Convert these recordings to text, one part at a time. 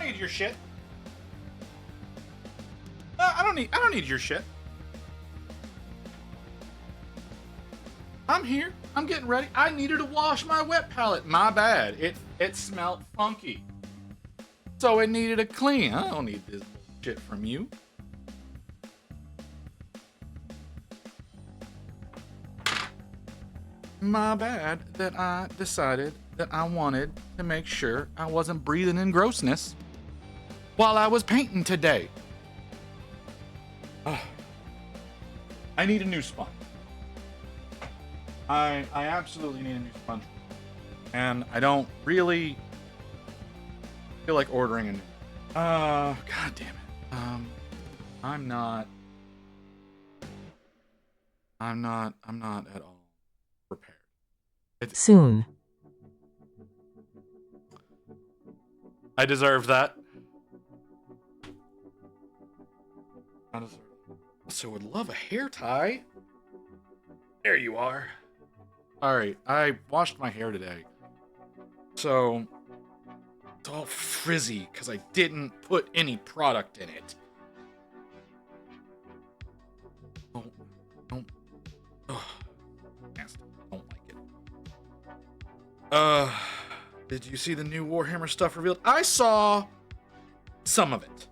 need your shit. I don't need your shit. I'm here. I'm getting ready. I needed to wash my wet palette. My bad. It smelled funky. So it needed a clean. I don't need this shit from you. My bad that I decided that I wanted to make sure I wasn't breathing in grossness while I was painting today. I need a new sponge. I absolutely need a new sponge. And I don't really feel like ordering a new. God damn it. I'm not at all prepared. Soon. I deserve that. So would love a hair tie. There you are. Alright, I washed my hair today. So it's all frizzy because I didn't put any product in it. Don't nasty. Don't like it. Did you see the new Warhammer stuff revealed? I saw some of it.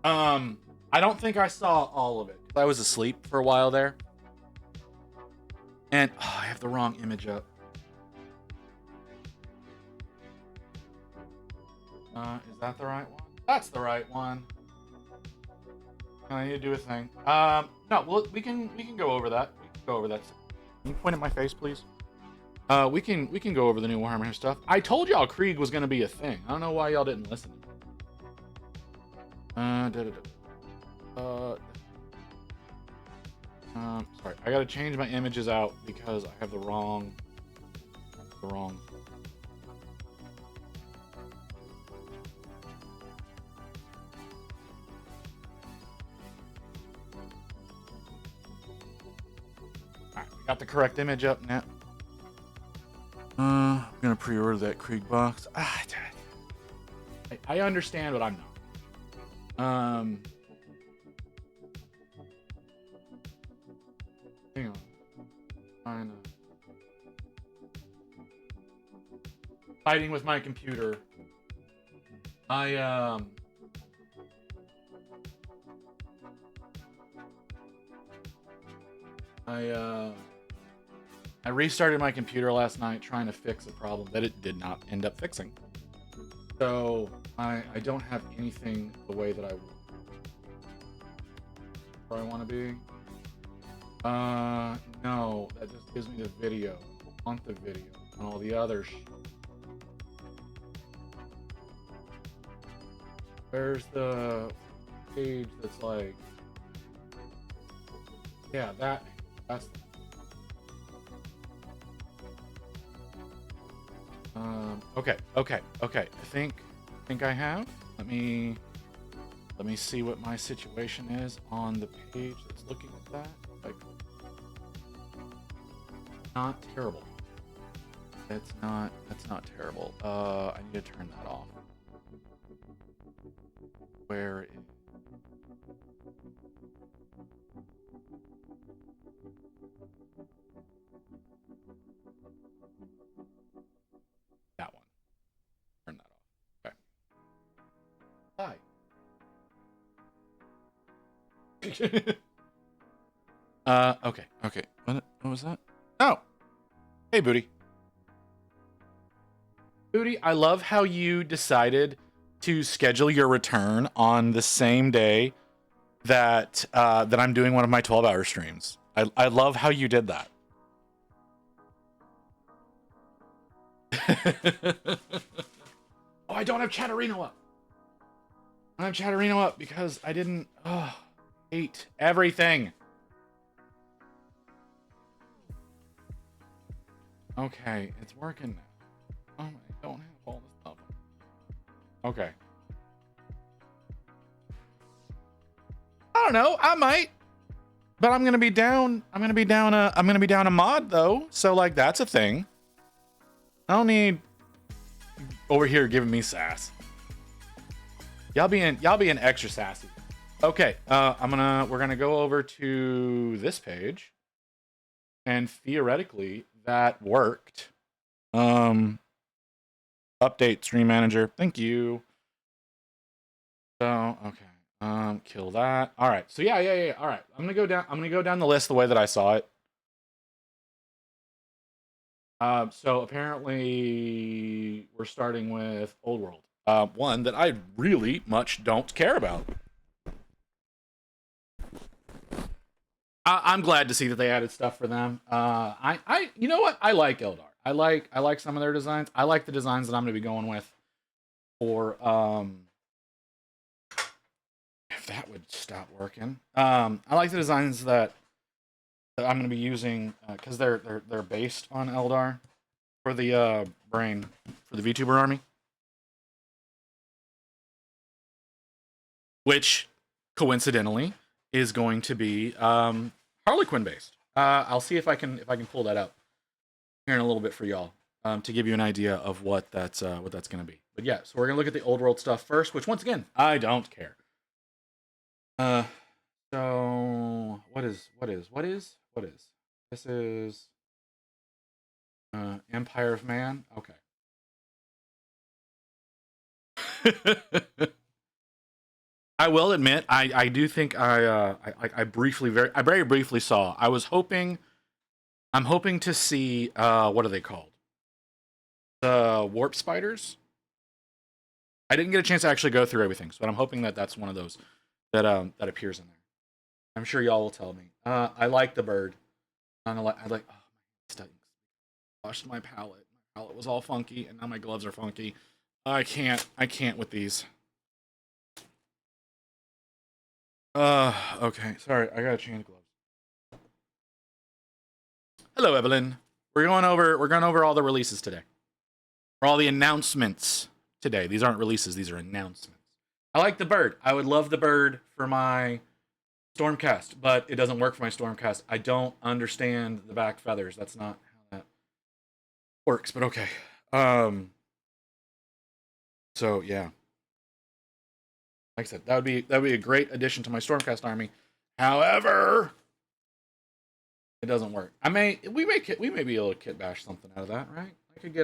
I don't think I saw all of it. I was asleep for a while there. And I have the wrong image up. Is that the right one? That's the right one. I need to do a thing. No, well, we can go over that. We can go over that. Can you point at my face, please? We can go over the new Warhammer stuff. I told y'all Krieg was gonna be a thing. I don't know why y'all didn't listen. Sorry, I gotta change my images out because I have the wrong. Alright, we got the correct image up now. I'm gonna pre-order that Krieg box. I understand, but I'm not. Hang on. I know. Fighting with my computer. I restarted my computer last night trying to fix a problem that it did not end up fixing. So I don't have anything the way that I want to be. No, that just gives me the video. I want the video and all the other Where's the page that's like, yeah, that's okay. I think I have. Let me see what my situation is on the page that's looking at that. Like, not terrible. That's not terrible. I need to turn that off. Where is that one? Turn that off. Okay. Hi. Okay. What was that? Oh. Hey, Booty. Booty, I love how you decided to schedule your return on the same day that that I'm doing one of my 12-hour streams. I love how you did that. Oh, I don't have Chatterino up. I don't have Chatterino up because I didn't hate everything. Okay, it's working now. Oh, I don't have all this stuff. Okay. I don't know. I might, but I'm gonna be down. I'm gonna be down a mod though. So like that's a thing. I don't need over here giving me sass. Y'all being extra sassy. Okay, we're gonna go over to this page, and theoretically that worked. Update stream manager. Thank you. So okay, kill that. All right. So yeah. All right. I'm gonna go down the list the way that I saw it. So apparently we're starting with Old World. One that I really much don't care about. I'm glad to see that they added stuff for them. You know what? I like Eldar. I like some of their designs. I like the designs that I'm going to be going with for if that would stop working. I like the designs that I'm going to be using because they're based on Eldar for the brain for the VTuber army, which coincidentally is going to be Harlequin based. I'll see if I can pull that up here in a little bit for y'all to give you an idea of what that's going to be. But yeah, so we're gonna look at the old world stuff first, which once again I don't care. So what is this is Empire of Man. Okay. I will admit, I do think I very briefly saw. I'm hoping to see what are they called? The warp spiders. I didn't get a chance to actually go through everything, but I'm hoping that that's one of those that appears in there. I'm sure y'all will tell me. I like the bird. I like. Oh, my stinks. Washed my palette. My palette was all funky, and now my gloves are funky. I can't with these. Okay. Sorry, I gotta change gloves. Hello, Evelyn. We're going over all the releases today. Or all the announcements today. These aren't releases, these are announcements. I like the bird. I would love the bird for my Stormcast, but it doesn't work for my Stormcast. I don't understand the back feathers. That's not how that works, but okay. So yeah. Like I said, that would be a great addition to my Stormcast army. However, it doesn't work. We may be able to kit bash something out of that, right? I could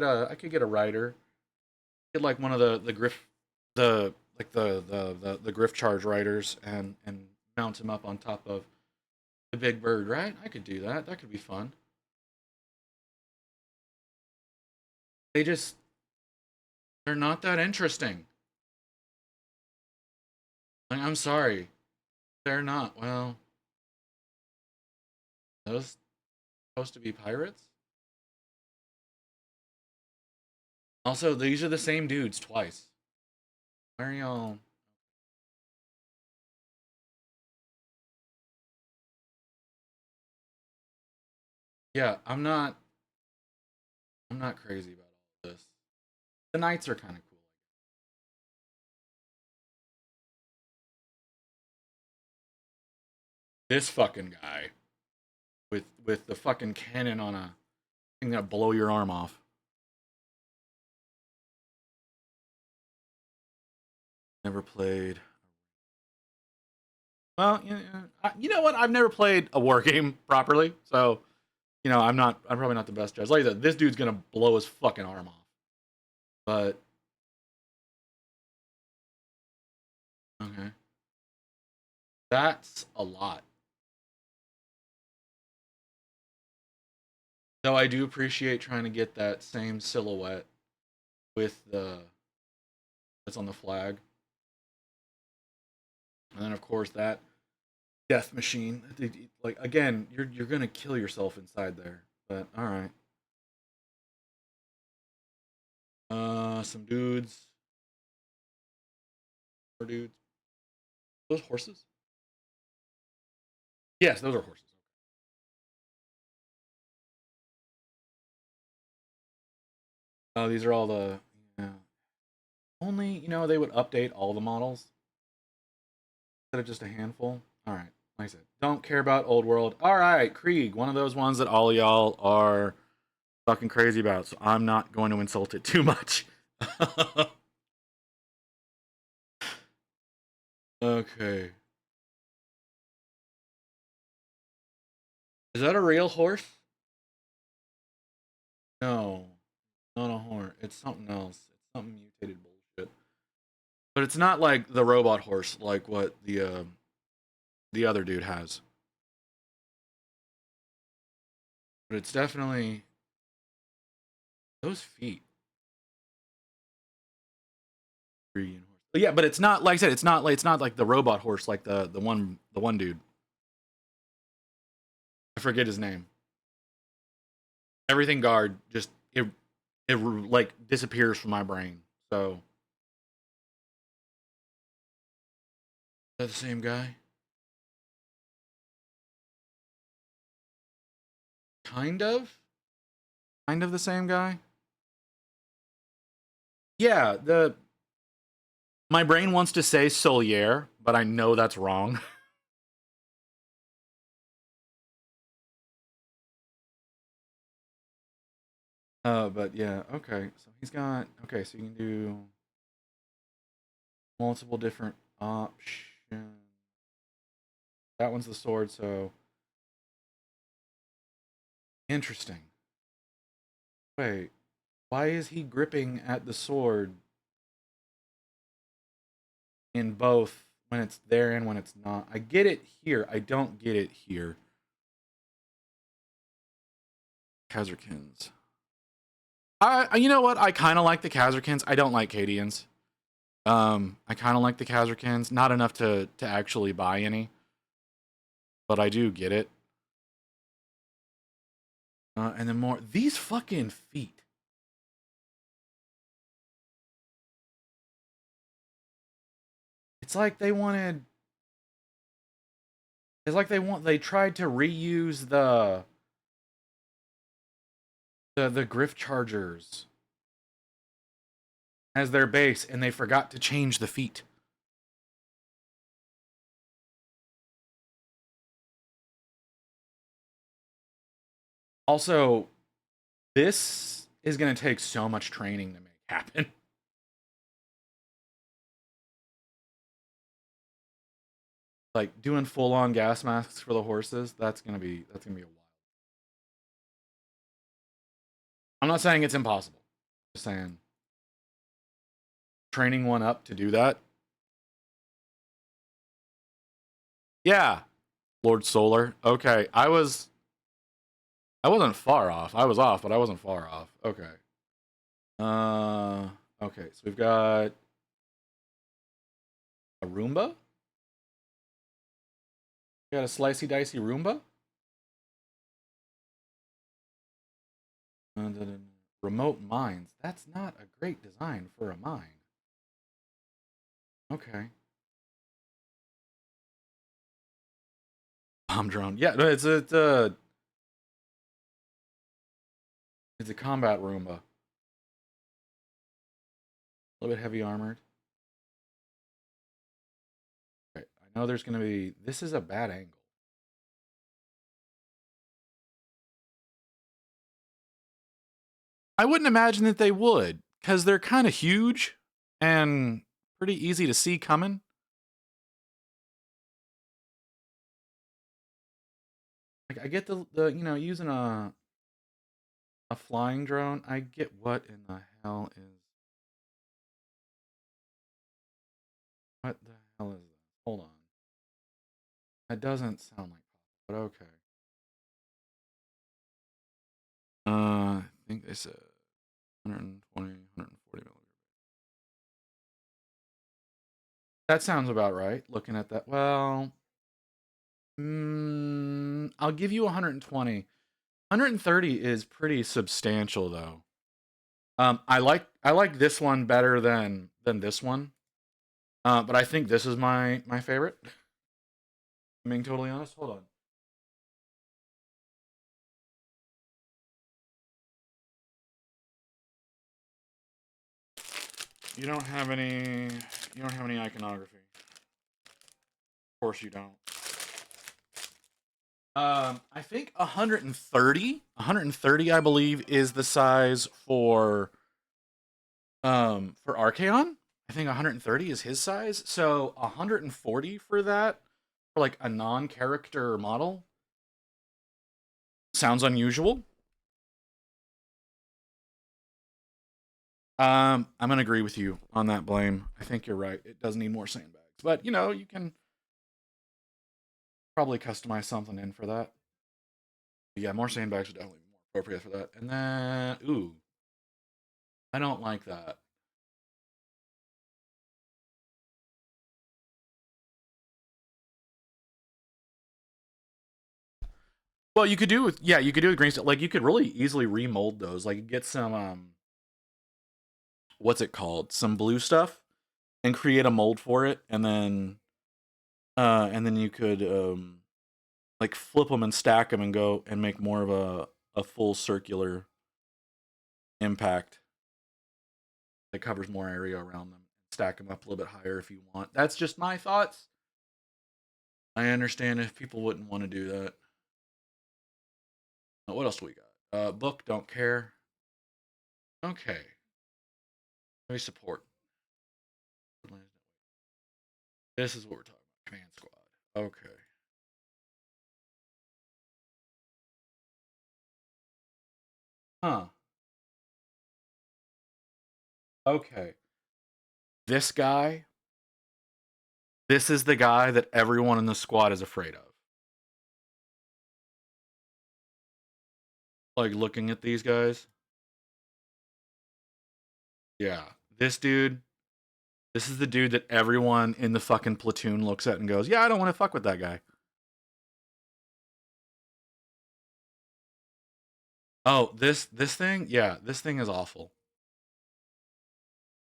get a rider. Get like one of the griff the griff charge riders and mount him up on top of the big bird, right? I could do that. That could be fun. They're not that interesting. Like, I'm sorry. They're not. Well, those supposed to be pirates? Also, these are the same dudes twice. Why are y'all? Yeah, I'm not crazy about all this. The knights are kind of cool. This fucking guy with the fucking cannon on a thing that blow your arm off. Never played. Well, you know what? I've never played a war game properly, so I'm probably not the best judge. Like I said, this dude's gonna blow his fucking arm off. But okay, that's a lot. Though I do appreciate trying to get that same silhouette with the that's on the flag, and then of course that death machine. Like again, you're gonna kill yourself inside there. But all right. Some dudes. More dudes. Those horses? Yes, those are horses. Oh, these are all the. Yeah. Only they would update all the models instead of just a handful. All right, like I said, don't care about old world. All right, Krieg, one of those ones that all y'all are fucking crazy about. So I'm not going to insult it too much. Okay. Is that a real horse? No, not a horse. It's something else. It's something mutated bullshit. But it's not like the robot horse, like what the other dude has. But it's definitely those feet. But yeah, but it's not like I said. It's not like the robot horse, like the one dude. I forget his name. Everything guard just it like disappears from my brain. So is that the same guy? Kind of. Kind of the same guy. Yeah, the my brain wants to say Solier, but I know that's wrong. But yeah, okay. So he's got okay. So you can do multiple different options. That one's the sword. So interesting. Wait, why is he gripping at the sword in both when it's there and when it's not? I get it here. I don't get it here. Kazarkins. You know what? I kind of like the Kazarkins. I don't like Cadians. I kind of like the Kazarkins. Not enough to actually buy any, but I do get it. And then more these fucking feet. It's like they wanted. It's like they tried to reuse the Griff Chargers as their base, and they forgot to change the feet. Also, this is going to take so much training to make happen. Like doing full on gas masks for the horses, that's gonna be a while. I'm not saying it's impossible. I'm just saying training one up to do that. Yeah, Lord Solar. Okay, I wasn't far off. I was off, but I wasn't far off. Okay. Okay, so we've got a Roomba. We got a slicey dicey Roomba. Remote mines. That's not a great design for a mine. Okay. Bomb drone. Yeah, no, it's a combat Roomba. A little bit heavy armored. Okay, I know there's gonna be. This is a bad angle. I wouldn't imagine that they would, because they're kind of huge and pretty easy to see coming. Like I get the using a flying drone. I get what in the hell is what the hell is that? Hold on. That doesn't sound like but okay. I think they said 120, 140 millimeters. That sounds about right. Looking at that, well, I'll give you 120. 130 is pretty substantial though. I like this one better than this one. But I think this is my favorite. I'm being totally honest. Hold on. You don't have any iconography. Of course you don't. I think 130, 130 I believe is the size for Archaon. I think 130 is his size. So 140 for that, for like a non-character model, sounds unusual. I'm gonna agree with you on that, Blame. I think you're right. It does need more sandbags, but you know, you can probably customize something in for that. But yeah, more sandbags would definitely be more appropriate for that. And then, ooh, I don't like that. Well, you could do with yeah, you could do with green stuff. Like you could really easily remold those. Like get some what's it called? Some blue stuff and create a mold for it, and then you could like flip them and stack them and go and make more of a full circular impact that covers more area around them. Stack them up a little bit higher if you want. That's just my thoughts. I understand if people wouldn't want to do that. What else do we got? Book, don't care. Okay. Let me support. This is what we're talking about. Command squad. Okay. Huh. Okay. This guy, this is the guy that everyone in the squad is afraid of. Like looking at these guys. Yeah. This dude, this is the dude that everyone in the fucking platoon looks at and goes, "Yeah, I don't want to fuck with that guy." Oh, this thing? Yeah, this thing is awful.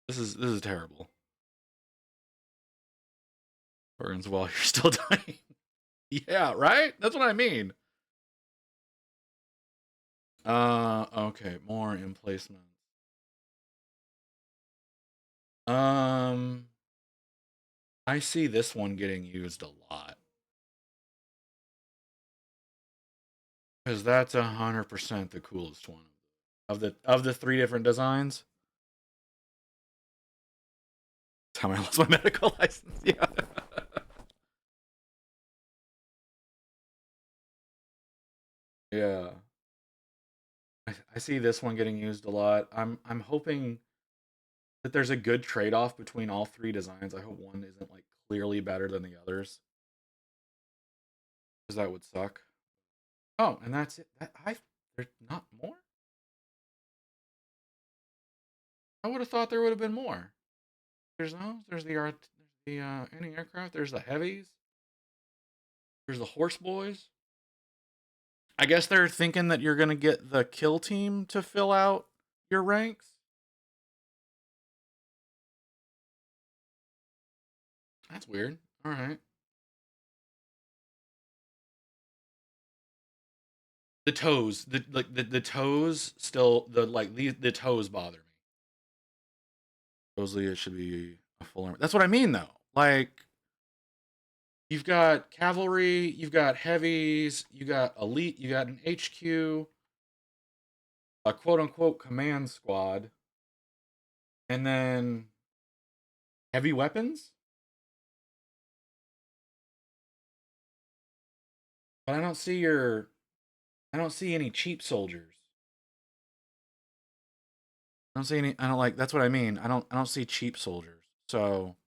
This is terrible. Burns while you're still dying. Yeah, right? That's what I mean. Okay, more emplacements. Um, I see this one getting used a lot. Because that's 100% the coolest one of the three different designs. That's how I lost my medical license. Yeah. Yeah. I see this one getting used a lot. I'm hoping that there's a good trade-off between all three designs. I hope one isn't like clearly better than the others. Because that would suck. Oh, and that's it. There's not more? I would have thought there would have been more. There's no. There's the anti-aircraft. There's the heavies. There's the horse boys. I guess they're thinking that you're gonna get the kill team to fill out your ranks. That's weird. All right. The toes, the toes still the toes bother me. Supposedly it should be a full armor. That's what I mean though. Like you've got cavalry, you've got heavies, you got elite, you got an HQ, a quote unquote command squad, and then heavy weapons. But I don't see any cheap soldiers. I don't see any. I don't like. That's what I mean. I don't see cheap soldiers. So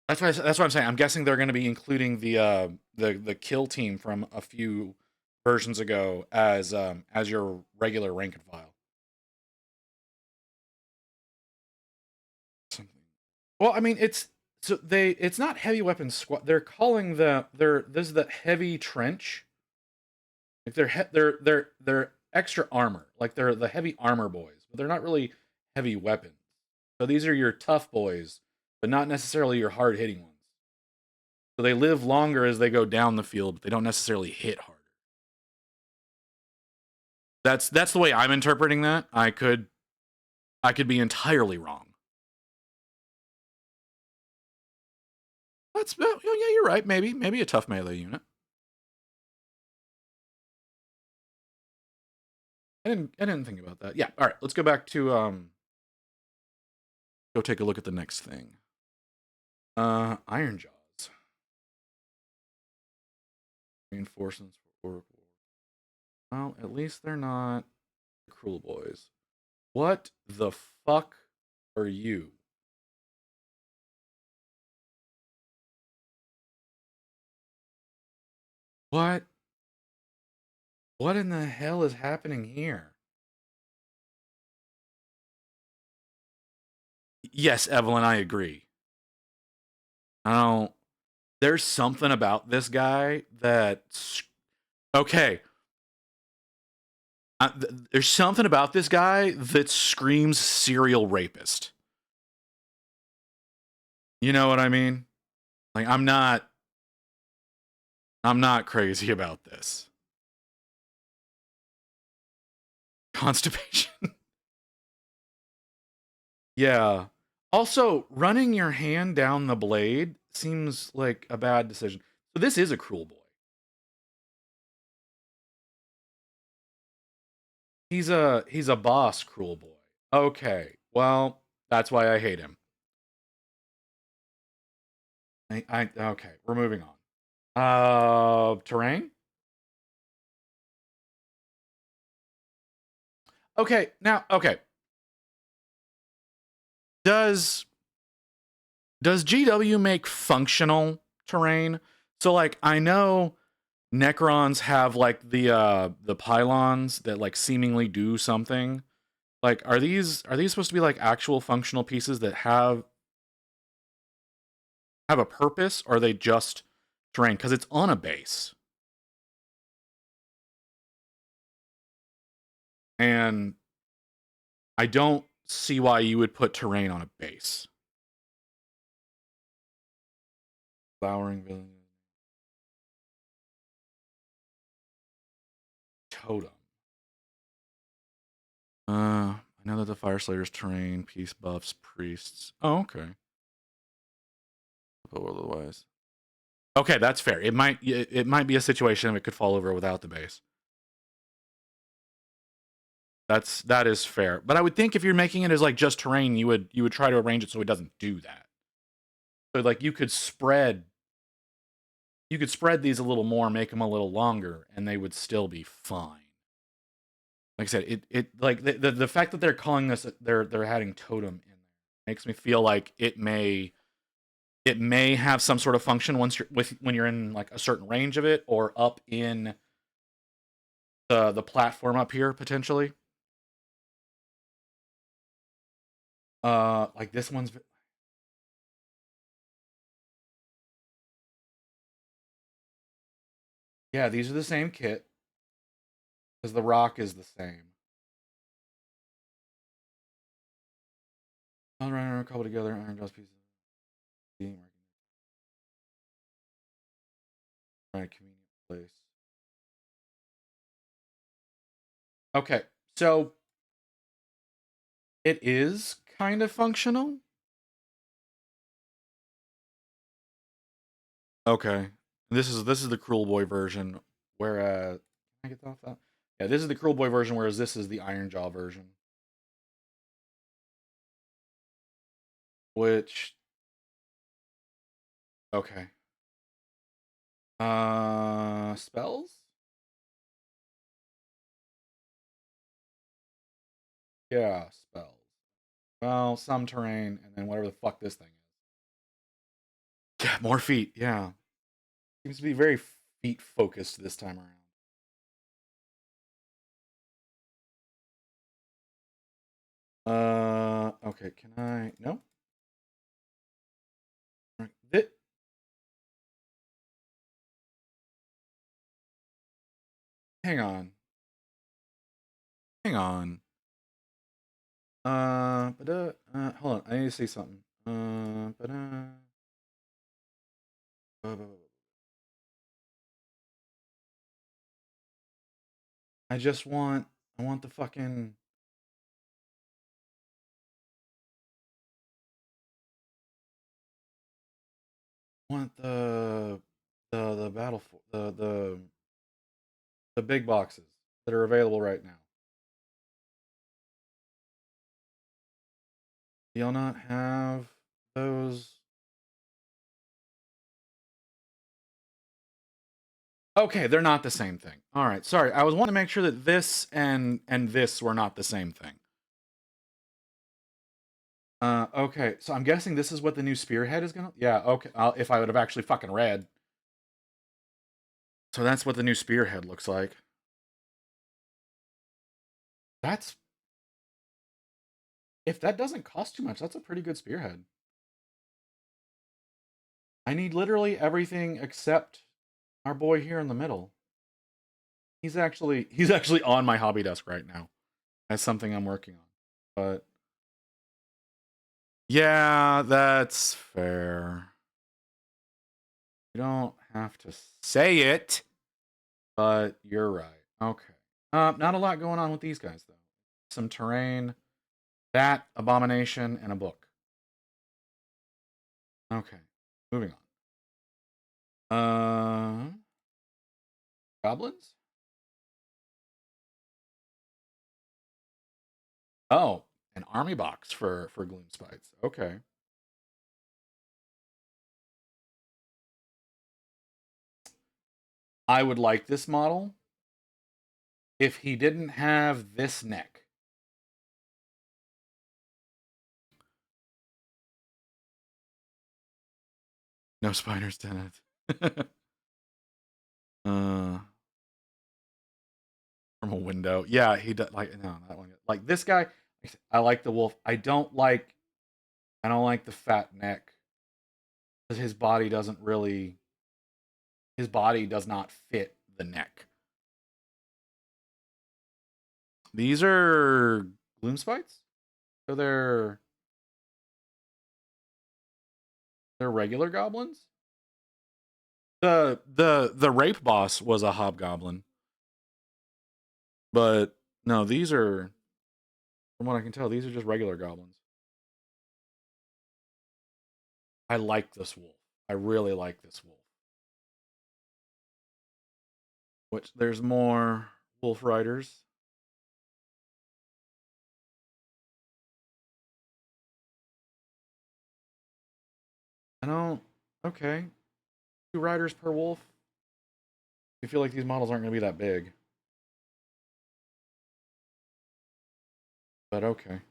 that's what I'm saying. I'm guessing they're going to be including the kill team from a few versions ago as your regular rank and file. Something. Well, I mean, it's not heavy weapons squad. They're calling this is the heavy trench. Like they're extra armor. Like they're the heavy armor boys, but they're not really heavy weapons. So these are your tough boys, but not necessarily your hard hitting ones. So they live longer as they go down the field, but they don't necessarily hit harder. That's the way I'm interpreting that. I could be entirely wrong. That's yeah, you're right. Maybe a tough melee unit. I didn't think about that. Yeah. All right. Let's go back to go take a look at the next thing. Iron Jaws. Reinforcements for Oracle. Well, at least they're not the Cruel Boys. What the fuck are you? What? What in the hell is happening here? Yes, Evelyn, I agree. I don't. There's something about this guy that. Okay. There's something about this guy that screams serial rapist. You know what I mean? Like I'm not crazy about this. Constipation. Yeah. Also, running your hand down the blade seems like a bad decision. So this is a cruel boy. He's a boss cruel boy. Okay. Well, that's why I hate him. I okay, we're moving on. Terrain? Okay, now okay. Does GW make functional terrain? So like I know Necrons have like the pylons that like seemingly do something. Like are these supposed to be like actual functional pieces that have a purpose, or are they just terrain cuz it's on a base? And I don't see why you would put terrain on a base. Flowering village. Totem. I know that the Fire Slayer's terrain, peace buffs, priests. Oh, okay. But otherwise, okay, that's fair. It might be a situation that could fall over without the base. That is fair. But I would think if you're making it as like just terrain, you would try to arrange it so it doesn't do that. So like you could spread these a little more, make them a little longer, and they would still be fine. Like I said, it like the fact that they're calling this they're adding totem in there makes me feel like it may have some sort of function when you're in like a certain range of it, or up in the platform up here potentially. Like this one's, yeah, these are the same kit because the rock is the same. All right, couple together, iron dust pieces. Right, convenient place. Okay, so it is kind of functional. Okay, this is the Cruel Boy version. Whereas, can I get off that? Yeah, this is the Cruel Boy version, whereas this is the Iron Jaw version. Which, okay. Spells? Yeah, spells. Well, some terrain, and then whatever the fuck this thing is. Yeah, more feet. Yeah, seems to be very feet focused this time around. Okay. Can I? No. All right. Hang on. Hang on. Hold on. I need to see something. I just want. I want the fucking. I want the battle for the big boxes that are available right now. Do y'all not have those? Okay, they're not the same thing. All right, sorry. I was wanting to make sure that this and this were not the same thing. Okay, so I'm guessing this is what the new spearhead is gonna. Yeah, okay. If I would have actually fucking read. So that's what the new spearhead looks like. That's if that doesn't cost too much, that's a pretty good spearhead. I need literally everything except our boy here in the middle. He's actually on my hobby desk right now. That's something I'm working on. But yeah, that's fair. You don't have to say it, but you're right. Okay. Not a lot going on with these guys though. Some terrain, that abomination, and a book. Okay. Moving on. Goblins? Oh, an army box for gloom spites. Okay. I would like this model if he didn't have this neck. No spiders, Tenet. From a window. Yeah, he does. Like no, that one. Like this guy. I like the wolf. I don't like the fat neck because his body doesn't really. His body does not fit the neck. These are gloom spites. So they're regular goblins. The rape boss was a hobgoblin, but no, these are, from what I can tell, these are just regular goblins. I like this wolf. I really like this wolf. Which there's more wolf riders. I don't. Okay, 2 riders per wolf. I feel like these models aren't going to be that big, but okay.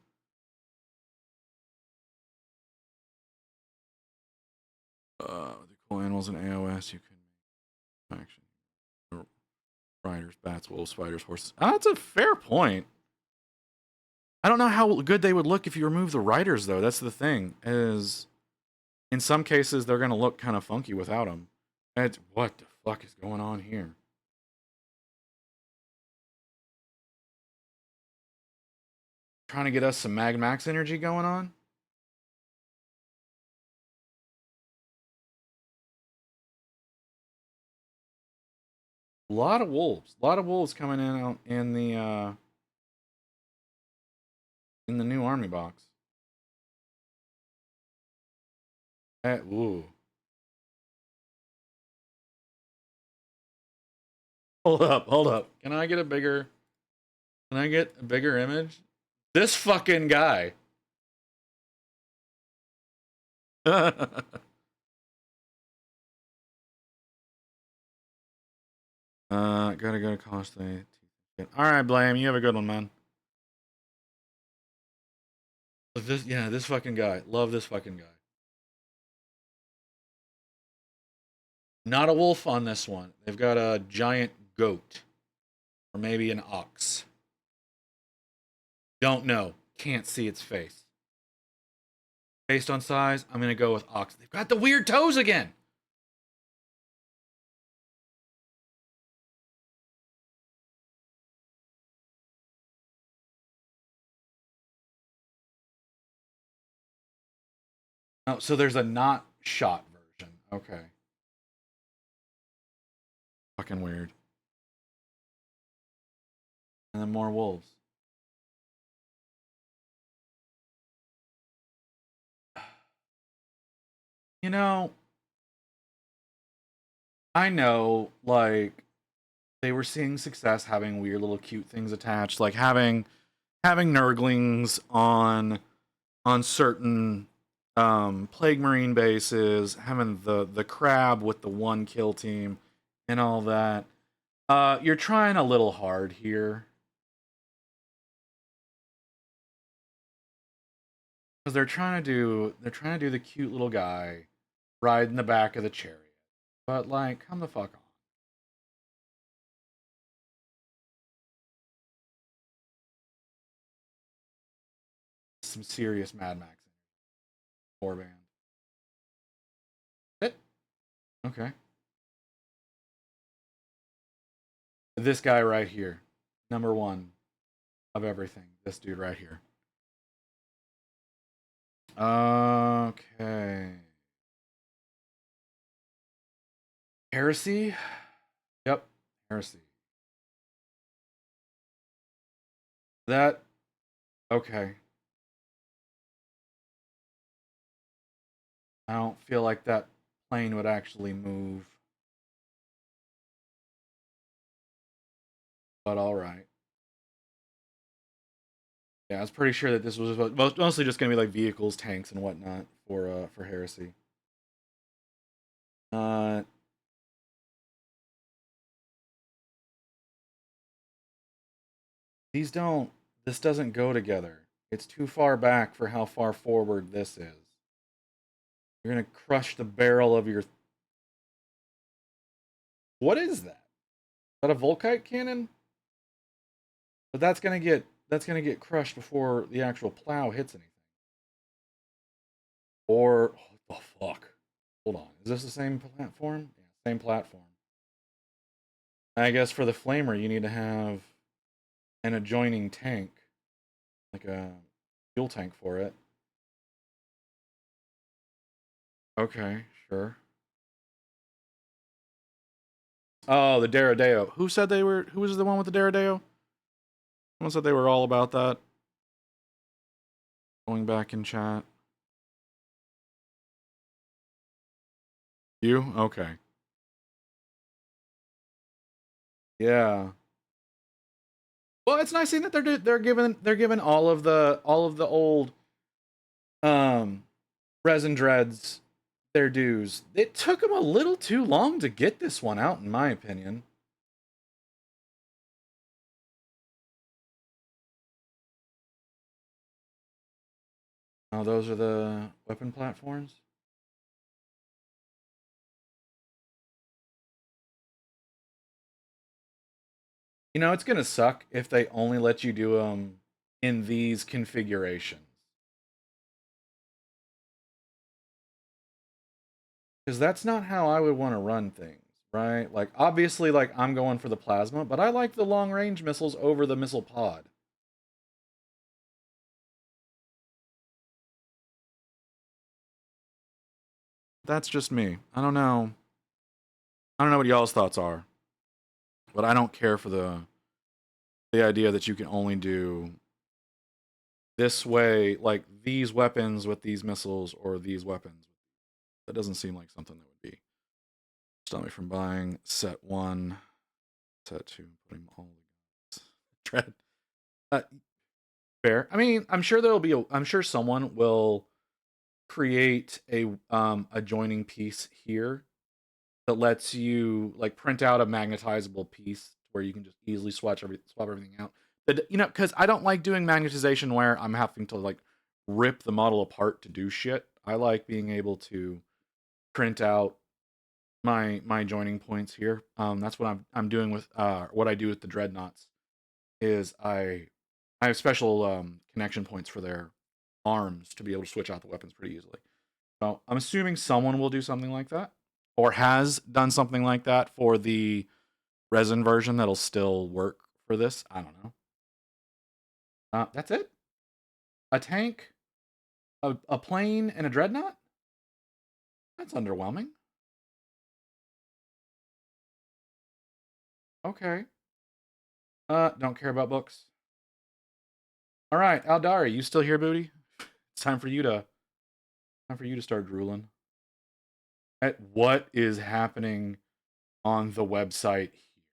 The cool animals in AOS you can action. Riders, bats, wolves, spiders, horses. That's a fair point. I don't know how good they would look if you remove the riders, though. That's the thing. Is in some cases they're gonna look kind of funky without them. And what the fuck is going on here? Trying to get us some Mag Max energy going on. A lot of wolves. A lot of wolves coming in out in the new army box. Ooh. Hold up, hold up. Can I get a bigger image? This fucking guy. Gotta go to costly. All right, Blame. You have a good one, man. This fucking guy. Love this fucking guy. Not a wolf on this one. They've got a giant goat. Or maybe an ox. Don't know. Can't see its face. Based on size, I'm gonna go with ox. They've got the weird toes again. Oh, so there's a not shot version. Okay. Fucking weird. And then more wolves. You know, I know, like, they were seeing success having weird little cute things attached, like having nurglings on on certain Plague Marine bases, having the crab with the one kill team and all that. You're trying a little hard here. Because they're trying to do the cute little guy riding the back of the chariot. But like, come the fuck on. Some serious Mad Max warband. It okay. This guy right here, number one of everything. This dude right here. Okay. Heresy? Yep. Heresy. That okay. I don't feel like that plane would actually move. But alright. Yeah, I was pretty sure that this was mostly just gonna be like vehicles, tanks, and whatnot for Heresy. Uh these don't this doesn't go together. It's too far back for how far forward this is. You're gonna crush the barrel of your. What is that? Is that a Volkite cannon? But that's gonna get crushed before the actual plow hits anything. Or what the fuck? Hold on. Is this the same platform? Yeah, same platform. I guess for the flamer you need to have an adjoining tank. Like a fuel tank for it. Okay, sure. Oh, the Deradeo. Who said they were? Who was the one with the Deradeo? Someone said they were all about that. Going back in chat. You? Okay. Yeah. Well, it's nice seeing that they're giving all of the old um resin dreads their dues. It took them a little too long to get this one out, in my opinion. Oh, those are the weapon platforms. You know, it's gonna suck if they only let you do them in these configurations. Because that's not how I would want to run things, right? Like, obviously, like, I'm going for the plasma, but I like the long range missiles over the missile pod. That's just me. I don't know what y'all's thoughts are, but I don't care for the idea that you can only do this way, like these weapons with these missiles or these weapons. That doesn't seem like something that would be stop me from buying set 1, set 2, putting all the dread. Uh, Fair. I mean, I'm sure someone will create a joining piece here that lets you like print out a magnetizable piece where you can just easily swap everything out. But because I don't like doing magnetization where I'm having to like rip the model apart to do shit. I like being able to print out my joining points here. That's what I'm doing with what I do with the dreadnoughts is I have special connection points for their arms to be able to switch out the weapons pretty easily. So I'm assuming someone will do something like that, or has done something like that for the resin version that'll still work for this. I don't know. That's it. A tank, a plane, and a dreadnought. That's underwhelming. Okay. Don't care about books. All right, Aldari, you still here, booty? It's time for you to start drooling. What is happening on the website here?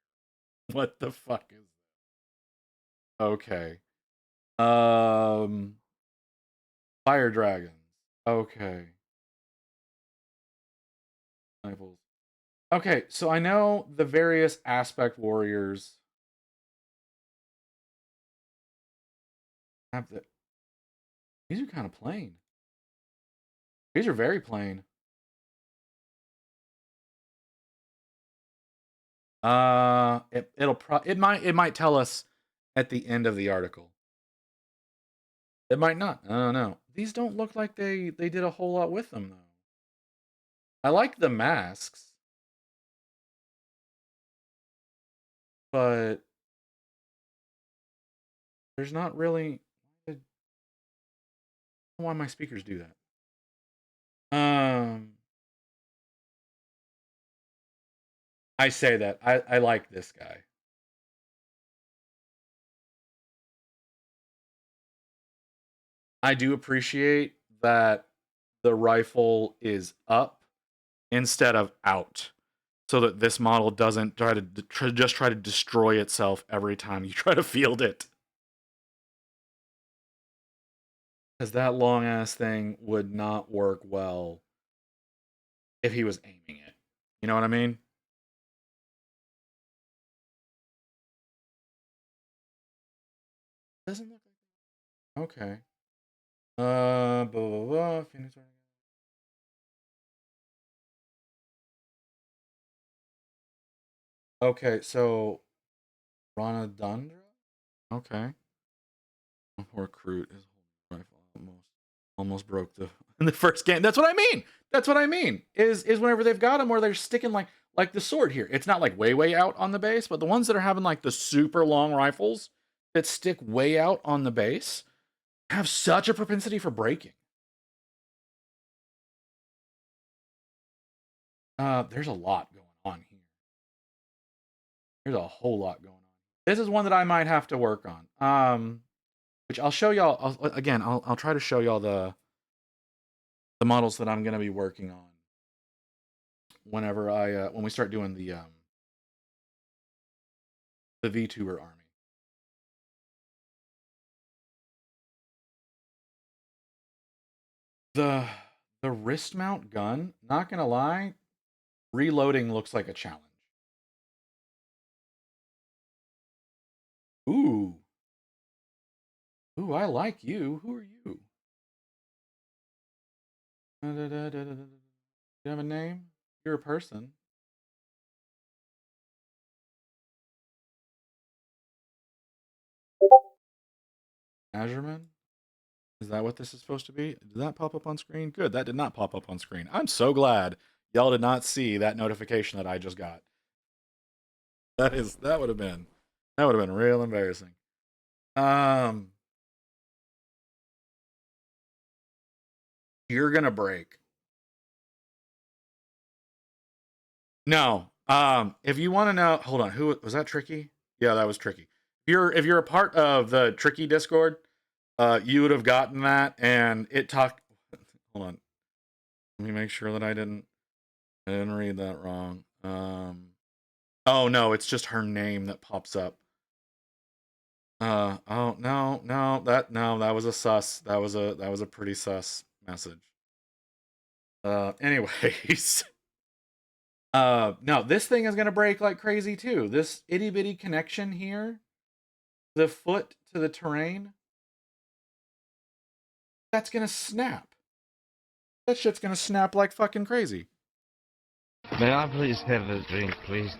What the fuck is okay. Um Fire dragons. Okay. Rifles. Okay, so I know the various aspect warriors have the. These are kind of plain. These are very plain. It might tell us at the end of the article. It might not. I don't know. These don't look like they did a whole lot with them though. I like the masks, but there's not really. I don't know why my speakers do that. I say that I like this guy. I do appreciate that the rifle is up instead of out, so that this model doesn't try to just try to destroy itself every time you try to field it. Because that long ass thing would not work well if he was aiming it. You know what I mean? Doesn't look like. Okay. Blah, blah, blah. Phoenix. Okay, so Ronadandra? Okay. Recruit his whole rifle almost broke the in the first game. That's what I mean. That's what I mean. Is whenever they've got them where they're sticking like the sword here. It's not like way out on the base, but the ones that are having like the super long rifles that stick way out on the base have such a propensity for breaking. There's a lot going on here. There's a whole lot going on. This is one that I might have to work on. Which I'll show y'all again. I'll try to show y'all the models that I'm gonna be working on whenever when we start doing the VTuber army. The wrist mount gun, not gonna lie, reloading looks like a challenge. Ooh. Ooh, I like you. Who are you? Do you have a name? You're a person. Azurman? Is that what this is supposed to be? Did that pop up on screen? Good, that did not pop up on screen. I'm so glad y'all did not see that notification that I just got. That would have been real embarrassing. You're gonna break. No. If you want to know, hold on. Who was that? Tricky? Yeah, that was Tricky. If you're a part of the Tricky Discord, you would have gotten that, and it talked. Hold on. Let me make sure that I didn't read that wrong. Oh no, it's just her name that pops up. Oh no, that was a sus. That was a pretty sus message. Anyways. No, this thing is gonna break like crazy too. This itty bitty connection here, the foot to the terrain, that's gonna snap. That shit's gonna snap like fucking crazy. May I please have a drink, please?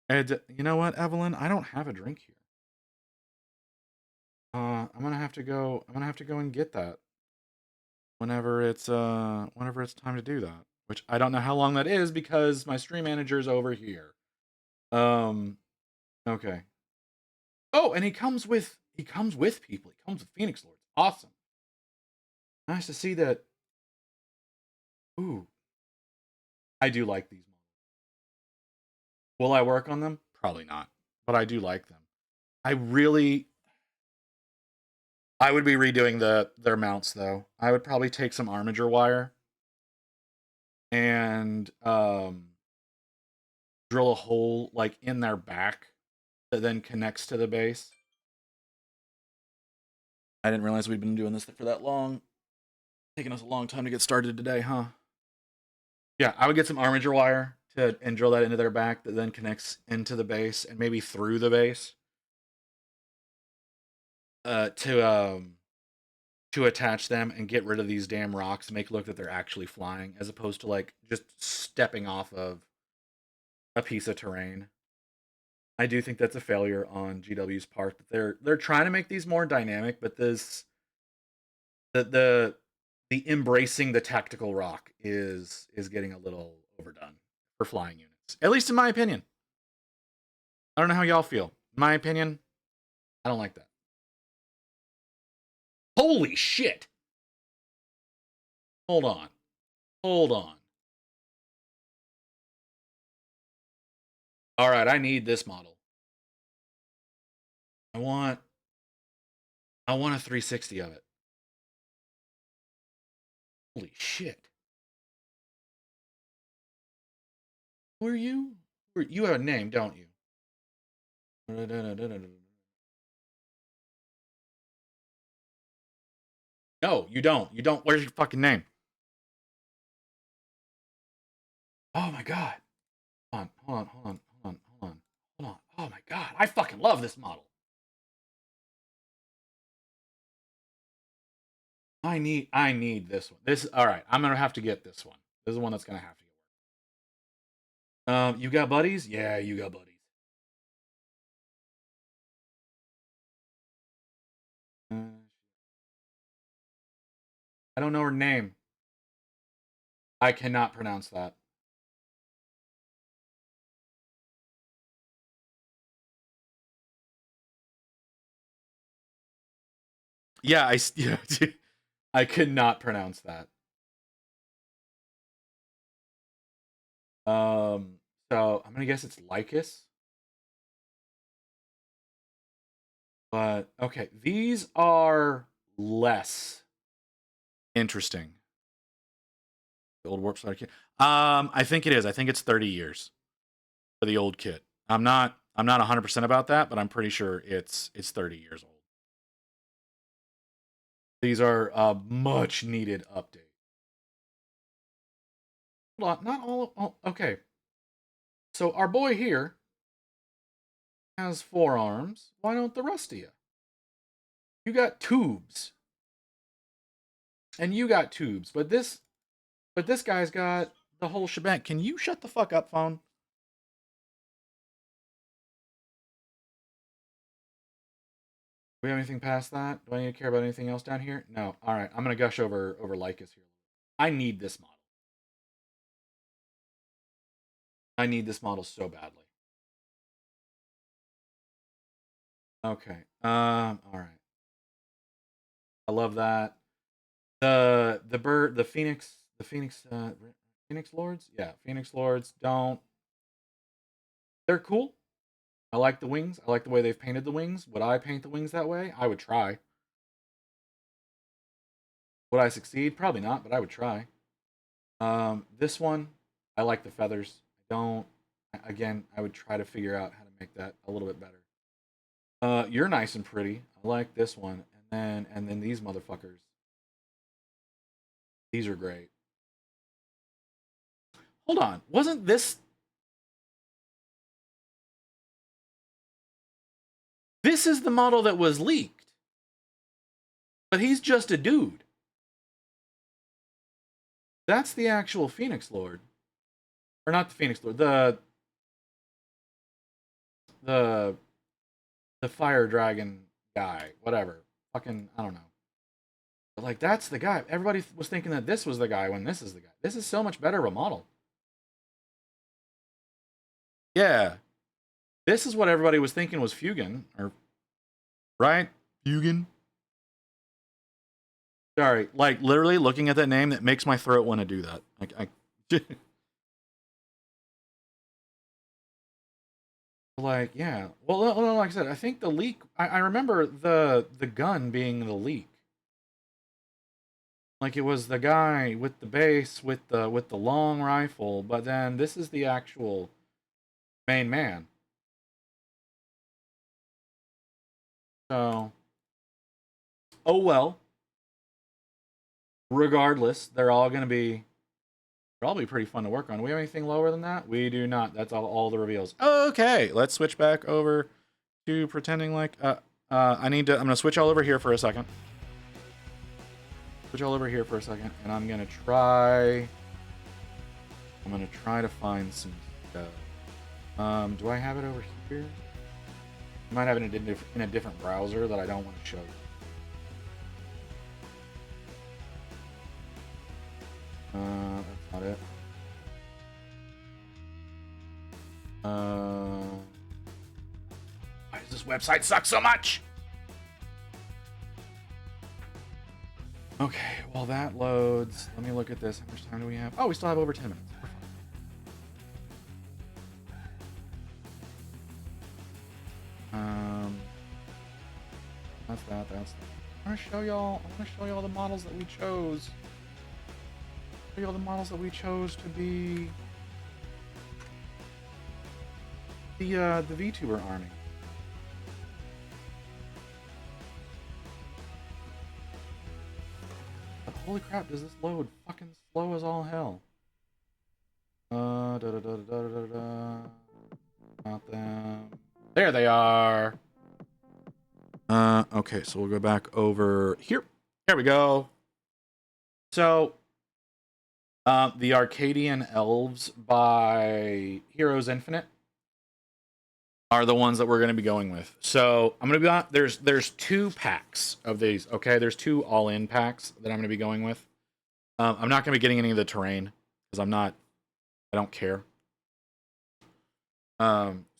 And you know what, Evelyn? I don't have a drink here. I'm gonna have to go and get that whenever it's time to do that. Which I don't know how long that is because my stream manager's over here. Okay. Oh, and he comes with people. He comes with Phoenix Lords. Awesome. Nice to see that. Ooh. I do like these models. Will I work on them? Probably not. But I do like them. I would be redoing their mounts though. I would probably take some armature wire and drill a hole like in their back that then connects to the base. I didn't realize we'd been doing this for that long. Taking us a long time to get started today, huh? Yeah, I would get some armature wire and drill that into their back that then connects into the base and maybe through the base. To attach them and get rid of these damn rocks and make it look that they're actually flying, as opposed to like just stepping off of a piece of terrain. I do think that's a failure on GW's part. That they're trying to make these more dynamic, but the the embracing the tactical rock is getting a little overdone for flying units. At least in my opinion. I don't know how y'all feel. In my opinion, I don't like that. Holy shit! Hold on. Hold on. All right, I need this model. I want a 360 of it. Holy shit. Who are you? You have a name, don't you? No, you don't. You don't. Where's your fucking name? Oh my god. Hold on. Oh my god. I fucking love this model. I need this one. All right. I'm gonna have to get this one. This is the one that's gonna have to get. You got buddies? Yeah, you got buddies. I don't know her name. I cannot pronounce that. Yeah, yeah, I could not pronounce that. So I'm gonna guess it's Lycus. But okay, these are less interesting. The old warp starter kit. I think it is. I think it's 30 years for the old kit. I'm not 100% about that, but I'm pretty sure it's 30 years old. These are a much needed update. Hold on, not all. Oh, okay. So our boy here has 4 arms. Why don't the rest of you? You got tubes. And you got tubes, but this guy's got the whole shebang. Can you shut the fuck up, phone? Do we have anything past that? Do I need to care about anything else down here? No. All right, I'm gonna gush over Lycus here. I need this model. I need this model so badly. Okay. All right. I love that. The bird, the Phoenix Lords. Yeah, Phoenix Lords. Don't. They're cool. I like the wings. I like the way they've painted the wings. Would I paint the wings that way? I would try. Would I succeed? Probably not, but I would try. This one, I like the feathers. I don't. Again, I would try to figure out how to make that a little bit better. You're nice and pretty. I like this one, and then these motherfuckers. These are great. Hold on, wasn't this? This is the model that was leaked, but he's just a dude. That's the actual Phoenix Lord, or not the Phoenix Lord. The the fire dragon guy, whatever. Fucking, I don't know. But like, that's the guy. Everybody was thinking that this was the guy when this is the guy. This is so much better of a model. Yeah, this is what everybody was thinking was Fugan, or right? Fugan. Sorry, like literally looking at that name, that makes my throat want to do that. Like, yeah. Well, like I said, I think the leak. I remember the gun being the leak. Like it was the guy with the base with the long rifle, but then this is the actual main man. So, oh well. regardless, they're all be pretty fun to work on. Do we have anything lower than that? We do not. That's all the reveals. Okay, let's switch back over to pretending like I'm gonna switch all over here for a second. And I'm gonna try to find some stuff. Do I have it over here? I might have it in a different browser that I don't want to show you. That's not it. Why does this website suck so much? Okay, while that loads, let me look at this. How much time do we have? Oh, we still have over 10 minutes. That's that. I want to show y'all the models that we chose. Show y'all the models that we chose to be the VTuber army. But holy crap, does this load fucking slow as all hell? Not them. There they are. Okay, so we'll go back over here. There we go. So, the Arcadian Elves by Heroes Infinite are the ones that we're going to be going with. So, I'm going to be there's 2 packs of these, okay? There's 2 all-in packs that I'm going to be going with. I'm not going to be getting any of the terrain because I don't care.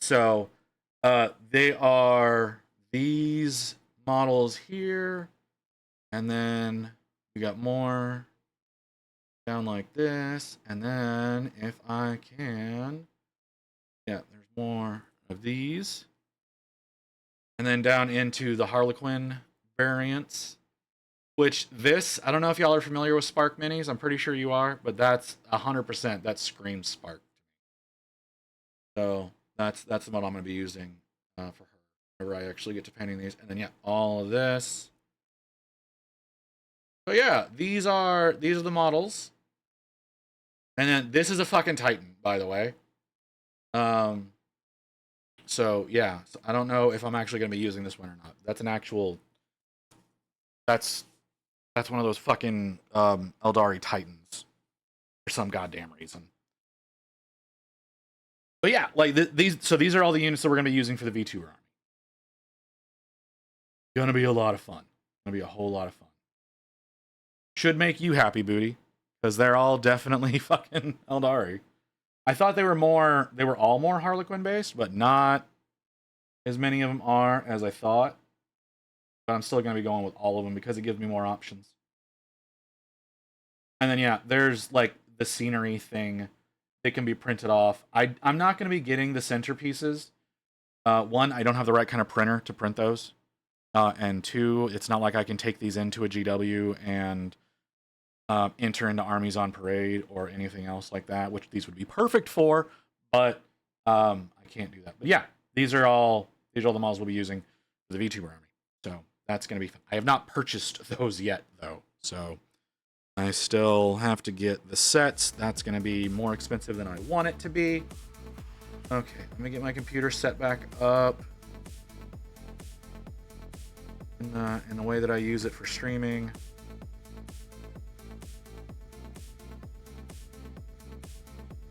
So, they are these models here, and then we got more down like this, and then if I can, yeah, there's more of these, and then down into the Harlequin variants, which I don't know if y'all are familiar with Spark Minis. I'm pretty sure you are, but that's 100%, that screams Spark. So that's the model I'm going to be using for her whenever I actually get to painting these. And then yeah, all of this. So yeah, these are the models. And then this is a fucking Titan, by the way. So yeah, so I don't know if I'm actually going to be using this one or not. That's an actual. That's one of those fucking Eldari Titans for some goddamn reason. But yeah, like these are all the units that we're going to be using for the V2 army. Gonna be a lot of fun. Gonna be a whole lot of fun. Should make you happy, Booty, because they're all definitely fucking Eldari. I thought they were all more Harlequin based, but not as many of them are as I thought. But I'm still gonna be going with all of them because it gives me more options. And then yeah, there's like the scenery thing. They can be printed off. I'm not gonna be getting the centerpieces. One, I don't have the right kind of printer to print those. And 2, it's not like I can take these into a GW and enter into Armies on Parade or anything else like that, which these would be perfect for, but I can't do that. But yeah, these are all the models we'll be using for the VTuber army. So that's going to be fun. I have not purchased those yet, though. So I still have to get the sets. That's going to be more expensive than I want it to be. Okay, let me get my computer set back up in the way that I use it for streaming.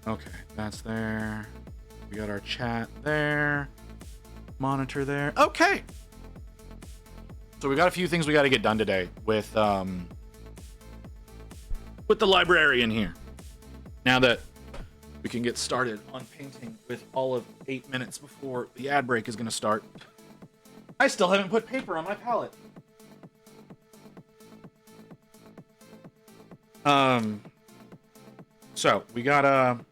Okay, that's there. We got our chat there. Monitor there. Okay. So we got a few things we got to get done today with the librarian here. Now that we can get started on painting with all of 8 minutes before the ad break is going to start. I still haven't put paper on my palette. So we gotta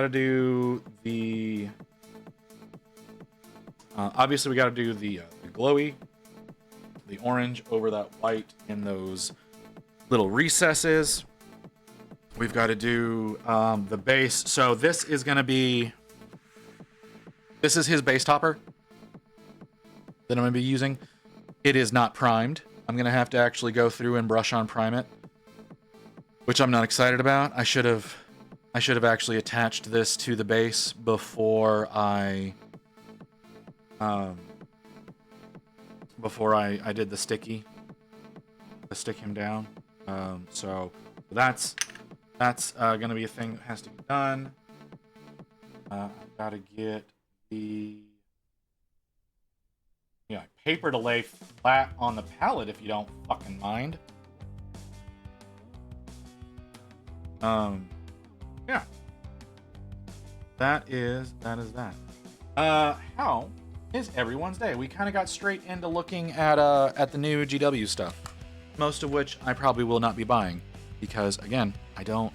do the obviously we gotta do the glowy, the orange over that white in those little recesses. We've got to do the base. So this is his base topper that I'm going to be using. It is not primed. I'm going to have to actually go through and brush on prime it. which I'm not excited about. I should have actually attached this to the base before I did the sticky to stick him down. So that's gonna be a thing that has to be done. I gotta get the paper to lay flat on the pallet if you don't fucking mind. Yeah. That is that. How is everyone's day? We kind of got straight into looking at the new GW stuff, most of which I probably will not be buying because again, I don't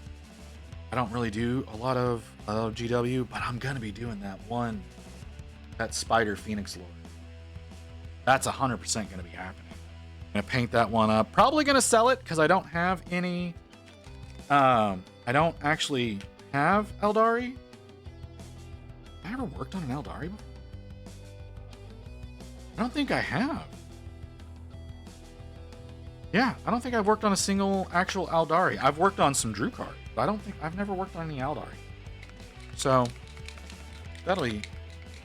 really do a lot of GW, but I'm gonna be doing that Spider Phoenix lore. That's 100% gonna be happening. I'm gonna paint that one up. Probably gonna sell it because I don't have any. I don't actually have Eldari. Have I ever worked on an Eldari before? I don't think I have. Yeah, I don't think I've worked on a single actual Eldari. I've worked on some Drew cards, but I've never worked on any Eldari. So that'll be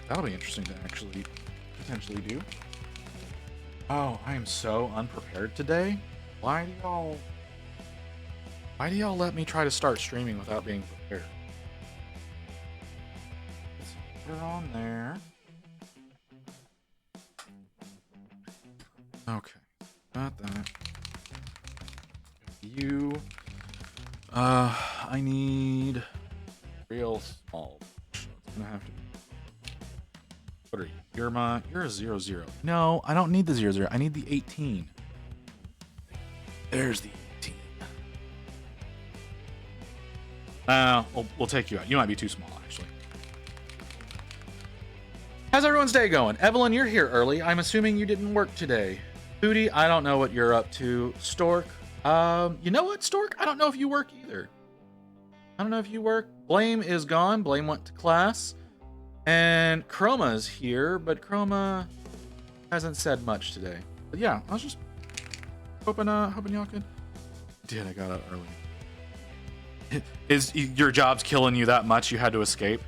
interesting to actually potentially do. Oh, I am so unprepared today. Why do y'all let me try to start streaming without being prepared? Let's put her on there. Okay, got that. You. I need real small. It's gonna have to be. What are you? You're a 0-0. No, I don't need the 0-0. I need the 18. There's the 18. We'll take you out. You might be too small, actually. How's everyone's day going? Evelyn, you're here early. I'm assuming you didn't work today. Hootie, I don't know what you're up to. Stork, you know what, Stork? I don't know if you work either. I don't know if you work. Blame is gone. Blame went to class. And Chroma's here, but Chroma hasn't said much today. But yeah, I was just hoping y'all could. I got out early. Is your job's killing you that much you had to escape?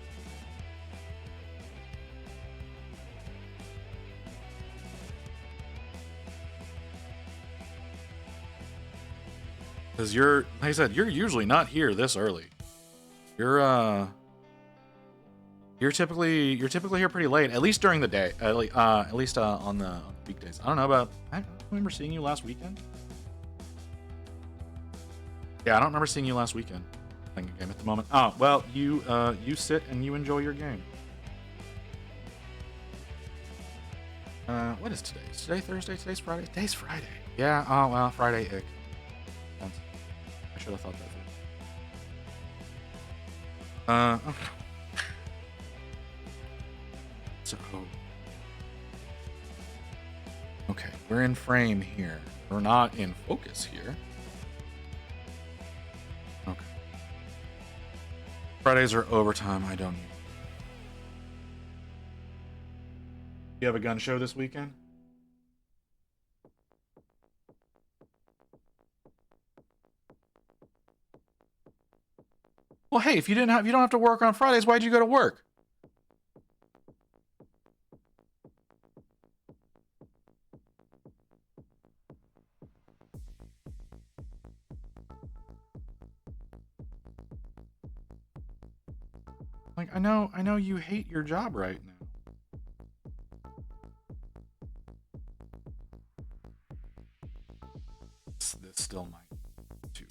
Because like I said, you're usually not here this early. You're typically here pretty late, at least during the day. At least on the weekdays. I don't know about. I don't remember seeing you last weekend. Yeah, I don't remember seeing you last weekend playing a game at the moment. Oh well, you sit and you enjoy your game. What is today? Is today Thursday? Today's Friday. Today's Friday. Yeah. Oh well, Friday. Ick. I should have thought that. Okay. So, okay, we're in frame here. We're not in focus here. Okay. Fridays are overtime. I don't need. You have a gun show this weekend? Well, hey, if you don't have to work on Fridays, why'd you go to work? Like, I know you hate your job right now. This still might be too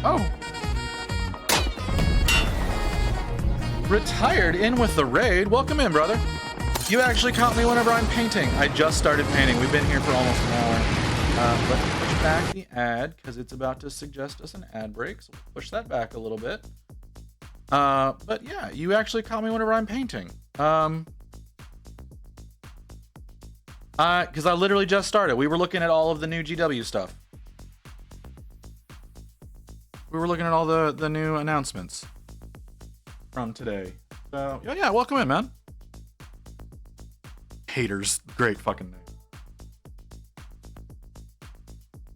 Oh! Retired in with the raid. Welcome in, brother. You actually caught me whenever I'm painting. I just started painting. We've been here for almost an hour. Let's push back the ad because it's about to suggest us an ad break. So we'll push that back a little bit. But yeah, you actually caught me whenever I'm painting. Because I literally just started. We were looking at all of the new GW stuff. We were looking at all the new announcements from today. So, yeah, welcome in, man. Haters. Great fucking name.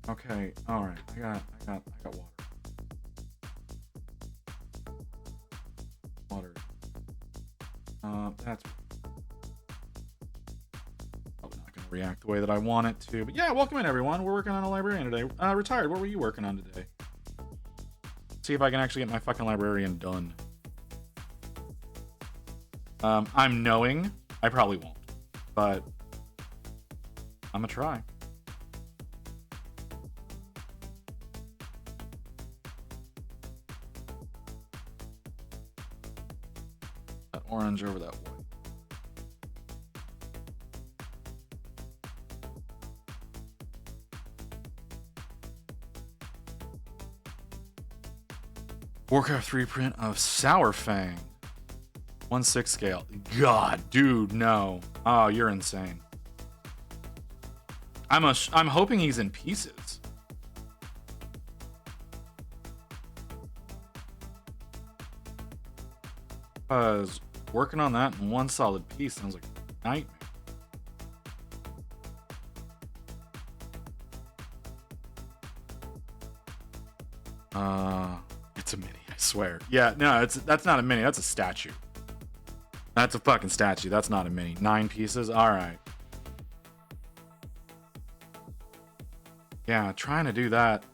Okay, alright. I got water. Water. That's probably not gonna react the way that I want it to. But yeah, welcome in everyone. We're working on a librarian today. Retired, what were you working on today? See if I can actually get my fucking librarian done. I'm knowing I probably won't, but I'm gonna try. That orange over that white. Warcraft 3 print of Sour Fang. 1/6 scale. God, dude, no. Oh, you're insane. I'm hoping he's in pieces. Because working on that in one solid piece sounds like a nightmare. It's a mini, I swear. Yeah, no, that's not a mini, that's a statue. That's a fucking statue. That's not a mini. 9 pieces? Alright. Yeah, trying to do that.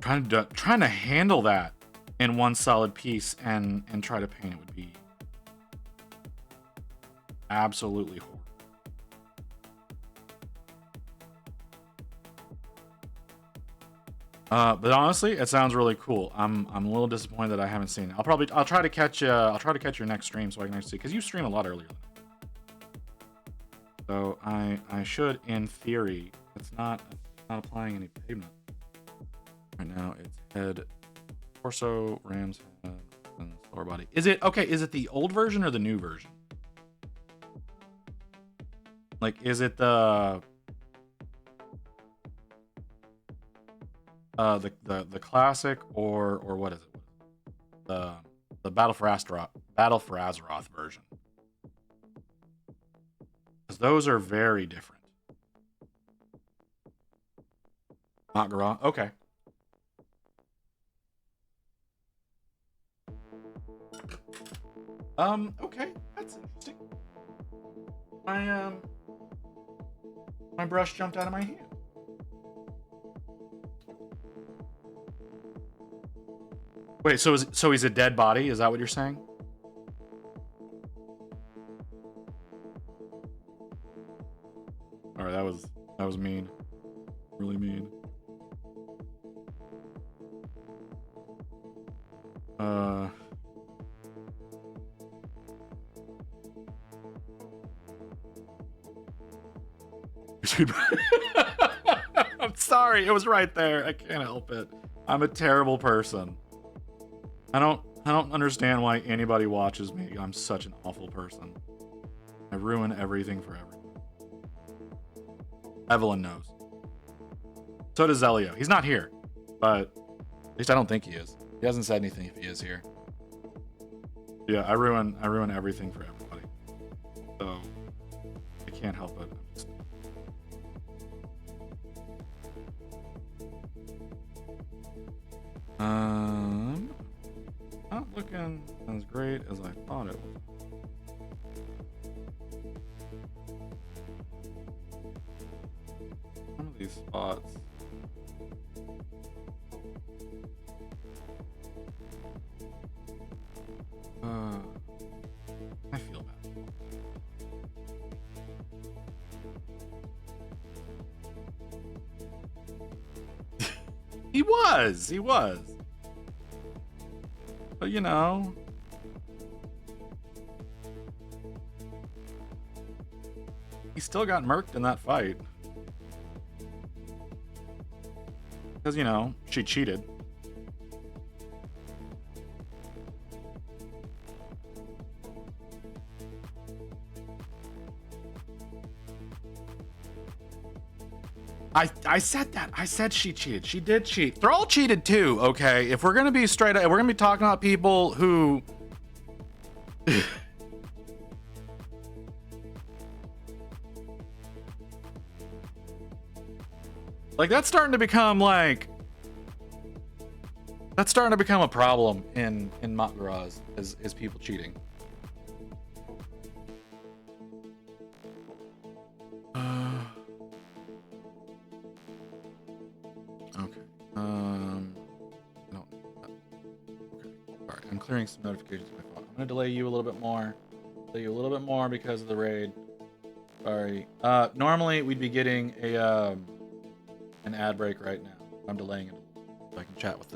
Trying to handle that in one solid piece and try to paint it would be absolutely horrible. But honestly, it sounds really cool. I'm a little disappointed that I haven't seen it. I'll try to catch your next stream so I can actually see, because you stream a lot earlier. So I should, in theory, it's not applying any pavement. Right now it's head, torso, ram's head, and lower body. Is it okay? Is it the old version or the new version? Like, is it the classic or what is it? The Battle for Azeroth version. Because those are very different. Not Garage. Okay. Okay, that's interesting. My brush jumped out of my hand. Wait, so he's a dead body? Is that what you're saying? All right, that was mean, really mean. I'm sorry, it was right there. I can't help it. I'm a terrible person. I don't understand why anybody watches me. I'm such an awful person. I ruin everything for everyone. Evelyn knows. So does Zelio. He's not here, but at least I don't think he is. He hasn't said anything if he is here. Yeah, I ruin everything for everybody. So I can't help it. Not looking as great as I thought it was. Some of these spots. I feel bad. He was. But you know, he still got murked in that fight. Because, you know, she cheated. I said that. I said she cheated. She did cheat. Thrall cheated too, okay? If we're gonna be straight up, if we're gonna be talking about people who like that's starting to become a problem in Matgaraz is people cheating. Okay. I don't. Okay. All right. I'm clearing some notifications by phone. I'm gonna delay you a little bit more. Delay you a little bit more because of the raid. Sorry. Normally we'd be getting an ad break right now. I'm delaying it so I can chat with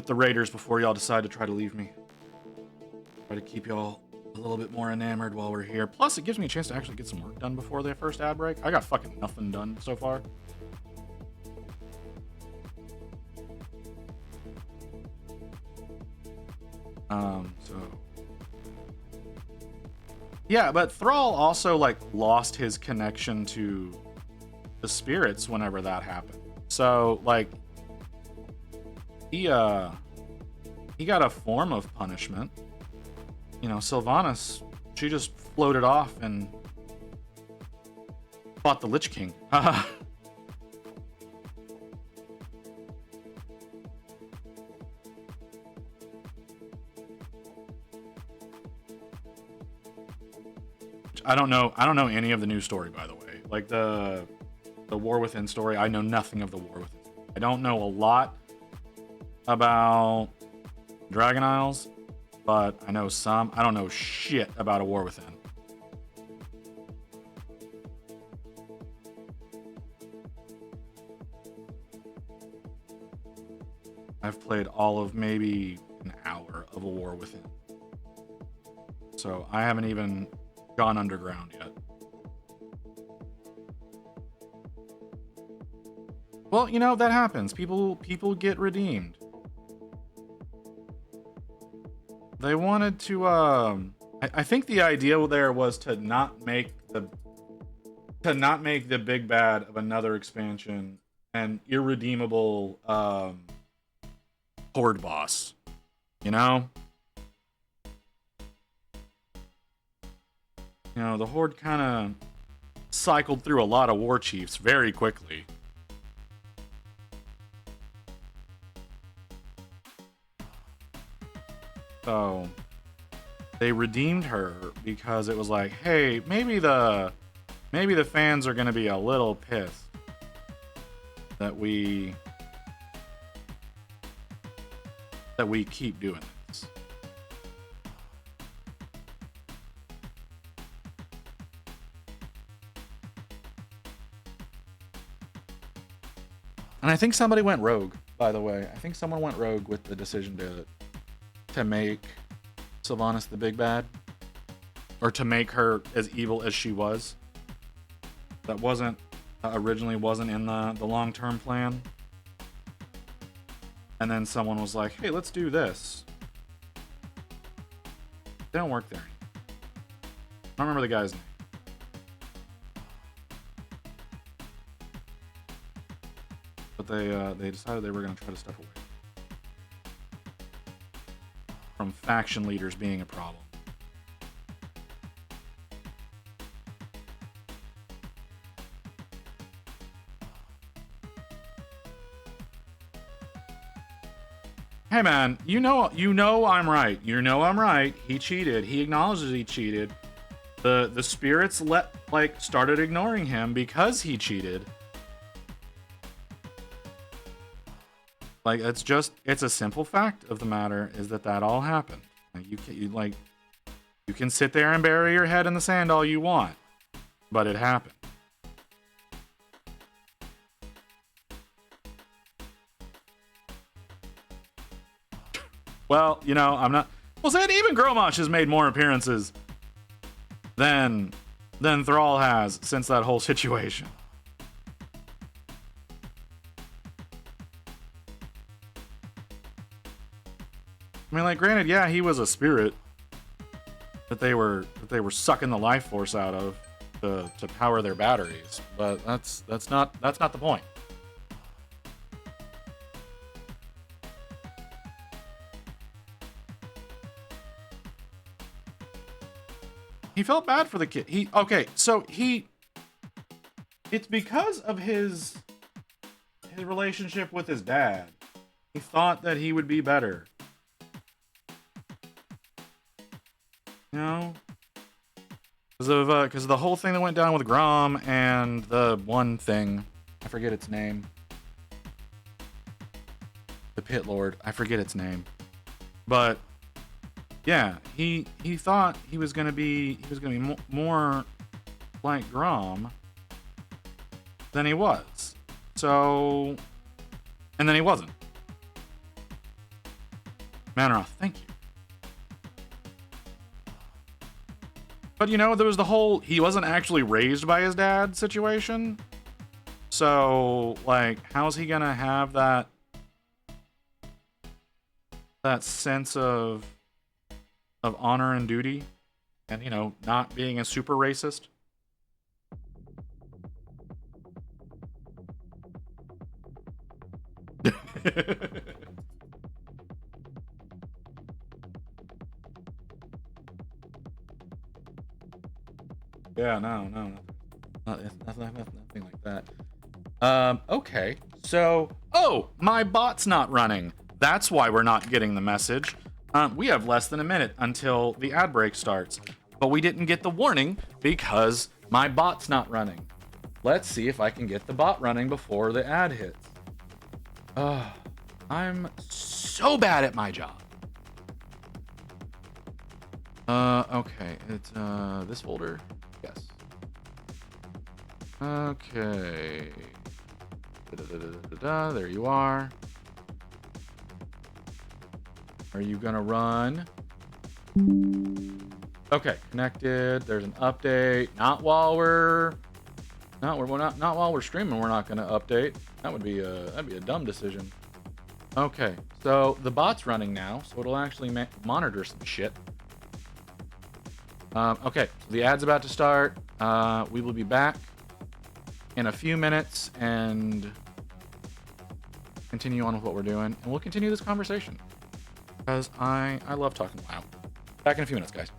the raiders before y'all decide to try to leave me. Try to keep y'all a little bit more enamored while we're here. Plus, it gives me a chance to actually get some work done before the first ad break. I got fucking nothing done so far. So yeah, but Thrall also like lost his connection to the spirits whenever that happened. So like he got a form of punishment. You know, Sylvanas, she just floated off and fought the Lich King. I don't know any of the new story, by the way. Like the War Within story, I know nothing of the War Within. I don't know a lot about Dragon Isles, but I know some. I don't know shit about a War Within. I've played all of maybe an hour of a War Within. So I haven't even gone underground yet. Well, you know, that happens. People get redeemed. They wanted to I think the idea there was to not make the big bad of another expansion an irredeemable horde boss. You know? You know, the horde kind of cycled through a lot of war chiefs very quickly. So they redeemed her because it was like, hey, maybe the fans are gonna be a little pissed that we keep doing this. And I think somebody went rogue, by the way. I think someone went rogue with the decision to make Sylvanas the big bad, or to make her as evil as she was. That wasn't originally wasn't in the long-term plan. And then someone was like, hey, let's do this. They don't work there. I don't remember the guy's name. But they decided they were going to try to step away from faction leaders being a problem. Hey man, you know I'm right. You know I'm right. He cheated. He acknowledges he cheated. The spirits started ignoring him because he cheated. Like, it's a simple fact of the matter is that all happened. Like, you can sit there and bury your head in the sand all you want, but it happened. Well, you know, I'm not. Well, said even Gromach has made more appearances than Thrall has since that whole situation. I mean, like, granted, yeah, he was a spirit that they were sucking the life force out of. to power their batteries, but that's not the point. He felt bad for the kid. It's because of his relationship with his dad. He thought that he would be better. You know? Because of the whole thing that went down with Grom and the one thing, I forget its name. The Pit Lord, I forget its name. But yeah, he thought he was gonna be more like Grom than he was. So, and then he wasn't. Manoroth, thank you. But you know, there was the whole he wasn't actually raised by his dad situation. So, like, how's he gonna have that sense of honor and duty, and you know, not being a super racist? Yeah, no, nothing like that. Okay, so, oh, my bot's not running. That's why we're not getting the message. We have less than a minute until the ad break starts, but we didn't get the warning because my bot's not running. Let's see if I can get the bot running before the ad hits. I'm so bad at my job. Okay, it's this folder. Yes. Okay. There you are. Are you gonna run? Okay, connected. There's an update. Not while we're streaming. We're not gonna update. That'd be a dumb decision. Okay, so the bot's running now, so it'll actually monitor some shit. Okay, so the ad's about to start. We will be back in a few minutes and continue on with what we're doing, and we'll continue this conversation because I love talking WoW. Back in a few minutes, guys.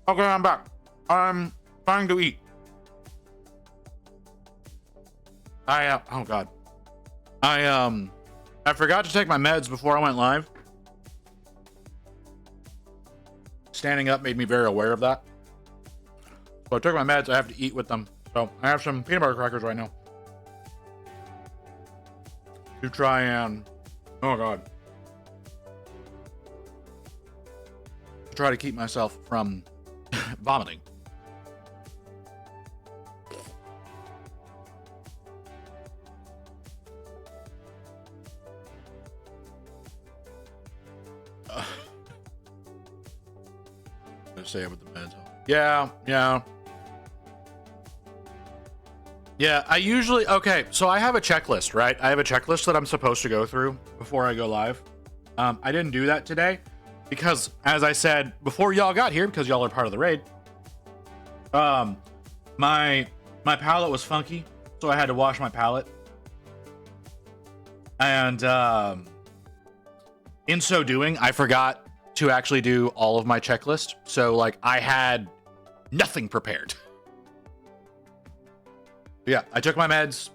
Okay, I'm back. I'm trying to eat. Oh god. I forgot to take my meds before I went live. Standing up made me very aware of that. So I took my meds. I have to eat with them. So I have some peanut butter crackers right now to try and, oh god, to try to keep myself from vomiting. Let's say it with the meds. Yeah. I usually, okay, so I have a checklist, right? I have a checklist that I'm supposed to go through before I go live. I didn't do that today because, as I said before y'all got here, because y'all are part of the raid, my palette was funky, so I had to wash my palette. And in so doing, I forgot to actually do all of my checklist. So, like, I had nothing prepared. Yeah, I took my meds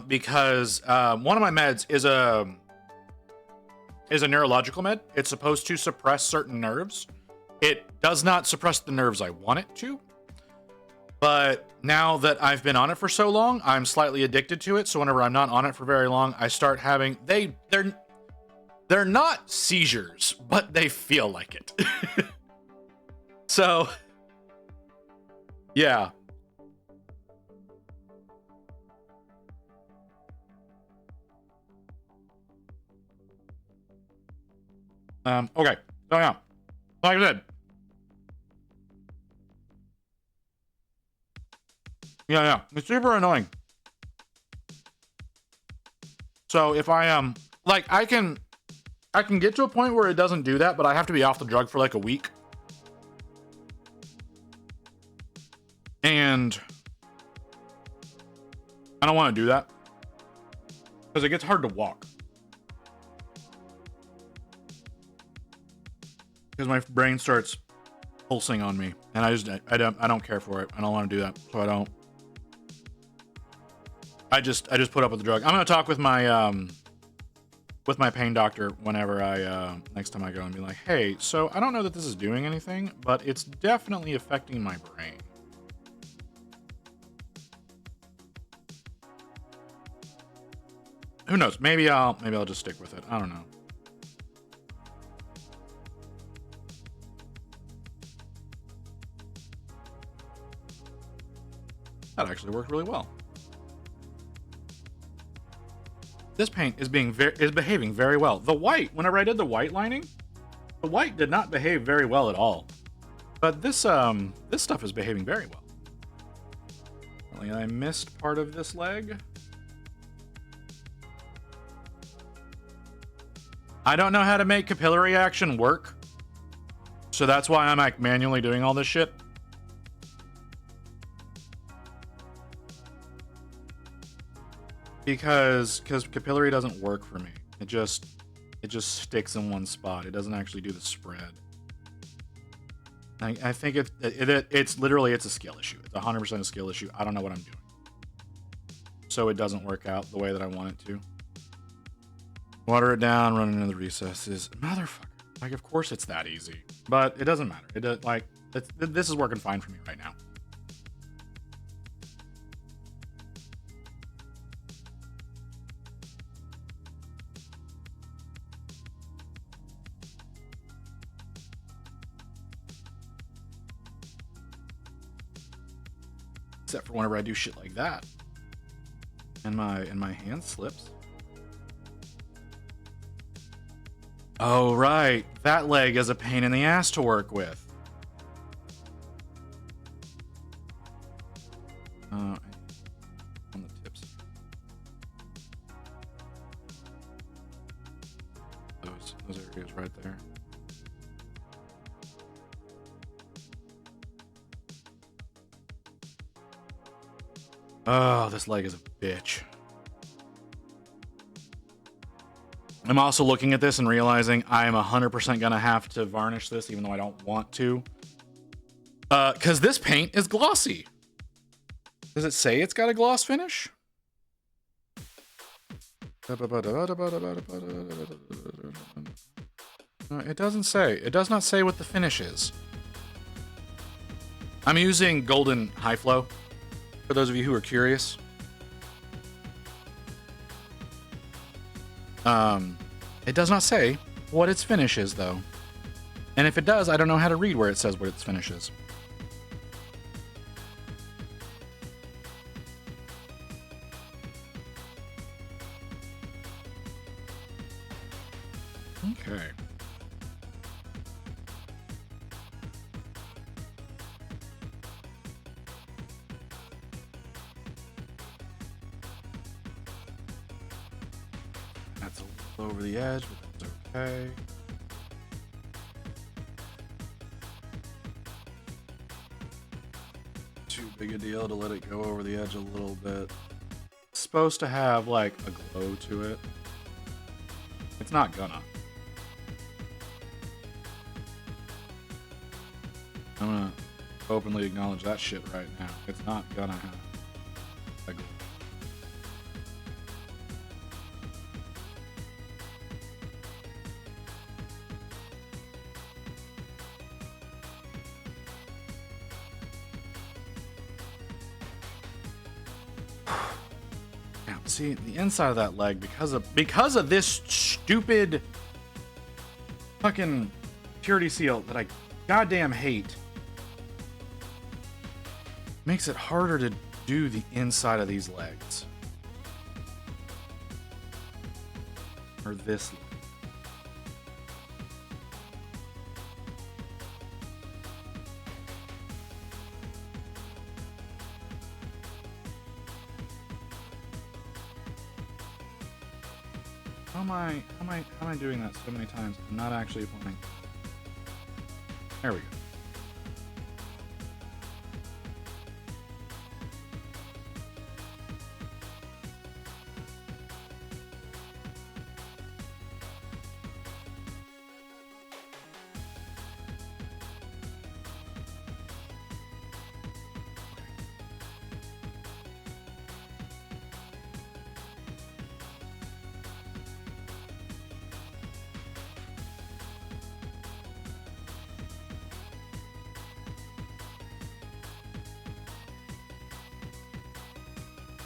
because one of my meds is a neurological med. It's supposed to suppress certain nerves. It does not suppress the nerves I want it to. But now that I've been on it for so long, I'm slightly addicted to it. So whenever I'm not on it for very long, I start having they're not seizures, but they feel like it. So yeah. Okay. So yeah. Like I said. Yeah. It's super annoying. So if I like I can get to a point where it doesn't do that, but I have to be off the drug for like a week. And I don't want to do that because it gets hard to walk. Because my brain starts pulsing on me, and I don't care for it. I don't want to do that, so I don't. I just put up with the drug. I'm gonna talk with my pain doctor whenever I next time I go and be like, hey, so I don't know that this is doing anything, but it's definitely affecting my brain. Who knows? Maybe I'll just stick with it. I don't know. That actually worked really well. This paint is behaving very well. The white, whenever I did the white lining, the white did not behave very well at all. But this stuff is behaving very well. Only I missed part of this leg. I don't know how to make capillary action work, so that's why I'm like manually doing all this shit. Because capillary doesn't work for me. It just sticks in one spot. It doesn't actually do the spread. I think it's literally a skill issue. It's 100% a skill issue. I don't know what I'm doing. So it doesn't work out the way that I want it to. Water it down, run into the recesses. Motherfucker. Like, of course it's that easy. But it doesn't matter. It does, like, this is working fine for me right now. Except for whenever I do shit like that. And my hand slips. Oh, right. That leg is a pain in the ass to work with. On the tips. Those areas right there. Oh, this leg is a bitch. I'm also looking at this and realizing I'm 100% gonna have to varnish this, even though I don't want to. Because this paint is glossy. Does it say it's got a gloss finish? No, it doesn't say. It does not say what the finish is. I'm using Golden High Flow, for those of you who are curious. It does not say what its finish is, though. And if it does, I don't know how to read where it says what its finish is. Okay. That's a little over the edge, but that's okay. Too big a deal to let it go over the edge a little bit. It's supposed to have like a glow to it. It's not gonna. I'm gonna openly acknowledge that shit right now. It's not gonna have a glow. Now, see the inside of that leg because of this stupid fucking purity seal that I goddamn hate. Makes it harder to do the inside of these legs. Or this leg. How am I doing that so many times? I'm not actually applying. There we go.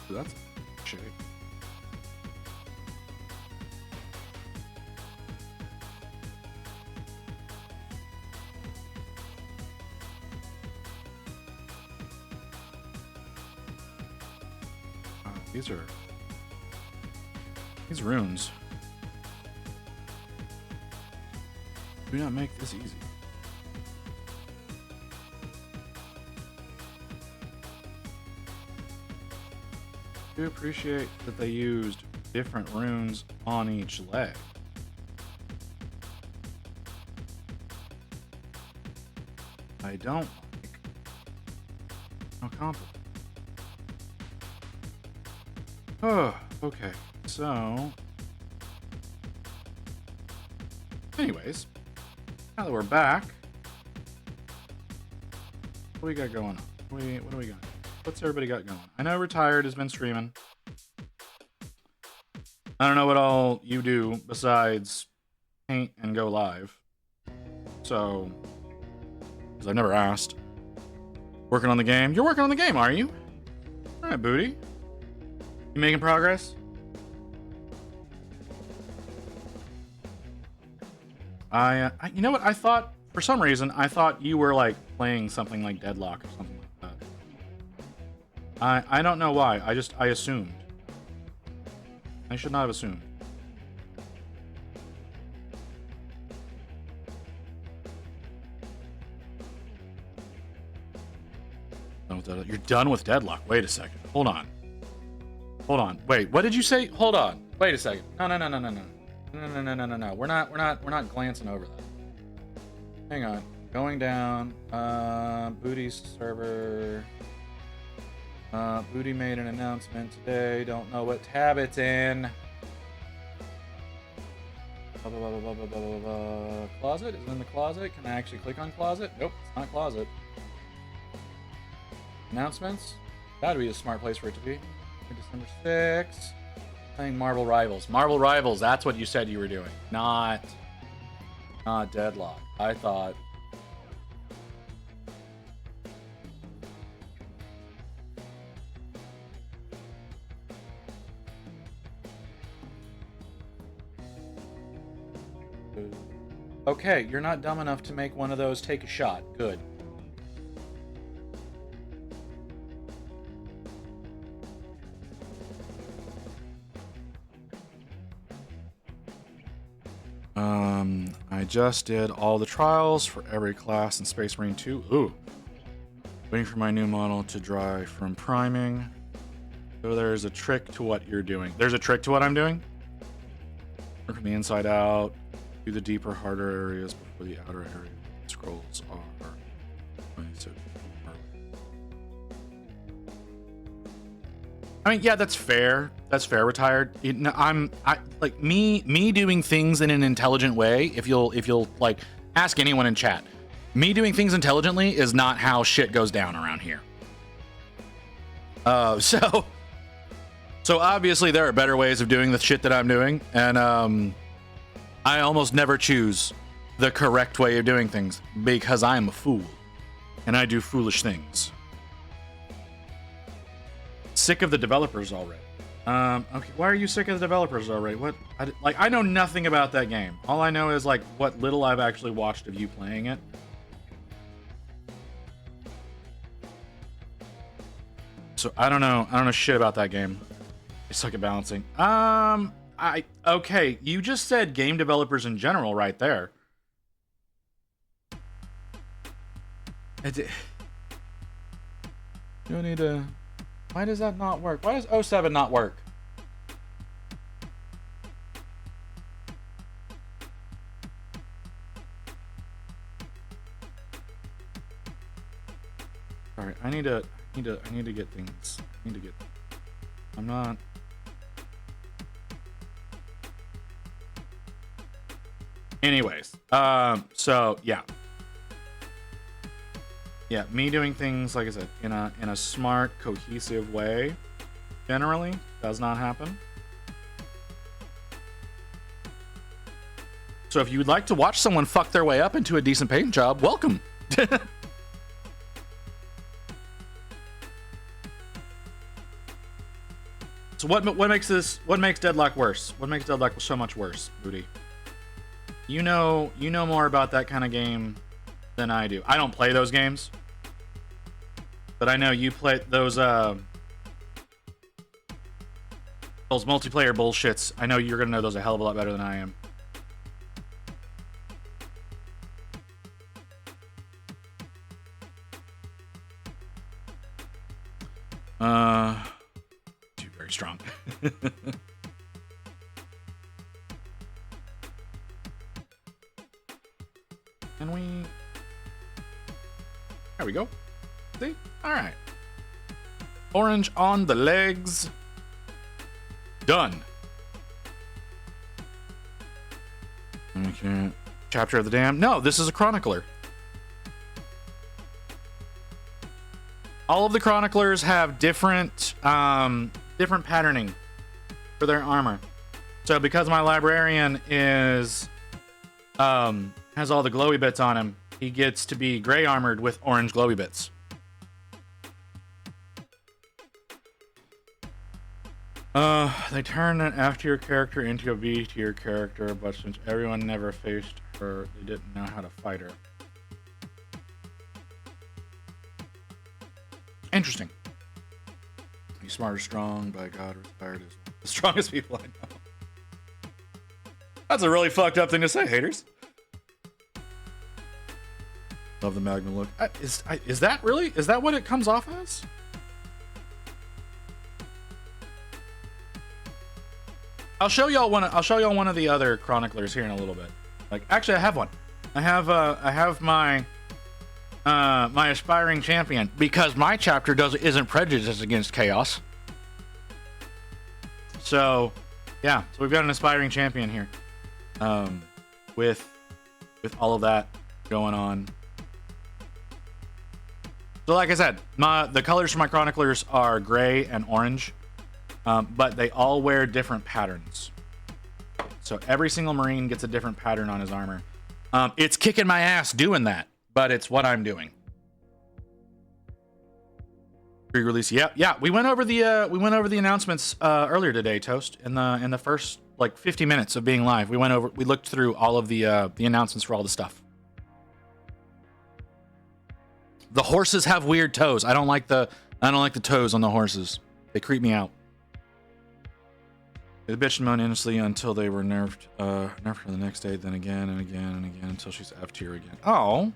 That's a shape. These runes do not make this easy. I do appreciate that they used different runes on each leg. I don't like how complicated. Oh, okay. So, anyways, now that we're back, what do we got going on? What do we got? What's everybody got going? I know Retired has been streaming. I don't know what all you do besides paint and go live. So, because I've never asked. Working on the game? You're working on the game, are you? All right, Booty. You making progress? You know what? I thought, for some reason, I thought you were like playing something like Deadlock or something like that. I don't know why. I assumed. I should not have assumed. You're done with Deadlock. Wait a second. Hold on. Wait, what did you say? Hold on. Wait a second. No. No. We're not glancing over that. Hang on. Going down. Booty's server. Booty made an announcement today. Don't know what tab it's in. Closet? Is it in the closet? Can I actually click on closet? Nope, it's not closet. Announcements? That'd be a smart place for it to be. December 6th. Playing Marvel Rivals. Marvel Rivals, that's what you said you were doing. Not Deadlock. I thought. Okay, you're not dumb enough to make one of those take a shot. Good. I just did all the trials for every class in Space Marine 2. Ooh. Waiting for my new model to dry from priming. So there's a trick to what you're doing. There's a trick to what I'm doing? Work from the inside out. Do the deeper, harder areas before the outer area. Scrolls are 26. I mean, yeah, that's fair. That's fair. Retired. Like me doing things in an intelligent way. If you'll like ask anyone in chat, me doing things intelligently is not how shit goes down around here. So obviously there are better ways of doing the shit that I'm doing, and I almost never choose the correct way of doing things because I am a fool and I do foolish things. Sick of the developers already. Okay, why are you sick of the developers already? What? I know nothing about that game. All I know is like what little I've actually watched of you playing it. So I don't know shit about that game. I suck at balancing. Okay, you just said game developers in general right there. You need to. Why does that not work? Why does 07 not work? Alright, I need to get things. I'm not. Anyways, so yeah. Yeah, me doing things, like I said, in a smart, cohesive way, generally, does not happen. So if you would like to watch someone fuck their way up into a decent paying job, welcome. So what makes Deadlock worse? What makes Deadlock so much worse, Booty? You know more about that kind of game than I do. I don't play those games, but I know you play those multiplayer bullshits. I know you're gonna know those a hell of a lot better than I am. Too very strong. Can we? There we go. See? Alright. Orange on the legs. Done. Okay. Chapter of the Dam. No, this is a chronicler. All of the chroniclers have different patterning for their armor. So because my librarian is has all the glowy bits on him, he gets to be gray armored with orange glowy bits. They turn an F-tier character into a B-tier character, but since everyone never faced her, they didn't know how to fight her. Interesting. He's smart or strong, by God, retired is one of the strongest people I know. That's a really fucked up thing to say, haters. Love the Magnum look. Is that really? Is that what it comes off as? I'll show y'all one of the other chroniclers here in a little bit. Like, actually, I have one. I have my my aspiring champion, because my chapter isn't prejudiced against chaos. So, yeah. So we've got an aspiring champion here, with all of that going on. So like I said, the colors for my chroniclers are gray and orange, but they all wear different patterns. So every single Marine gets a different pattern on his armor. It's kicking my ass doing that, but it's what I'm doing. Pre-release, yeah. We went over the announcements earlier today, Toast. In the first like 50 minutes of being live, we looked through all of the announcements for all the stuff. The horses have weird toes. I don't like the toes on the horses. They creep me out. They bitched and moaned endlessly until they were nerfed for the next day, then again and again and again until she's F tier again. Oh.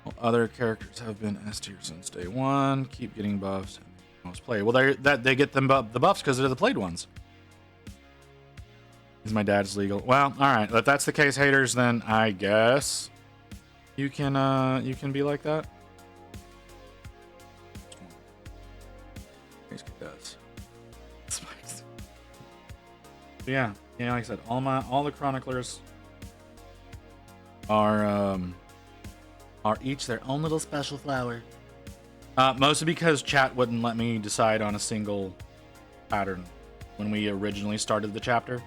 Well, other characters have been S tier since day one. Keep getting buffs and most play. Well, they get them the buffs because they're the played ones. Is my dad's legal? Well, all right. If that's the case, haters, then I guess you can be like that. Does. Yeah, like I said, all the chroniclers are each their own little special flower. Mostly because chat wouldn't let me decide on a single pattern when we originally started the chapter.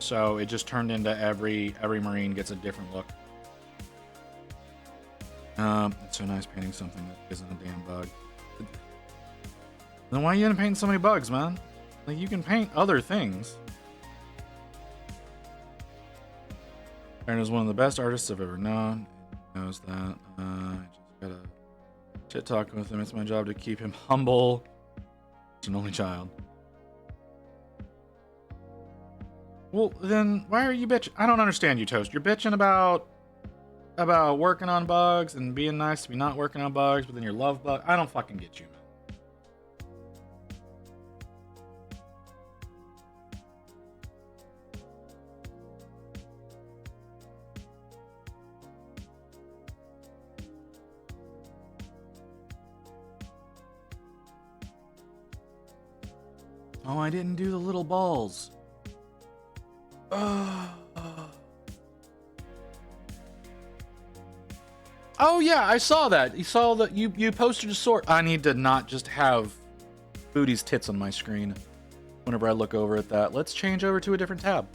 So it just turned into every Marine gets a different look. It's so nice painting something that isn't a damn bug. Then why are you gonna paint so many bugs, man? Like, you can paint other things. Aaron is one of the best artists I've ever known. He knows that. I just gotta shit talking with him. It's my job to keep him humble. He's an only child. Well, then why are you bitching? I don't understand you, Toast. You're bitching about working on bugs and being nice to be not working on bugs, but then you love bugs. I don't fucking get you, man. Oh, I didn't do the little balls. Oh yeah, I saw that. You saw that you posted a sort. I need to not just have Booty's tits on my screen whenever I look over at that. Let's change over to a different tab.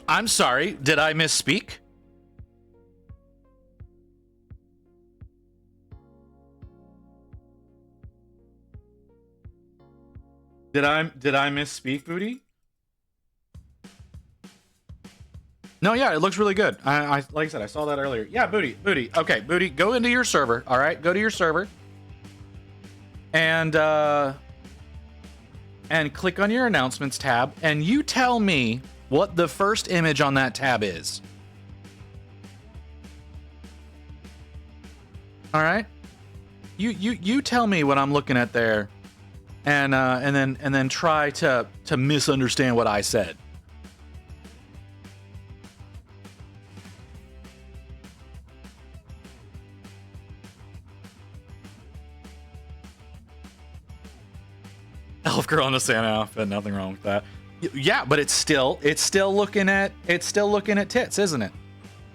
I'm sorry, did I misspeak? Did I misspeak, Booty? No, yeah, it looks really good. I like I said, I saw that earlier. Yeah, Booty. Okay, Booty, go into your server. All right, go to your server, and click on your announcements tab, and you tell me what the first image on that tab is. All right, you tell me what I'm looking at there. And then try to misunderstand what I said. Elf girl in a Santa outfit, nothing wrong with that. Yeah, but it's still looking at tits, isn't it?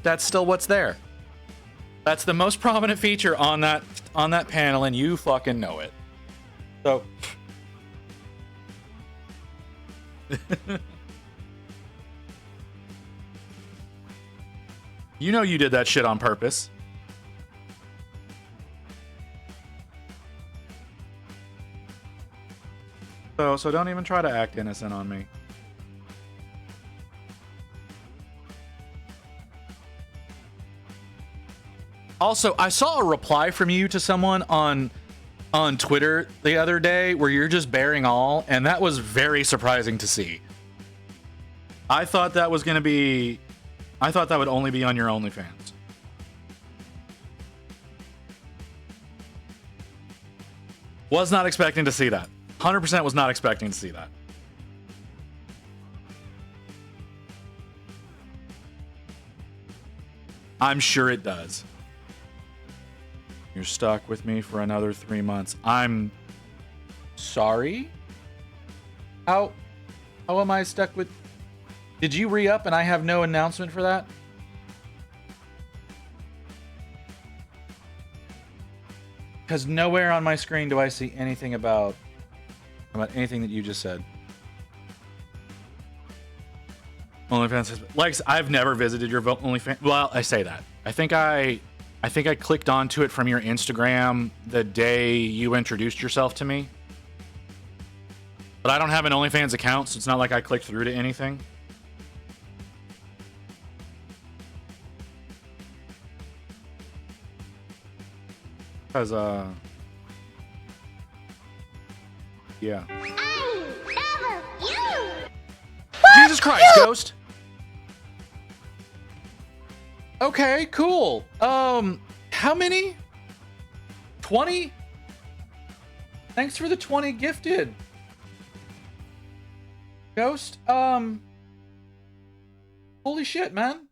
That's still what's there. That's the most prominent feature on that panel, and you fucking know it. So you know you did that shit on purpose. So don't even try to act innocent on me. Also, I saw a reply from you to someone on Twitter the other day where you're just bearing all, and that was very surprising to see. I thought that would only be on your OnlyFans. Was not expecting to see that. 100% was not expecting to see that. I'm sure it does. You're stuck with me for another 3 months. I'm sorry. How am I stuck with... Did you re-up and I have no announcement for that? Because nowhere on my screen do I see anything about anything that you just said. OnlyFans has... Lex, I've never visited your OnlyFans. Well, I say that. I think I clicked onto it from your Instagram the day you introduced yourself to me. But I don't have an OnlyFans account, so it's not like I clicked through to anything. Because, yeah. Jesus Christ, Ghost! Okay, cool. How many? 20? Thanks for the 20 gifted. Ghost, holy shit, man.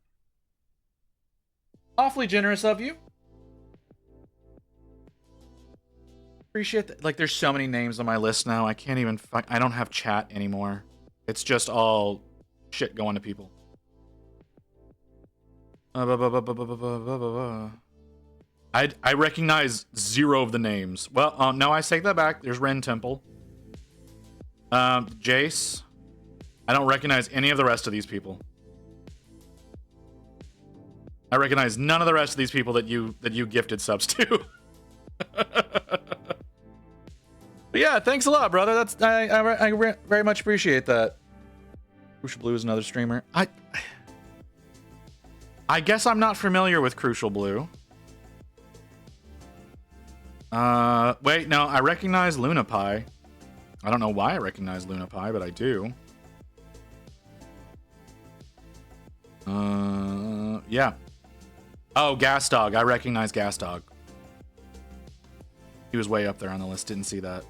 Awfully generous of you. Appreciate that. Like, there's so many names on my list now. I can't even I don't have chat anymore. It's just all shit going to people. I recognize 0 of the names. Well, no, I take that back. There's Ren Temple. Jace. I don't recognize any of the rest of these people. I recognize none of the rest of these people that you gifted subs to. But yeah, thanks a lot, brother. That's I very much appreciate that. Crucial Blue is another streamer. I guess I'm not familiar with Crucial Blue. Wait, no, I recognize Luna Pie. I don't know why I recognize Luna Pie, but I do. Yeah. Oh, Gas Dog. I recognize Gas Dog. He was way up there on the list. Didn't see that.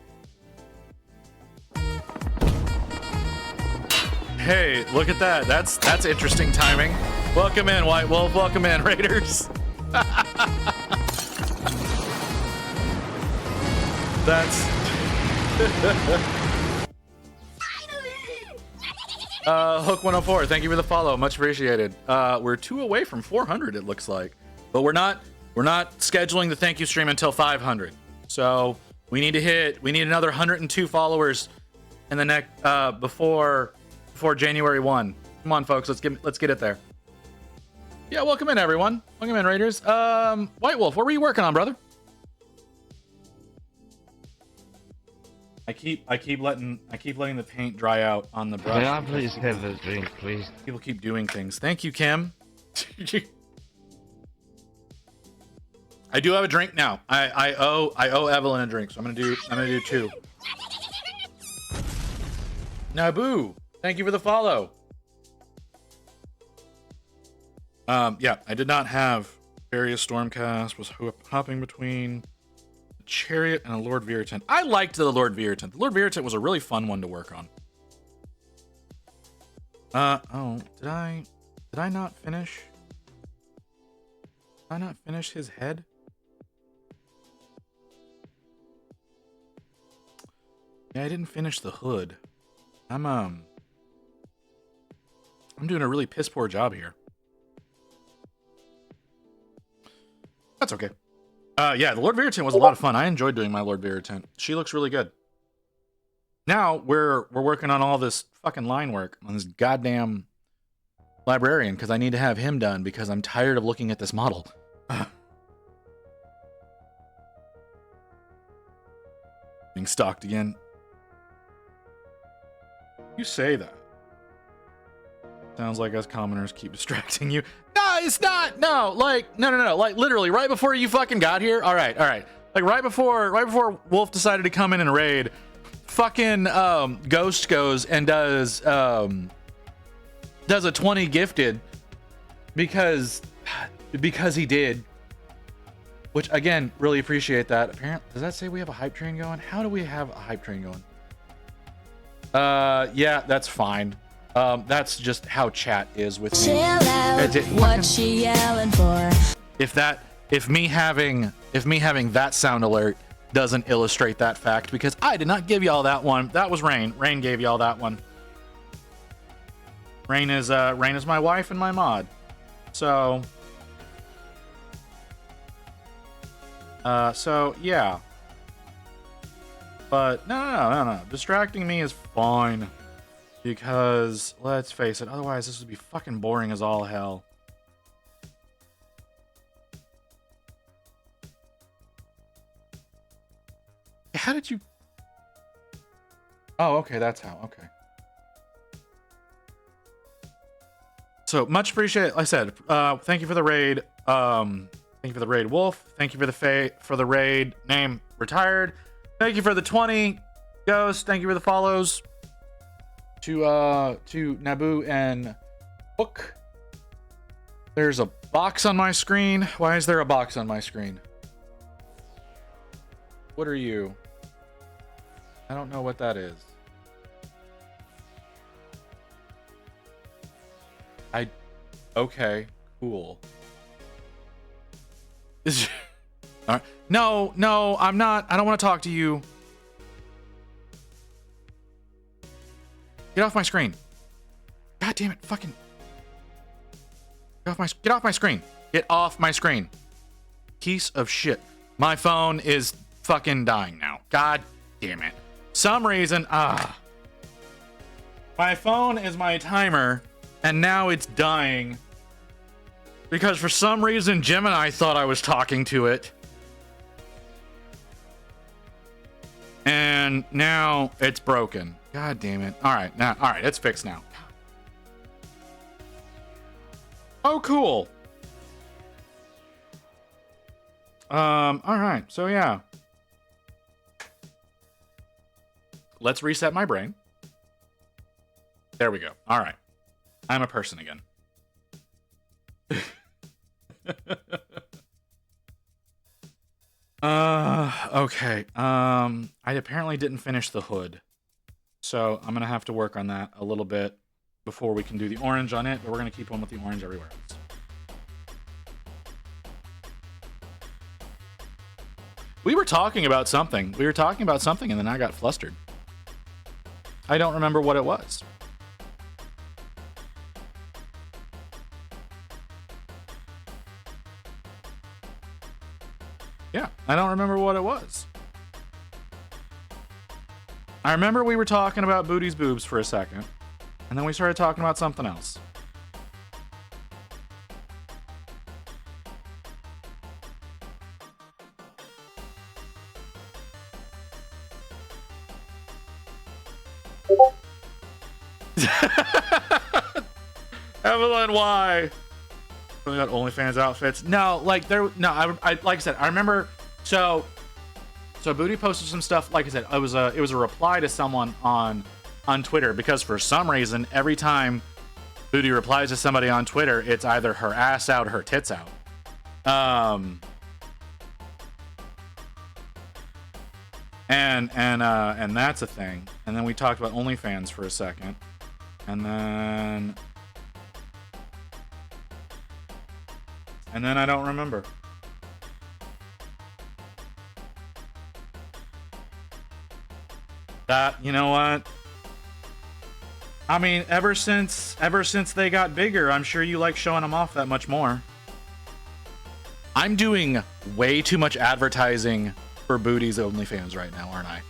Hey, look at that. That's interesting timing. Welcome in, White Wolf. Welcome in, Raiders. That's... Hook 104, thank you for the follow. Much appreciated. We're 2 away from 400, it looks like. But we're not scheduling the thank you stream until 500. So we need another 102 followers in the next before January 1. Come on, folks, let's get it there. Yeah, welcome in, everyone. Welcome in, Raiders. White Wolf, what were you working on, brother? I keep letting the paint dry out on the brush. May I please have a drink, please? People keep doing things. Thank you, Kim. I do have a drink now. I owe Evelyn a drink, so I'm gonna do 2. Naboo, thank you for the follow. Yeah, I did not have various Stormcast. Was hopping between Chariot and a Lord Viritant. I liked the Lord Viritant. The Lord Viritant was a really fun one to work on. Oh, did I not finish? Did I not finish his head? Yeah, I didn't finish the hood. I'm doing a really piss poor job here. That's okay. Yeah, the Lord Viritant was a lot of fun. I enjoyed doing my Lord Viritant. She looks really good. Now we're working on all this fucking line work on this goddamn Librarian because I need to have him done because I'm tired of looking at this model. Being stalked again. You say that. Sounds like us commoners keep distracting you. No, it's not. No, like, no. Like, literally, right before you fucking got here. All right. Like, right before Wolf decided to come in and raid, fucking Ghost goes and does a 20 gifted because he did. Which, again, really appreciate that. Apparently, does that say we have a hype train going? How do we have a hype train going? Yeah, that's fine. That's just how chat is with me. What she yelling for? If me having that sound alert doesn't illustrate that fact because I did not give y'all that one. That was Rain. Rain gave y'all that one. Rain is my wife and my mod. So yeah. But no. Distracting me is fine. Because, let's face it, otherwise this would be fucking boring as all hell. How did you... Oh, okay, that's how. Okay. So, much appreciated. Like I said, thank you for the raid. Thank you for the raid, Wolf. Thank you for the raid, name retired. Thank you for the 20, Ghost. Thank you for the follows. To Naboo and Book. There's a box on my screen. Why is there a box on my screen? What are you? I don't know what that is. Okay, cool. All right. No, I'm not. I don't want to talk to you. Get off my screen. God damn it, fucking. Get off my screen. Get off my screen. Piece of shit. My phone is fucking dying now. God damn it. Some reason, my phone is my timer, and now it's dying. Because for some reason, Gemini thought I was talking to it. And now it's broken. God damn it. All right, it's fixed now. Oh, cool. All right, so yeah. Let's reset my brain. There we go. All right. I'm a person again. Okay. I apparently didn't finish the hood. So I'm going to have to work on that a little bit before we can do the orange on it, but we're going to keep on with the orange everywhere else. We were talking about something. And then I got flustered. I don't remember what it was. Yeah, I don't remember what it was. I remember we were talking about Booty's boobs for a second, and then we started talking about something else. Evelyn, why? We got OnlyFans outfits. No, like I like I said, I remember. So Booty posted some stuff. Like I said, it was a reply to someone on Twitter, because for some reason every time Booty replies to somebody on Twitter, it's either her ass out or her tits out. And that's a thing. And then we talked about OnlyFans for a second, and then I don't remember. That, you know what? I mean, ever since they got bigger, I'm sure you like showing them off that much more. I'm doing way too much advertising for Booty's OnlyFans right now, aren't I?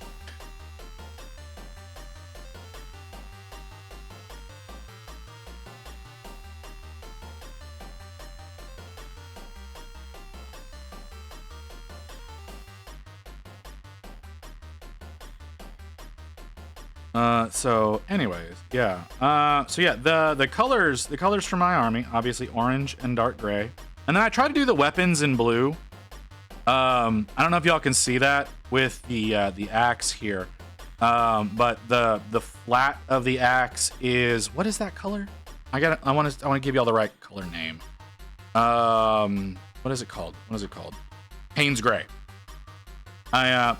So anyways, yeah. So yeah, the colors for my army, obviously orange and dark gray. And then I try to do the weapons in blue. I don't know if y'all can see that with the axe here. But the flat of the axe is, what is that color? I want to give y'all the right color name. What is it called? Payne's Gray. I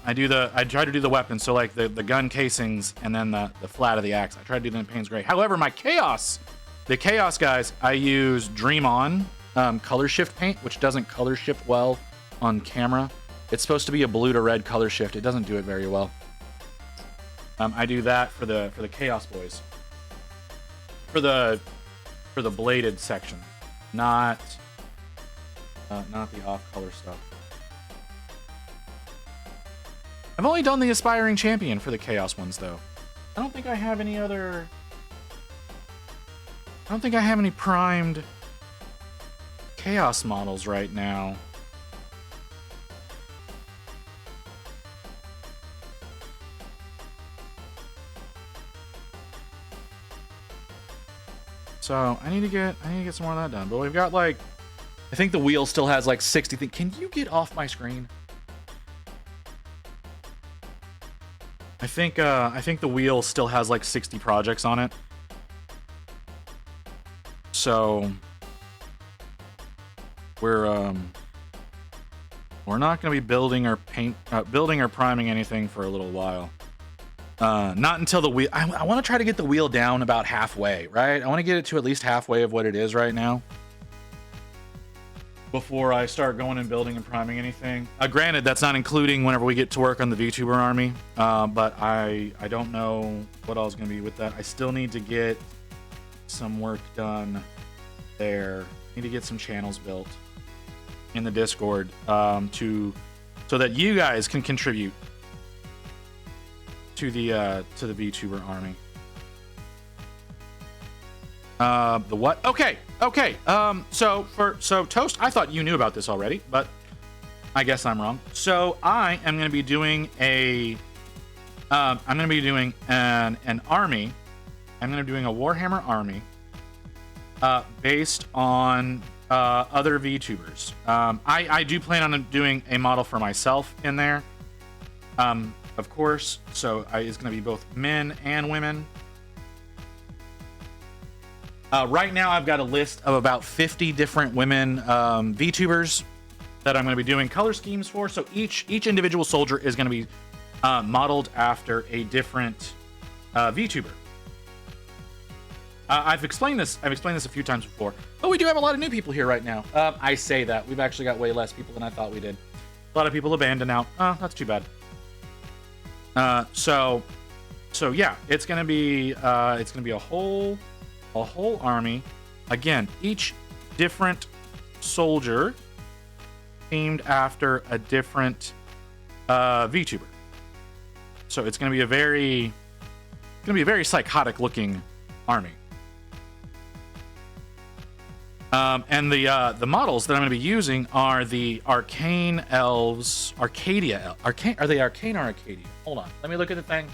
try to do the weapons, so like the gun casings and then the flat of the axe. I try to do them in Payne's Gray. However, the Chaos guys, I use Dream On color shift paint, which doesn't color shift well on camera. It's supposed to be a blue to red color shift. It doesn't do it very well. I do that for the Chaos Boys. For the bladed section, not the off color stuff. I've only done the Aspiring Champion for the Chaos ones though. I don't think I have any other. I don't think I have any primed Chaos models right now. So I need to get some more of that done. But we've got like, I think the wheel still has like 60 things. Can you get off my screen? I think the wheel still has like 60 projects on it. So we're not going to be building or priming anything for a little while. Not until the wheel. I want to try to get the wheel down about halfway, right? I want to get it to at least halfway of what it is right now before I start going and building and priming anything. Granted, that's not including whenever we get to work on the VTuber army, but I don't know what else is going to be with that. I still need to get some work done there. Need to get some channels built in the Discord so that you guys can contribute to the VTuber army. The what? Okay. So Toast, I thought you knew about this already, but I guess I'm wrong. So I am going to be doing an army. I'm going to be doing a Warhammer army based on other VTubers. I do plan on doing a model for myself in there. Of course, so it's going to be both men and women. Right now, I've got a list of about 50 different women VTubers that I'm going to be doing color schemes for. So each individual soldier is going to be modeled after a different VTuber. I've explained this a few times before, but we do have a lot of new people here right now. I say that we've actually got way less people than I thought we did. A lot of people abandoned out. That's too bad. So yeah, it's gonna be a whole army. Again, each different soldier themed after a different VTuber. So it's gonna be a very psychotic looking army. And the models that I'm going to be using are the Arcane Elves, Arcadia. Are they Arcane or Arcadia? Hold on, let me look at the thing.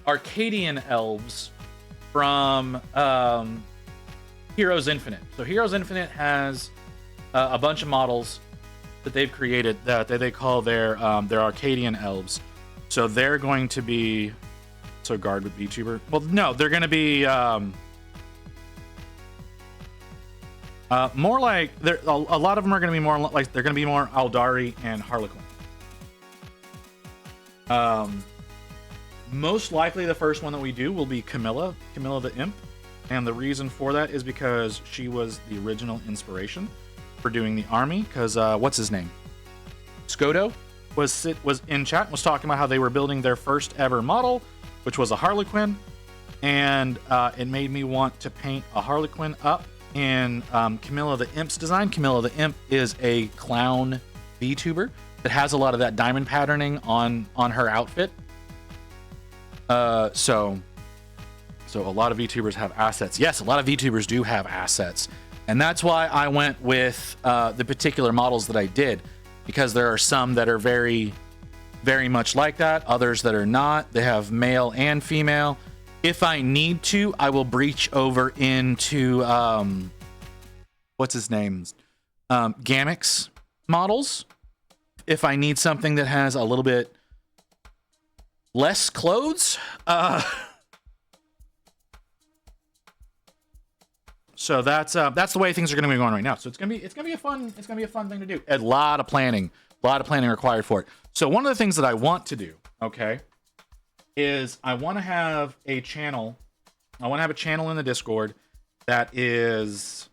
Arcadian Elves from Heroes Infinite. So Heroes Infinite has a bunch of models that they've created that they call their Arcadian Elves. So they're going to be. So guard with VTuber. Well, no, they're going to be more like a lot of them are going to be more like they're going to be more Aldari and Harlequin. Most likely the first one that we do will be Camilla the Imp, and the reason for that is because she was the original inspiration for doing the army. Because what's his name? Skodo was in chat and was talking about how they were building their first ever model, which was a Harlequin, and it made me want to paint a Harlequin up in Camilla the Imp's design. Camilla the Imp is a clown VTuber that has a lot of that diamond patterning on her outfit. So a lot of VTubers have assets. Yes, a lot of VTubers do have assets, and that's why I went with the particular models that I did, because there are some that are very much like that, others that are not. They have male and female. If I need to, I will breach over into what's his name? Gamix models. If I need something that has a little bit less clothes. So that's the way things are going to be going right now. So it's gonna be a fun thing to do. A lot of planning required for it. So one of the things that I want to do, okay, is I want to have a channel. I want to have a channel in the Discord that is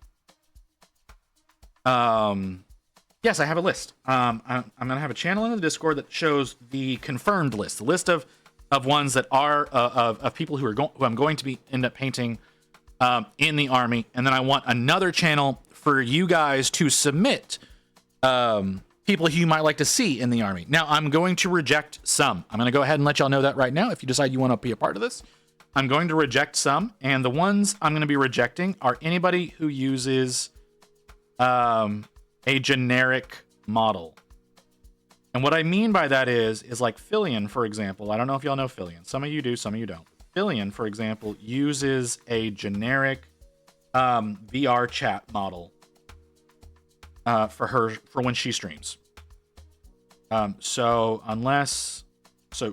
Yes, I have a list. I'm gonna have a channel in the Discord that shows the confirmed list, the list of ones that are of people who I'm going to be end up painting in the army, and then I want another channel for you guys to submit people who you might like to see in the army. Now, I'm going to reject some. I'm going to go ahead and let y'all know that right now. If you decide you want to be a part of this, I'm going to reject some, and the ones I'm going to be rejecting are anybody who uses a generic model. And what I mean by that is like Fillion, for example. I don't know if y'all know Fillion. Some of you do, some of you don't. Fillion, for example, uses a generic VR chat model for when she streams. So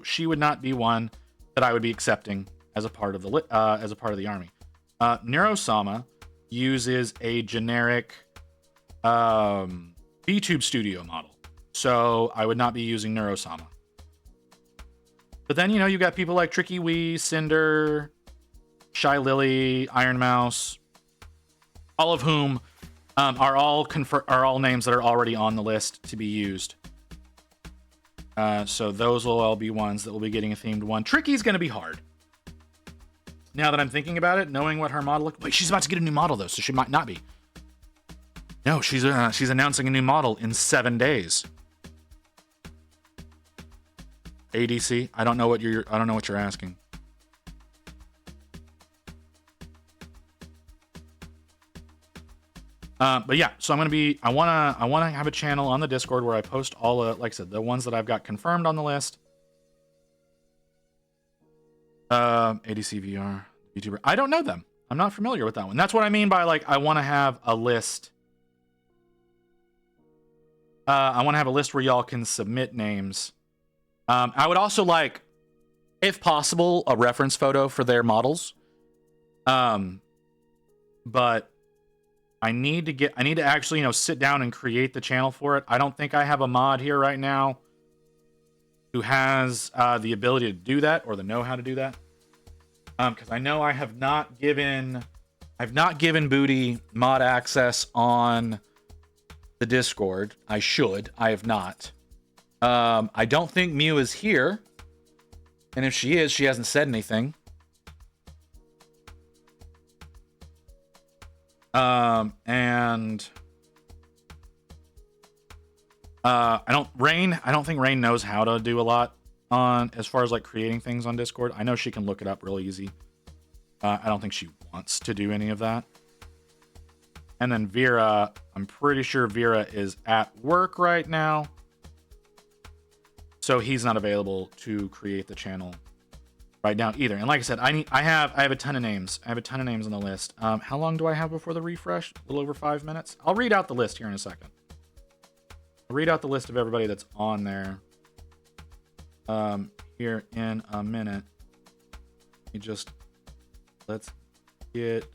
she would not be one that I would be accepting as a part of the army. Neurosama uses a generic VTube Studio model, so I would not be using Neurosama. But then, you got people like Tricky Wee, Cinder, Shy Lily, Iron Mouse, all of whom are all names that are already on the list to be used. So those will all be ones that will be getting a themed one. Tricky's going to be hard. Now that I'm thinking about it, knowing what her model looks... Wait, she's about to get a new model, though, so she might not be. No, she's announcing a new model in 7 days. ADC, I don't know what you're asking. But yeah, so I want to have a channel on the Discord where I post all like I said, the ones that I've got confirmed on the list. ADC VR YouTuber. I don't know them. I'm not familiar with that one. That's what I mean by like I want to have a list. I want to have a list where y'all can submit names. I would also like, if possible, a reference photo for their models. But I need to actually, sit down and create the channel for it. I don't think I have a mod here right now who has the ability to do that or the know-how to do that. Because I know I've not given Booty mod access on the Discord. I have not. I don't think Mew is here. And if she is, she hasn't said anything. I don't think Rain knows how to do a lot on as far as like creating things on Discord. I know she can look it up real easy. I don't think she wants to do any of that. And then Vera, I'm pretty sure Vera is at work right now. So he's not available to create the channel right now either. And like I said, I have a ton of names. I have a ton of names on the list. How long do I have before the refresh? A little over 5 minutes. I'll read out the list here in a second. I'll read out the list of everybody that's on there here in a minute. Let's get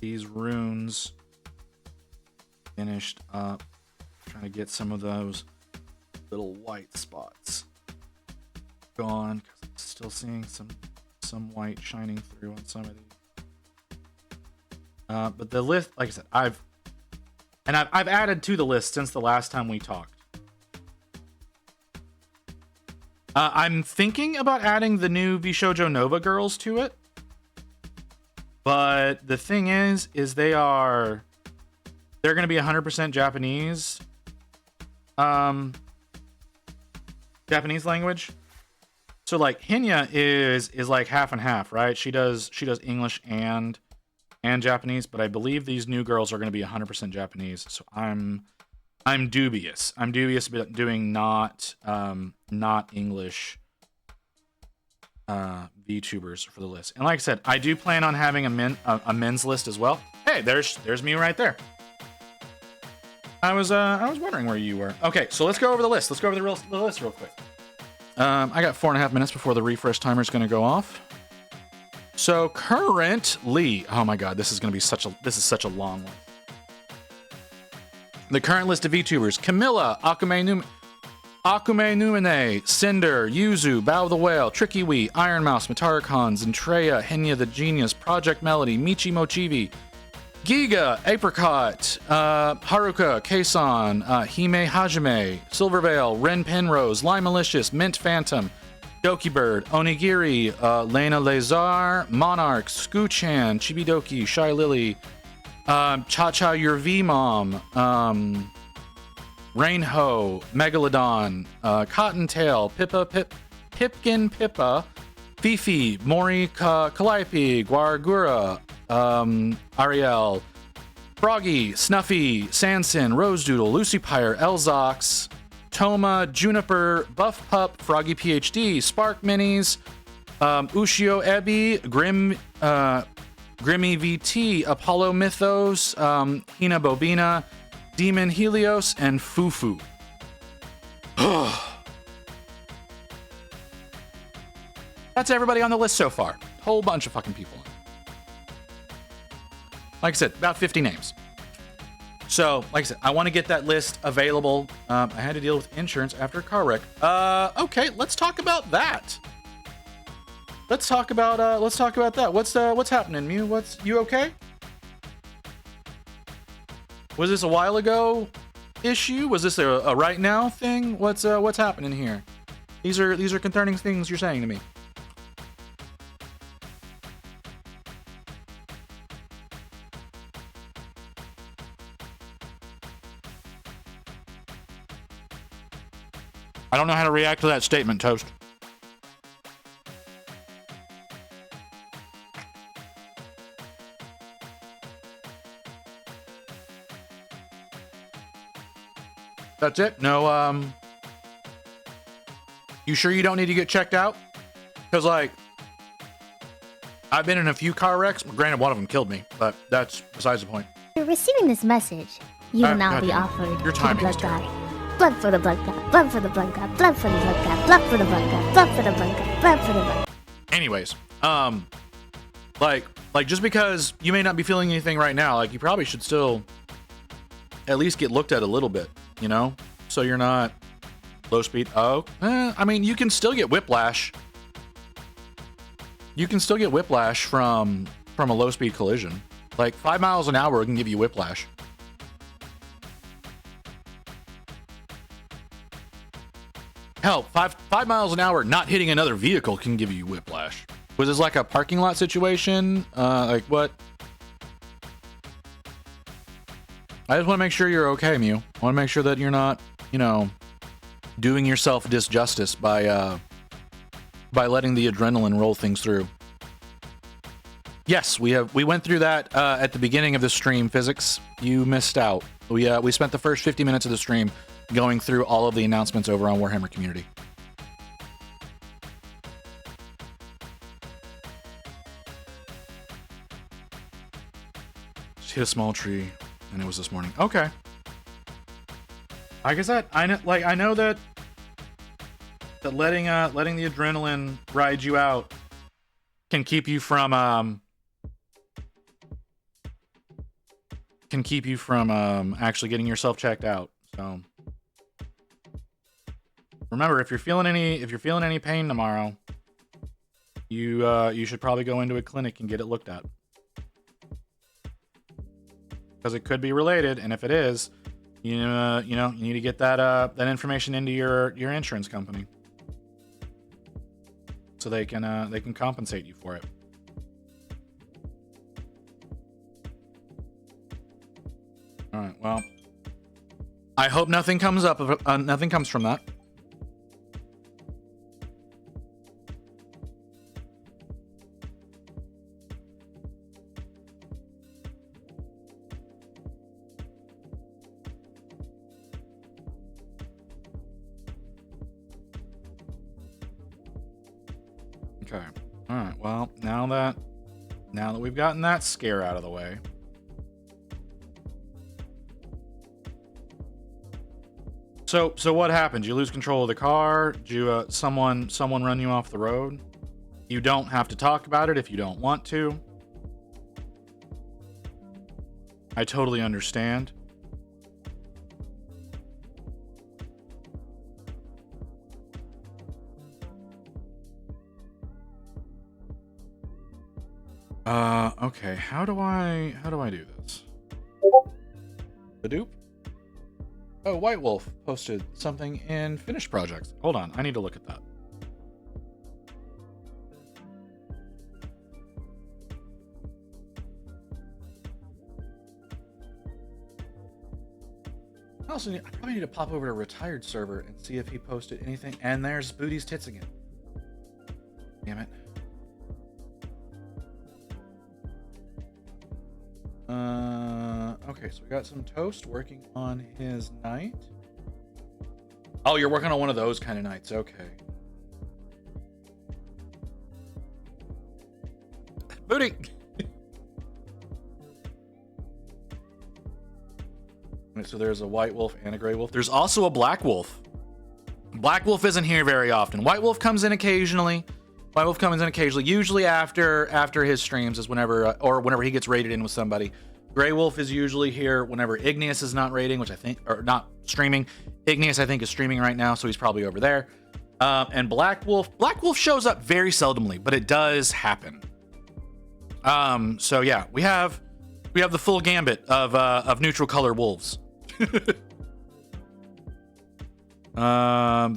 these runes finished up. Trying to get some of those little white spots gone, because I'm still seeing some white shining through on some of these. But the list, like I said, I've added to the list since the last time we talked. I'm thinking about adding the new Bishoujo Nova girls to it, but the thing is they're going to be 100% Japanese. Japanese language. So like Hinya is like half and half, right? She does English and Japanese, but I believe these new girls are going to be 100% Japanese. So I'm dubious. I'm dubious about doing not English VTubers for the list. And like I said, I do plan on having a men's list as well. Hey, there's me right there. I was wondering where you were. Okay, so let's go over the list. Let's go over the list real quick. I got 4.5 minutes before the refresh timer is going to go off. So currently, oh my god, this is such a long one. The current list of VTubers: Camilla, Akume Numine, Cinder, Yuzu, Bow the Whale, Tricky Wee, Iron Mouse, Matarikon, Zentreya, Henya the Genius, Project Melody, Michi Mochivi, Giga, Apricot, Haruka, Keisan, Hime Hajime, Silverveil, Ren Penrose, Lime Malicious, Mint Phantom, Doki Bird, Onigiri, Lena Lazar, Monarch, Scooch-chan, Chibidoki, Shy Lily, Cha-Cha Your V-Mom, Rainho, Megalodon, Cottontail, Pipkin Pippa, Fifi, Mori Calliope, Guargura, Ariel, Froggy, Snuffy, Sanson, Rose Doodle, Lucy Pyre, Elzox, Toma, Juniper, Buff Pup, Froggy PhD, Spark Minis, Ushio Ebi, Grimmy VT, Apollo Mythos, Hina Bobina, Demon Helios, and Fufu. That's everybody on the list so far. Whole bunch of fucking people. Like I said, about 50 names. So, like I said, I want to get that list available. I had to deal with insurance after a car wreck. Okay, let's talk about that. Let's talk about that. What's happening, Mew? You okay? Was this a while ago issue? Was this a right now thing? What's happening here? These are concerning things you're saying to me. I don't know how to react to that statement, Toast. That's it? No, you sure you don't need to get checked out? Because, like, I've been in a few car wrecks. Granted, one of them killed me, but that's besides the point. You're receiving this message. You will now be goddamn. offered Your to the timing is blood god. terrible. Blood for the blood god. Blood for the blood god. Blood for the blood god. Blood for the blood god. Blood for the blood god. Blood for the blood. Anyways, like just because you may not be feeling anything right now, like you probably should still at least get looked at a little bit, you know, so you're not low speed. I mean, you can still get whiplash. You can still get whiplash from a low speed collision. Like 5 miles an hour can give you whiplash. Hell, five miles an hour not hitting another vehicle can give you whiplash. Was this like a parking lot situation? Like what? I just want to make sure you're okay, Mew. I want to make sure that you're not, you know, doing yourself disjustice by letting the adrenaline roll things through. Yes, we went through that at the beginning of the stream, Physics. You missed out. We spent the first 50 minutes of the stream going through all of the announcements over on Warhammer Community. Just hit a small tree, and it was this morning. Okay. I guess I know that letting the adrenaline ride you out can keep you from actually getting yourself checked out. So remember, if you're feeling any pain tomorrow, you should probably go into a clinic and get it looked at, because it could be related, and if it is, you need to get that information into your insurance company so they can compensate you for it. All right. Well, I hope nothing comes from that. Okay. All right. Well, now that we've gotten that scare out of the way, so what happened? You lose control of the car? Did you someone run you off the road? You don't have to talk about it if you don't want to. I totally understand. Okay, how do I do this? The dupe. Oh, White Wolf posted something in finished projects. Hold on, I need to look at that. I probably need to pop over to Retired server and see if he posted anything. And there's Booty's tits again. Damn it. Okay, so we got some toast working on his night. Oh, you're working on one of those kind of nights. Okay. Booty. Right, so there's a white wolf and a gray wolf. There's also a black wolf. Black wolf isn't here very often. White wolf comes in occasionally. White wolf comes in occasionally. Usually after his streams is whenever or whenever he gets raided in with somebody. Gray wolf is usually here whenever Igneous is not raiding, which I think, or not streaming. Igneous I think is streaming right now, so he's probably over there. And black wolf shows up very seldomly, but it does happen. So yeah, we have the full gambit of neutral color wolves. The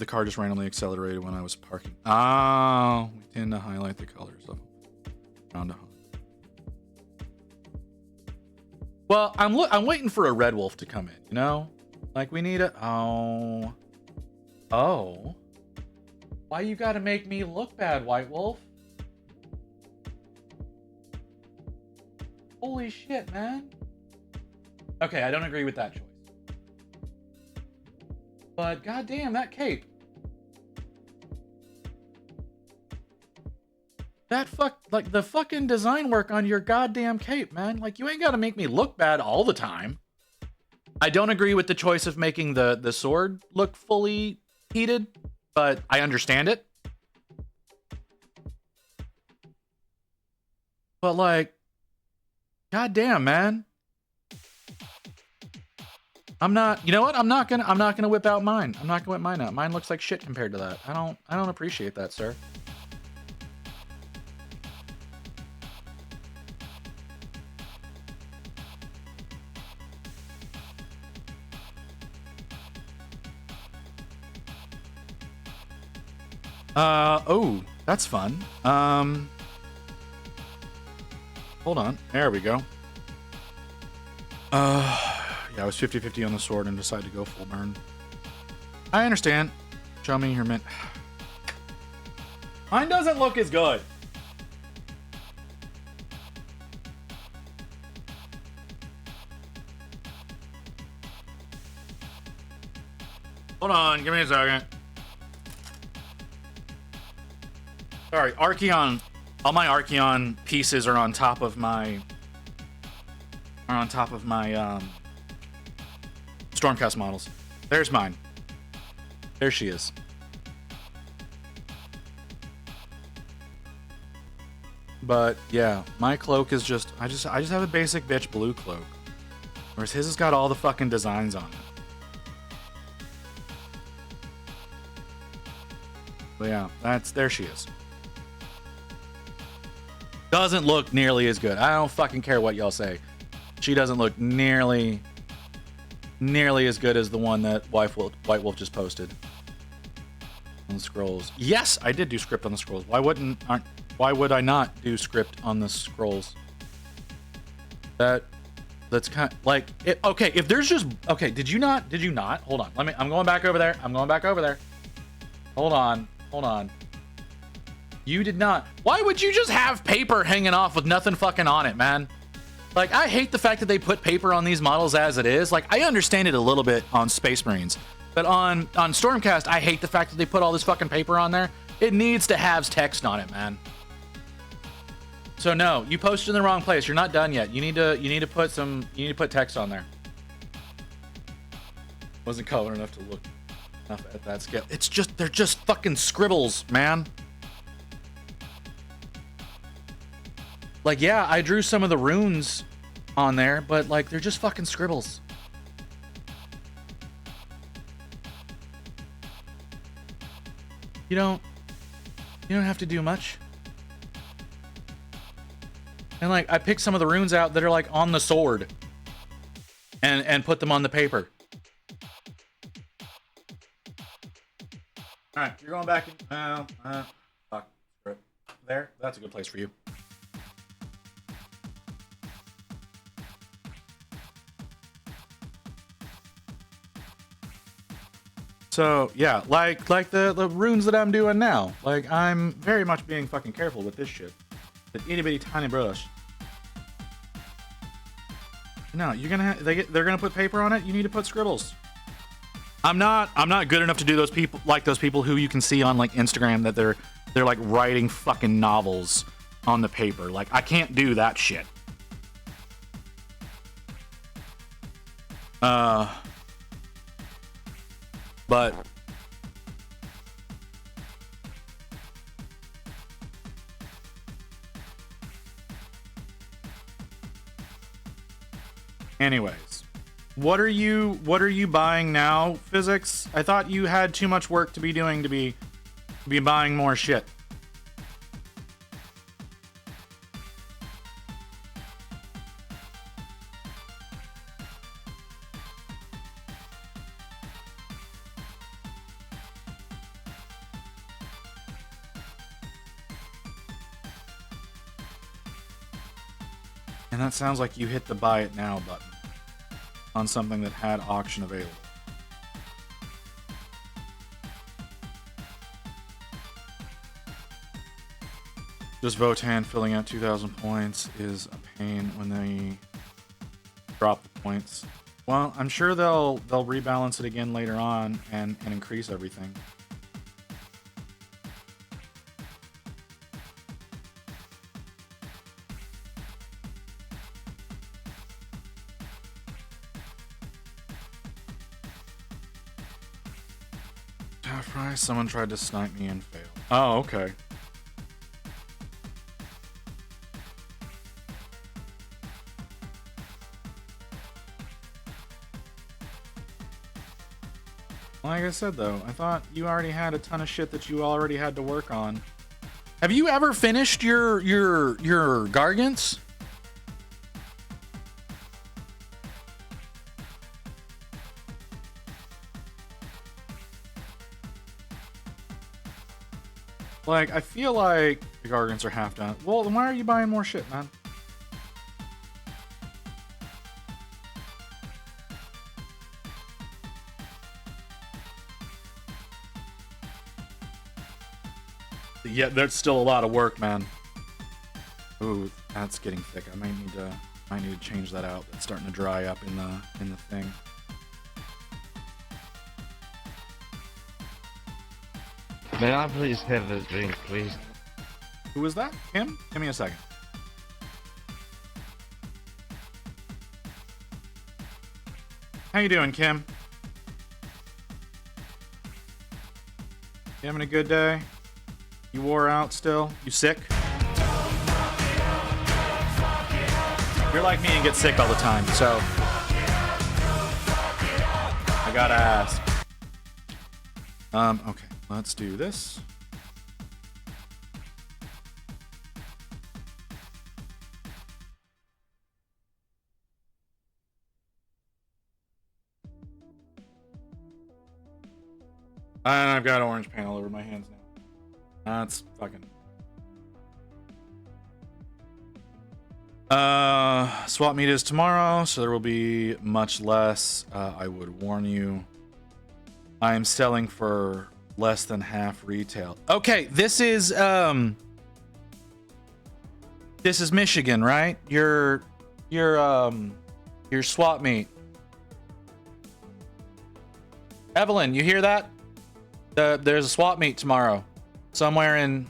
car just randomly accelerated when I was parking. Oh, we tend to highlight the colors of round to home. Well, I'm waiting for a red wolf to come in, you know? Like we need a Oh. Why you gotta make me look bad, White Wolf? Holy shit, man. Okay, I don't agree with that choice. But goddamn, that cape. That like the fucking design work on your goddamn cape, man. Like you ain't gotta make me look bad all the time. I don't agree with the choice of making the sword look fully heated, but I understand it. But like, goddamn, man. You know what? I'm not gonna whip out mine. I'm not gonna whip mine out. Mine looks like shit compared to that. I don't appreciate that, sir. Oh, that's fun. Hold on. There we go. Yeah, I was 50-50 on the sword and decided to go full burn. I understand. Show me your mint. Mine doesn't look as good. Hold on, give me a second. Sorry, Archeon. All my Archeon pieces are on top of my Stormcast models. There's mine. There she is. But yeah, my cloak is just I just have a basic bitch blue cloak. Whereas his has got all the fucking designs on it. But yeah, there she is. Doesn't look nearly as good. I don't fucking care what y'all say. She doesn't look nearly as good as the one that White Wolf just posted on the scrolls. Yes, I did do script on the scrolls. Why would I not do script on the scrolls? That's kind of like okay. If there's just okay, did you not? Hold on. I'm going back over there. Hold on. You did not. Why would you just have paper hanging off with nothing fucking on it, man? Like, I hate the fact that they put paper on these models as it is. Like, I understand it a little bit on Space Marines, but on Stormcast, I hate the fact that they put all this fucking paper on there. It needs to have text on it, man. So no, you posted in the wrong place. You're not done yet. You need to put text on there. Wasn't color enough to look enough at that scale. They're just fucking scribbles, man. Like, yeah, I drew some of the runes on there, but like they're just fucking scribbles. You don't have to do much. And like I picked some of the runes out that are like on the sword. and put them on the paper. All right, you're going back in. Fuck. There, that's a good place for you. So yeah, like the runes that I'm doing now. Like I'm very much being fucking careful with this shit. The itty bitty tiny brush. No, you're gonna they're gonna put paper on it. You need to put scribbles. I'm not good enough to do those people like those people who you can see on like Instagram that they're like writing fucking novels on the paper. Like I can't do that shit. But anyways, what are you buying now, physics? I thought you had too much work to be doing to be buying more shit. And that sounds like you hit the buy it now button on something that had auction available. Just Votan filling out 2,000 points is a pain when they drop the points. Well, I'm sure they'll rebalance it again later on and increase everything. Fry, someone tried to snipe me and failed. Oh, okay. Like I said though, I thought you already had a ton of shit that you already had to work on. Have you ever finished your Gargants? Like, I feel like the Gargants are half done. Well, then why are you buying more shit, man? Yeah, that's still a lot of work, man. Ooh, that's getting thick. I might need to change that out. It's starting to dry up in the thing. May I please have a drink, please? Who was that? Kim? Give me a second. How you doing, Kim? You having a good day? You wore out still? You sick? You're like me and get sick all the time, so I gotta ask. Okay, let's do this. And I've got orange paint all over my hands now. That's fucking... swap meet is tomorrow, so there will be much less. I would warn you. I am selling for less than half retail. Okay, this is Michigan, right? Your swap meet. Evelyn, you hear that? There's a swap meet tomorrow. Somewhere in...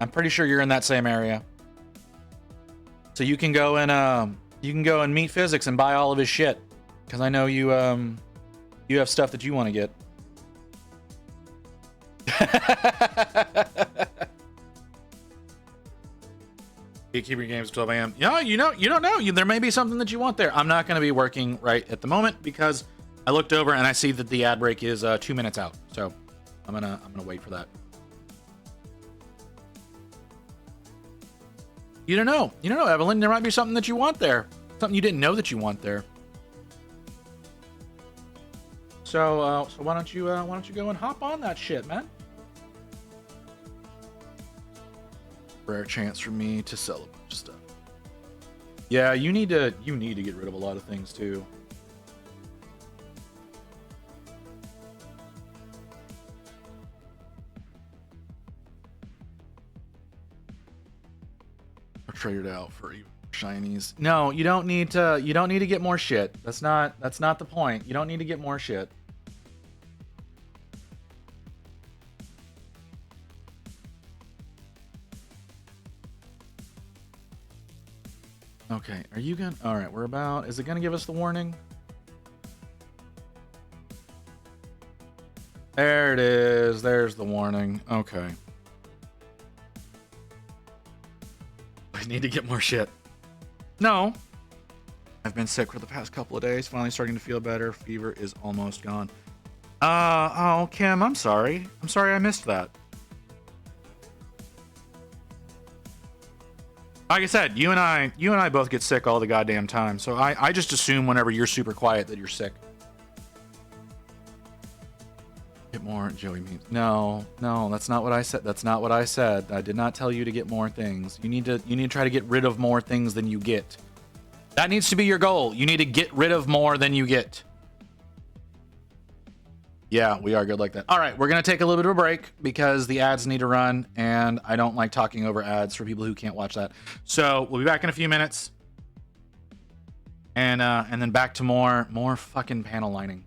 I'm pretty sure you're in that same area. So you can go and meet Physics and buy all of his shit. Because I know you have stuff that you want to get. Keep your games at 12 a.m. Yeah, you don't know. There may be something that you want there. I'm not going to be working right at the moment because I looked over and I see that the ad break is 2 minutes out. So I'm gonna wait for that. You don't know, Evelyn. There might be something that you want there. Something you didn't know that you want there. So why don't you go and hop on that shit, man? Rare chance for me to sell a bunch of stuff. Yeah, you need to get rid of a lot of things too. Or trade it out for even shinies. No, you don't need to get more shit. That's not the point. You don't need to get more shit. Okay, are you gonna... Alright, we're about... Is it gonna give us the warning? There it is. There's the warning. Okay. I need to get more shit. No. I've been sick for the past couple of days. Finally starting to feel better. Fever is almost gone. Oh, Kim, I'm sorry. I'm sorry I missed that. Like I said, you and I both get sick all the goddamn time. So I just assume whenever you're super quiet that you're sick. Get more Joey memes. No, that's not what I said. That's not what I said. I did not tell you to get more things. You need to try to get rid of more things than you get. That needs to be your goal. You need to get rid of more than you get. Yeah, we are good like that. All right, we're going to take a little bit of a break because the ads need to run, and I don't like talking over ads for people who can't watch that. So we'll be back in a few minutes, and then back to more fucking panel lining.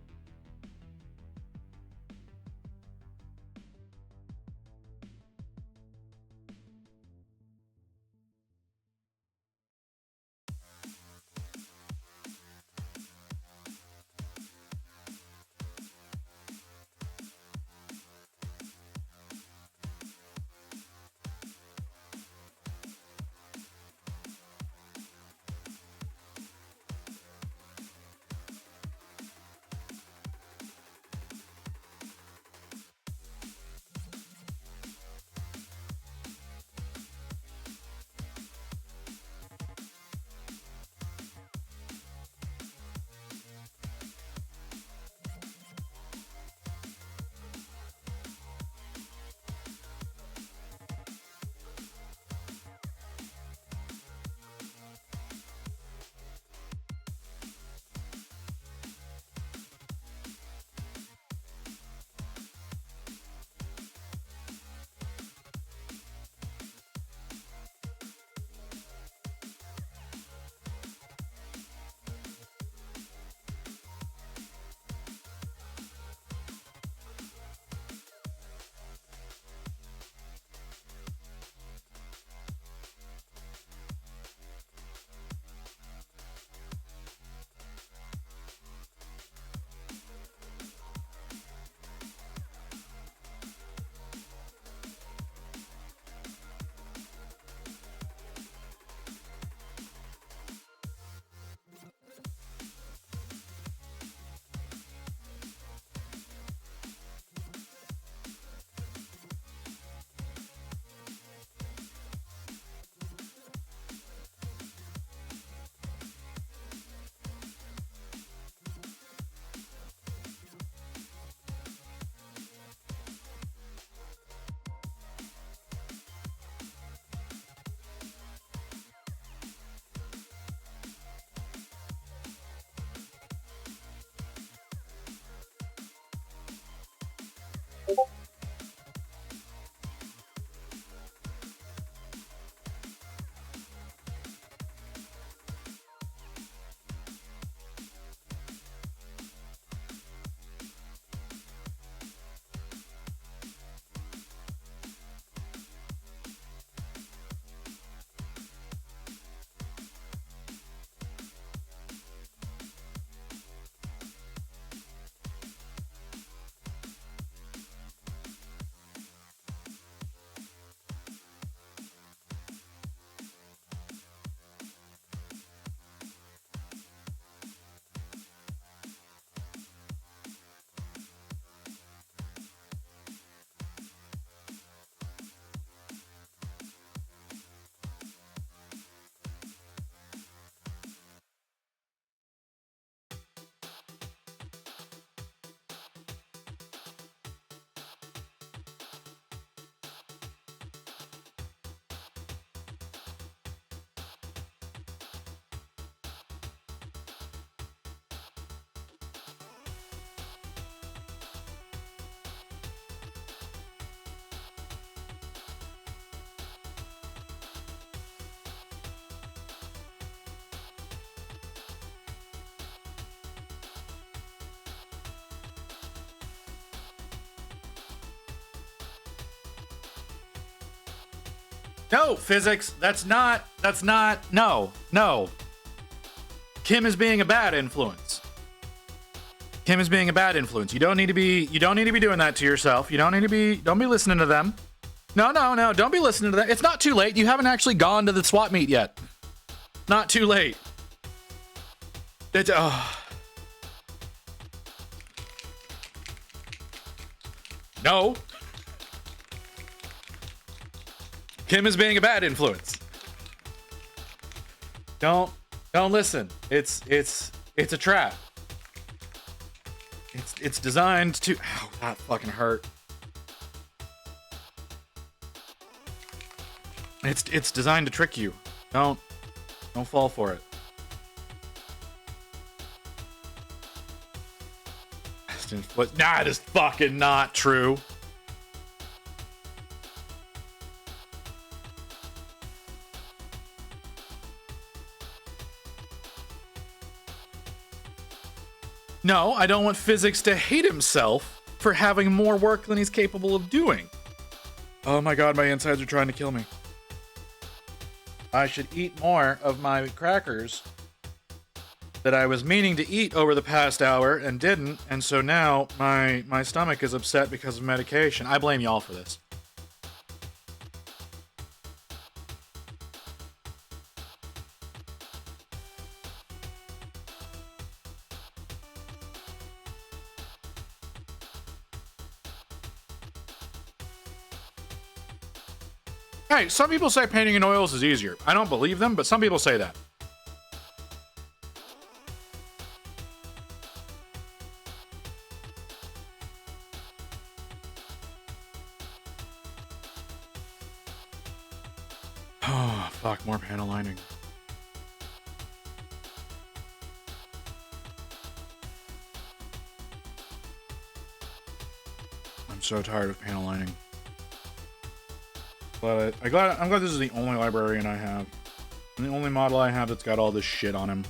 No, physics. That's not, no. Kim is being a bad influence. Kim is being a bad influence. You don't need to be doing that to yourself. Don't be listening to them. No, don't be listening to them. It's not too late. You haven't actually gone to the swap meet yet. Not too late. No. Kim is being a bad influence. Don't listen. It's a trap. It's designed to. Ow, that fucking hurt. It's designed to trick you. Don't fall for it. That is fucking not true. No, I don't want physics to hate himself for having more work than he's capable of doing. Oh my god, my insides are trying to kill me. I should eat more of my crackers that I was meaning to eat over the past hour and didn't, and so now my stomach is upset because of medication. I blame y'all for this. Hey, some people say painting in oils is easier. I don't believe them, but some people say that. Oh, fuck, more panel lining. I'm so tired of panel lining. But I'm glad this is the only librarian I have. And the only model I have that's got all this shit on him.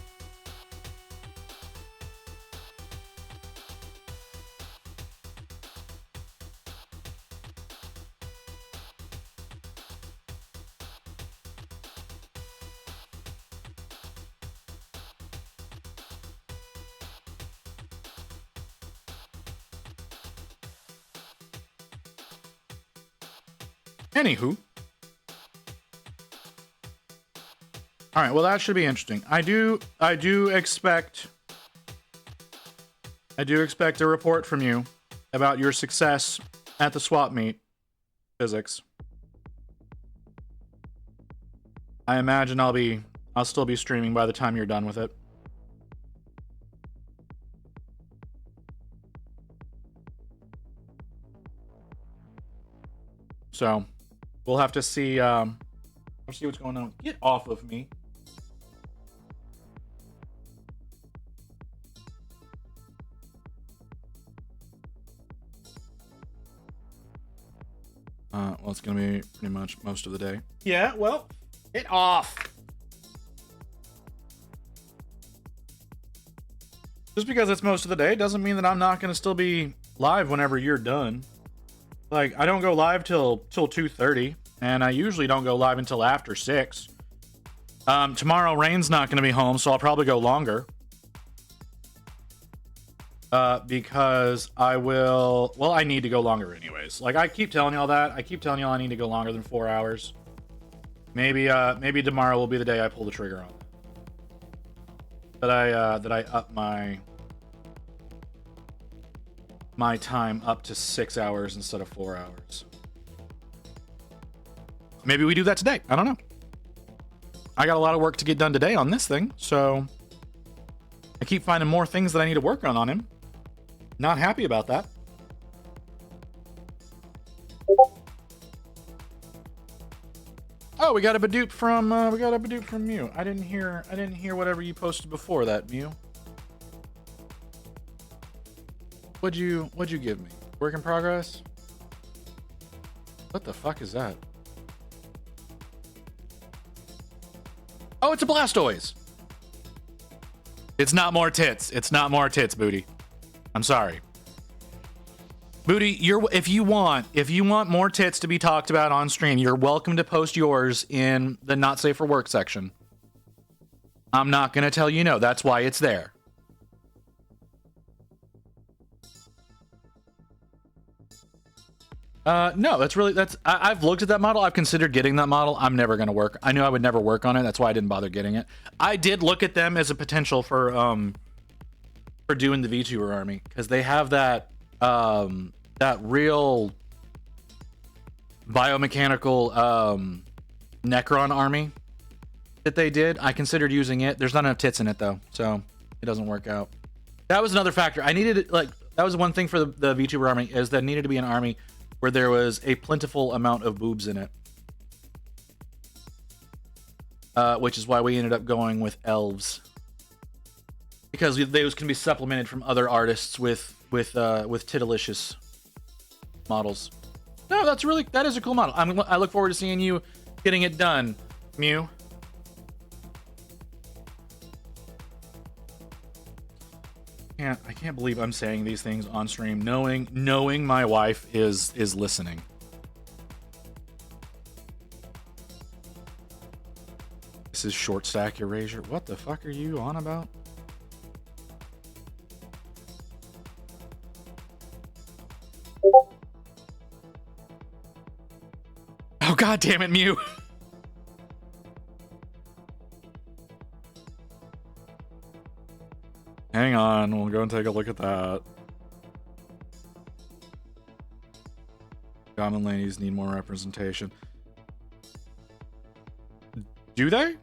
Anywho. All right, well that should be interesting. I do expect a report from you about your success at the swap meet, physics. I imagine I'll still be streaming by the time you're done with it. So, we'll have to see what's going on. Get off of me. Well, it's gonna be pretty much most of the day. Yeah, well, get off. Just because it's most of the day doesn't mean that I'm not gonna still be live whenever you're done. Like, I don't go live till 2:30, and I usually don't go live until after 6. Tomorrow, Rain's not going to be home, so I'll probably go longer. Because I will... Well, I need to go longer anyways. Like, I keep telling y'all that. I keep telling y'all I need to go longer than 4 hours. Maybe tomorrow will be the day I pull the trigger on it. That I up my time up to 6 hours instead of 4 hours. Maybe we do that today. I don't know. I got a lot of work to get done today on this thing, so I keep finding more things that I need to work on him. Not happy about that. Oh, we got a Badoop from Mew. I didn't hear whatever you posted before that, Mew. What'd you give me? Work in progress? What the fuck is that? Oh, it's a Blastoise. It's not more tits. It's not more tits, booty. I'm sorry. Booty, if you want more tits to be talked about on stream, you're welcome to post yours in the not safe for work section. I'm not gonna tell you no. That's why it's there. No, I've looked at that model. I've considered getting that model. I'm never gonna work. I knew I would never work on it. That's why I didn't bother getting it. I did look at them as a potential for doing the VTuber army because they have that that real biomechanical Necron army that they did. I considered using it. There's not enough tits in it though, so it doesn't work out. That was another factor. I needed that was one thing for the VTuber army is that needed to be an army where there was a plentiful amount of boobs in it. Which is why we ended up going with elves. Because those can be supplemented from other artists with titilicious models. No, that is a cool model. I look forward to seeing you getting it done, Mew. I can't believe I'm saying these things on stream, knowing my wife is listening. This is short stack erasure. What the fuck are you on about? Oh god damn it, Mew. Hang on, we'll go and take a look at that. Common ladies need more representation. Do they?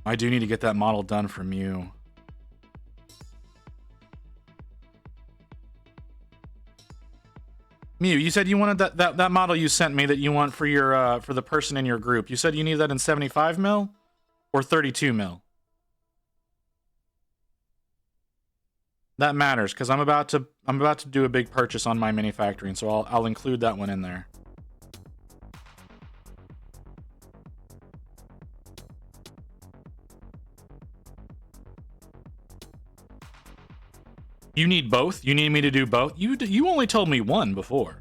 I do need to get that model done from you. Mew, you said you wanted that model you sent me that you want for your for the person in your group. You said you need that in 75 mil or 32 mil. That matters because I'm about to do a big purchase on my mini factory, and so I'll include that one in there. You need both? You need me to do both? You only told me one before.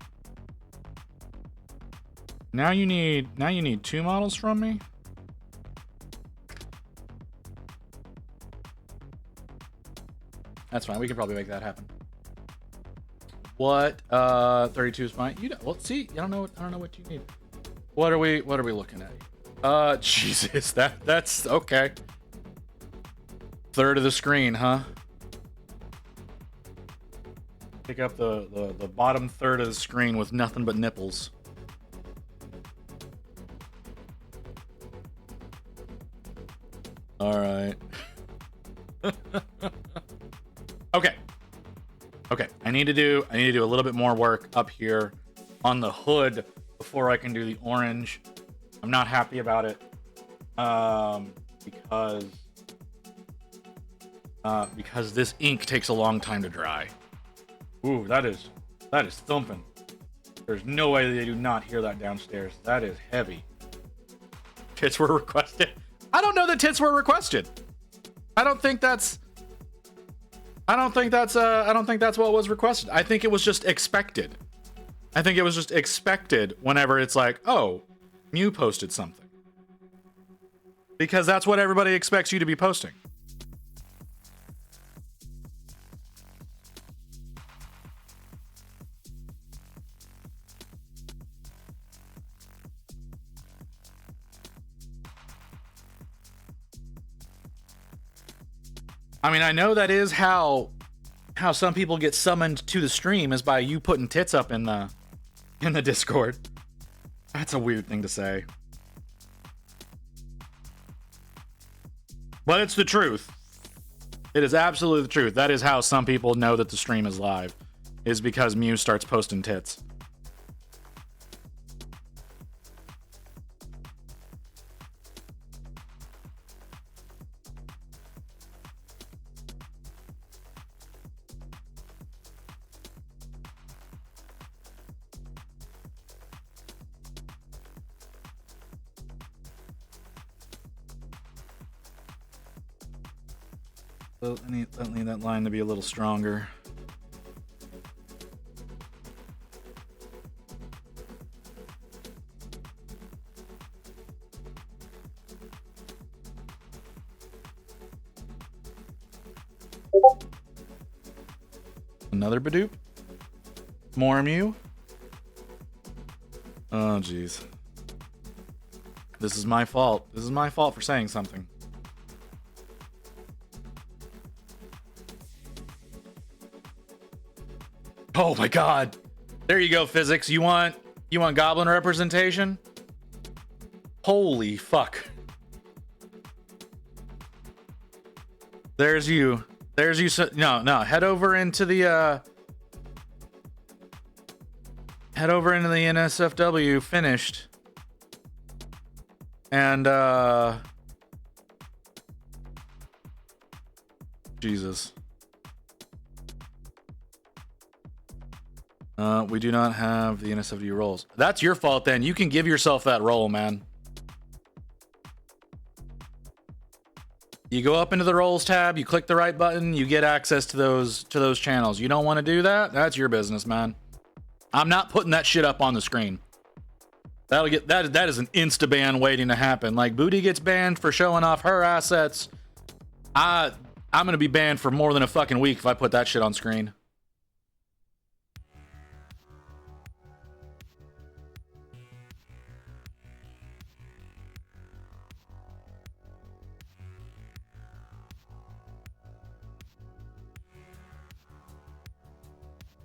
Now you need two models from me? That's fine. We can probably make that happen. What 32 is fine. Well, see, I don't know what you need. What are we looking at? Jesus, that's okay. Third of the screen, huh? Pick up the bottom third of the screen with nothing but nipples. All right. Okay. I need to do a little bit more work up here on the hood before I can do the orange. I'm not happy about it because this ink takes a long time to dry. Ooh, that is thumping. There's no way they do not hear that downstairs. That is heavy. Tits were requested. I don't know that tits were requested. I don't think that's what was requested. I think it was just expected. I think it was just expected whenever it's like, oh, Mew posted something. Because that's what everybody expects you to be posting. I mean, I know that is how some people get summoned to the stream is by you putting tits up in the Discord. That's a weird thing to say. But it's the truth. It is absolutely the truth. That is how some people know that the stream is live, is because Mew starts posting tits. So I need that line to be a little stronger. Another Badoop? More Mew? Oh, jeez. This is my fault. This is my fault for saying something. Oh my god. There you go, physics. You want goblin representation? Holy fuck. There's you. There's you. No. Head over into the NSFW finished. And Jesus. We do not have the NSFW roles. That's your fault then. You can give yourself that role, man. You go up into the roles tab, you click the right button, you get access to those channels. You don't want to do that? That's your business, man. I'm not putting that shit up on the screen. That'll get that is an insta ban waiting to happen. Like Booty gets banned for showing off her assets. I'm gonna be banned for more than a fucking week if I put that shit on screen.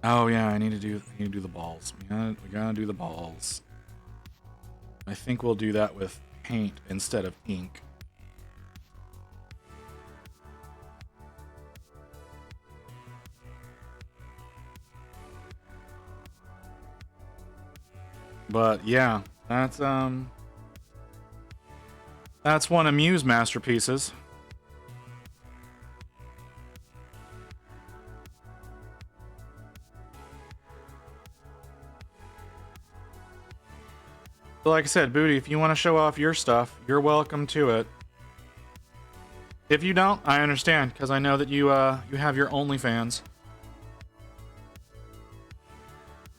Oh yeah, I need to do the balls. We gotta do the balls. I think we'll do that with paint instead of ink. But yeah, that's one of Mew's masterpieces. So like I said, Booty, if you want to show off your stuff, you're welcome to it. If you don't, I understand, because I know that you have your OnlyFans.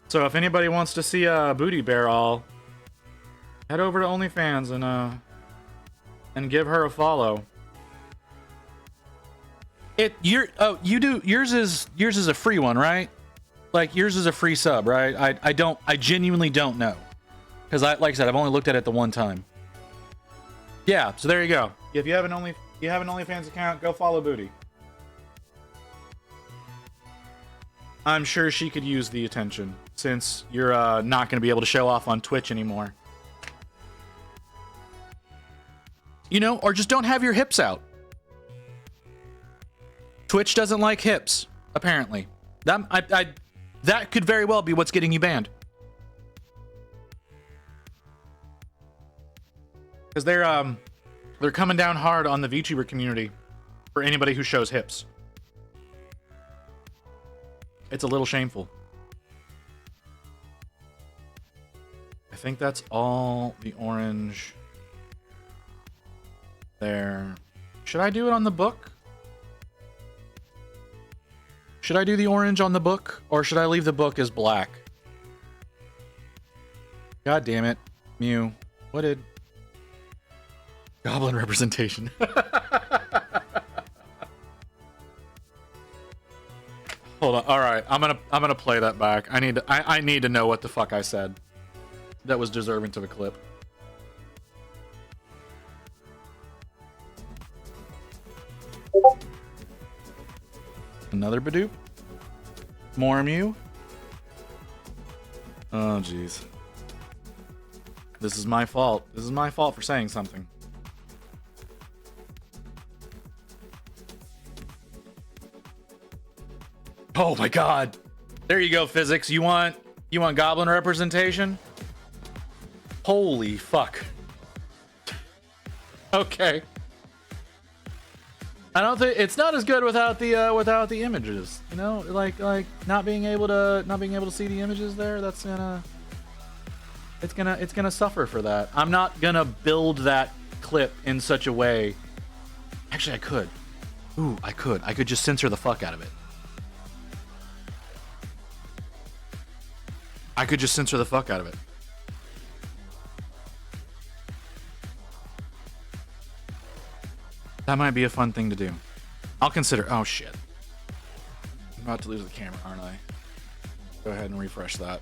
So if anybody wants to see Booty Bear all, head over to OnlyFans and give her a follow. Yours is a free one, right? Like yours is a free sub, right? I genuinely don't know. Because like I said, I've only looked at it the one time. Yeah, so there you go. If you have an OnlyFans account, go follow Booty. I'm sure she could use the attention since you're not going to be able to show off on Twitch anymore. You know, or just don't have your hips out. Twitch doesn't like hips, apparently. That could very well be what's getting you banned. Because they're coming down hard on the VTuber community for anybody who shows hips. It's a little shameful. I think that's all the orange there. Should I do it on the book? Should I do the orange on the book? Or should I leave the book as black? God damn it. Mew. What did... Goblin representation. Hold on. All right, I'm gonna play that back. I need to know what the fuck I said. That was deserving to the clip. Another Badoop. More Mew. Oh jeez. This is my fault. This is my fault for saying something. Oh my god. There you go, physics. You want goblin representation? Holy fuck. Okay. I don't think it's not as good without the images. You know, like not being able to see the images there, that's it's gonna suffer for that. I'm not gonna build that clip in such a way. Actually, I could. Ooh, I could just censor the fuck out of it. I could just censor the fuck out of it. That might be a fun thing to do. I'll consider. Oh shit. I'm about to lose the camera, aren't I? Go ahead and refresh that.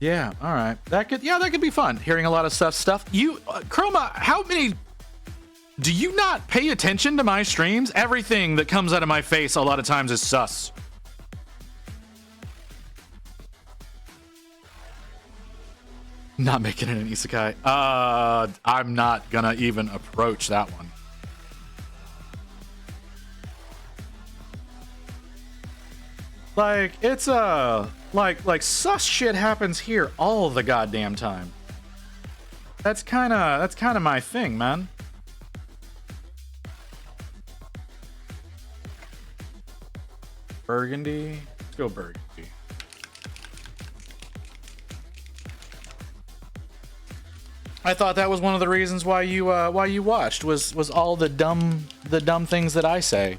Yeah, all right. That could be fun. Hearing a lot of stuff. You, Chroma, how many? Do you not pay attention to my streams? Everything that comes out of my face a lot of times is sus. Not making it an isekai. I'm not gonna even approach that one. Like, it's like sus shit happens here all the goddamn time. That's kind of my thing, man. Burgundy. Let's go Burgundy. I thought that was one of the reasons why you watched was all the dumb things that I say.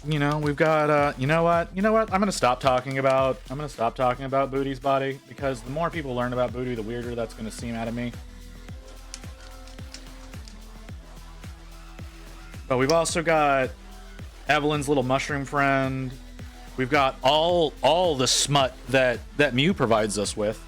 You know, we've got you know what? I'm gonna stop talking about Booty's body, because the more people learn about Booty, the weirder that's gonna seem out of me. But we've also got Evelyn's little mushroom friend. We've got all the smut that Mew provides us with.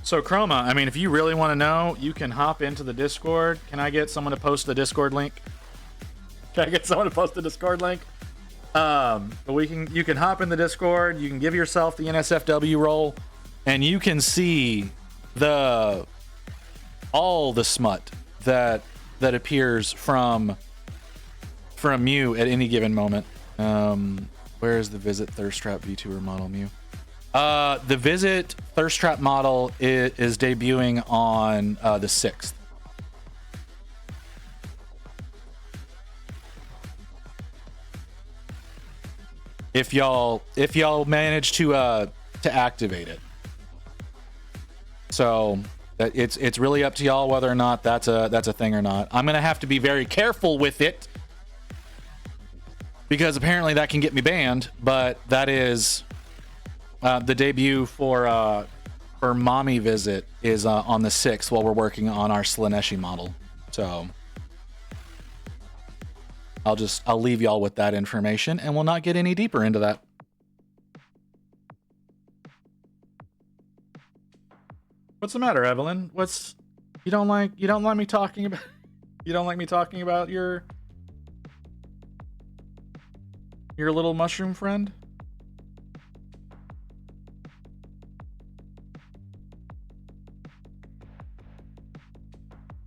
So Chroma, I mean, if you really want to know, you can hop into the Discord. Can I get someone to post the Discord link? Can I get someone to post the Discord link? But you can hop in the Discord. You can give yourself the NSFW role, and you can see all the smut that appears from Mew at any given moment. Where is the Visit Thirst Trap VTuber model, Mew? The Visit Thirst Trap model is debuting on the 6th. If y'all manage to activate it. So it's really up to y'all whether or not that's a thing or not. I'm gonna have to be very careful with it, because apparently that can get me banned. But that is the debut for Mommy Visit is on the 6th while we're working on our Slaneshi model. So I'll leave y'all with that information, and we'll not get any deeper into that. What's the matter, Evelyn? You don't like me talking about your little mushroom friend?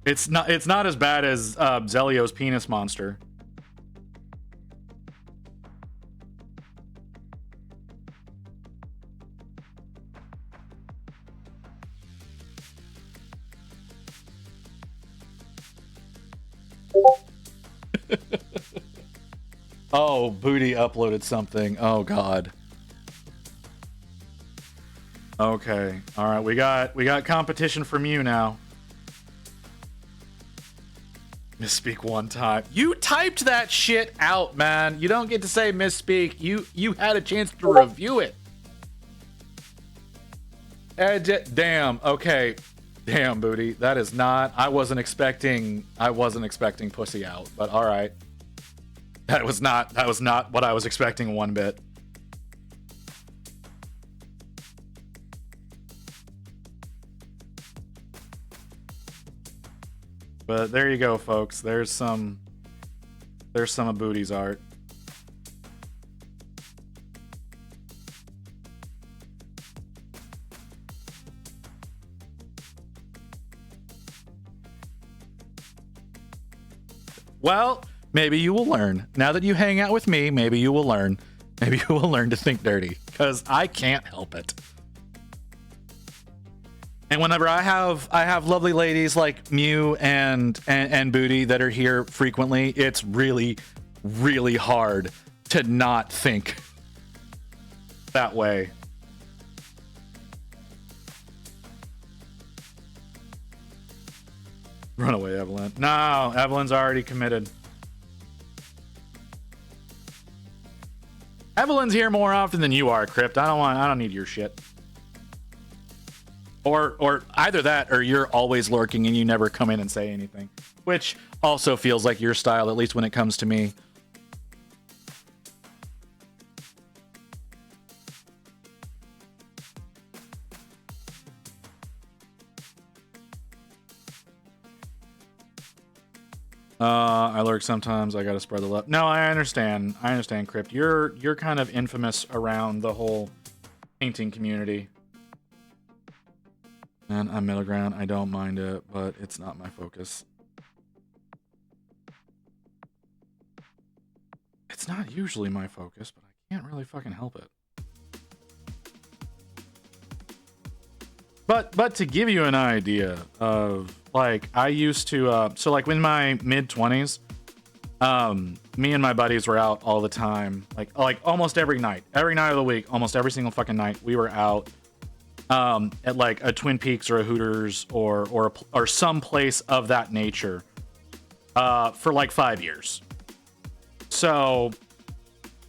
It's not as bad as Zelio's penis monster. Oh, Booty uploaded something. Oh God. Okay. All right. We got competition from you now. Misspeak one time. You typed that shit out, man. You don't get to say misspeak. You had a chance to review it. Damn. Okay. Damn, Booty. That is not. I wasn't expecting pussy out. But all right. That was not what I was expecting one bit. But there you go, folks. There's some of Booty's art. Well, maybe you will learn. Now that you hang out with me, maybe you will learn. Maybe you will learn to think dirty, because I can't help it. And whenever I have lovely ladies like Mew and Booty that are here frequently, it's really really hard to not think that way. Run away, Evelyn. No, Evelyn's already committed. Evelyn's here more often than you are, Crypt. I don't need your shit. Or either that or you're always lurking and you never come in and say anything. Which also feels like your style, at least when it comes to me. I lurk sometimes. I gotta spread the love. No, I understand. I understand, Crypt. You're kind of infamous around the whole painting community. And I'm middle ground. I don't mind it, but it's not my focus. It's not usually my focus, but I can't really fucking help it. But to give you an idea of, like, I used to, so like in my mid-20s, me and my buddies were out all the time, like almost every night of the week, almost every single fucking night, we were out at like a Twin Peaks or a Hooters or some place of that nature for like 5 years. So,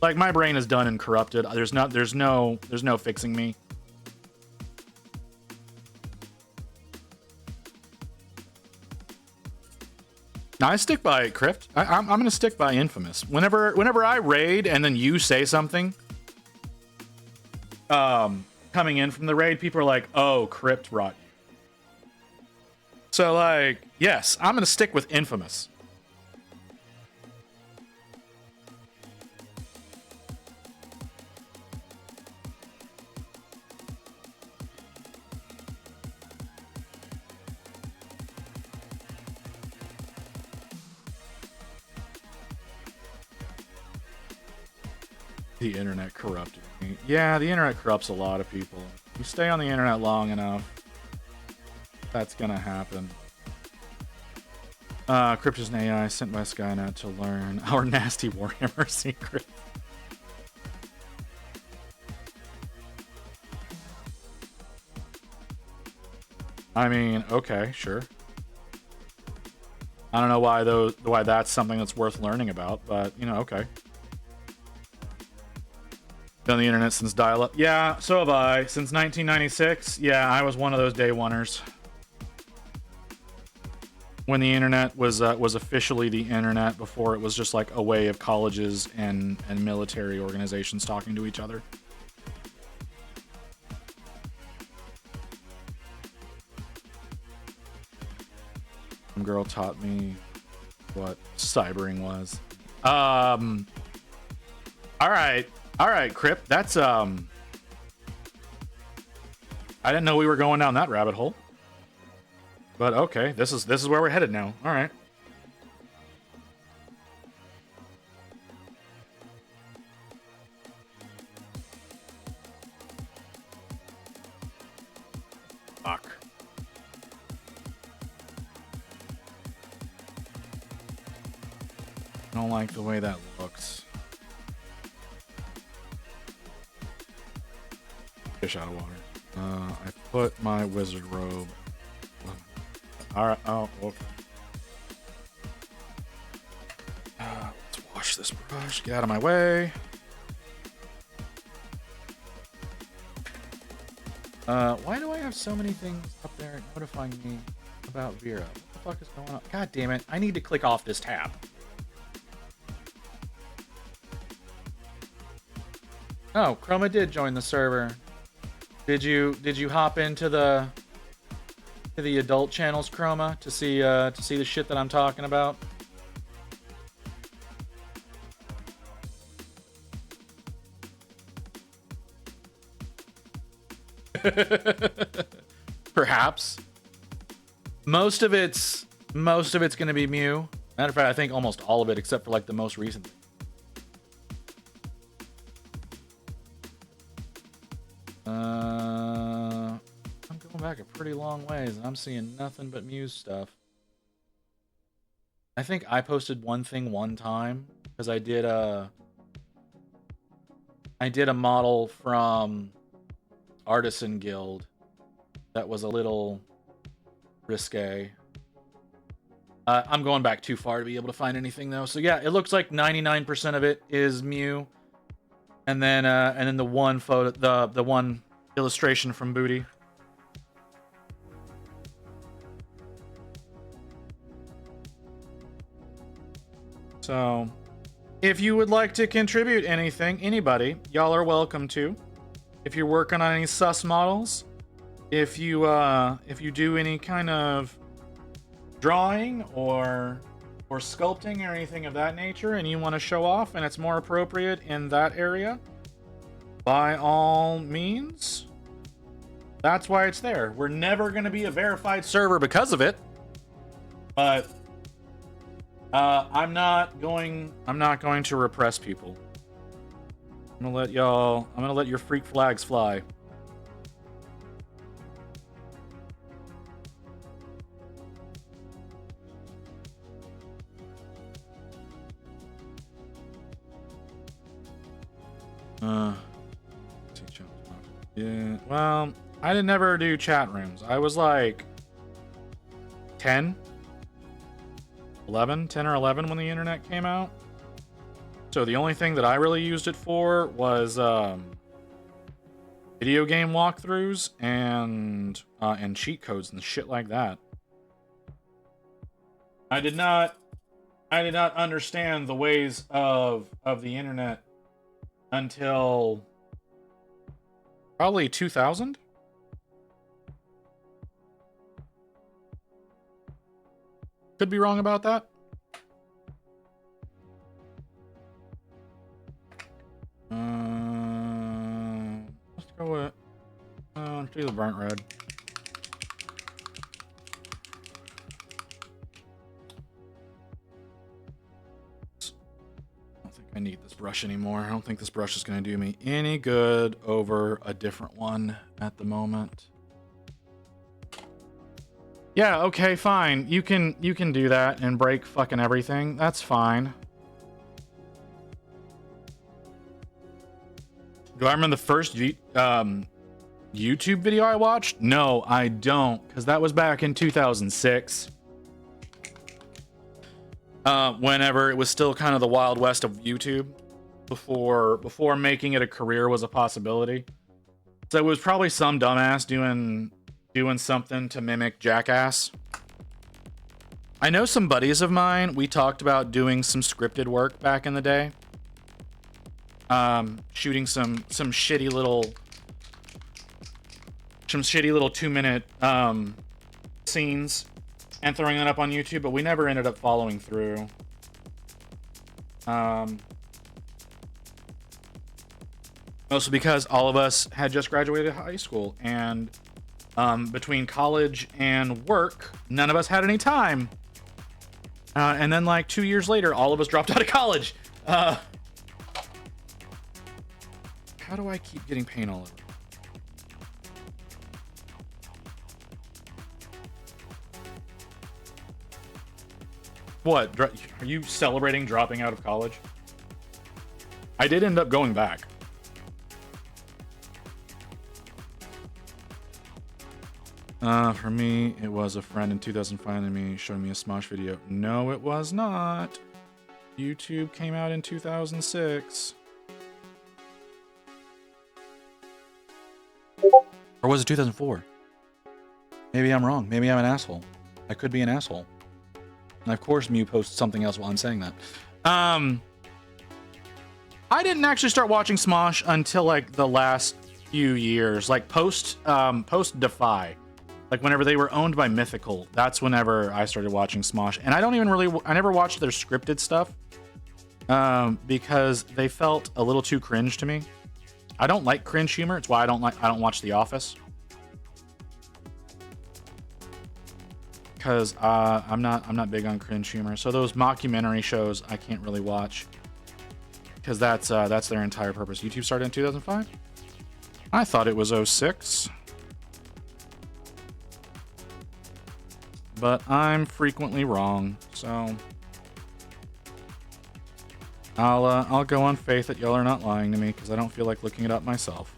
like, my brain is done and corrupted. There's no fixing me. No, I stick by it, Crypt. I'm gonna stick by Infamous. Whenever I raid and then you say something, coming in from the raid, people are like, "Oh, Crypt brought you." So, like, yes, I'm gonna stick with Infamous. The internet corrupted me. Yeah, the internet corrupts a lot of people. You stay on the internet long enough, that's gonna happen. Crypt is an AI sent by Skynet to learn our nasty Warhammer secret. I mean, okay, sure. I don't know why that's something that's worth learning about, but you know, okay. Been on the internet since dial-up. Yeah, so have I. Since 1996. Yeah, I was one of those day oneers. When the internet was officially the internet, before it was just like a way of colleges and military organizations talking to each other. Some girl taught me what cybering was. All right, Crypt. That's I didn't know we were going down that rabbit hole. But okay, this is where we're headed now. All right. Fuck. I don't like the way that looks. Fish out of water. I put my wizard robe. Alright, oh, okay. Let's wash this brush. Get out of my way. Why do I have so many things up there notifying me about Vera? What the fuck is going on? God damn it. I need to click off this tab. Oh, Chroma did join the server. Did you hop into the adult channels, Chroma, to see the shit that I'm talking about? Perhaps. Most of it's gonna be Mew. Matter of fact, I think almost all of it, except for like the most recent. I'm going back a pretty long ways, and I'm seeing nothing but Muse stuff. I think I posted one thing one time, because I did a model from Artisan Guild that was a little risque. I'm going back too far to be able to find anything though. So yeah, it looks like 99% of it is Mew, and then the one photo, the one illustration from Booty. So, if you would like to contribute anything, anybody, y'all are welcome to. If you're working on any sus models, if you do any kind of drawing or sculpting or anything of that nature, and you want to show off, and it's more appropriate in that area, by all means, that's why it's there. We're never going to be a verified server because of it, but I'm not going to repress people. I'm gonna let your freak flags fly. Yeah, well, I didn't ever do chat rooms. I was like 10 or 11 when the internet came out. So the only thing that I really used it for was video game walkthroughs and cheat codes and shit like that. I did not understand the ways of the internet until probably 2000. Could be wrong about that. Let's go with let's do the burnt red. I don't think I need this brush anymore. I don't think this brush is going to do me any good over a different one at the moment. Yeah, okay, fine. You can do that and break fucking everything. That's fine. Do I remember the first YouTube video I watched? No, I don't, because that was back in 2006. Whenever it was still kind of the Wild West of YouTube, before making it a career was a possibility. So it was probably some dumbass doing something to mimic Jackass. I know some buddies of mine, we talked about doing some scripted work back in the day. Shooting some shitty little 2-minute scenes and throwing that up on YouTube, but we never ended up following through. Mostly because all of us had just graduated high school, and between college and work, none of us had any time. And then like 2 years later, all of us dropped out of college. How do I keep getting paint all over? What? Are you celebrating dropping out of college? I did end up going back. For me, it was a friend in 2005 and me showing me a Smosh video. No, it was not. YouTube came out in 2006. Or was it 2004? Maybe I'm wrong. Maybe I'm an asshole. I could be an asshole. And of course Mew posts something else while I'm saying that. I didn't actually start watching Smosh until like the last few years. Like post Defy. Like whenever they were owned by Mythical. That's whenever I started watching Smosh. And I never watched their scripted stuff. Because they felt a little too cringe to me. I don't like cringe humor. It's why I don't watch The Office. Because I'm not big on cringe humor. So those mockumentary shows I can't really watch. Because that's their entire purpose. YouTube started in 2005? I thought it was 06. But I'm frequently wrong, so I'll go on faith that y'all are not lying to me because I don't feel like looking it up myself.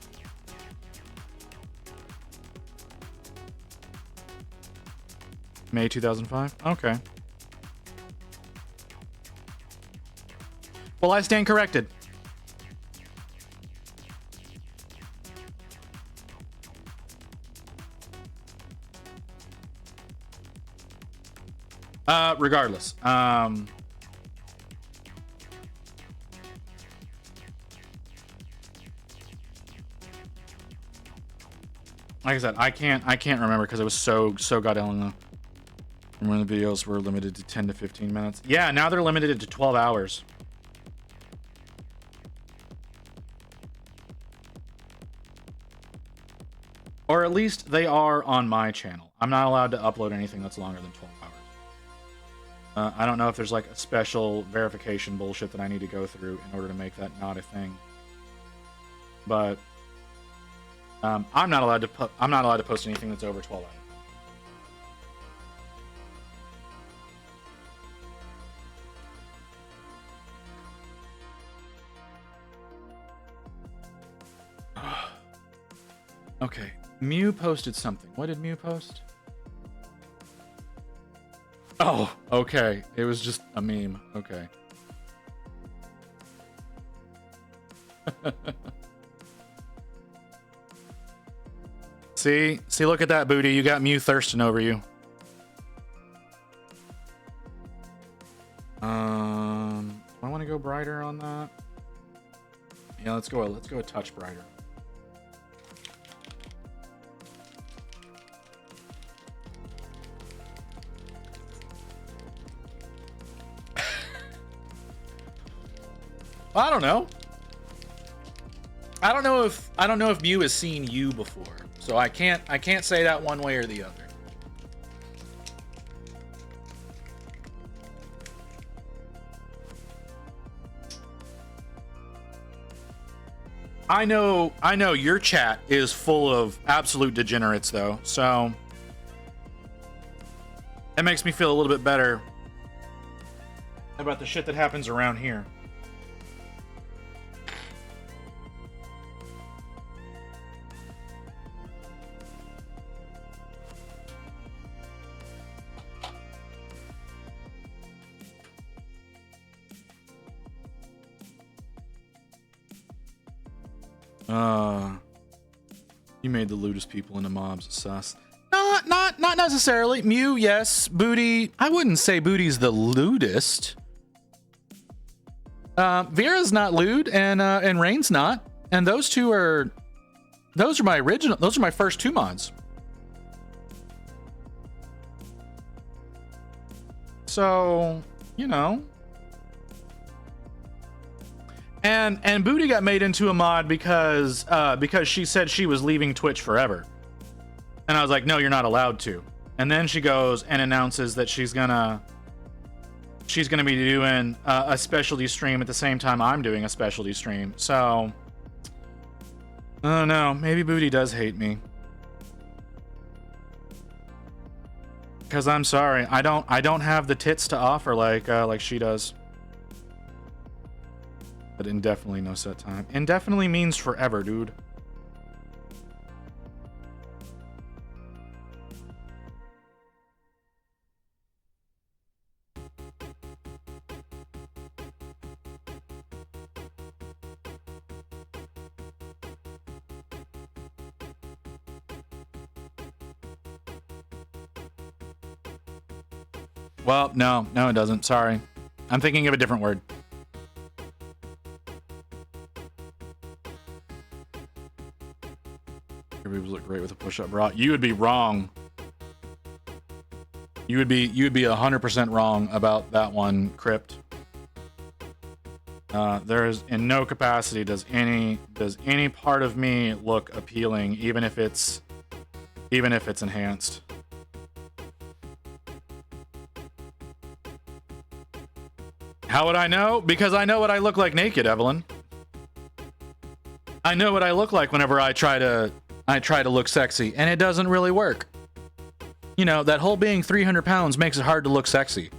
May 2005? Okay. Well, I stand corrected. Regardless. Like I said, I can't remember because it was so goddamn long. When the videos were limited to 10 to 15 minutes. Yeah, now they're limited to 12 hours. Or at least they are on my channel. I'm not allowed to upload anything that's longer than 12 hours. I don't know if there's like a special verification bullshit that I need to go through in order to make that not a thing. But I'm not allowed to post anything that's over 12 hours. Okay, Mew posted something. What did Mew post? Oh, okay. It was just a meme. Okay. See, look at that, Booty. You got Mew thirsting over you. Do I want to go brighter on that? Yeah, let's go a touch brighter. I don't know. I don't know if Mew has seen you before, so I can't say that one way or the other. I know your chat is full of absolute degenerates though, so that makes me feel a little bit better about the shit that happens around here. You made the lewdest people into mobs. Sus. Not necessarily. Mew, yes. Booty. I wouldn't say Booty's the lewdest. Vera's not lewd, and Rain's not. And those are my first two mods. So, you know. And Booty got made into a mod because she said she was leaving Twitch forever. And I was like, no, you're not allowed to. And then she goes and announces that she's gonna be doing a specialty stream at the same time I'm doing a specialty stream. So I don't know, maybe Booty does hate me. Because I'm sorry, I don't have the tits to offer like she does. But indefinitely no set time. Indefinitely means forever, dude. Well, no, it doesn't. Sorry. I'm thinking of a different word. Your boobs look great with a push-up bra. You would be wrong. You would be 100% wrong about that one, Crypt. There is in no capacity does any part of me look appealing, even if it's enhanced. How would I know? Because I know what I look like naked, Evelyn. I know what I look like whenever I try to look sexy, and it doesn't really work. You know, that whole being 300 pounds makes it hard to look sexy.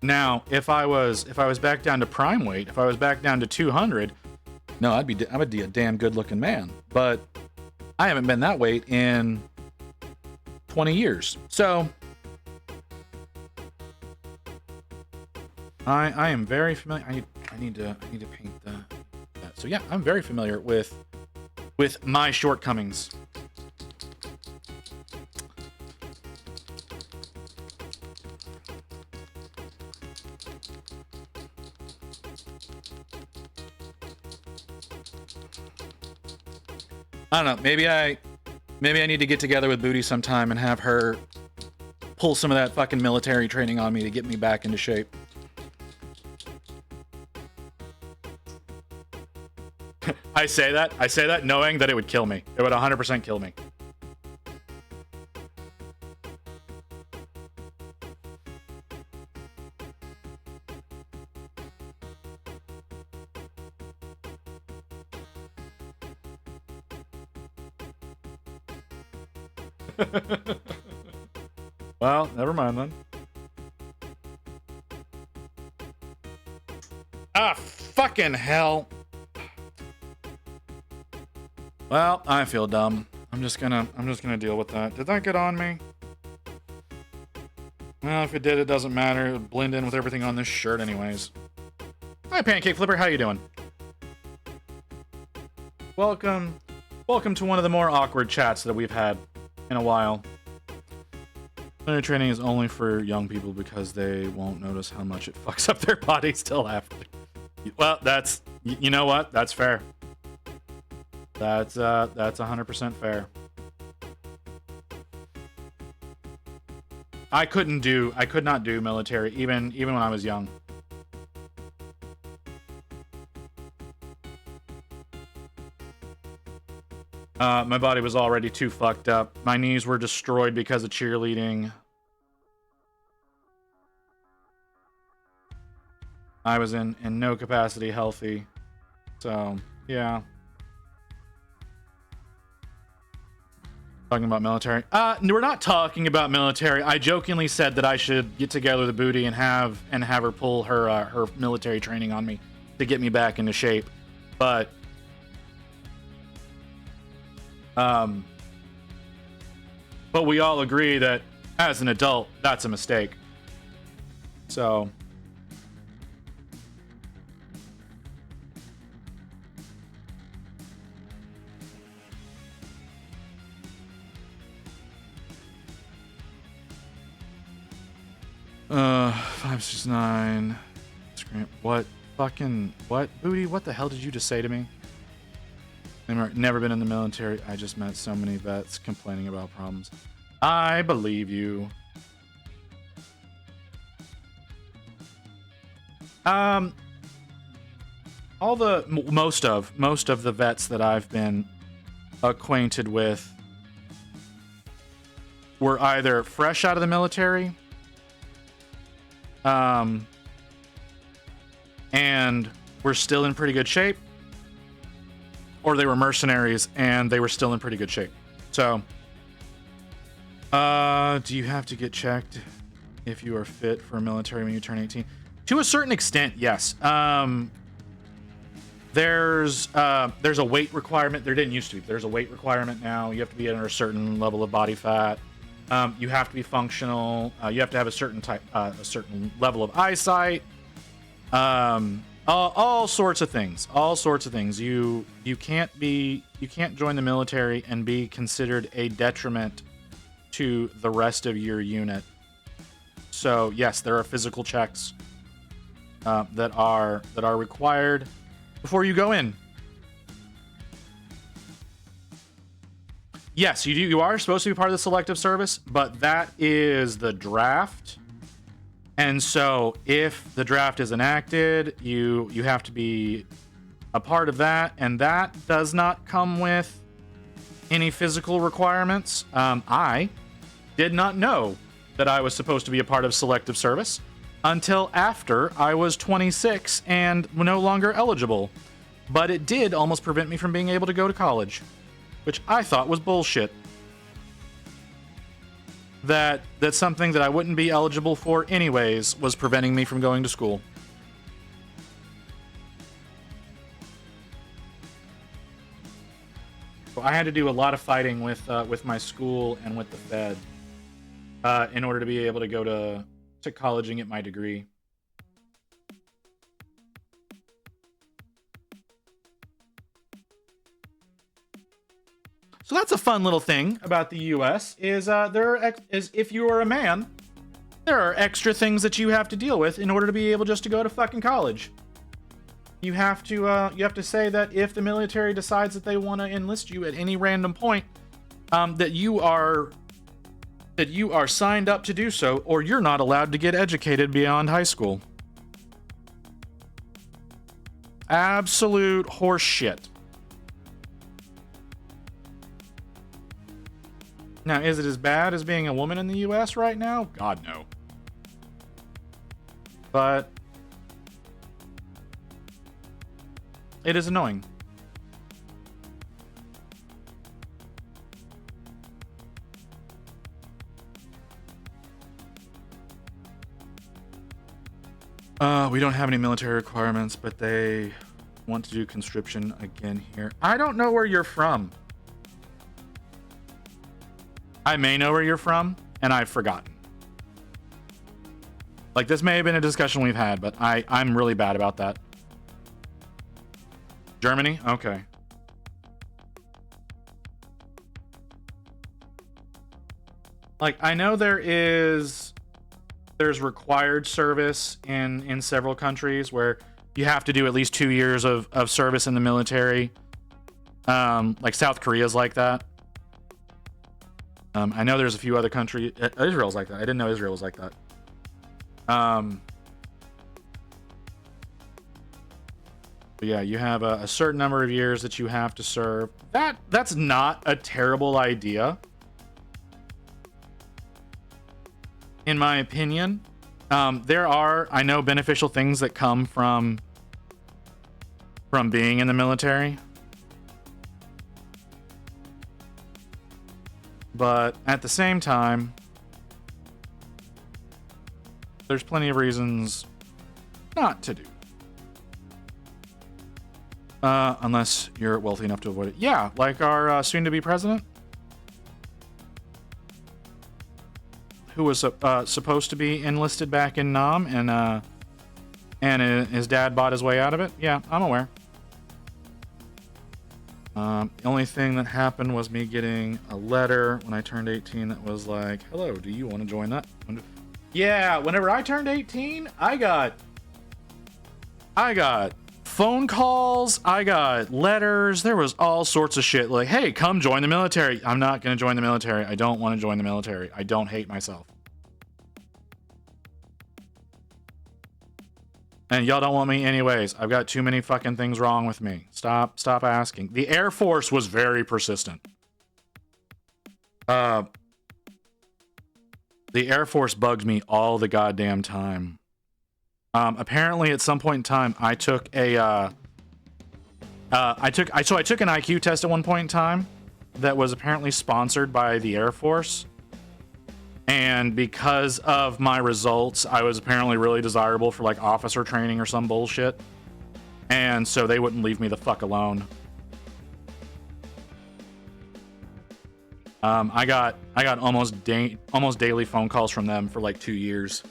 Now, if I was back down to prime weight, if I was back down to 200, no, I would be a damn good looking man. But I haven't been that weight in 20 years. So I am very familiar. I need to paint that. So yeah, I'm very familiar with my shortcomings. I don't know. Maybe I need to get together with Booty sometime and have her pull some of that fucking military training on me to get me back into shape. I say that knowing that it would kill me. It would 100% kill me. Well, never mind then. Ah, fucking hell. Well, I feel dumb. I'm just gonna deal with that. Did that get on me? Well, if it did, it doesn't matter. It would blend in with everything on this shirt anyways. Hi, Pancake Flipper. How you doing? Welcome to one of the more awkward chats that we've had in a while. Military training is only for young people because they won't notice how much it fucks up their bodies till after. Well, that's, you know what? That's fair. That's 100% fair. I could not do military even when I was young. My body was already too fucked up. My knees were destroyed because of cheerleading. I was in no capacity healthy. So, yeah. Talking about military. We're not talking about military. I jokingly said that I should get together with Booty and have her pull her military training on me to get me back into shape. But we all agree that as an adult, that's a mistake. So uh 569 what Booty, what the hell did you just say to me? Never been in the military. I just met so many vets complaining about problems. I believe you. Most of the vets that I've been acquainted with were either fresh out of the military, and were still in pretty good shape, or they were mercenaries and they were still in pretty good shape. So, do you have to get checked if you are fit for military when you turn 18? To a certain extent, yes. There's a weight requirement. There didn't used to be. There's a weight requirement now. You have to be under a certain level of body fat. You have to be functional. You have to have a certain level of eyesight. All sorts of things. You can't join the military and be considered a detriment to the rest of your unit. So yes, there are physical checks that are required before you go in. Yes, you are supposed to be part of the selective service, but that is the draft. And so if the draft is enacted, you have to be a part of that, and that does not come with any physical requirements. I did not know that I was supposed to be a part of selective service until after I was 26 and no longer eligible. But it did almost prevent me from being able to go to college, which I thought was bullshit. that something that I wouldn't be eligible for anyways was preventing me from going to school. So I had to do a lot of fighting with my school and with the Fed in order to be able to go to college and get my degree. So that's a fun little thing about the U.S. is if you are a man, there are extra things that you have to deal with in order to be able just to go to fucking college. You have to say that if the military decides that they want to enlist you at any random point, that you are signed up to do so, or you're not allowed to get educated beyond high school. Absolute horse shit. Now, is it as bad as being a woman in the U.S. right now? God, no. But it is annoying. We don't have any military requirements, but they want to do conscription again here. I don't know where you're from. I may know where you're from, and I've forgotten. Like, this may have been a discussion we've had, but I'm really bad about that. Germany? Okay. Like, I know there's required service in several countries where you have to do at least 2 years of service in the military. Like South Korea's like that. I know there's a few other countries. Israel's like that. I didn't know Israel was like that. But yeah, you have a certain number of years that you have to serve. That's not a terrible idea, in my opinion. There are, I know, beneficial things that come from being in the military. But at the same time, there's plenty of reasons not to do. Unless you're wealthy enough to avoid it. Yeah, like our soon-to-be president, who was supposed to be enlisted back in Nam, and his dad bought his way out of it. Yeah, I'm aware. The only thing that happened was me getting a letter when I turned 18 that was like, hello, do you want to join that? Yeah, whenever I turned 18, I got phone calls, I got letters, there was all sorts of shit like, hey, come join the military. I'm not going to join the military. I don't want to join the military. I don't hate myself. And y'all don't want me anyways. I've got too many fucking things wrong with me. Stop asking. The Air Force was very persistent. The Air Force bugged me all the goddamn time. Apparently at some point in time, I took I took an IQ test at one point in time that was apparently sponsored by the Air Force. And because of my results, I was apparently really desirable for like officer training or some bullshit. And so they wouldn't leave me the fuck alone. I got almost daily phone calls from them for like 2 years.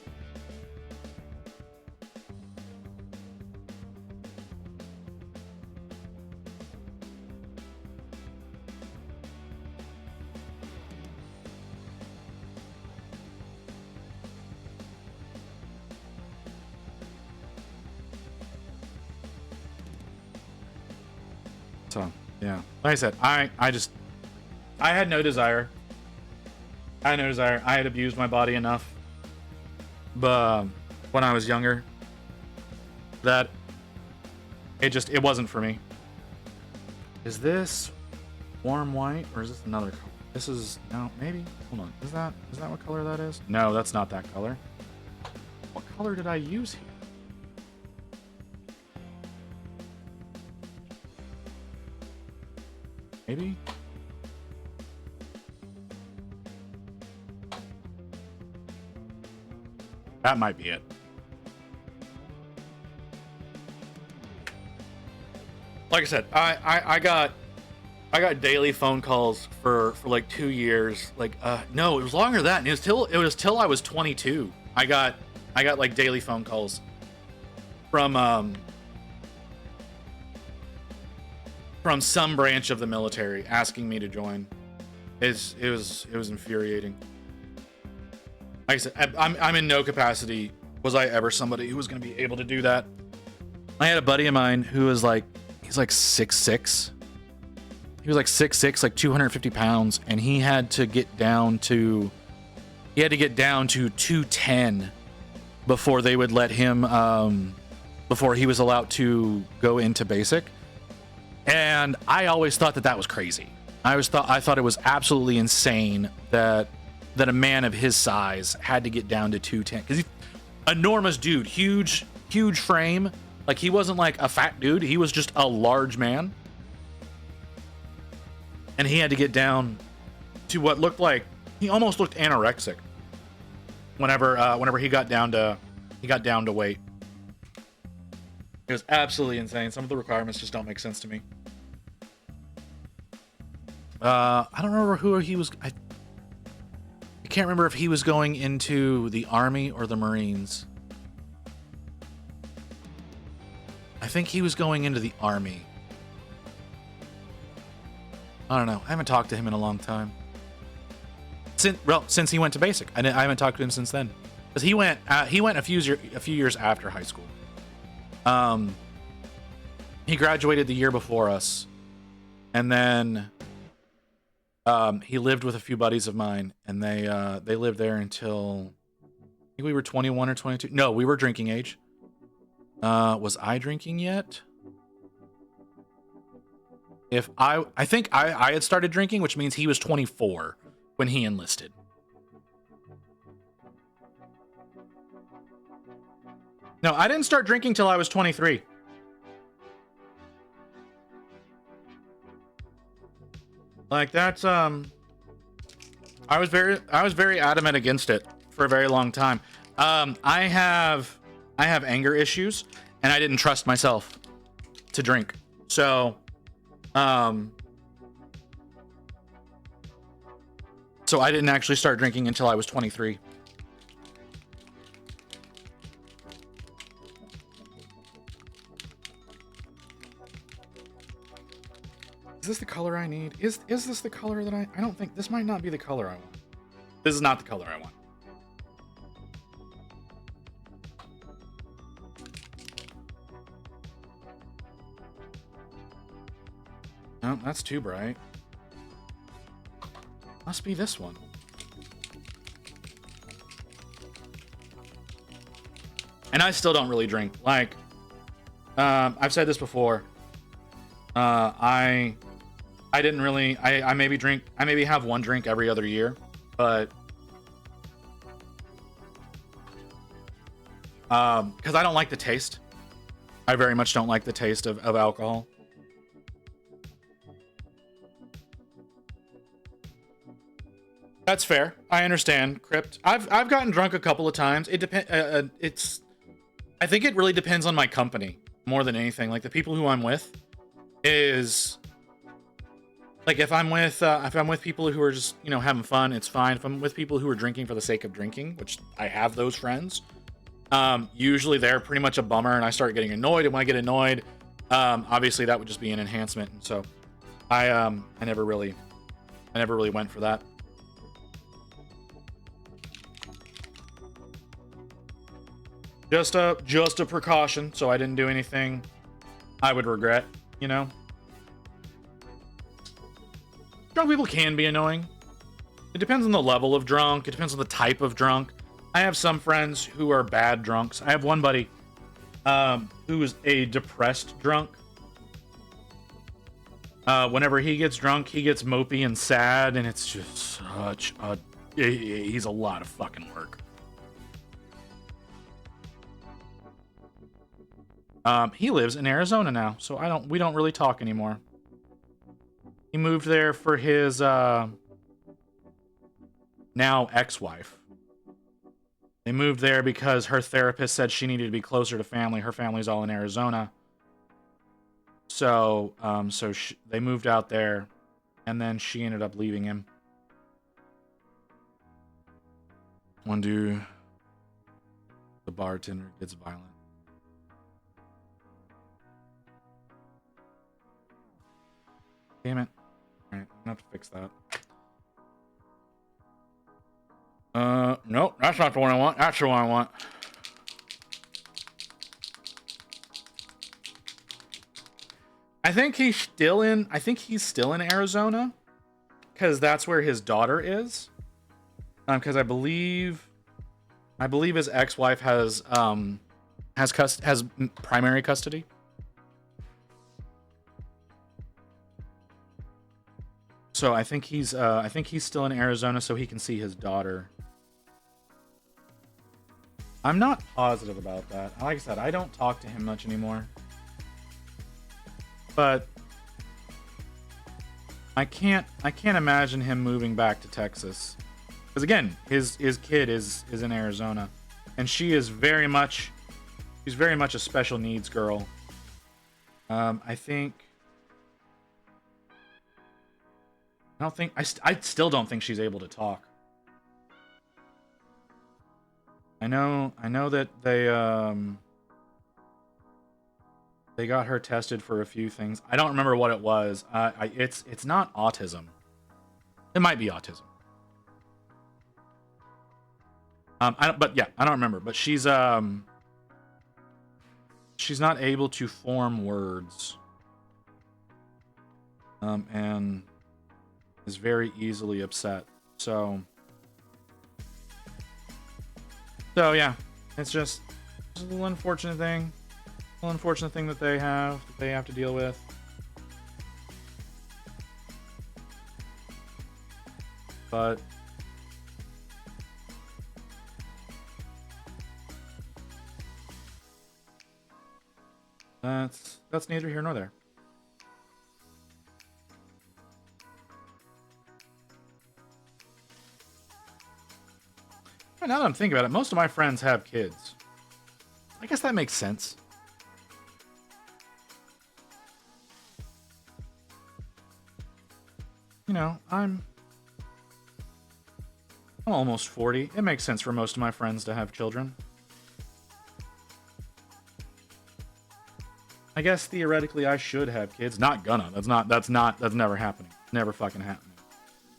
So, yeah. Like I said, I had no desire. I had abused my body enough when I was younger that it wasn't for me. Is this warm white or is this another color? This is, no, maybe. Hold on. Is that what color that is? No, that's not that color. What color did I use here? Maybe? That might be it. Like I said, I got daily phone calls for like 2 years. Like no, it was longer than that. And it was till I was 22. I got like daily phone calls from some branch of the military asking me to join. It was infuriating. Like I said, I'm in no capacity was I ever somebody who was going to be able to do that. I had a buddy of mine who was like, he's like 6'6". He was like 6'6", like 250 pounds, and he had to get down to 210 before they would let him before he was allowed to go into basic. And I always thought that was crazy. I thought it was absolutely insane that a man of his size had to get down to 210, because he's enormous dude, huge frame. Like, he wasn't like a fat dude, he was just a large man, and he had to get down to what looked like, he almost looked anorexic whenever he got down to weight. It was absolutely insane. Some of the requirements just don't make sense to me. I don't remember who he was. I can't remember if he was going into the Army or the Marines. I think he was going into the Army. I don't know. I haven't talked to him in a long time. Since he went to basic, I haven't talked to him since then. Because he went a few years after high school. He graduated the year before us, and then he lived with a few buddies of mine, and they lived there until I think we were 21 or 22. No, we were drinking age. Was I drinking yet? I think I had started drinking, which means he was 24 when he enlisted. No, I didn't start drinking till I was 23. Like, that's I was very adamant against it for a very long time. I have anger issues, and I didn't trust myself to drink. So I didn't actually start drinking until I was 23. Is this the color I need? Is this the color that I don't think this might not be the color I want. This is not the color I want. No, that's too bright. Must be this one. And I still don't really drink. Like, I've said this before. I didn't really. I maybe have one drink every other year, but because I don't like the taste. I very much don't like the taste of alcohol. That's fair. I understand, Crypt. I've gotten drunk a couple of times. It depends. I think it really depends on my company more than anything. Like, the people who I'm with is like, if I'm with people who are just, you know, having fun, it's fine. If I'm with people who are drinking for the sake of drinking, which I have those friends, usually they're pretty much a bummer, and I start getting annoyed. And when I get annoyed, obviously that would just be an enhancement. And so I never really went for that. Just a precaution, so I didn't do anything I would regret, you know? Drunk people can be annoying. It depends on the level of drunk. It depends on the type of drunk. I have some friends who are bad drunks. I have one buddy who is a depressed drunk. Whenever he gets drunk, he gets mopey and sad, and it's just such a... He's a lot of fucking work. He lives in Arizona now, so we don't really talk anymore. He moved there for his now ex-wife. They moved there because her therapist said she needed to be closer to family. Her family's all in Arizona. So, they moved out there, and then she ended up leaving him. One dude, the bartender, gets violent. Damn it. Alright, I'm gonna have to fix that. Nope, that's not the one I want. That's the one I want. I think he's still in Arizona, because that's where his daughter is. Because I believe his ex-wife has primary custody. So I think he's still in Arizona so he can see his daughter. I'm not positive about that. Like I said, I don't talk to him much anymore. But I can't imagine him moving back to Texas. Because again, his kid is in Arizona, and she's very much a special needs girl. I still don't think she's able to talk. I know that they got her tested for a few things. I don't remember what it was. It's not autism. It might be autism. I don't remember. But she's not able to form words. And is very easily upset. So yeah, it's just a little unfortunate thing. A little unfortunate thing that they have to deal with. But that's neither here nor there. Now that I'm thinking about it, most of my friends have kids. I guess that makes sense. You know, I'm almost 40. It makes sense for most of my friends to have children. I guess theoretically I should have kids. Not gonna. That's never happening. Never fucking happening.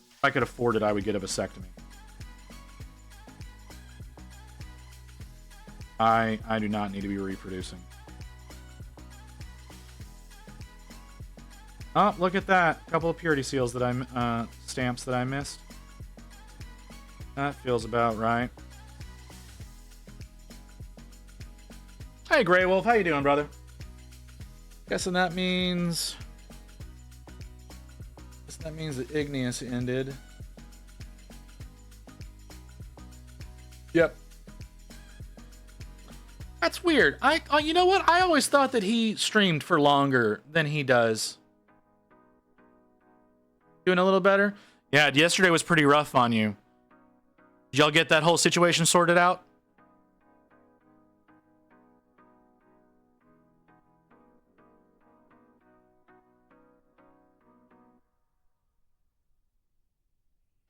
If I could afford it, I would get a vasectomy. I do not need to be reproducing. Oh, look at that. A couple of purity seals that stamps that I missed. That feels about right. Hey, Grey Wolf. How you doing, brother? Guessing that means... that means that Igneous ended. Yep. That's weird. You know what? I always thought that he streamed for longer than he does. Doing a little better? Yeah, yesterday was pretty rough on you. Did y'all get that whole situation sorted out?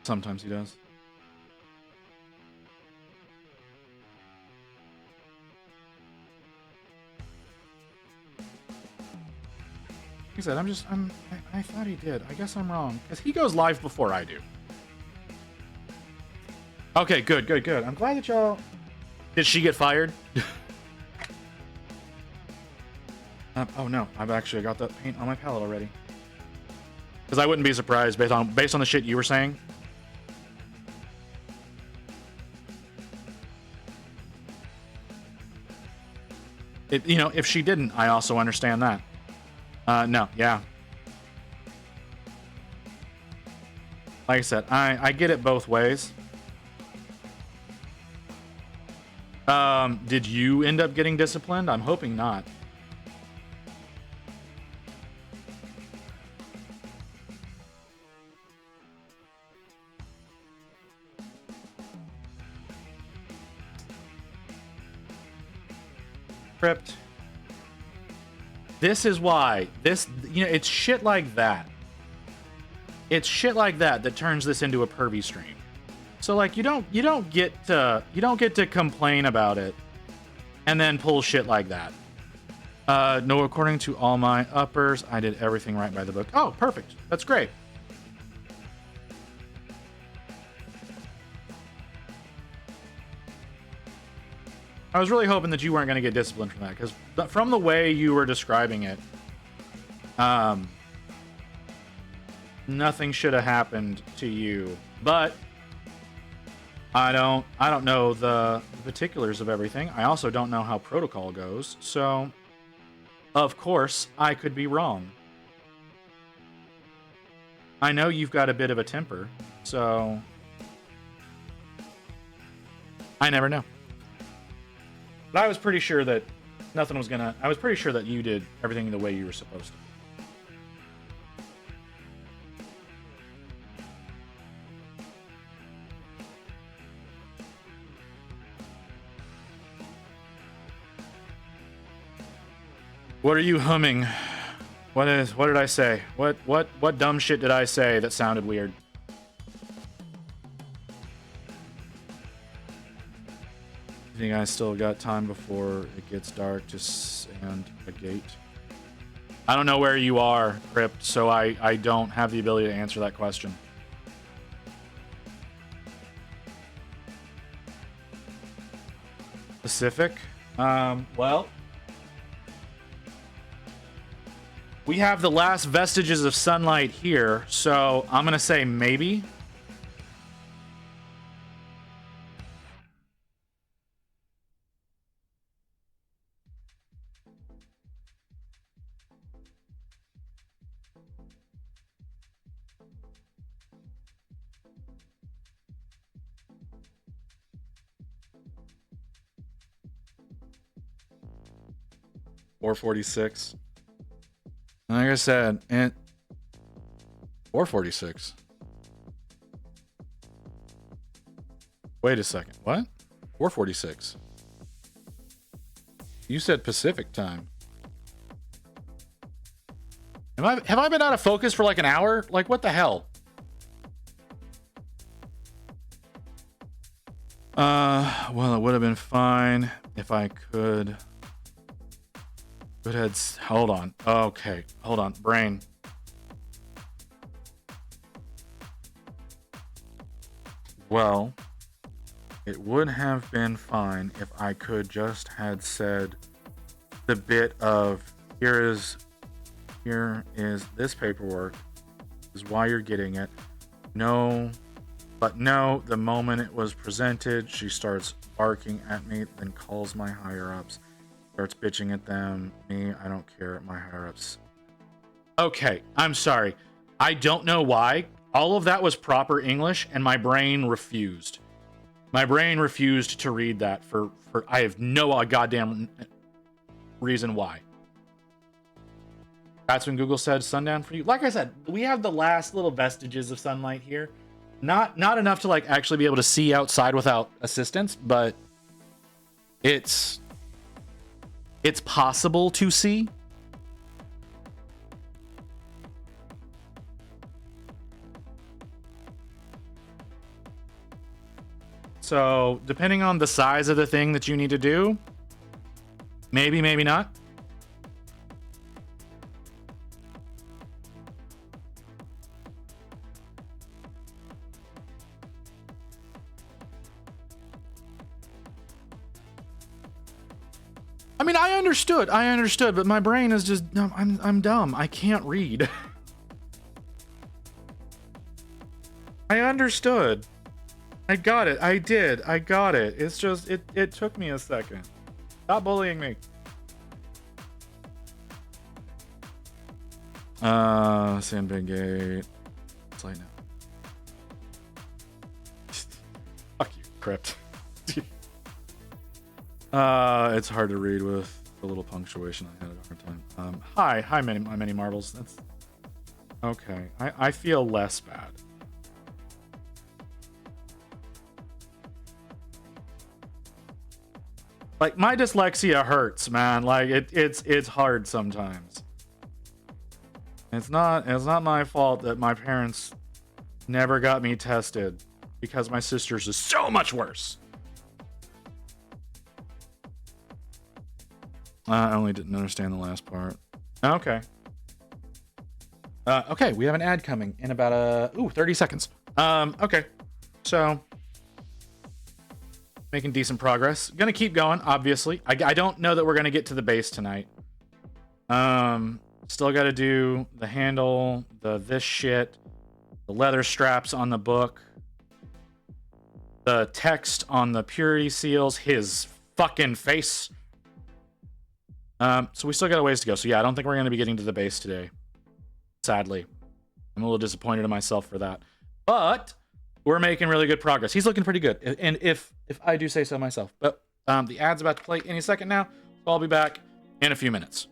Sometimes he does. He said, I thought he did. I guess I'm wrong. Because he goes live before I do. Okay, good. I'm glad that y'all... Did she get fired? Oh no, I've actually got that paint on my palette already. Because I wouldn't be surprised based on the shit you were saying. If she didn't, I also understand that. No, yeah. Like I said, I get it both ways. Did you end up getting disciplined? I'm hoping not. Crypt. This is why. It's shit like that. It's shit like that that turns this into a pervy stream. So like you don't get to complain about it and then pull shit like that. No, according to all my uppers, I did everything right by the book. Oh, perfect. That's great. I was really hoping that you weren't going to get disciplined from that, because from the way you were describing it, nothing should have happened to you. But I don't know the particulars of everything. I also don't know how protocol goes, so of course I could be wrong. I know you've got a bit of a temper, so I never know. But I was pretty sure that nothing was gonna... I was pretty sure that you did everything the way you were supposed to. What are you humming? What did I say? What dumb shit did I say that sounded weird? You think I still got time before it gets dark to sand a gate? I don't know where you are, Crypt, so I don't have the ability to answer that question. Pacific? Well, we have the last vestiges of sunlight here, so I'm gonna say maybe. Or 46. Like I said, and 446. Wait a second. What? 446. You said Pacific time. Have I been out of focus for like an hour? Like what the hell? Well, it would have been fine if I could. Hold on. Okay, hold on. Brain. Well, it would have been fine if I could just had said the bit of here is this paperwork, is why you're getting it. No, but no, the moment it was presented, she starts barking at me, then calls my higher ups. Starts bitching at them. Me, I don't care. My higher ups. Okay, I'm sorry. I don't know why. All of that was proper English, and my brain refused. My brain refused to read that for I have no goddamn reason why. That's when Google said sundown for you. Like I said, we have the last little vestiges of sunlight here. Not enough to like actually be able to see outside without assistance, but it's possible to see. So, depending on the size of the thing that you need to do, maybe, maybe not. I mean, I understood, but my brain is just, no, I'm dumb. I can't read. I understood. I got it. I did. I got it. It's just, it took me a second. Stop bullying me. Sandbag Gate. It's light now. Fuck you, Crypt. It's hard to read with a little punctuation. I had a hard time. Hi, many marbles. That's okay. I feel less bad. Like, my dyslexia hurts, man. Like, it's hard sometimes. It's not my fault that my parents never got me tested, because my sister's is so much worse. I only didn't understand the last part. Okay. Okay, we have an ad coming in about 30 seconds. Okay. So, making decent progress. Gonna keep going, obviously. I don't know that we're gonna get to the base tonight. Still gotta do the handle, this shit, the leather straps on the book, the text on the purity seals, his fucking face. So we still got a ways to go. So yeah, I don't think we're gonna be getting to the base today. Sadly. I'm a little disappointed in myself for that. But we're making really good progress. He's looking pretty good. And if I do say so myself. But the ad's about to play any second now. So I'll be back in a few minutes.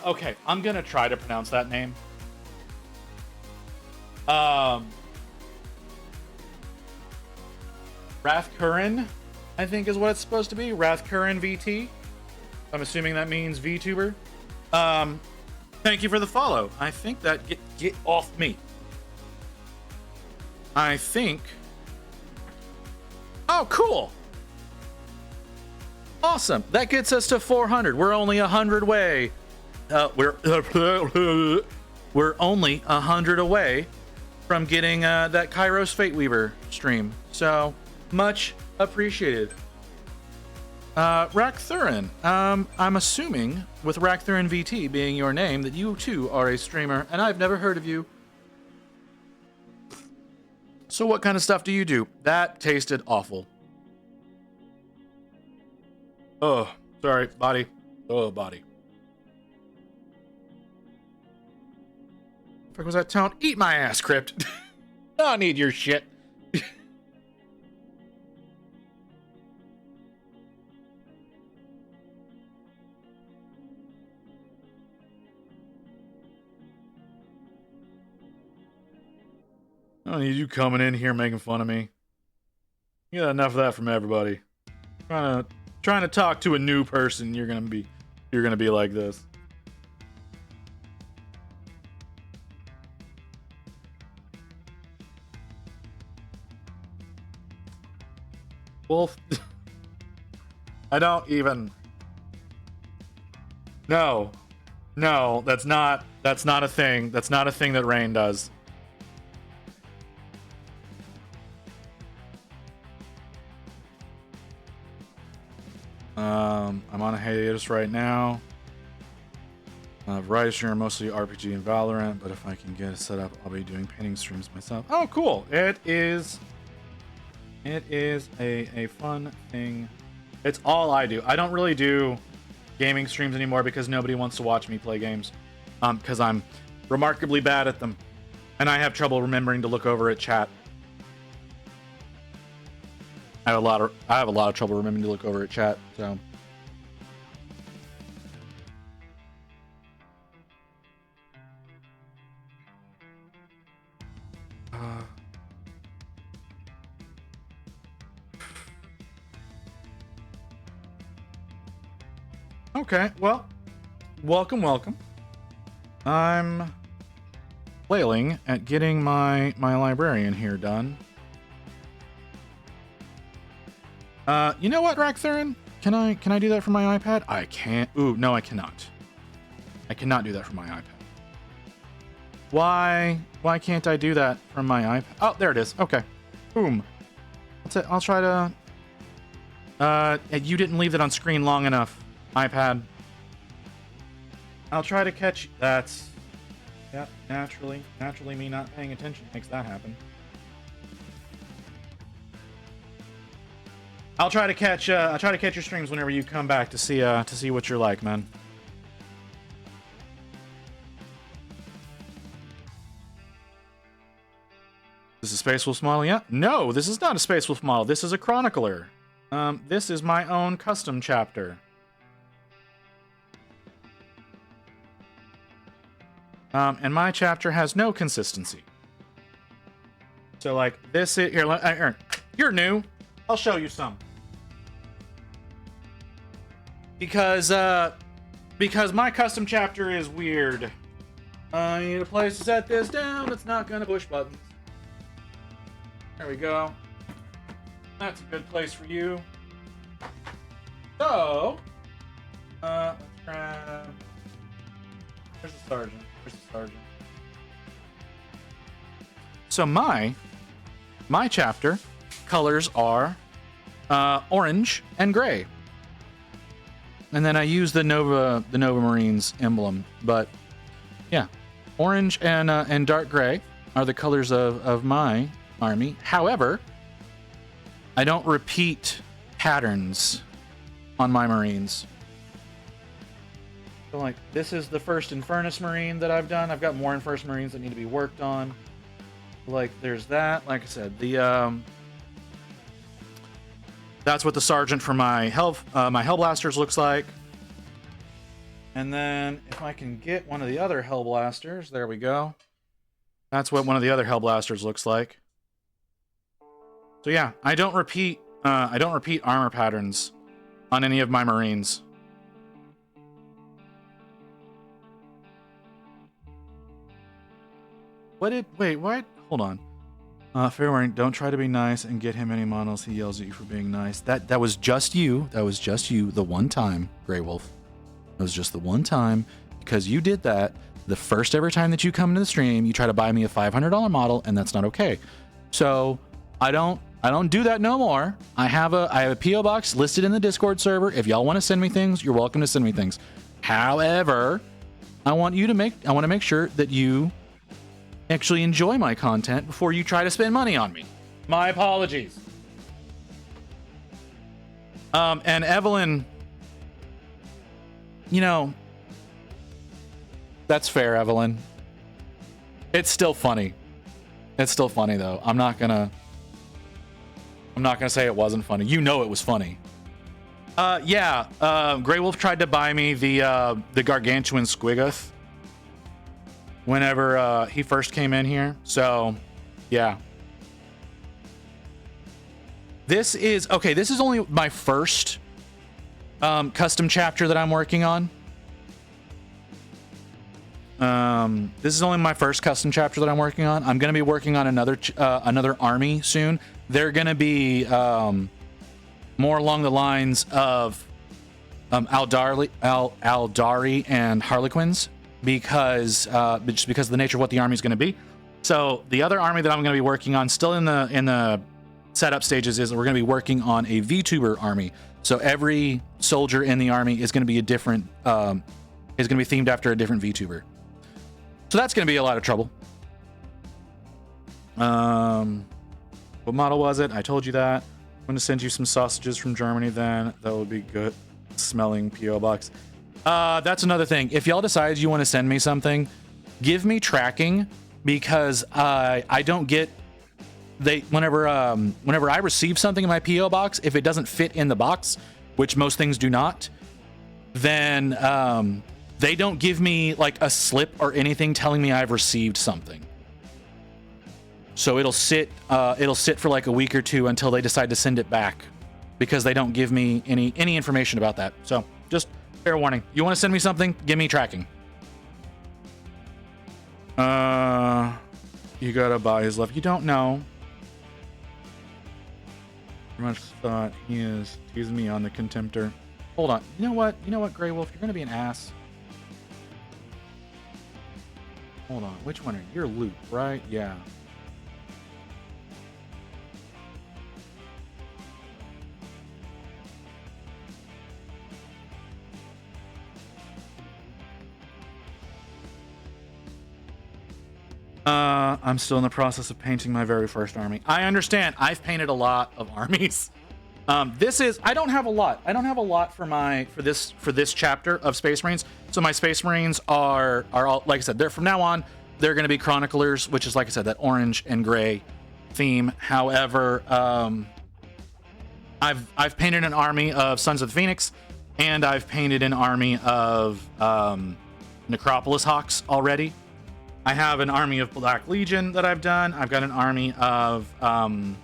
Okay, I'm gonna try to pronounce that name. Rathkurin, I think is what it's supposed to be. Rathkurin VT. I'm assuming that means VTuber. Thank you for the follow. I think that get off me. I think. Oh, cool. Awesome. That gets us to 400. We're only 100 we're only 100 away from getting that Kairos Fate Weaver stream. So much appreciated. Rakthurin, I'm assuming with Rakthurin VT being your name that you too are a streamer, and I've never heard of you. So what kind of stuff do you do? That tasted awful. Oh, sorry, body. Oh, body. Fuck was that tone? Eat my ass, Crypt. I don't need your shit. I don't need you coming in here making fun of me. You got enough of that from everybody. Trying to talk to a new person, you're gonna be like this. Wolf. I don't even. No, that's not a thing. That's not a thing that Rain does. I'm on a hiatus right now. Variety streamer, mostly RPG and Valorant, but if I can get it set up, I'll be doing painting streams myself. Oh, cool! It is a fun thing. It's all I do. I don't really do gaming streams anymore because nobody wants to watch me play games. Because I'm remarkably bad at them, and I have trouble remembering to look over at chat. I have a lot of trouble remembering to look over at chat. So. Okay, well, welcome. I'm flailing at getting my librarian here done. You know what, Rakthurin? Can I do that from my iPad? I can't. Ooh, no, I cannot. I cannot do that from my iPad. Why can't I do that from my iPad? Oh, there it is. Okay. Boom. That's it. I'll try to. You didn't leave that on screen long enough, iPad. I'll try to catch. That's. Yeah, naturally me not paying attention makes that happen. I'll try to catch your streams whenever you come back to see what you're like, man. This is a Space Wolf model, yeah? No, this is not a Space Wolf model. This is a Chronicler. This is my own custom chapter. And my chapter has no consistency. So, like, this is... Here, Aaron, you're new. I'll show you some. Because my custom chapter is weird. I need a place to set this down that's not gonna push buttons. There we go. That's a good place for you. So, let's grab... Where's the sergeant? So my chapter colors are orange and gray. And then I use the Nova Marines emblem, but yeah, orange and dark gray are the colors of my army. However, I don't repeat patterns on my Marines. So like, this is the first Infernus Marine that I've done. I've got more Infernus Marines that need to be worked on. Like, there's that. Like I said, that's what the sergeant for my Hellblasters looks like. And then if I can get one of the other Hellblasters, there we go. That's what one of the other Hellblasters looks like. So yeah, I don't repeat armor patterns on any of my Marines. Wait, what? Hold on. Fairwarning, don't try to be nice and get him any models. He yells at you for being nice. That was just you. That was just you the one time, Grey Wolf. It was just the one time. because you did that the first ever time that you come into the stream. You try to buy me a $500 model, and that's not okay. So I don't do that no more. I have a PO box listed in the Discord server. If y'all want to send me things, you're welcome to send me things. However, I want to make sure that you actually enjoy my content before you try to spend money on me. My apologies. And Evelyn, you know, that's fair, Evelyn. It's still funny. It's still funny though. I'm not gonna say it wasn't funny. You know it was funny. Grey Wolf tried to buy me the gargantuan Squiggoth whenever he first came in here. So, yeah. This is only my first custom chapter that I'm working on. This is only my first custom chapter that I'm working on. I'm going to be working on another army soon. They're going to be more along the lines of Aldari and Harlequins because just because of the nature of what the army is going to be. So the other army that I'm going to be working on, still in the setup stages, is we're going to be working on a VTuber army. So every soldier in the army is going to be a different is going to be themed after a different VTuber. So that's going to be a lot of trouble. What model was it? I told you that. I'm going to send you some sausages from Germany then. That would be good. Smelling P.O. box. That's another thing. If y'all decide you want to send me something, give me tracking, because I don't get... Whenever I receive something in my P.O. box, if it doesn't fit in the box, which most things do not, then they don't give me like a slip or anything telling me I've received something. So it'll sit for like a week or two until they decide to send it back, because they don't give me any information about that. So just fair warning. You want to send me something? Give me tracking. You gotta buy his love. You don't know. Much thought he is teasing me on the Contemptor. Hold on. You know what, Grey Wolf? You're gonna be an ass. Hold on. Which one are you? You're Luke, right? Yeah. I'm still in the process of painting my very first army. I understand. I've painted a lot of armies. I don't have a lot. I don't have a lot for this chapter of Space Marines. So my Space Marines are all, like I said, they're from now on, they're going to be Chroniclers, which is, like I said, that orange and gray theme. However, I've painted an army of Sons of the Phoenix, and I've painted an army of Necropolis Hawks already. I have an army of Black Legion that I've done. I've got an army of Bad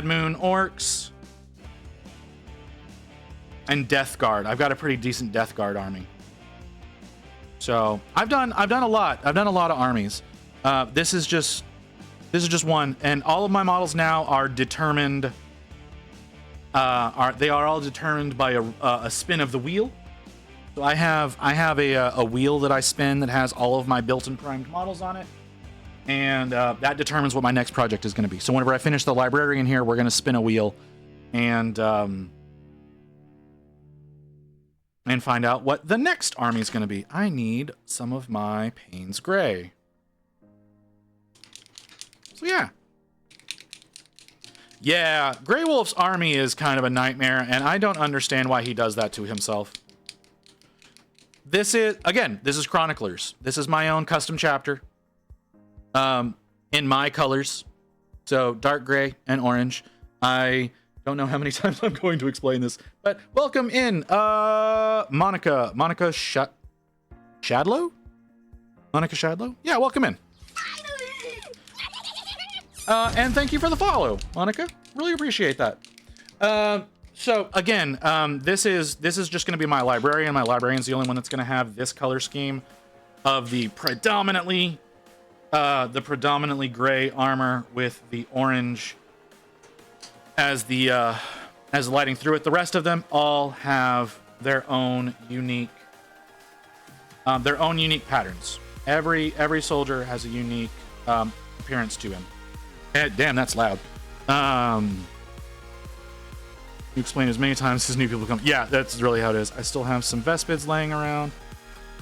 Moon Orcs and Death Guard. I've got a pretty decent Death Guard army. So I've done a lot. I've done a lot of armies. This is just one, and all of my models now are determined. They are all determined by a spin of the wheel. So I have a wheel that I spin that has all of my built and primed models on it, and that determines what my next project is going to be. So whenever I finish the Librarian here, we're going to spin a wheel and find out what the next army is going to be. I need some of my Payne's Gray. So yeah, Grey Wolf's army is kind of a nightmare, and I don't understand why he does that to himself. This is Chroniclers. This is my own custom chapter. In my colors. So dark gray and orange. I don't know how many times I'm going to explain this, but welcome in, Monica Shadlow? Monica Shadlow? Yeah, welcome in. And thank you for the follow, Monica. Really appreciate that. So again, this is just going to be my Librarian. My Librarian's the only one that's going to have this color scheme of the predominantly gray armor with the orange as lighting through it. The rest of them all have their own unique their own unique patterns. Every soldier has a unique appearance to him. Damn, that's loud. You explain as many times as new people come. Yeah, that's really how it is. I still have some Vespids laying around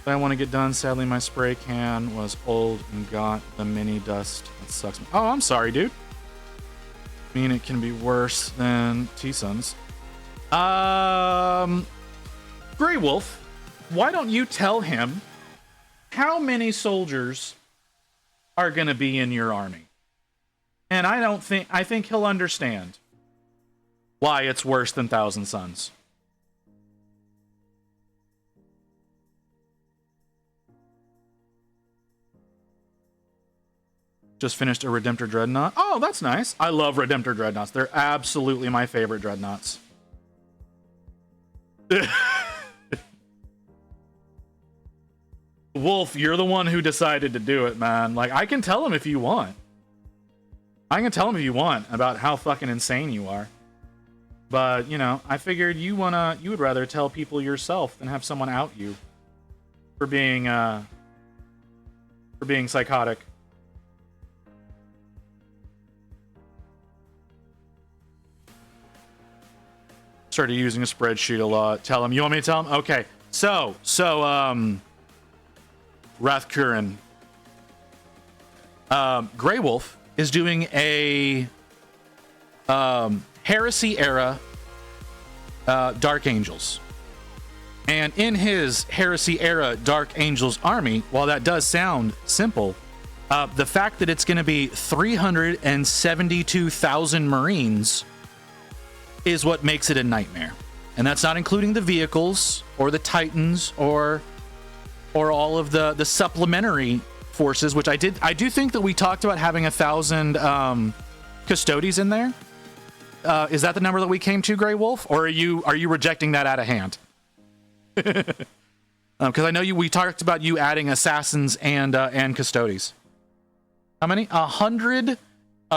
that I want to get done. Sadly, my spray can was old and got the mini dust. That sucks. Oh, I'm sorry, dude. I mean, it can be worse than T-Suns. Grey Wolf, why don't you tell him how many soldiers are going to be in your army? And I think he'll understand why it's worse than Thousand Suns. Just finished a Redemptor Dreadnought. Oh, that's nice. I love Redemptor Dreadnoughts. They're absolutely my favorite Dreadnoughts. Wolf, you're the one who decided to do it, man. Like, I can tell him if you want. I can tell him if you want about how fucking insane you are. But, you know, I figured you would rather tell people yourself than have someone out you for being psychotic. Started using a spreadsheet a lot. Tell him. You want me to tell him? Okay. So, Rathkurin. Grey Wolf is doing a Heresy era Dark Angels. And in his Heresy era Dark Angels army, while that does sound simple, the fact that it's going to be 372,000 Marines is what makes it a nightmare. And that's not including the vehicles or the Titans or all of the supplementary forces, which I do think that we talked about having 1,000 Custodes in there. Is that the number that we came to, Grey Wolf, or are you rejecting that out of hand? Because I know we talked about you adding assassins and Custodes. How many?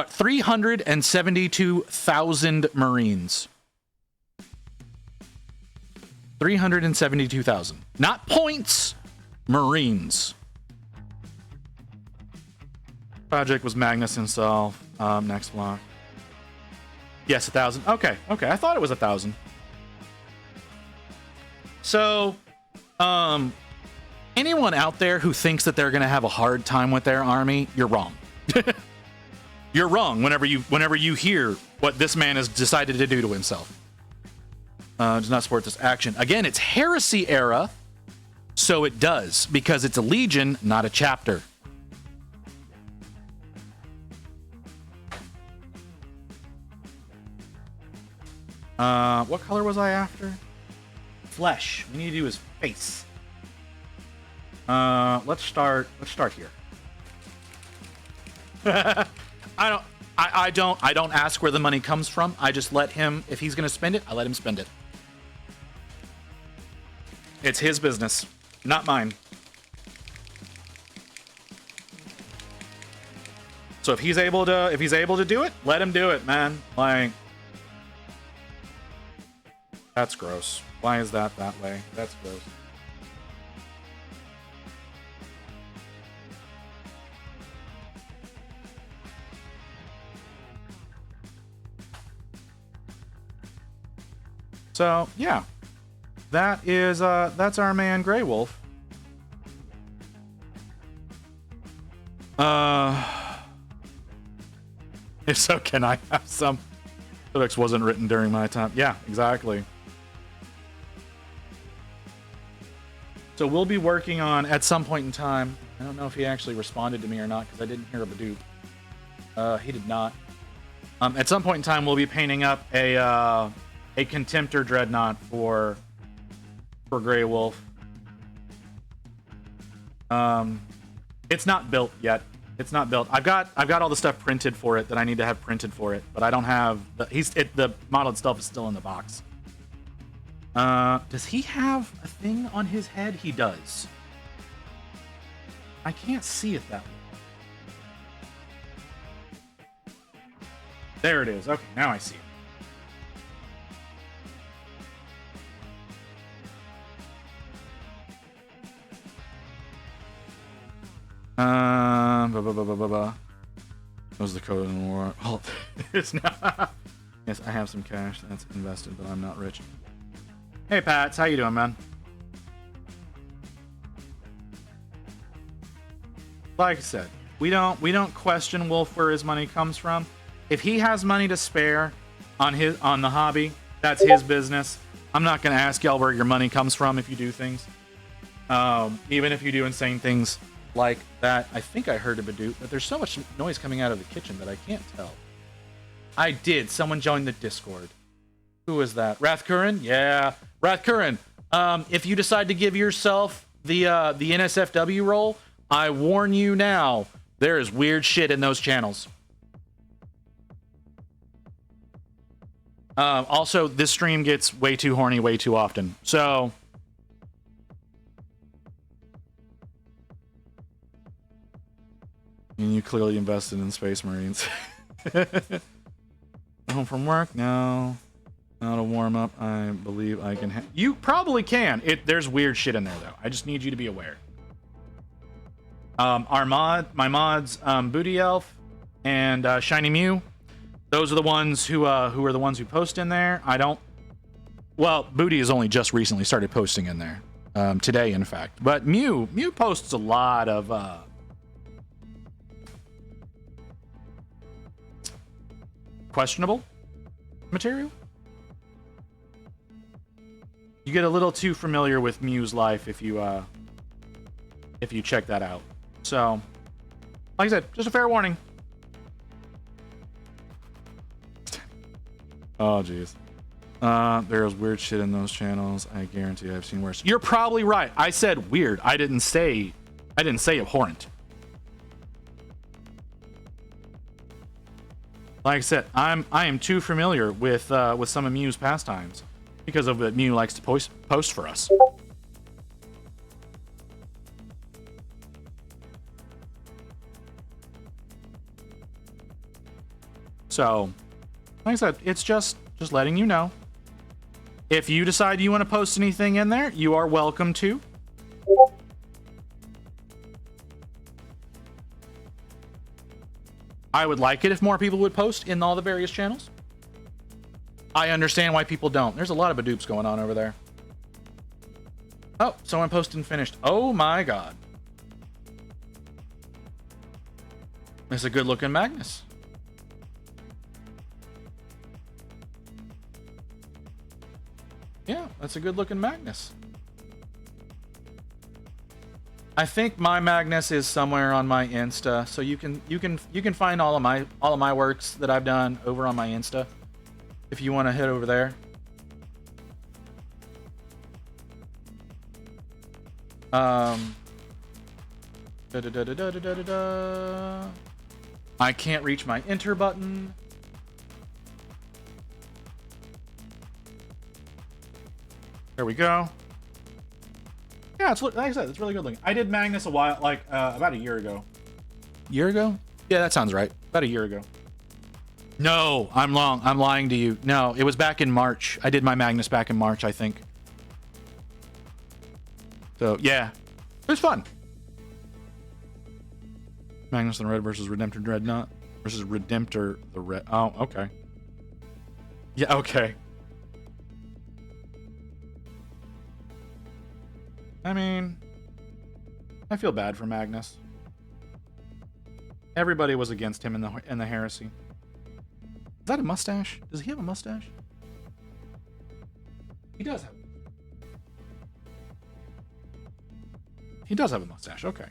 372,000 Marines. 372,000, not points. Marines. Project was Magnus himself. Next block. Yes, 1,000. Okay. I thought it was 1,000. So, anyone out there who thinks that they're going to have a hard time with their army, you're wrong. You're wrong whenever you hear what this man has decided to do to himself. Does not support this action. Again, it's Heresy era, so it does, because it's a legion, not a chapter. What color was I after? Flesh. We need to do his face. Let's start here. I don't ask where the money comes from. I just let him, if he's gonna spend it, I let him spend it. It's his business, not mine. So if he's able to do it, let him do it, man. Like, that's gross. Why is that way? That's gross. So yeah, that's our man Grey Wolf. If so, can I have some? Codex wasn't written during my time. Yeah, exactly. So we'll be working on, at some point in time, I don't know if he actually responded to me or not, because I didn't hear a Badoop. He did not. At some point in time, we'll be painting up a Contemptor Dreadnought for Grey Wolf. It's not built yet. It's not built. I've got all the stuff printed for it that I need to have printed for it, but I don't have the model itself is still in the box. Does he have a thing on his head? He does. I can't see it that way. There it is. Okay, now I see it. Blah, blah, blah, blah, blah, blah. What was the code in the war? Oh, it's not. Yes, I have some cash that's invested, but I'm not rich. Hey, Pats, how you doing, man? Like I said, we don't question Wolf where his money comes from. If he has money to spare on the hobby, that's his business. I'm not gonna ask y'all where your money comes from if you do things. Even if you do insane things like that. I think I heard a Badoot, but there's so much noise coming out of the kitchen that I can't tell. I did. Someone joined the Discord. Who is that? Rathkurin? Yeah. Rathkurin, if you decide to give yourself the NSFW role, I warn you now, there is weird shit in those channels. Also, this stream gets way too horny way too often. So... And you clearly invested in Space Marines. Home from work? No. Not a warm-up. I believe I can... You probably can. There's weird shit in there, though. I just need you to be aware. My mods, Booty Elf and Shiny Mew, those are the ones who are the ones who post in there. I don't... Well, Booty has only just recently started posting in there. Today, in fact. But Mew posts a lot of... questionable material. You get a little too familiar with Mew's life if you check that out. So, like I said, just a fair warning. Oh, jeez. There's weird shit in those channels. I guarantee I've seen worse. You're probably right. I said weird. I didn't say abhorrent. Like I said, I am too familiar with some of Mew's pastimes because of what Mew likes to post for us. So, like I said, it's just letting you know. If you decide you want to post anything in there, you are welcome to. I would like it if more people would post in all the various channels. I understand why people don't. There's a lot of badoops going on over there. Oh, someone posted and finished. Oh my god. It's a good looking Magnus. Yeah, that's a good looking Magnus. I think my Magnus is somewhere on my Insta, so you can find all of my works that I've done over on my Insta if you want to head over there. I can't reach my enter button. There we go. Yeah, it's like I said, it's really good looking. I did Magnus a while, about a year ago. Year ago? Yeah, that sounds right. About a year ago. No, I'm lying to you. No, it was back in March. I did my Magnus back in March, I think. So yeah, it was fun. Magnus the Red versus Redemptor Dreadnought versus Redemptor the Red. Oh, okay. Yeah, okay. I mean, I feel bad for Magnus. Everybody was against him in the heresy. Is that a mustache? Does he have a mustache? He does have. He does have a mustache. Okay.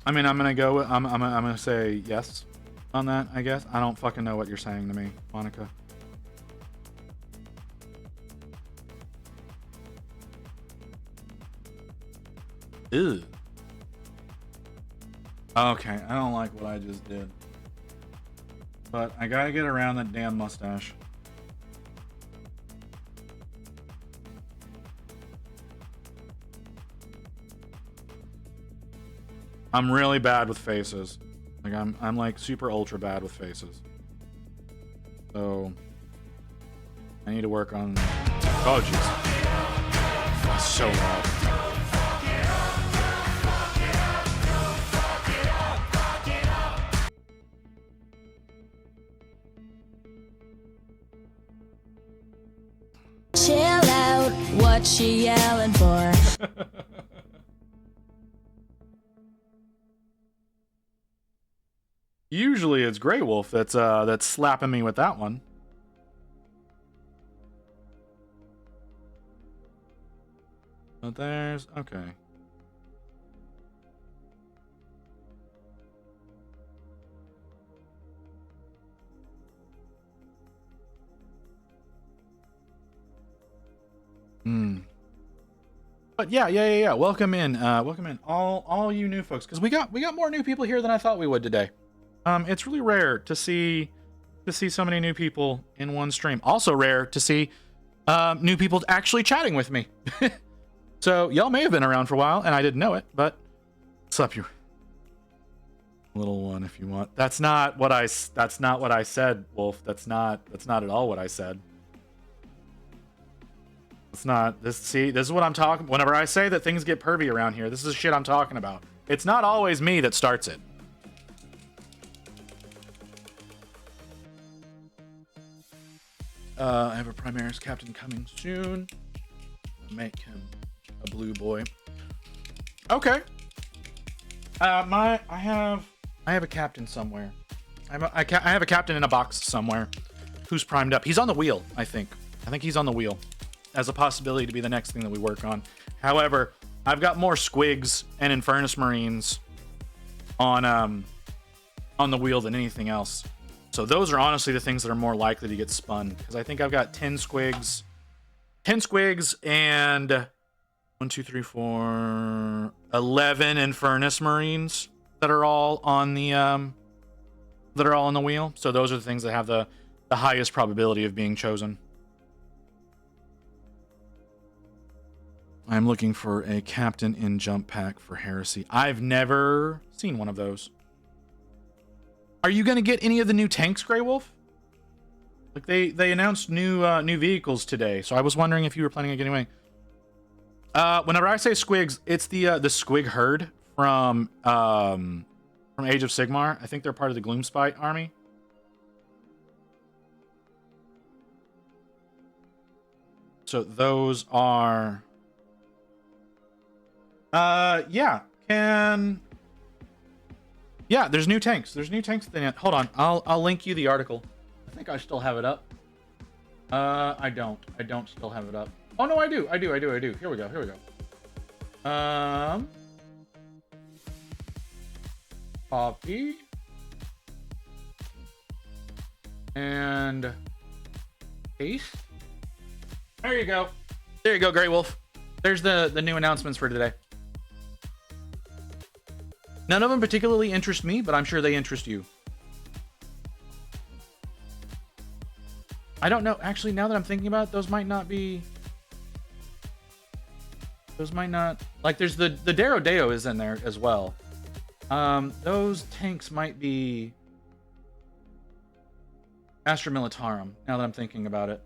I mean, I'm gonna say yes on that, I guess. I don't fucking know what you're saying to me, Monica. Ew. Okay, I don't like what I just did. But I gotta get around that damn mustache. I'm really bad with faces. Like I'm like super ultra bad with faces. So I need to work on. Oh jeez, that's so loud. Chill out, what she yelling for? Usually it's Grey Wolf that's slapping me with that one. But there's okay. But yeah. Welcome in, all you new folks, because we got more new people here than I thought we would today. It's really rare to see so many new people in one stream. Also rare to see new people actually chatting with me. So y'all may have been around for a while and I didn't know it, but slap you, little one, if you want. That's not what I said, Wolf. That's not at all what I said. It's not this. See, this is what I'm talking. Whenever I say that things get pervy around here, this is shit I'm talking about. It's not always me that starts it. I have a Primaris captain coming soon. Make him a blue boy. Okay. I have a captain somewhere. I have a captain in a box somewhere who's primed up. He's on the wheel, I think. I think he's on the wheel as a possibility to be the next thing that we work on. However, I've got more Squigs and Infernus Marines on the wheel than anything else. So those are honestly the things that are more likely to get spun, because I think I've got 10 Squigs and 1, 2, 3, 4, 11 Infernus Marines that are all on the wheel. So those are the things that have the highest probability of being chosen. I'm looking for a captain in jump pack for Heresy. I've never seen one of those. Are you going to get any of the new tanks, Grey Wolf? Like they announced new vehicles today, so I was wondering if you were planning on getting any. Whenever I say Squigs, it's the Squig herd from Age of Sigmar. I think they're part of the Gloomspite army. So those are there's new tanks. There's new tanks. Hold on. I'll link you the article. I think I still have it up. I don't still have it up. Oh no, I do. Here we go. Copy. And paste. There you go. There you go, Grey Wolf. There's the new announcements for today. None of them particularly interest me, but I'm sure they interest you. I don't know. Actually, now that I'm thinking about it, those might not be... Those might not... Like, there's the Darrow Deo is in there as well. Those tanks might be... Astra Militarum, now that I'm thinking about it.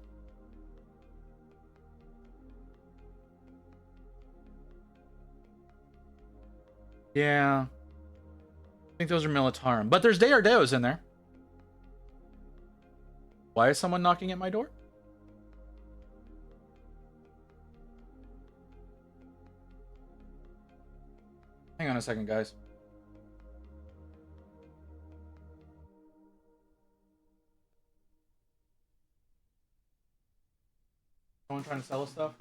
Yeah. I think those are Militarum. But there's Deos in there. Why is someone knocking at my door? Hang on a second, guys. Someone trying to sell us stuff?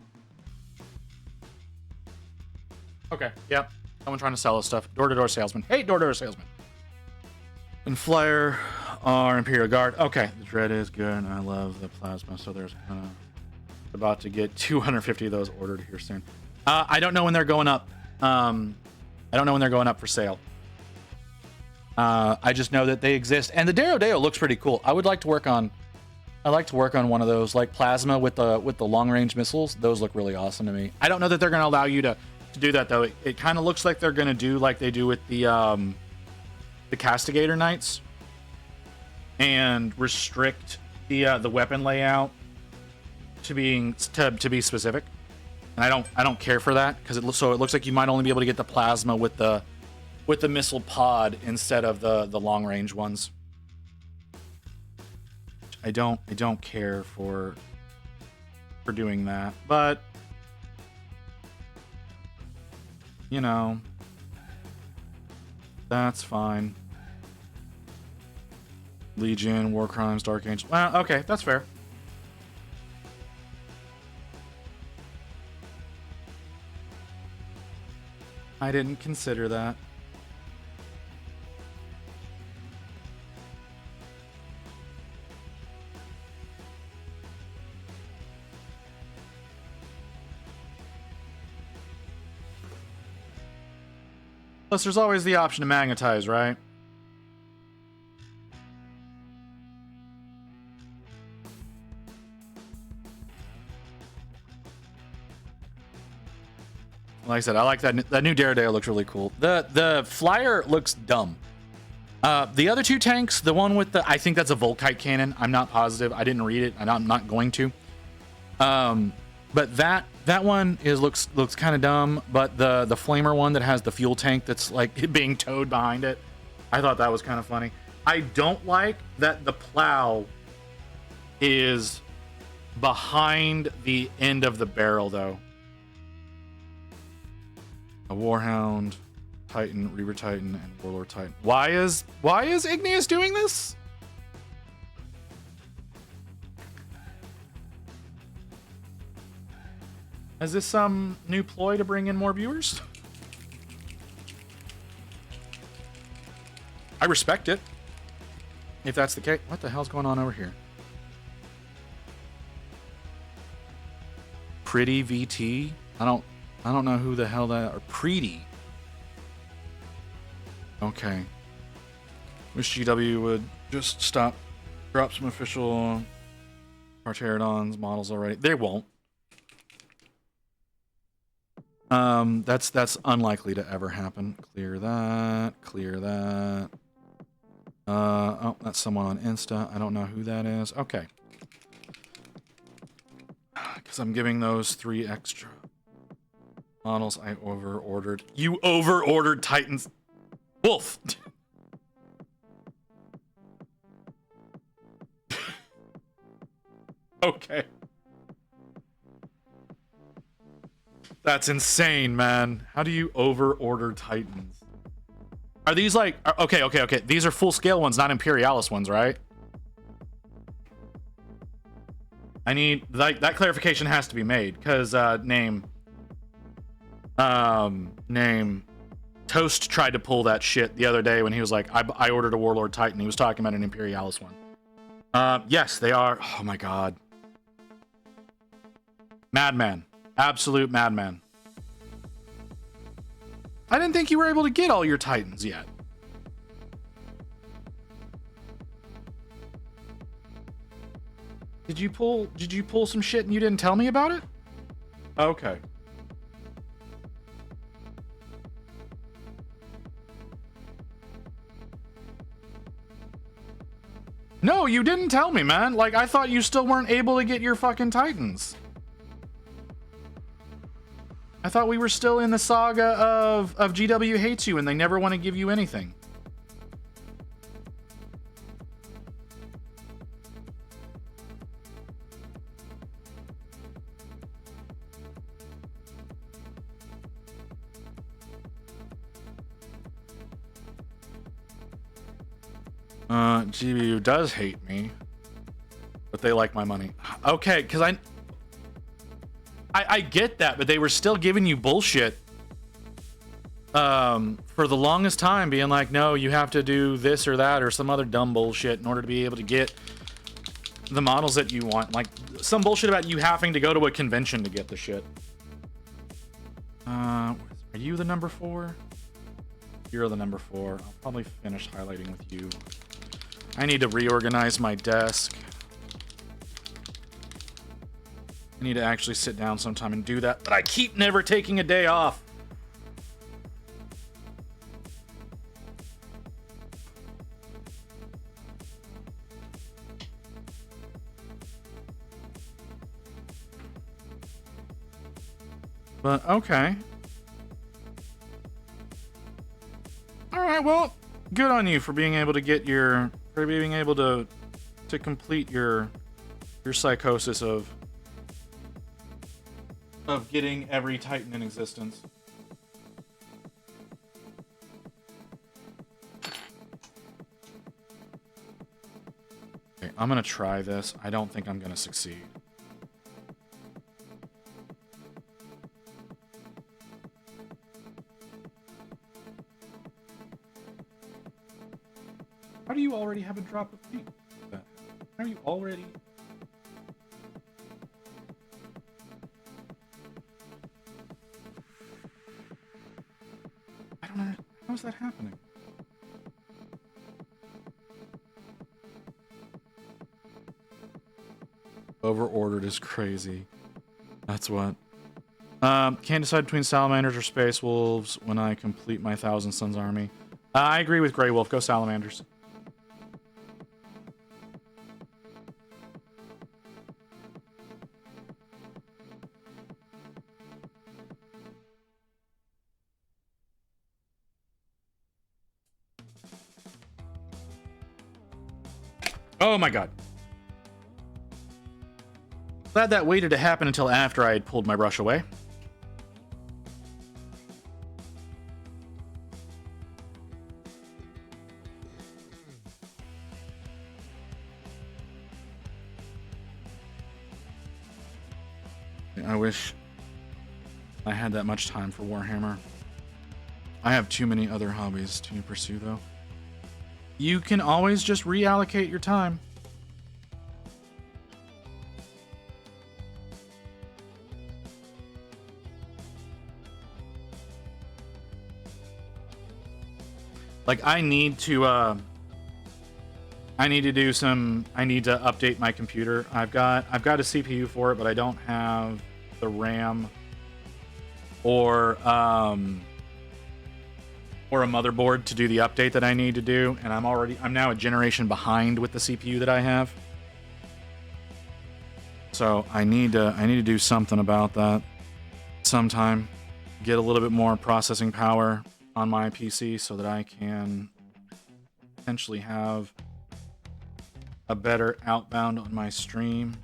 Okay, yep. Someone trying to sell us stuff. Door-to-door salesman. Hey, door-to-door salesman. And Flyer are Imperial Guard. Okay, the Dread is good. I love the plasma. So there's about to get 250 of those ordered here soon. I don't know when they're going up. I don't know when they're going up for sale. I just know that they exist, and the Darrow Deo looks pretty cool. I would like to work on. I like to work on one of those, like plasma with the long range missiles. Those look really awesome to me. I don't know that they're going to allow you to to do that though. It kind of looks like they're gonna do like they do with the Castigator Knights, and restrict the weapon layout to be specific. And I don't care for that because it looks like you might only be able to get the plasma with the missile pod instead of the long range ones. I don't care for doing that, but you know, that's fine. Legion, War Crimes, Dark Angel. Well, okay, that's fair. I didn't consider that. Plus, there's always the option to magnetize, right? Like I said, I like that new Daredevil looks really cool. The flyer looks dumb. The other two tanks, the one with I think that's a Volkite cannon. I'm not positive. I didn't read it, and I'm not going to. But that one looks kind of dumb. But the flamer one that has the fuel tank that's like being towed behind it, I thought that was kind of funny. I don't like that the plow is behind the end of the barrel though. A Warhound, Titan, Reaver Titan, and Warlord Titan. Why is Igneous doing this? Is this some new ploy to bring in more viewers? I respect it. If that's the case. What the hell's going on over here? Pretty VT? I don't know who the hell that or Pretty. Okay. Wish GW would just drop some official Carterodons models already. They won't. That's unlikely to ever happen. Clear that. Oh, that's someone on Insta. I don't know who that is. Okay. Because I'm giving those 3 extra models I over-ordered. You over-ordered Titans. Wolf! Okay. That's insane, man. How do you over-order Titans? Are these like... Okay. These are full-scale ones, not Imperialis ones, right? I need... that clarification has to be made, because, name... Toast tried to pull that shit the other day when he was like, I ordered a Warlord Titan. He was talking about an Imperialis one. Yes, they are. Oh my god. Madman. Absolute madman. I didn't think you were able to get all your Titans yet. Did you pull some shit and you didn't tell me about it? Okay. No, you didn't tell me, man. Like, I thought you still weren't able to get your fucking Titans. I thought we were still in the saga of GW hates you and they never want to give you anything. GBU does hate me, but they like my money. Okay, because I get that, but they were still giving you bullshit for the longest time, being like, no, you have to do this or that or some other dumb bullshit in order to be able to get the models that you want. Like some bullshit about you having to go to a convention to get the shit. Are you the number 4? You're the number 4. I'll probably finish highlighting with you. I need to reorganize my desk. I need to actually sit down sometime and do that, but I keep never taking a day off. But okay. All right, well, good on you for being able to get your, for being able to complete your psychosis of getting every Titan in existence. Okay, I'm gonna try this. I don't think I'm gonna succeed. How do you already have a drop of heat? How are you already? I don't know. How is that happening? Overordered is crazy. That's what. Can't decide between salamanders or space wolves when I complete my Thousand Suns army. I agree with Grey Wolf. Go salamanders. Oh my god. Glad that waited to happen until after I had pulled my brush away. I wish I had that much time for Warhammer. I have too many other hobbies to pursue, though. You can always just reallocate your time. Like, I need to update my computer. I've got a CPU for it, but I don't have the RAM or a motherboard to do the update that I need to do, and I'm now a generation behind with the CPU that I have. So I need to do something about that sometime. Get a little bit more processing power on my PC so that I can potentially have a better outbound on my stream.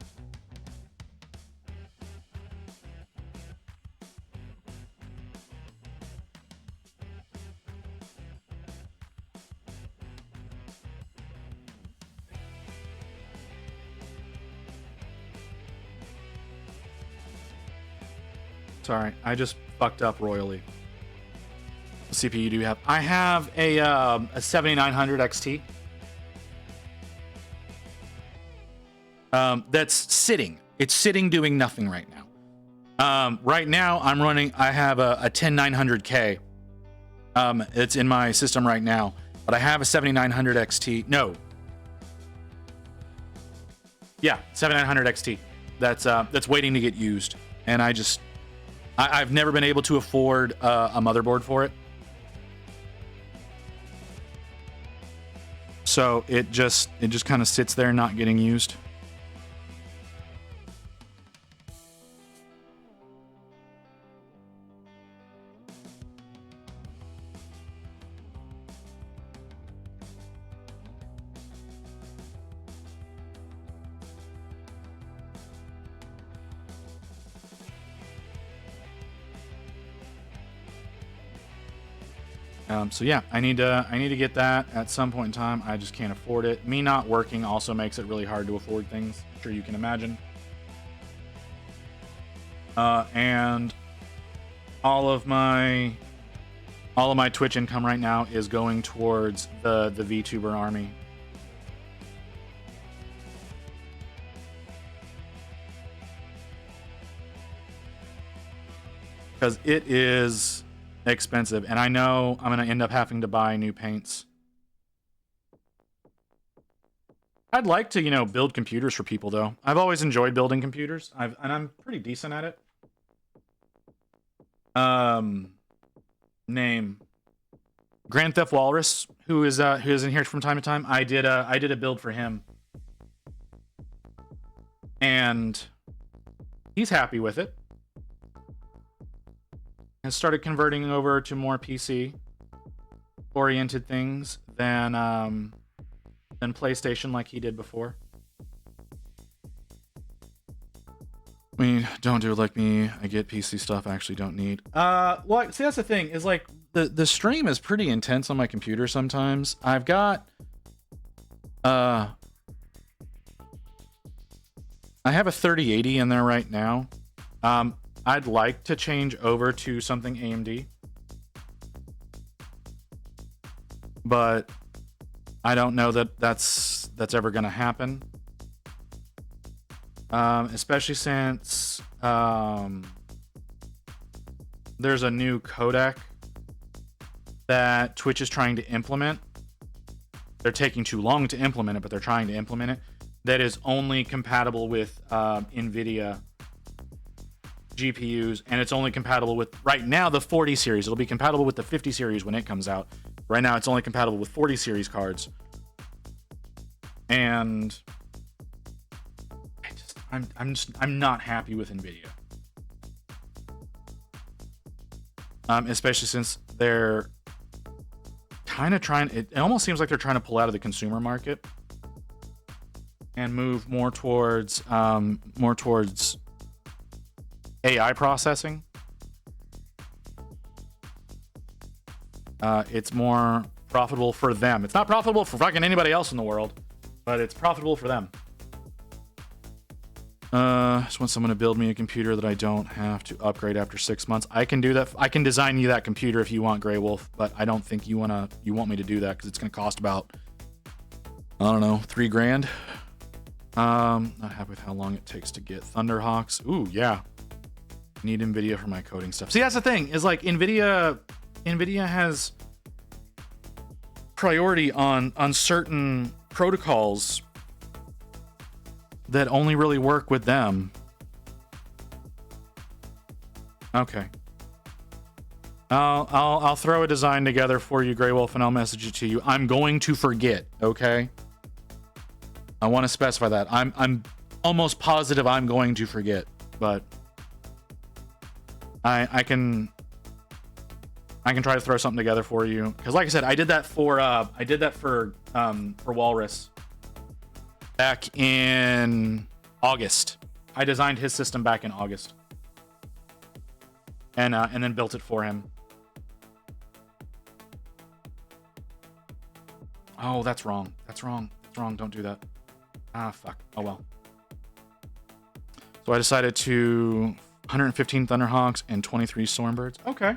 Sorry, I just fucked up royally. What CPU do you have? I have a 7900 XT. That's sitting. It's sitting doing nothing right now. Right now, I have a 10900K. It's in my system right now, but I have a 7900 XT. No. Yeah, 7900 XT. That's waiting to get used. And I've never been able to afford a motherboard for it. So it just kind of sits there not getting used. So yeah, I need to get that at some point in time. I just can't afford it. Me not working also makes it really hard to afford things. I'm sure you can imagine. And all of my Twitch income right now is going towards the VTuber army. Because it is expensive, and I know I'm going to end up having to buy new paints. I'd like to, build computers for people, though. I've always enjoyed building computers, and I'm pretty decent at it. Name Grand Theft Walrus, who is in here from time to time. I did a build for him, and he's happy with it. has started converting over to more PC oriented things than PlayStation like he did before. I mean, don't do it like me. I get PC stuff I actually don't need. Well, see, that's the thing, is like the stream is pretty intense on my computer sometimes. I've got I have a 3080 in there right now. I'd like to change over to something AMD, but I don't know that that's ever going to happen. Especially since there's a new codec that Twitch is trying to implement. They're taking too long to implement it, but they're trying to implement it. That is only compatible with NVIDIA GPUs, and it's only compatible with, right now, the 40 series. It'll be compatible with the 50 series when it comes out. Right now, it's only compatible with 40 series cards. And I'm not happy with NVIDIA. Especially since they're kind of trying, it almost seems like they're trying to pull out of the consumer market and move more towards AI processing. It's more profitable for them. It's not profitable for fucking anybody else in the world, but it's profitable for them. Just want someone to build me a computer that I don't have to upgrade after 6 months. I can do that. I can design you that computer if you want, Grey Wolf, but I don't think you want me to do that because it's going to cost about, I don't know, $3,000. Not happy with how long it takes to get Thunderhawks. Ooh, yeah. Need NVIDIA for my coding stuff. See, that's the thing, is like NVIDIA has priority on certain protocols that only really work with them. Okay. I'll throw a design together for you, Grey Wolf, and I'll message it to you. I'm going to forget, okay? I want to specify that. I'm almost positive I'm going to forget, but I can try to throw something together for you, because like I said, I did that for Walrus back in August. I designed his system back in August, and then built it for him. Oh, that's wrong. That's wrong. That's wrong. Don't do that. Ah, fuck. Oh well. So I decided to 115 Thunderhawks and 23 Stormbirds. Okay.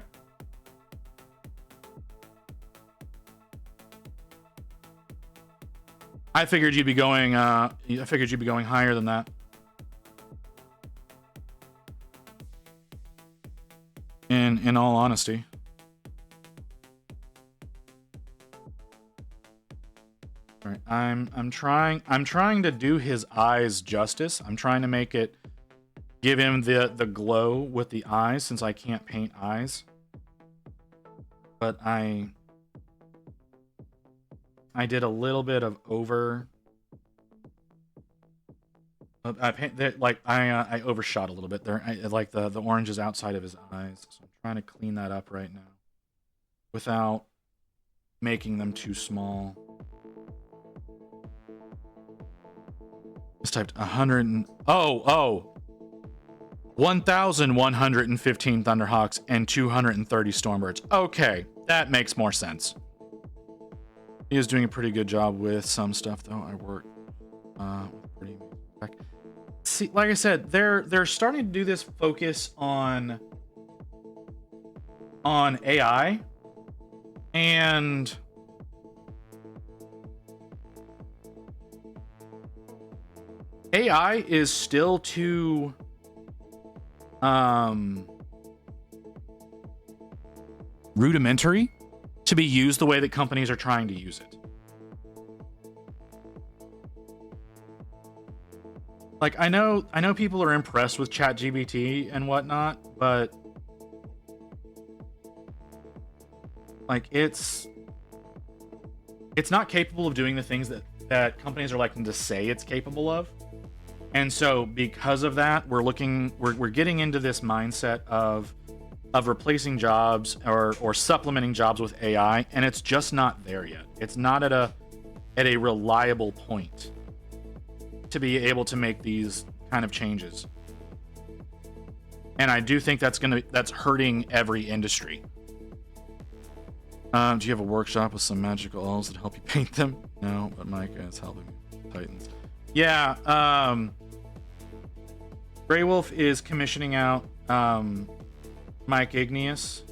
I figured you'd be going higher than that. In all honesty. All right, I'm trying to do his eyes justice. I'm trying to make it give him the glow with the eyes, since I can't paint eyes. But I did a little bit of over. I overshot a little bit there. Like the orange is outside of his eyes, so I'm trying to clean that up right now, without making them too small. Just typed 1,115 Thunderhawks and 230 Stormbirds. Okay, that makes more sense. He is doing a pretty good job with some stuff, though. I work pretty. See, like I said, they're starting to do this focus on AI, and AI is still too rudimentary to be used the way that companies are trying to use it. Like, I know people are impressed with ChatGPT and whatnot, but like it's not capable of doing the things that companies are liking to say it's capable of. And so because of that, we're getting into this mindset of of replacing jobs or supplementing jobs with AI, and it's just not there yet. It's not at a reliable point to be able to make these kind of changes. And I do think that's hurting every industry. Do you have a workshop with some magical elves that help you paint them? No, but Micah is helping me. Titans. Yeah, Grey Wolf is commissioning out Mike Igneous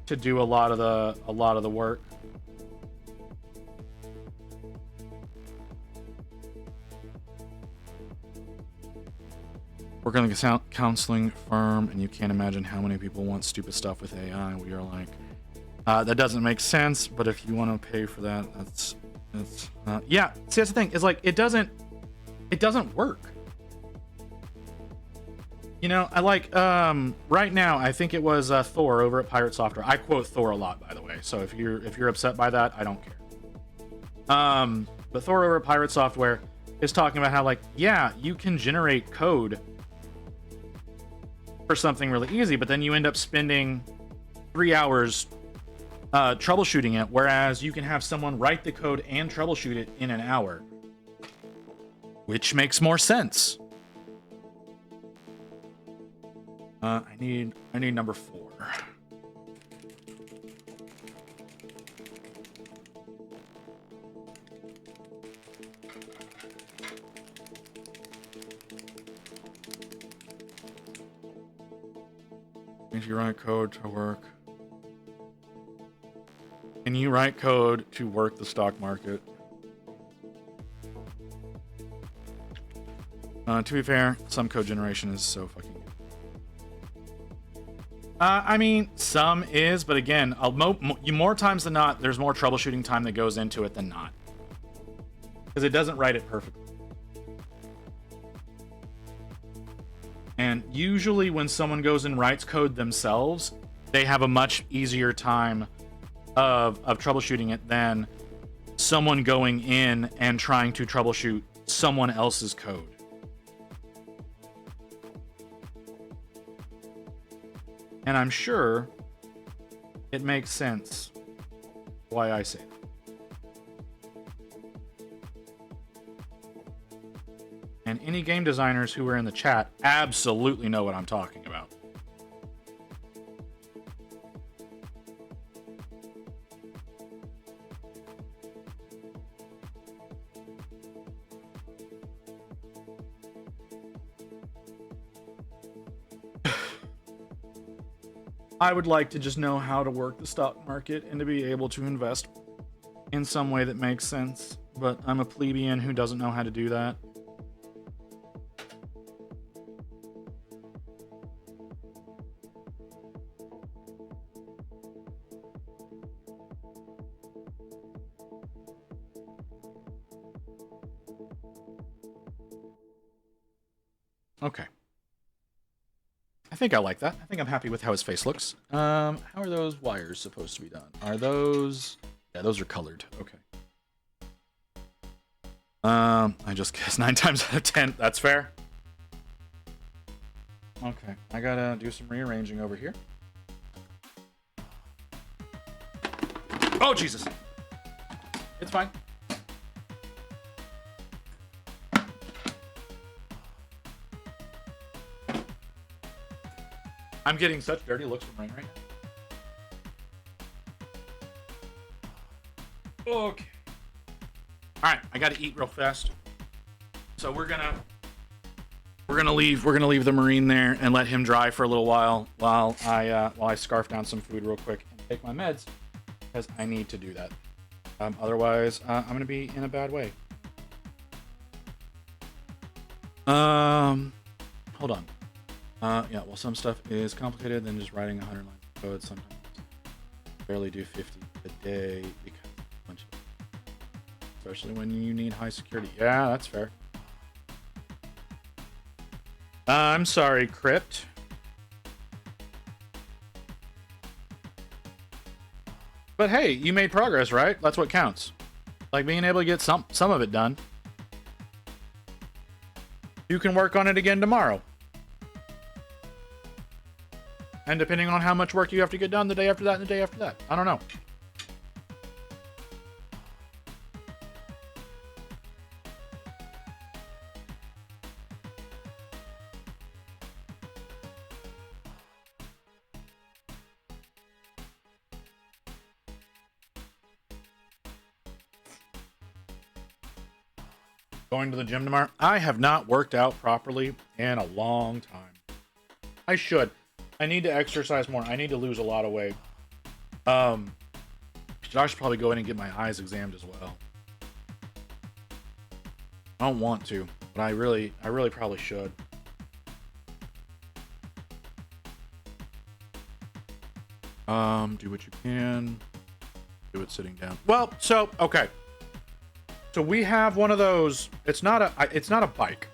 to do a lot of the work. Working like a counseling firm, and you can't imagine how many people want stupid stuff with AI. We are like, that doesn't make sense. But if you want to pay for that, that's yeah. See, that's the thing. Is like it doesn't work. You know, I like right now. I think it was Thor over at Pirate Software. I quote Thor a lot, by the way. So if you're upset by that, I don't care. But Thor over at Pirate Software is talking about how, like, yeah, you can generate code for something really easy, but then you end up spending 3 hours troubleshooting it, whereas you can have someone write the code and troubleshoot it in an hour, which makes more sense. I need number 4. If you write code to work, can you write code to work the stock market? To be fair, some code generation is so fucking good. I mean, some is, but again, more times than not, there's more troubleshooting time that goes into it than not, because it doesn't write it perfectly. And usually when someone goes and writes code themselves, they have a much easier time of troubleshooting it than someone going in and trying to troubleshoot someone else's code. And I'm sure it makes sense why I say that. And any game designers who are in the chat absolutely know what I'm talking about. I would like to just know how to work the stock market and to be able to invest in some way that makes sense, but I'm a plebeian who doesn't know how to do that. Okay. I think I like that. I think I'm happy with how his face looks. How are those wires supposed to be done? Are those... Yeah, those are colored. Okay. I just guess 9 times out of 10. That's fair. Okay. I gotta do some rearranging over here. Oh, Jesus. It's fine. I'm getting such dirty looks from Rain right now. Okay. All right, I got to eat real fast. So we're gonna leave the Marine there and let him dry for a little while I scarf down some food real quick and take my meds, because I need to do that. Otherwise, I'm gonna be in a bad way. Hold on. Yeah, well, some stuff is complicated than just writing 100 lines of code. Sometimes barely do 50 a day because a bunch of, especially when you need high security. Yeah, that's fair. I'm sorry, Crypt. But hey, you made progress, right? That's what counts. Like being able to get some of it done. You can work on it again tomorrow. And depending on how much work you have to get done the day after that and the day after that. I don't know. Going to the gym tomorrow. I have not worked out properly in a long time. I should. I need to exercise more. I need to lose a lot of weight. I should probably go in and get my eyes examined as well. I don't want to, but I really probably should. Do what you can. Do it sitting down. Well, so okay. So we have one of those. It's not a bike.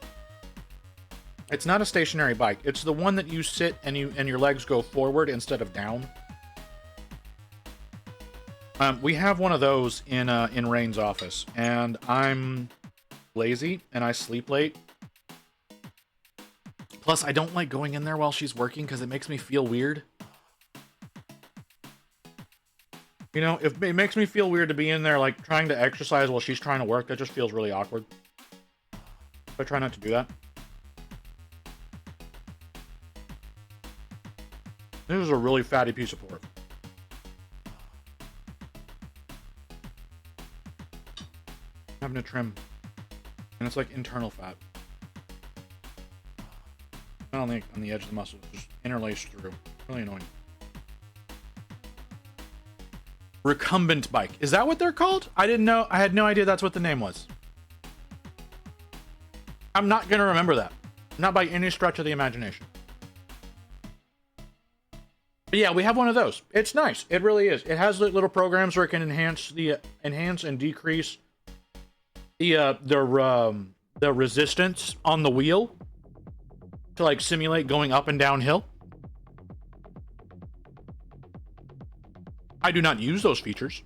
It's not a stationary bike. It's the one that you sit and your legs go forward instead of down. We have one of those in Rain's office, and I'm lazy and I sleep late. Plus, I don't like going in there while she's working because it makes me feel weird. You know, if it makes me feel weird to be in there, like, trying to exercise while she's trying to work, that just feels really awkward. So I try not to do that. This is a really fatty piece of pork. Having to trim. And it's like internal fat. Not on the edge of the muscle, just interlaced through. Really annoying. Recumbent bike. Is that what they're called? I didn't know. I had no idea that's what the name was. I'm not going to remember that. Not by any stretch of the imagination. But yeah, we have one of those. It's nice. It really is. It has little programs where it can enhance and decrease the resistance on the wheel to like simulate going up and downhill. I do not use those features.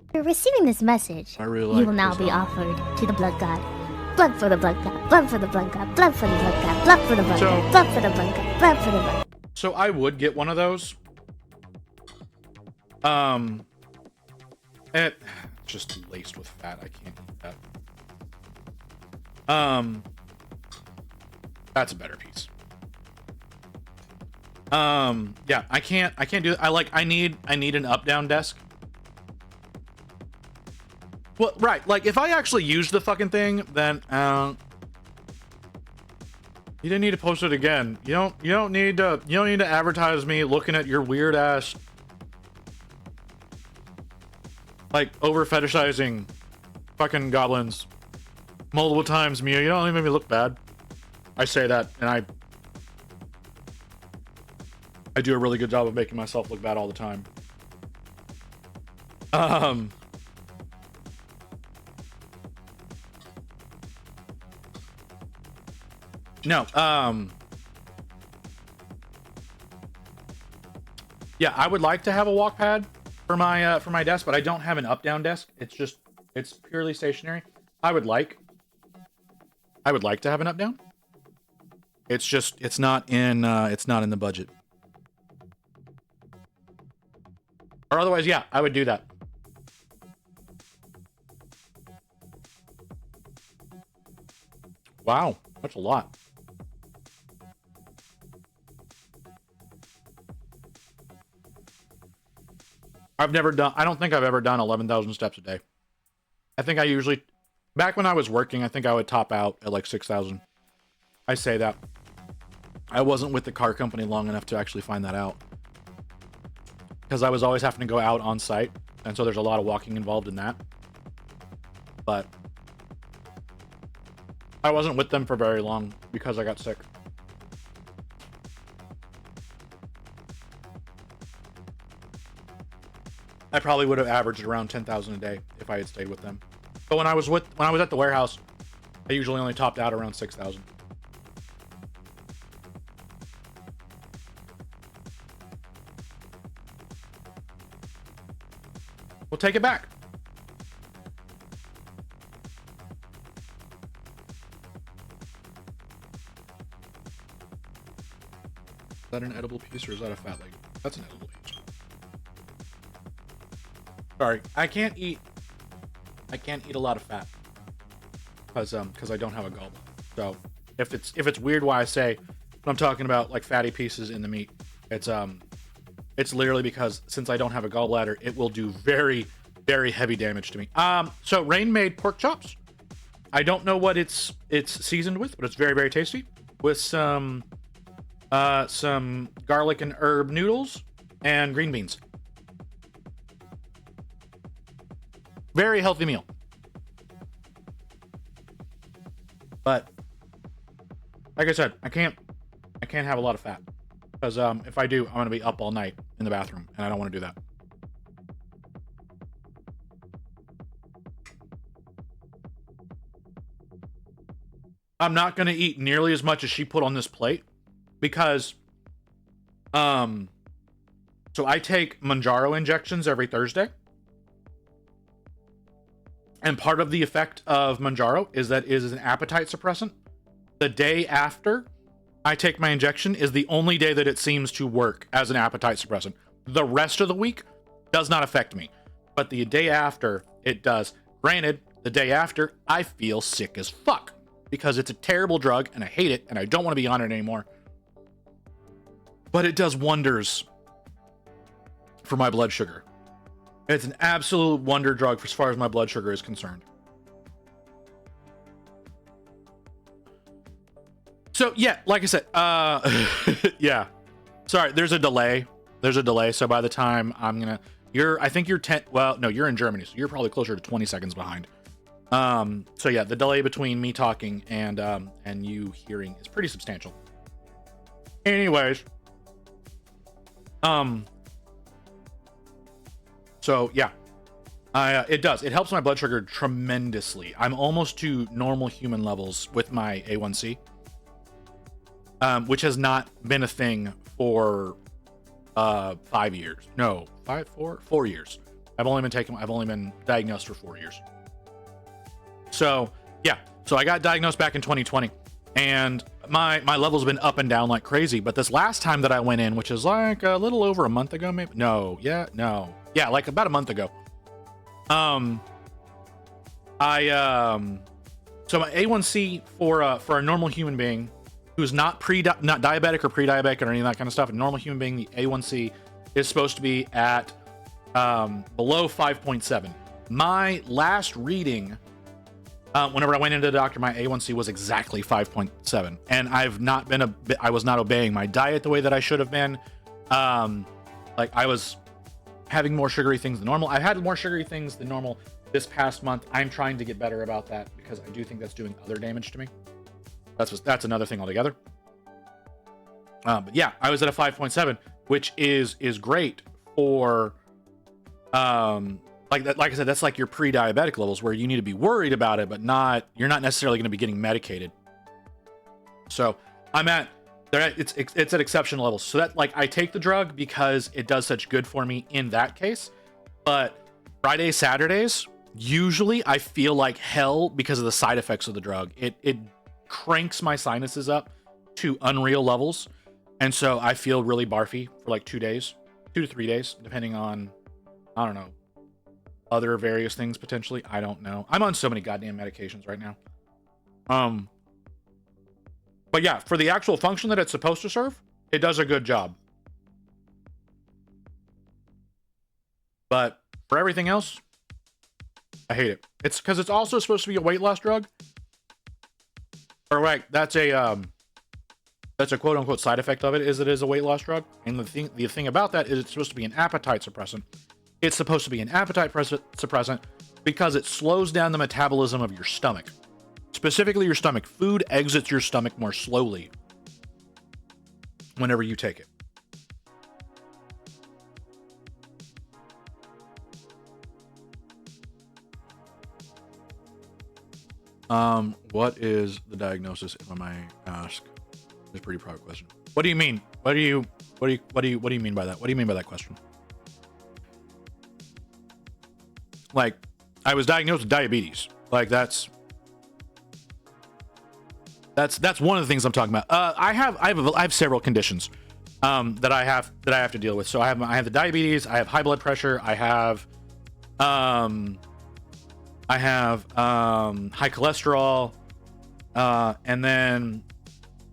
After receiving this message, I really you like will now this be one. offered to the blood god. Blood for the blood god. Blood for the blood god. Blood for the blood god. Blood for the blood god. Blood for the blood god. Blood for the blood. So I would get one of those. It's just laced with fat. I can't eat that. That's a better piece. Yeah, I can't do it. I need an up down desk. Well, right, like if I actually use the fucking thing, then you didn't need to post it again. You don't need to advertise me looking at your weird ass like over fetishizing fucking goblins multiple times, Mia. You don't even make me look bad. I say that, and I do a really good job of making myself look bad all the time. No, yeah, I would like to have a walk pad for my desk, but I don't have an up down desk. It's purely stationary. I would like to have an up down. It's not in the budget. Or otherwise, yeah, I would do that. Wow, that's a lot. I don't think I've ever done 11,000 steps a day. I think I usually, back when I was working, I think I would top out at like 6,000. I say that. I wasn't with the car company long enough to actually find that out. Because I was always having to go out on site, and so there's a lot of walking involved in that. But I wasn't with them for very long because I got sick. I probably would have averaged around 10,000 a day if I had stayed with them. But when I was at the warehouse, I usually only topped out around 6,000. We'll take it back. that an edible piece or is that a fat leg? That's an edible piece. Sorry, I can't eat a lot of fat because I don't have a gallbladder. So if it's weird why I say when I'm talking about like fatty pieces in the meat, it's literally because since I don't have a gallbladder, it will do very, very heavy damage to me. So Rain made pork chops. I don't know what it's seasoned with, but it's very, very tasty with some garlic and herb noodles and green beans. Very healthy meal. But like I said, I can't have a lot of fat because if I do, I'm gonna be up all night in the bathroom, and I don't want to do that. I'm not gonna eat nearly as much as she put on this plate because so I take Manjaro injections every Thursday. And part of the effect of Manjaro is that it is an appetite suppressant. The day after I take my injection is the only day that it seems to work as an appetite suppressant. The rest of the week does not affect me. But the day after, it does. Granted, the day after, I feel sick as fuck. Because it's a terrible drug, and I hate it, and I don't want to be on it anymore. But it does wonders for my blood sugar. It's an absolute wonder drug as far as my blood sugar is concerned. So yeah, like I said, yeah. Sorry, there's a delay. So by the time I think you're 10, well, no, you're in Germany, so you're probably closer to 20 seconds behind. So yeah, the delay between me talking and you hearing is pretty substantial. Anyways, so yeah, it does. It helps my blood sugar tremendously. I'm almost to normal human levels with my A1C, which has not been a thing for 5 years. No, 4 years. I've only been diagnosed for 4 years. So yeah, so I got diagnosed back in 2020, and my levels have been up and down like crazy. But this last time that I went in, which is like a little over a month ago, maybe yeah, like about a month ago. So my A1C for a normal human being who's not diabetic or pre-diabetic or any of that kind of stuff, a normal human being, the A1C is supposed to be at below 5.7. My last reading, whenever I went into the doctor, my A1C was exactly 5.7, and I was not obeying my diet the way that I should have been. Like I was having more sugary things than normal. I've had more sugary things than normal this past month. I'm trying to get better about that because I do think that's doing other damage to me. That's another thing altogether. But yeah, I was at a 5.7, which is great for like I said, that's like your pre-diabetic levels where you need to be worried about it, but you're not necessarily going to be getting medicated. So it's at exceptional levels. So that, like, I take the drug because it does such good for me in that case. But Fridays, Saturdays, usually I feel like hell because of the side effects of the drug. It cranks my sinuses up to unreal levels. And so I feel really barfy for like 2 days, 2 to 3 days, depending on, I don't know, other various things potentially. I don't know. I'm on so many goddamn medications right now. But yeah, for the actual function that it's supposed to serve, it does a good job. But for everything else, I hate it. It's because it's also supposed to be a weight loss drug. Or right, that's a quote unquote side effect of it, is it is a weight loss drug. And the thing about that is it's supposed to be an appetite suppressant. It's supposed to be an appetite suppressant because it slows down the metabolism of your stomach. Specifically your stomach. Food exits your stomach more slowly whenever you take it. What is the diagnosis, if I may ask? It's a pretty private question. What do you mean? What do you mean by that? What do you mean by that question? Like, I was diagnosed with diabetes. Like, that's one of the things I'm talking about. I have several conditions. that I have to deal with. So I have the diabetes, I have high blood pressure, I have high cholesterol, and then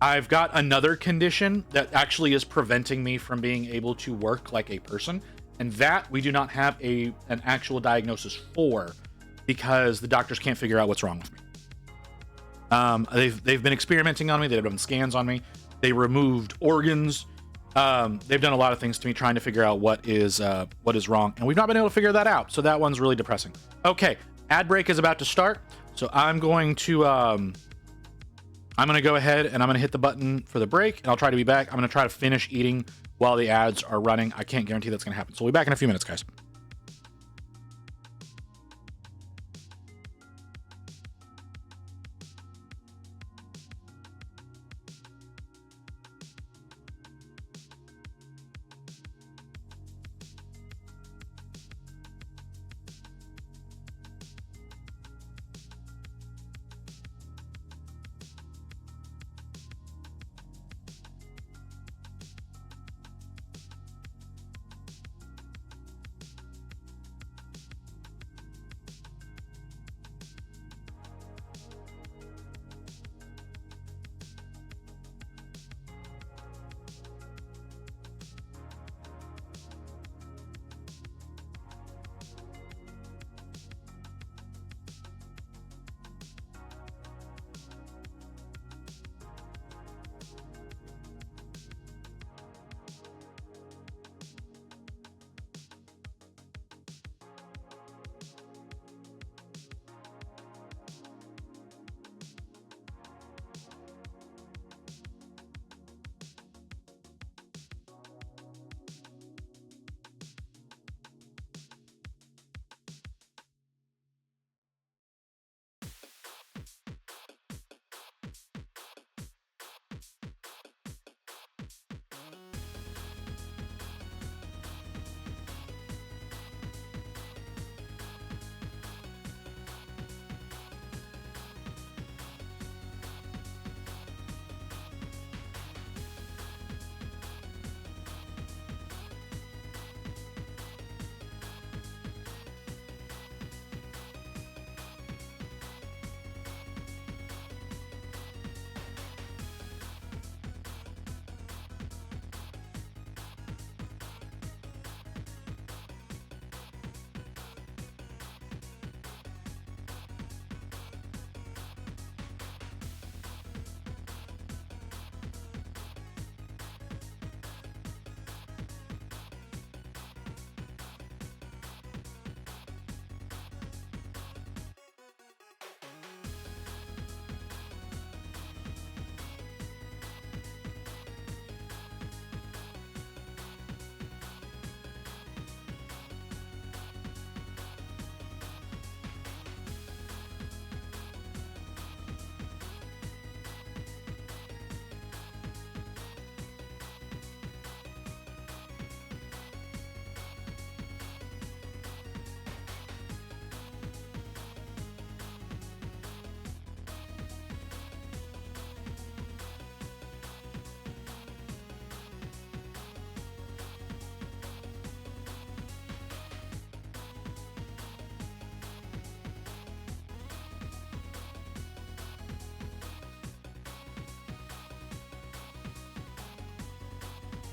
I've got another condition that actually is preventing me from being able to work like a person, and that we do not have an actual diagnosis for, because the doctors can't figure out what's wrong with me. They've been experimenting on me. They've done scans on me. They removed organs. They've done a lot of things to me trying to figure out what is wrong, and we've not been able to figure that out. So that one's really depressing. Okay, ad break is about to start, so I'm going to go ahead and I'm going to hit the button for the break, and I'll try to be back. I'm going to try to finish eating while the ads are running. I can't guarantee that's going to happen. So we'll be back in a few minutes, guys.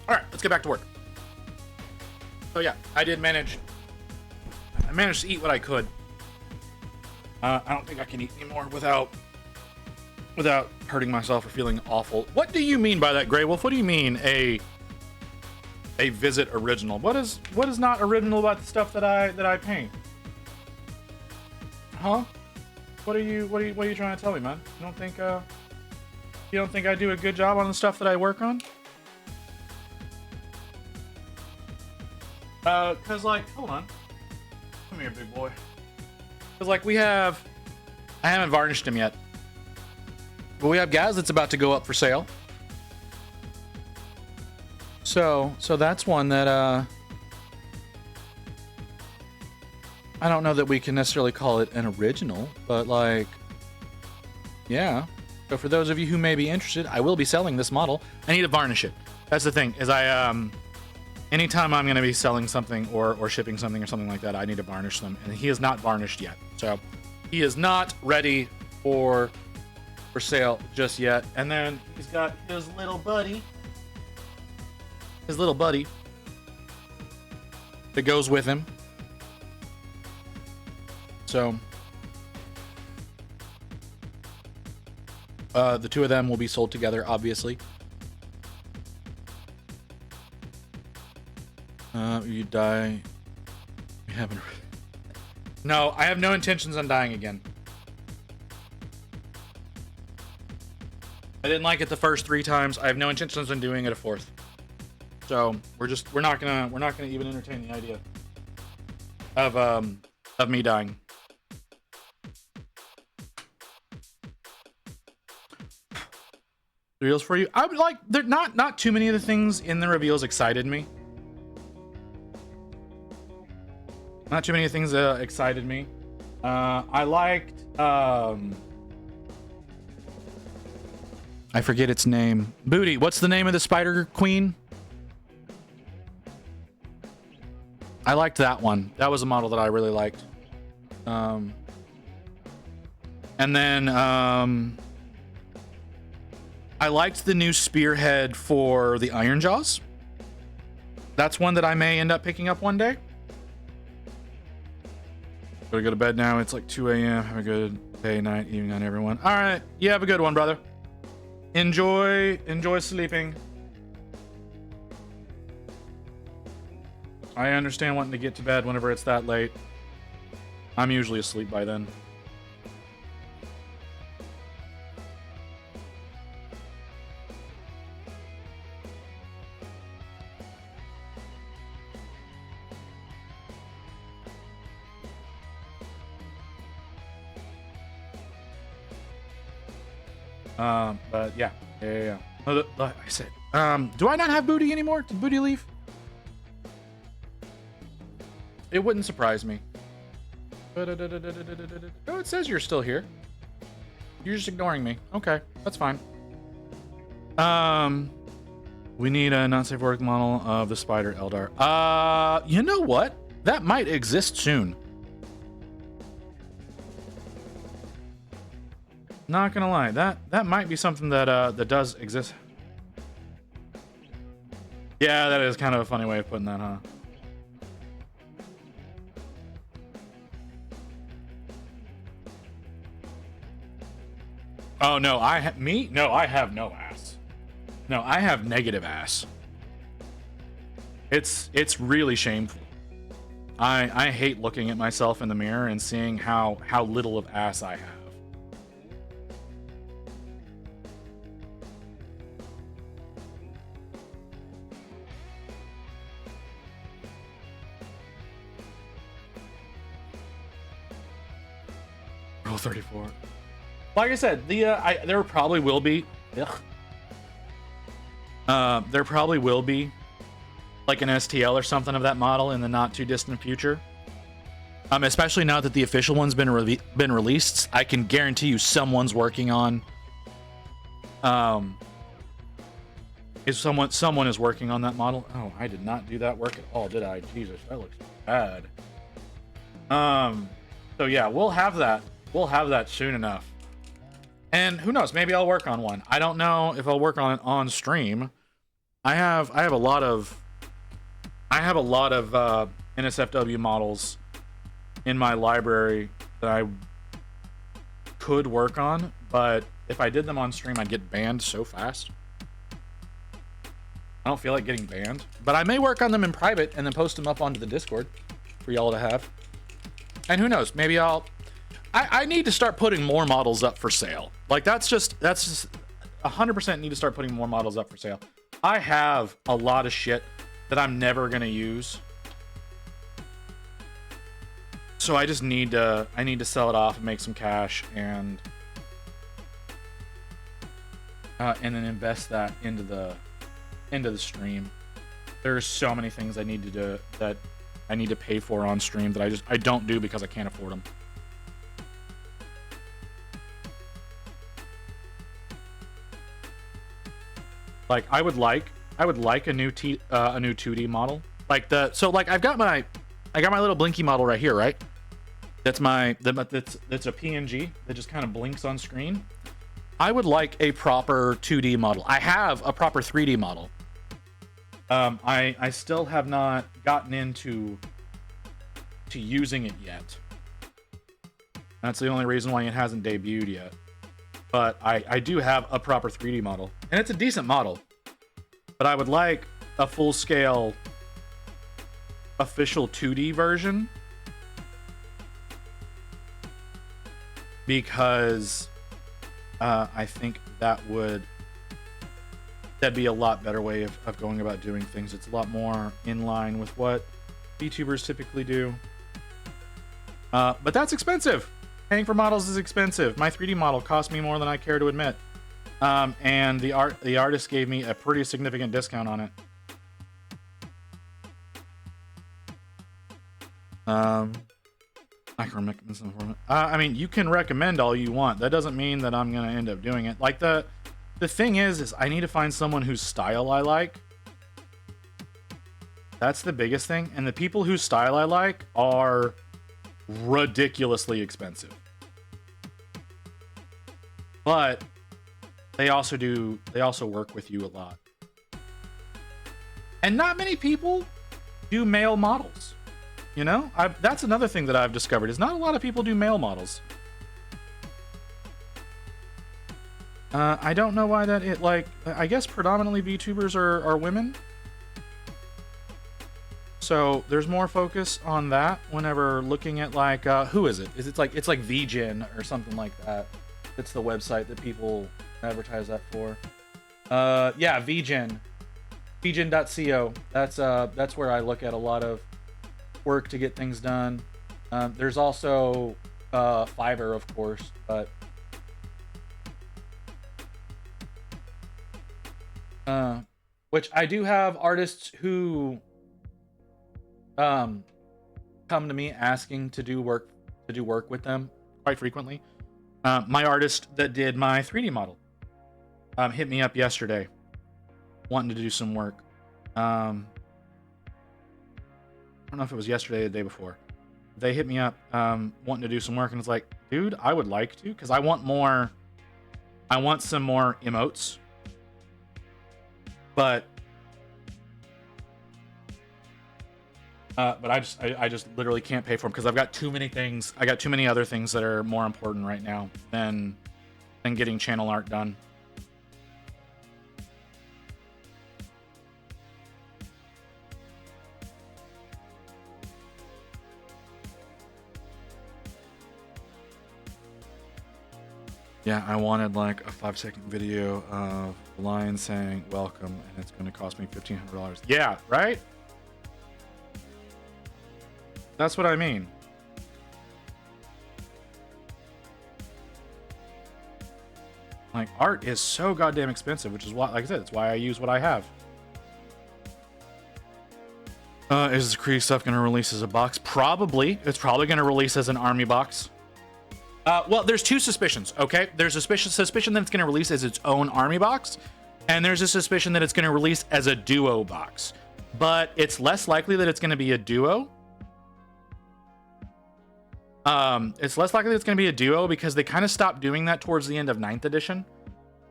All right, let's get back to work. So yeah, I managed to eat what I could. I don't think I can eat anymore without hurting myself or feeling awful. What do you mean by that, Grey Wolf? What do you mean a visit original? What is not original about the stuff that I paint? Huh? What are you trying to tell me, man? You don't think I do a good job on the stuff that I work on? Cause like, hold on. Come here, big boy. Cause like I haven't varnished him yet. But we have Gaz that's about to go up for sale. So that's one that, I don't know that we can necessarily call it an original, but like, yeah. So for those of you who may be interested, I will be selling this model. I need to varnish it. That's the thing, is anytime I'm going to be selling something or shipping something or something like that, I need to varnish them. And he is not varnished yet. So he is not ready for sale just yet. And then he's got his little buddy. His little buddy that goes with him. So the two of them will be sold together, obviously. You die. You haven't. No, I have no intentions on dying again. I didn't like it the first 3 times. I have no intentions on doing it a 4th. So we're not gonna even entertain the idea of me dying. Reveals for you. I would like, they're not too many of the things in the reveals excited me. Not too many things excited me. I liked I forget its name. Booty, what's the name of the Spider Queen? I liked that one. That was a model that I really liked. And then I liked the new spearhead for the Iron Jaws. That's one that I may end up picking up one day. Gotta go to bed now. It's like 2 a.m. Have a good day, night, evening on everyone. All right. You have a good one, brother. Enjoy sleeping. I understand wanting to get to bed whenever it's that late. I'm usually asleep by then. But yeah. I said, do I not have Booty anymore? Did Booty leave? It wouldn't surprise me. Oh, it says you're still here. You're just ignoring me. Okay, that's fine. We need a non-safe work model of the Spider Eldar. You know what? That might exist soon. Not gonna lie, that might be something that that does exist. Yeah, that is kind of a funny way of putting that, huh? Oh no, me? No, I have no ass. No, I have negative ass. It's really shameful. I hate looking at myself in the mirror and seeing how little of ass I have. Roll 34. Like I said, there probably will be. There probably will be like an STL or something of that model in the not too distant future. Especially now that the official one's been released, I can guarantee you someone's working on. Is someone is working on that model? Oh, I did not do that work at all, did I? Jesus, that looks bad. So yeah, we'll have that. We'll have that soon enough. And who knows? Maybe I'll work on one. I don't know if I'll work on it on stream. I have a lot of NSFW models in my library that I could work on, but if I did them on stream, I'd get banned so fast. I don't feel like getting banned, but I may work on them in private and then post them up onto the Discord for y'all to have. And who knows? Maybe I need to start putting more models up for sale. Like that's just 100% need to start putting more models up for sale. I have a lot of shit that I'm never gonna use, so I just need to sell it off and make some cash and then invest that into the stream. There's so many things I need to do that I need to pay for on stream that I don't do because I can't afford them. Like I would like I would like a new 2D model. Like I've got my little Blinky model right here, right? That's that's a PNG that just kind of blinks on screen. I would like a proper 2D model. I have a proper 3D model. I still have not gotten into using it yet. That's the only reason why it hasn't debuted yet. But I do have a proper 3D model, and it's a decent model. But I would like a full-scale official 2D version, because I think that'd be a lot better way of going about doing things. It's a lot more in line with what VTubers typically do. But that's expensive. Paying for models is expensive. My 3D model cost me more than I care to admit. And the artist gave me a pretty significant discount on it. I can recommend something for it. I mean, you can recommend all you want. That doesn't mean that I'm gonna end up doing it. Like the thing is I need to find someone whose style I like. That's the biggest thing. And the people whose style I like are ridiculously expensive. But they also work with you a lot. And not many people do male models. You know, that's another thing that I've discovered is not a lot of people do male models. I don't know why that I guess predominantly VTubers are women. So there's more focus on that whenever looking at who is it? It's like VGen or something like that. It's the website that people advertise that for. Yeah, VGen. VGen.co. That's where I look at a lot of work to get things done. There's also Fiverr, of course, but which I do have artists who come to me asking to do work with them quite frequently. My artist that did my 3D model hit me up yesterday wanting to do some work. I don't know if it was yesterday or the day before. They hit me up wanting to do some work, and it's like, dude, I would like to, because I want some more emotes. But I just literally can't pay for them because I've got too many things. I got too many other things that are more important right now than getting channel art done. Yeah, I wanted like a 5-second video of the lion saying welcome, and it's going to cost me $1,500. Yeah, right? That's what I mean. Like, art is so goddamn expensive, which is why, like I said, it's why I use what I have. Is the Kree stuff going to release as a box? Probably. It's probably going to release as an army box. Well, there's two suspicions, okay? There's a suspicion that it's going to release as its own army box, and there's a suspicion that it's going to release as a duo box. But it's less likely that it's going to be a duo. It's less likely that it's going to be a duo because they kind of stopped doing that towards the end of 9th edition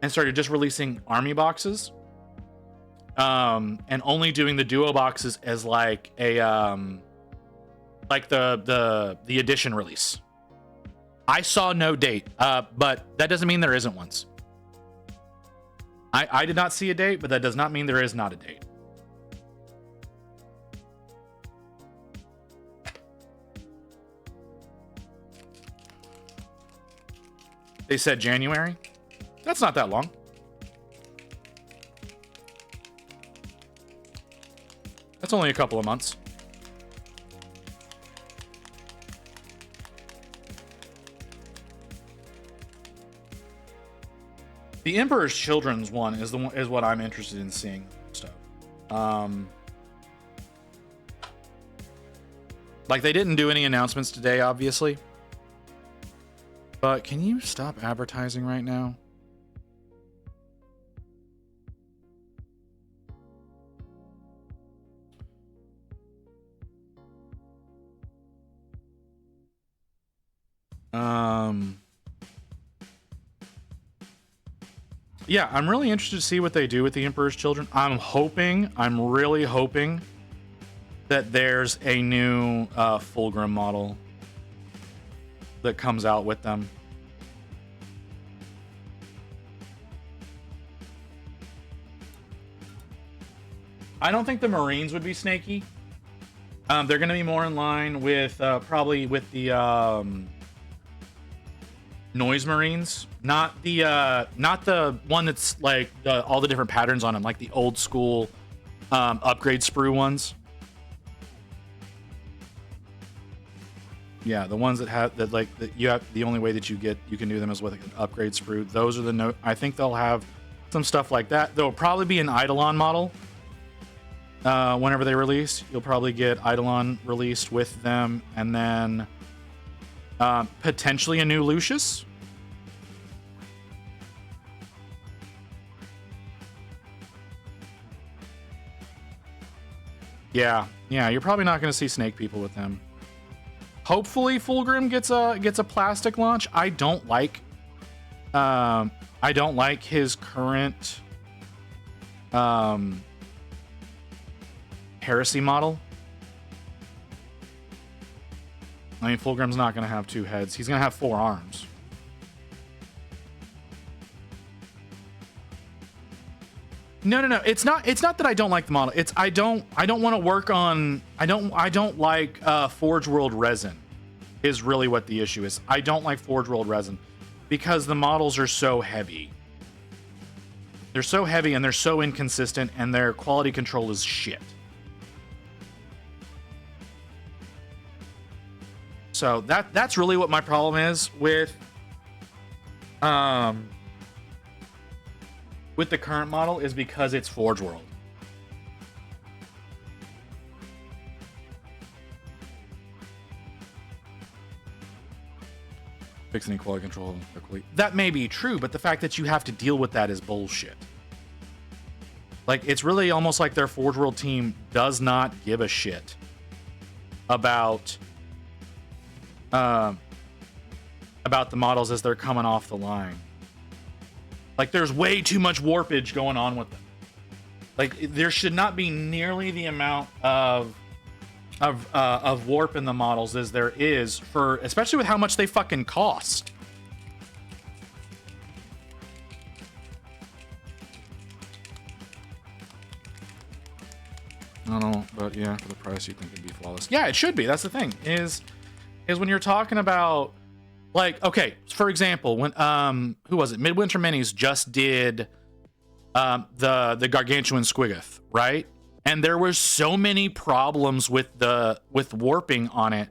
and started just releasing army boxes. And only doing the duo boxes as like a like the edition release. I saw no date, but that doesn't mean there isn't one. I did not see a date, but that does not mean there is not a date. They said January. That's not that long. That's only a couple of months. The Emperor's Children's one is what I'm interested in seeing stuff. Like they didn't do any announcements today, obviously. But can you stop advertising right now? Yeah, I'm really interested to see what they do with the Emperor's Children. I'm really hoping that there's a new Fulgrim model that comes out with them. I don't think the Marines would be snaky. They're going to be more in line with probably with the Noise Marines, not the one that's like all the different patterns on them, like the old school upgrade sprue ones. Yeah, the ones that have that like that you have the only way that you can do them is with an upgrade sprue. Those are the I think they'll have some stuff like that. There'll probably be an Eidolon model. Whenever they release, you'll probably get Eidolon released with them, and then potentially a new Lucius. Yeah, you're probably not going to see Snake People with them. Hopefully, Fulgrim gets a plastic launch. I don't like his current Heresy model. I mean, Fulgrim's not going to have 2 heads. He's going to have 4 arms. No. It's not that I don't like the model. It's I don't want to work on. I don't like Forge World resin. Is really what the issue is. I don't like Forge World resin because the models are so heavy. They're so heavy and they're so inconsistent, and their quality control is shit. So that's really what my problem is with the current model, is because it's Forge World. Fixing quality control quickly. That may be true, but the fact that you have to deal with that is bullshit. Like, it's really almost like their Forge World team does not give a shit about the models as they're coming off the line. Like, there's way too much warpage going on with them. Like, there should not be nearly the amount of warp in the models as there is for, especially with how much they fucking cost. I don't know, but yeah, for the price, you think it'd be flawless. Yeah, it should be. That's the thing. Is when you're talking about, like, okay, for example, when who was it? Midwinter Minis just did the Gargantuan Squiggoth, right? And there were so many problems with warping on it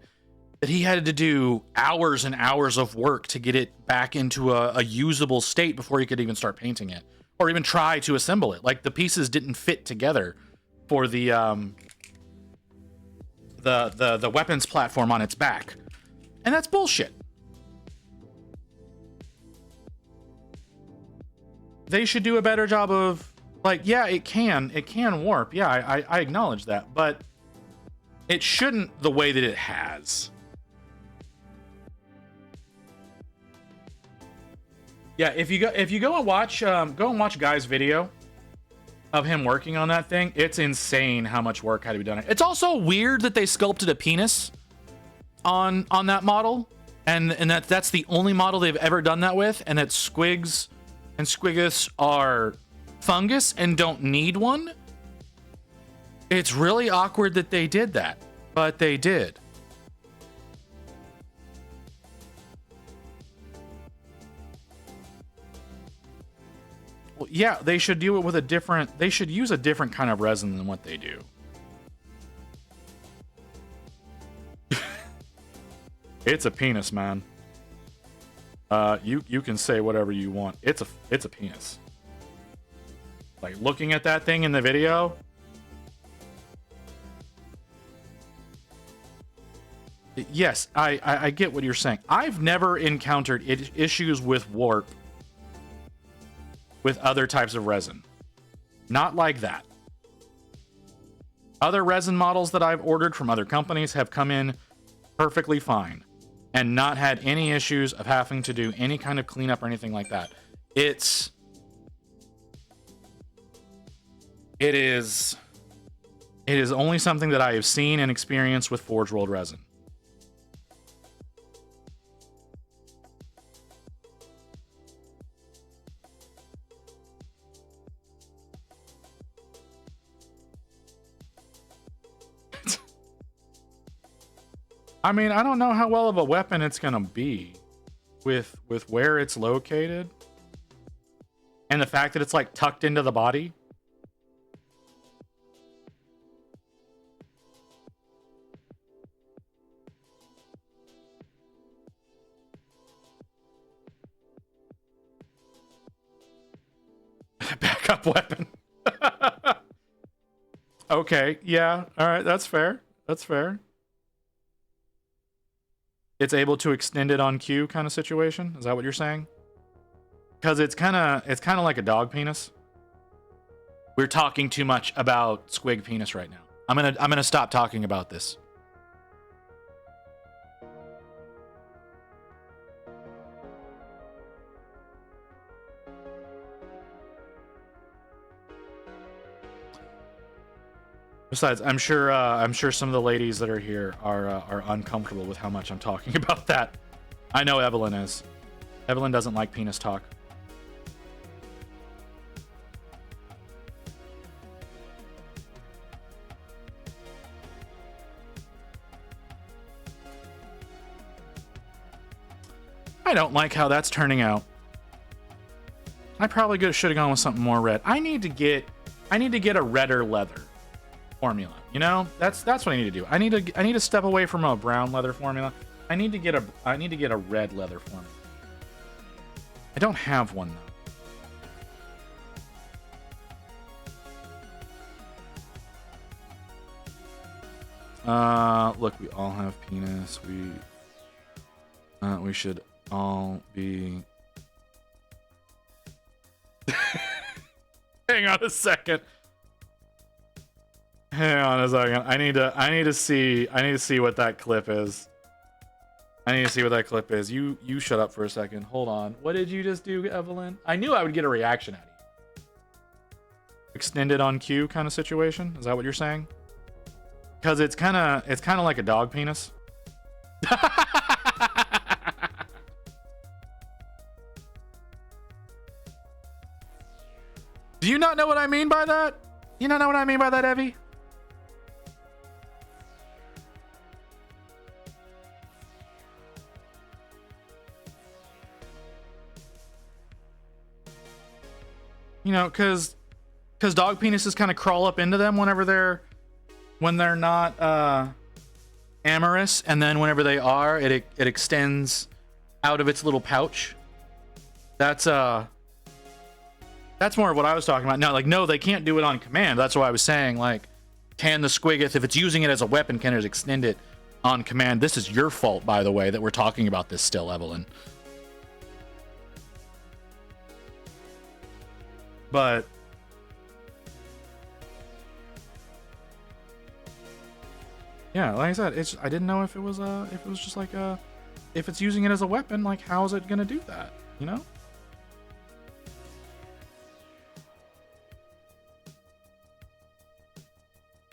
that he had to do hours and hours of work to get it back into a usable state before he could even start painting it or even try to assemble it. Like, the pieces didn't fit together for the weapons platform on its back. And that's bullshit. They should do a better job of, like, yeah, it can warp. Yeah, I acknowledge that, but it shouldn't the way that it has. Yeah, if you go and watch Guy's video of him working on that thing, it's insane how much work had to be done. It's also weird that they sculpted a penis on that model, and that's the only model they've ever done that with, and that Squigs and Squiggoths are fungus and don't need one. It's really awkward that they did that, but they did. Well, yeah, they should do it with they should use a different kind of resin than what they do. It's a penis, man. You can say whatever you want. It's a penis. Like, looking at that thing in the video, yes, I get what you're saying. I've never encountered issues with warp with other types of resin. Not like that. Other resin models that I've ordered from other companies have come in perfectly fine. and not had any issues of having to do any kind of cleanup or anything like that. It is only something that I have seen and experienced with Forge World resin. I mean, I don't know how well of a weapon it's gonna be with where it's located and the fact that it's like tucked into the body. Backup weapon. Okay, yeah, all right, that's fair. That's fair. It's able to extend it on cue kind of situation. Is that what you're saying? Because it's kind of like a dog penis. We're talking too much about squig penis right now. I'm gonna stop talking about this. Besides, I'm sure some of the ladies that are here are uncomfortable with how much I'm talking about that. I know Evelyn is. Evelyn doesn't like penis talk. I don't like how that's turning out. I probably should have gone with something more red. I need to get a redder leather formula. You know, that's what I need to do. I need to step away from a brown leather formula. I need to get a red leather formula. I don't have one though. Look, we all have penis. We should all be. Hang on a second. Hang on a second. I need to see what that clip is. I need to see what that clip is. You shut up for a second. Hold on. What did you just do, Evelyn? I knew I would get a reaction out of you. Extended on cue kind of situation. Is that what you're saying? Because it's kind of like a dog penis. Do you not know what I mean by that? You not know what I mean by that, Evie? You know, because dog penises kind of crawl up into them when they're not amorous, and then whenever they are, it extends out of its little pouch. That's more of what I was talking about. Now, like, no, they can't do it on command. That's why I was saying, like, can the squiggoth, if it's using it as a weapon, can it extend it on command? This is your fault, by the way, that we're talking about this still, Evelyn. But yeah, like I said, I didn't know if it was just like if it's using it as a weapon, like how is it gonna do that? You know?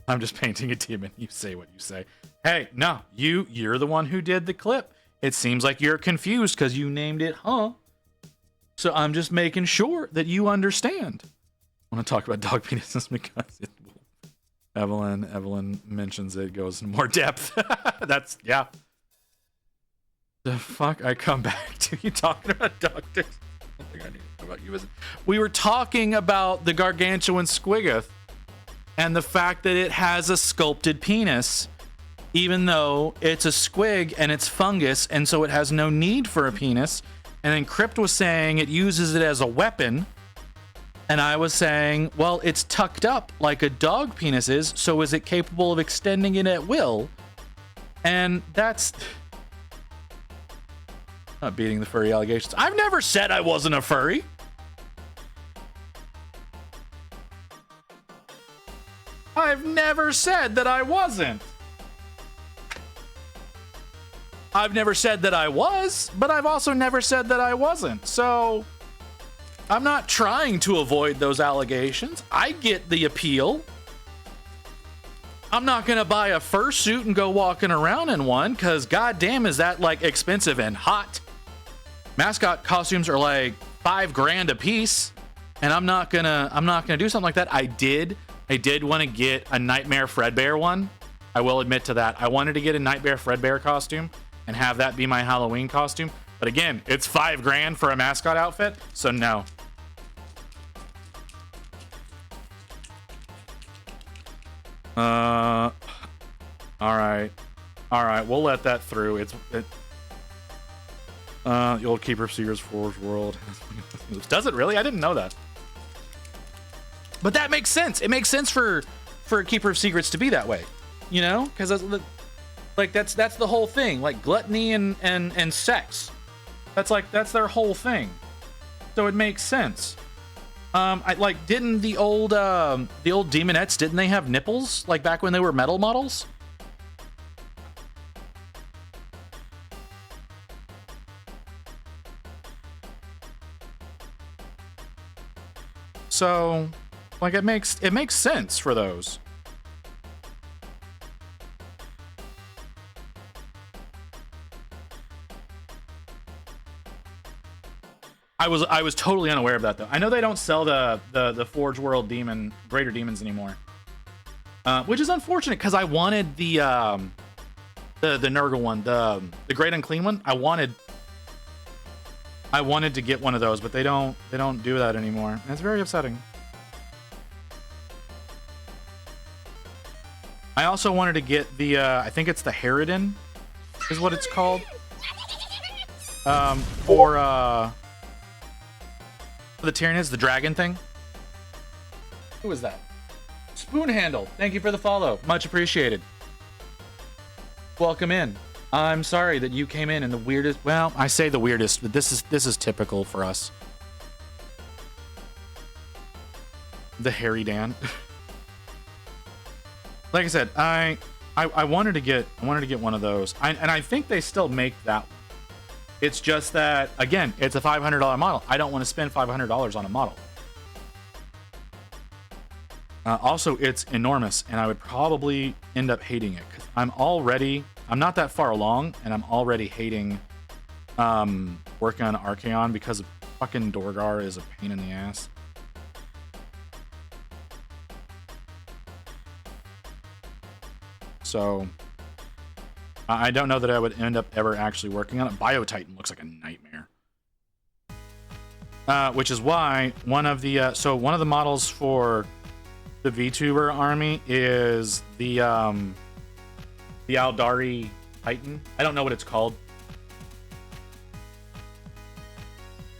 I'm just painting a demon. You say what you say. Hey, no, you're the one who did the clip. It seems like you're confused because you named it, huh? So I'm just making sure that you understand. I want to talk about dog penises because Evelyn mentions it goes into more depth. That's, yeah. The fuck I come back to you talking about dog dicks. I don't think I need to talk about you. We were talking about the gargantuan squiggoth and the fact that it has a sculpted penis, even though it's a squig and it's fungus, and so it has no need for a penis. And then Crypt was saying it uses it as a weapon. And I was saying, well, it's tucked up like a dog penis is, so is it capable of extending it at will? And that's not beating the furry allegations. I've never said I wasn't a furry. I've never said that I wasn't. I've never said that I was, but I've also never said that I wasn't. So I'm not trying to avoid those allegations. I get the appeal. I'm not going to buy a fursuit and go walking around in one because goddamn is that like expensive and hot. Mascot costumes are like $5,000 a piece, and I'm not gonna do something like that. I did want to get a Nightmare Fredbear one. I will admit to that. I wanted to get a Nightmare Fredbear costume and have that be my Halloween costume. But again, it's $5,000 for a mascot outfit, so no. All right, we'll let that through. The old Keeper of Secrets Forge World. Does it really? I didn't know that. But that makes sense. It makes sense for Keeper of Secrets to be that way, you know, because that's the whole thing, like gluttony and sex. That's their whole thing. So it makes sense. Didn't the old Demonettes, didn't they have nipples like back when they were metal models? So, like, it makes sense for those. I was totally unaware of that though. I know they don't sell the Forge World Greater Demons anymore, which is unfortunate because I wanted the Nurgle one, the Great Unclean one. I wanted to get one of those, but they don't do that anymore. And it's very upsetting. I also wanted to get the I think it's the Harridan is what it's called. For the Tyranids, the dragon thing. Who is that? Spoon Handle. Thank you for the follow. Much appreciated. Welcome in. I'm sorry that you came in the weirdest. Well, I say the weirdest, but this is typical for us. The Harry Dan. Like I said, I wanted to get one of those, and I think they still make that one. It's just that, again, it's a $500 model. I don't want to spend $500 on a model. Also, it's enormous, and I would probably end up hating it because I'm not that far along, and I'm already hating working on Archaon because fucking Dorgar is a pain in the ass. So I don't know that I would end up ever actually working on it. Biotitan looks like a nightmare. Which is why one of the models for the VTuber army is the Aldari Titan. I don't know what it's called.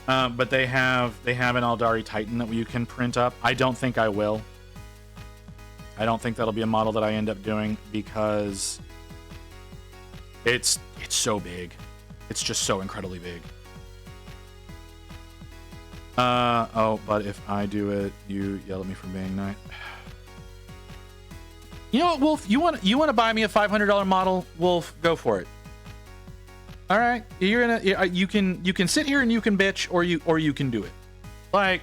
But they have an Aldari Titan that you can print up. I don't think I will. I don't think that'll be a model that I end up doing because it's so big. It's just so incredibly big. But if I do it, you yell at me for being nice. You know what, Wolf? You want to buy me a $500 model? Wolf, go for it. All right, you can sit here and you can bitch, or you can do it. Like,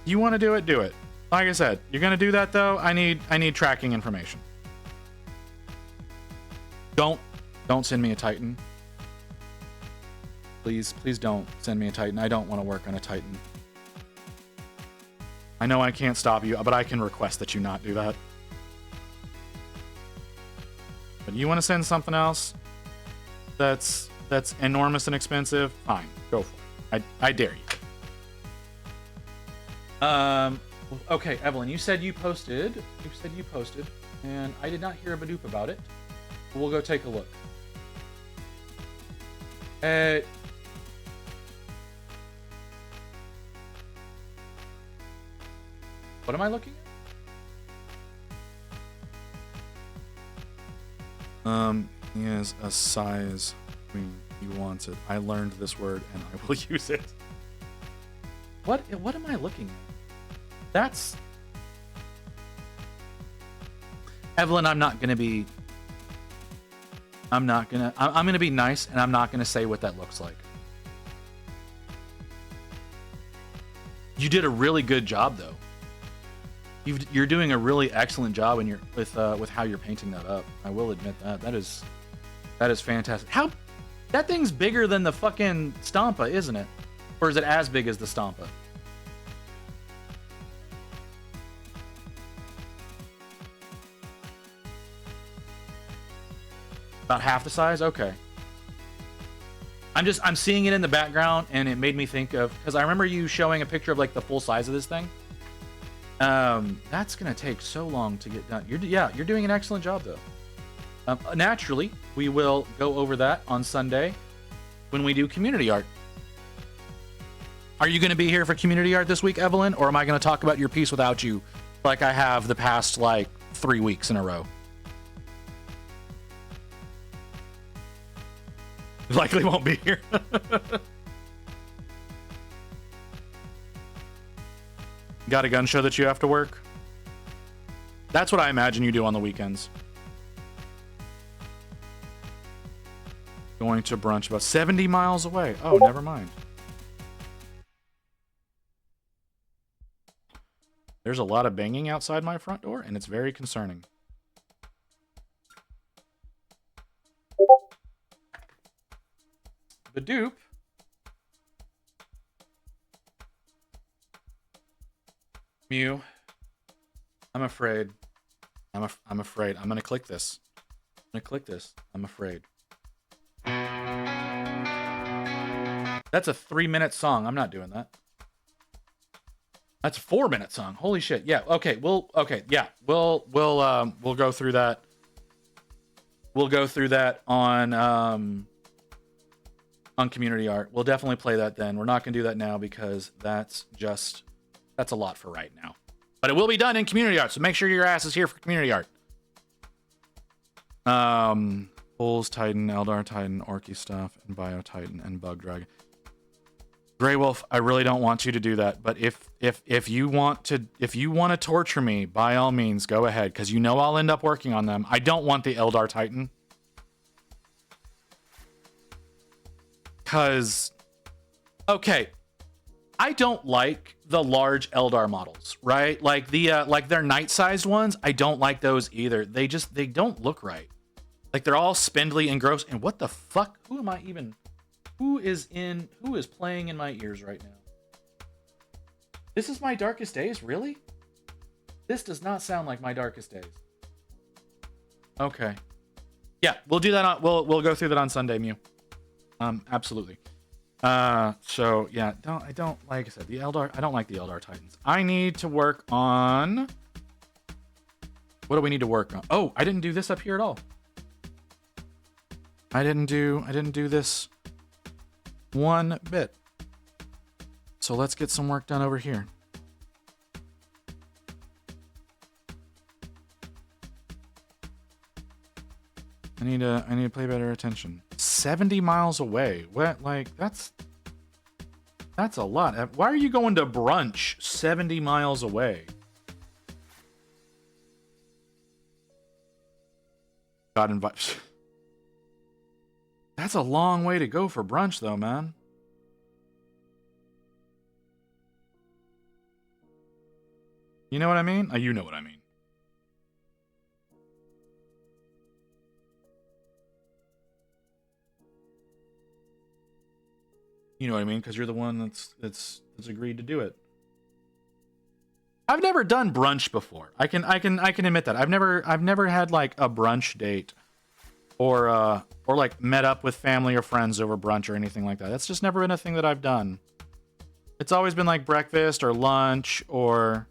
you want to do it, do it. Like I said, you're gonna do that though. I need tracking information. Don't send me a Titan. Please don't send me a Titan. I don't want to work on a Titan. I know I can't stop you, but I can request that you not do that. But you want to send something else that's enormous and expensive? Fine, go for it. I dare you. Okay, Evelyn, you said you posted, and I did not hear a badoop about it. We'll go take a look. What am I looking at? He has a size queen. He wants it. I learned this word and I will use it. What am I looking at? Evelyn, I'm gonna be nice, and I'm not gonna say what that looks like. You did a really good job, though. You're doing a really excellent job with how you're painting that up. I will admit that. That is fantastic. How that thing's bigger than the fucking Stampa, isn't it? Or is it as big as the Stampa? About half the size? Okay. I'm seeing it in the background, and it made me think of, because I remember you showing a picture of like the full size of this thing. That's gonna take so long to get done. You're doing an excellent job, though. Naturally, we will go over that on Sunday when we do community art. Are you going to be here for community art this week, Evelyn, or am I going to talk about your piece without you, like I have the past like 3 weeks in a row? Likely won't be here. Got a gun show that you have to work? That's what I imagine you do on the weekends. Going to brunch about 70 miles away. Oh, never mind. There's a lot of banging outside my front door, and it's very concerning. The dupe. Mew. I'm afraid. I'm afraid. I'm gonna click this. I'm afraid. That's a 3-minute song. I'm not doing that. That's a 4-minute song. Holy shit. Yeah. Okay. We'll go through that. We'll go through that on community art. We'll definitely play that then. We're not gonna do that now because that's a lot for right now. But it will be done in community art, so make sure your ass is here for community art. Bulls, Titan, Eldar Titan, Orky stuff, and Bio Titan, and Bug Dragon. Grey Wolf, I really don't want you to do that, but if you want to torture me, by all means, go ahead, because you know I'll end up working on them. I don't want the Eldar Titan. Because, okay, I don't like the large Eldar models, right? Like like their knight-sized ones, I don't like those either. They don't look right. Like they're all spindly and gross. And what the fuck? Who is playing in my ears right now? This is my darkest days, really? This does not sound like my darkest days. Okay. Yeah, we'll do that we'll go through that on Sunday, Mew. Absolutely. So yeah, I don't like I said, the Eldar, I don't like the Eldar Titans. I need to work on, what do we need to work on? Oh, I didn't do this up here at all. I didn't do this one bit. So let's get some work done over here. I need to pay better attention. 70 miles away. What, like, that's a lot. Why are you going to brunch 70 miles away? God invite. That's a long way to go for brunch, though, man. You know what I mean? You know what I mean. You know what I mean? Because you're the one that's agreed to do it. I've never done brunch before. I can admit that. I've never had like a brunch date, or like met up with family or friends over brunch or anything like that. That's just never been a thing that I've done. It's always been like breakfast or lunch or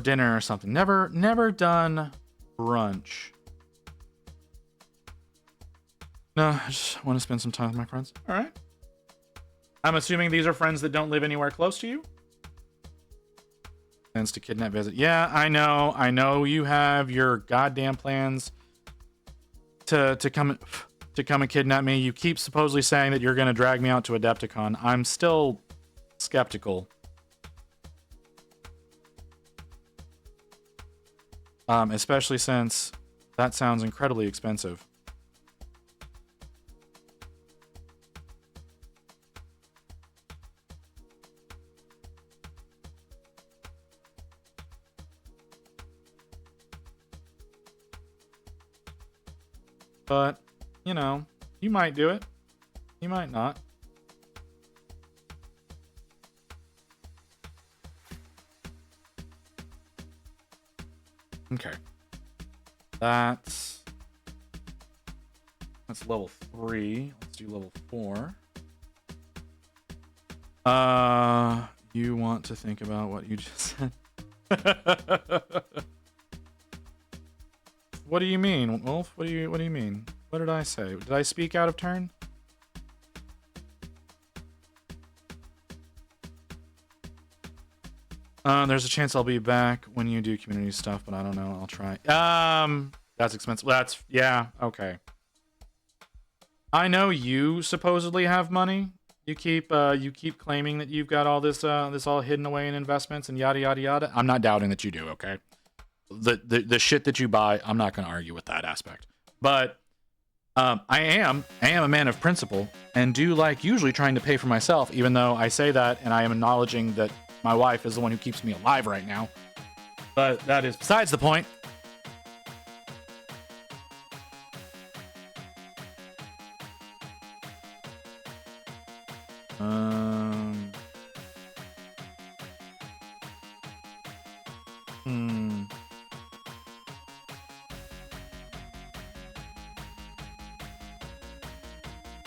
dinner or something. Never done brunch. No, I just want to spend some time with my friends. All right. I'm assuming these are friends that don't live anywhere close to you? Plans to kidnap visit. Yeah, I know you have your goddamn plans to come and kidnap me. You keep supposedly saying that you're going to drag me out to Adepticon. I'm still skeptical. especially since that sounds incredibly expensive. But, you know, you might do it. You might not. Okay. That's level 3. Let's do level 4. You want to think about what you just said? What do you mean, Wolf? What do you mean? What did I say? Did I speak out of turn? There's a chance I'll be back when you do community stuff, but I don't know. I'll try. That's expensive. Yeah, okay. I know you supposedly have money. You keep claiming that you've got all this all hidden away in investments and yada yada yada. I'm not doubting that you do, okay? The shit that you buy, I'm not going to argue with that aspect. But I am a man of principle and do like usually trying to pay for myself, even though I say that and I am acknowledging that my wife is the one who keeps me alive right now. But that is besides the point.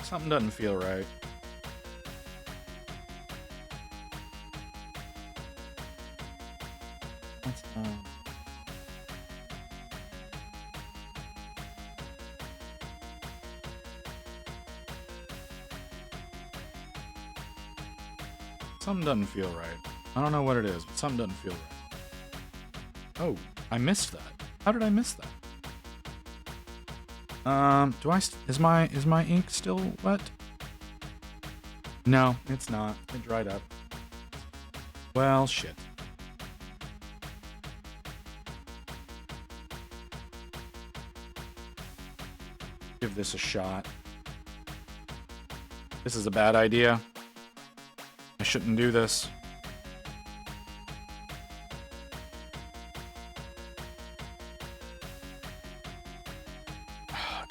Something doesn't feel right. Something doesn't feel right. I don't know what it is, but something doesn't feel right. Oh, I missed that. How did I miss that? Is my ink still wet? No, it's not. It dried up. Well, shit. Give this a shot. This is a bad idea. I shouldn't do this.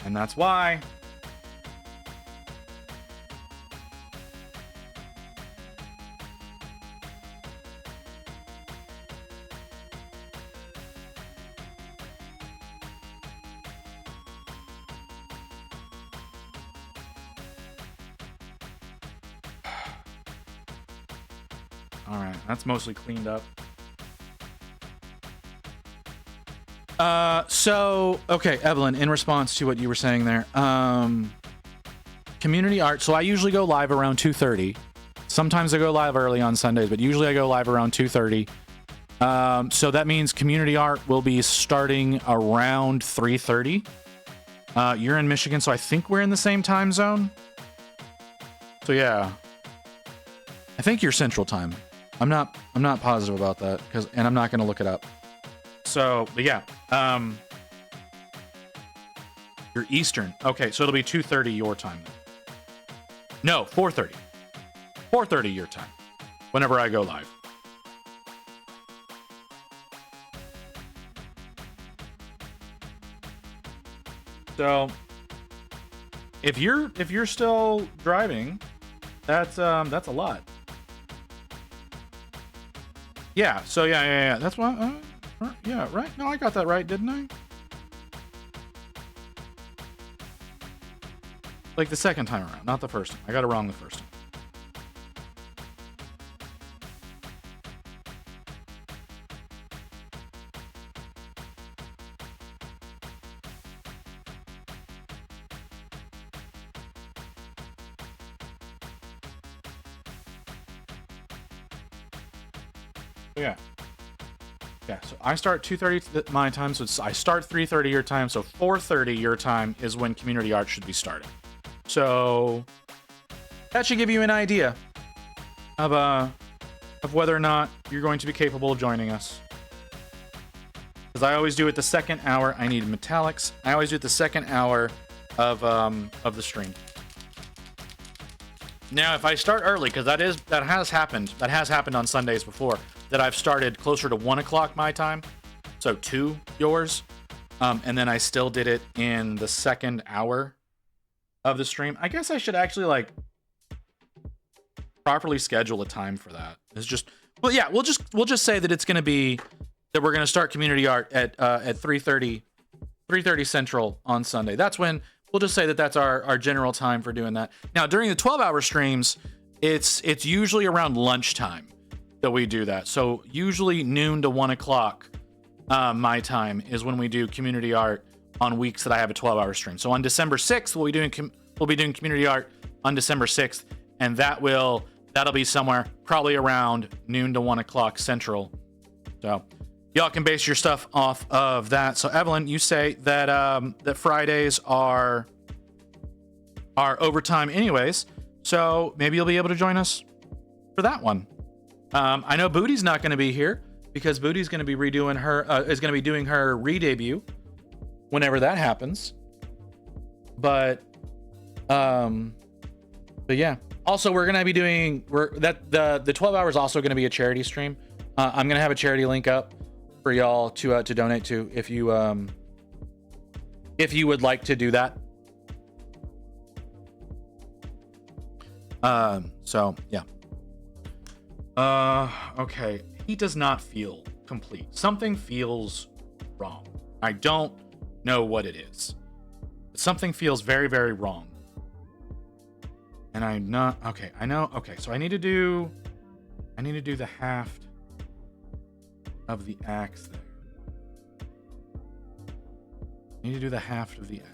And that's why. All right, that's mostly cleaned up. Okay, Evelyn, in response to what you were saying there, community art. So I usually go live around 2:30. Sometimes I go live early on Sundays, but usually I go live around 2:30. So that means community art will be starting around 3:30. You're in Michigan, so I think we're in the same time zone. So yeah, I think you're Central Time. I'm not positive about that and I'm not going to look it up. So, but yeah, you're Eastern. Okay, so it'll be 2:30 your time then. No, 4:30. 4:30 your time. Whenever I go live. So, if you're still driving, that's a lot. Yeah. So yeah. That's why. Yeah. Right. No, I got that right, didn't I? Like the second time around, not the first time. I got it wrong the first time. Yeah, so I start 2:30 my time, so I start 3:30 your time, so 4:30 your time is when community art should be starting. So that should give you an idea of whether or not you're going to be capable of joining us. because I always do it the second hour. I need metallics. I always do it the second hour of the stream. Now, if I start early, because that has happened on Sundays before, that I've started closer to 1 o'clock my time, so 2 yours, and then I still did it in the second hour of the stream. I guess I should actually like properly schedule a time for that. It's just, well, yeah, we'll just say that it's going to be that we're going to start community art at 3:30 Central on Sunday. That's when. We'll just say that that's our general time for doing that. Now, during the 12-hour streams, it's usually around lunchtime that we do that. So usually noon to 1 o'clock my time is when we do community art on weeks that I have a 12-hour stream. So on December 6th, we'll be doing community art on December 6th, and that'll be somewhere probably around noon to 1 o'clock Central. So y'all can base your stuff off of that. So Evelyn, you say that that Fridays are overtime anyways, so maybe you'll be able to join us for that one. I know Booty's not going to be here because Booty's going to be doing her re-debut whenever that happens. But yeah. Also, we're going to be doing the 12 hours also going to be a charity stream. I'm going to have a charity link up for y'all to donate to if you would like to do that. So yeah. Okay. He does not feel complete. Something feels wrong. I don't know what it is. Something feels very, very wrong. And I'm not okay. I know. Okay, so I need to do the haft of the axe there. I need to do the haft of the axe.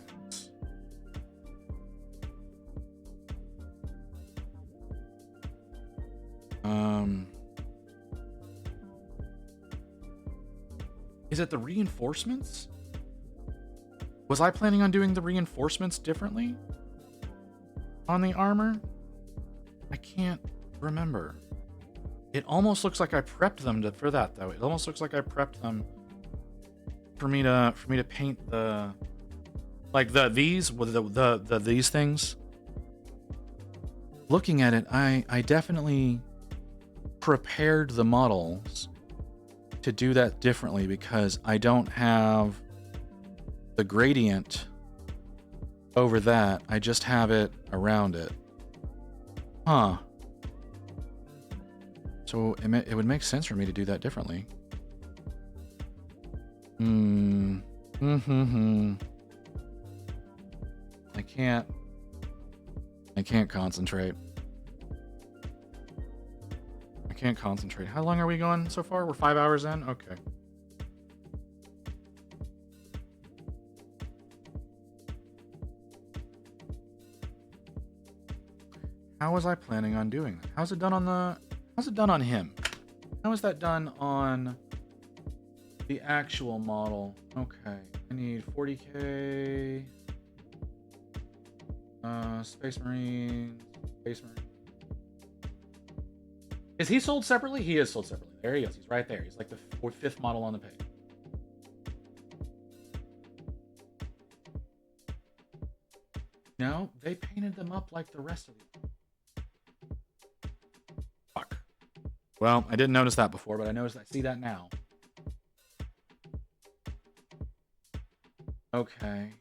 Is it the reinforcements? Was I planning on doing the reinforcements differently on the armor? I can't remember. It almost looks like I prepped them for that though. It almost looks like I prepped them for me to paint the like these things. Looking at it, I definitely prepared the models to do that differently because I don't have the gradient over that. I just have it around it. Huh. So it would make sense for me to do that differently. I can't concentrate. How long are we going so far? We're 5 hours in? Okay. How was I planning on doing that? How's it done on him? How is that done on the actual model? Okay. I need 40K. Space Marine. Is he sold separately? He is sold separately. There he is. He's right there. He's like the fifth model on the page. No, they painted them up like the rest of them. Fuck. Well, I didn't notice that before, but I see that now. Okay.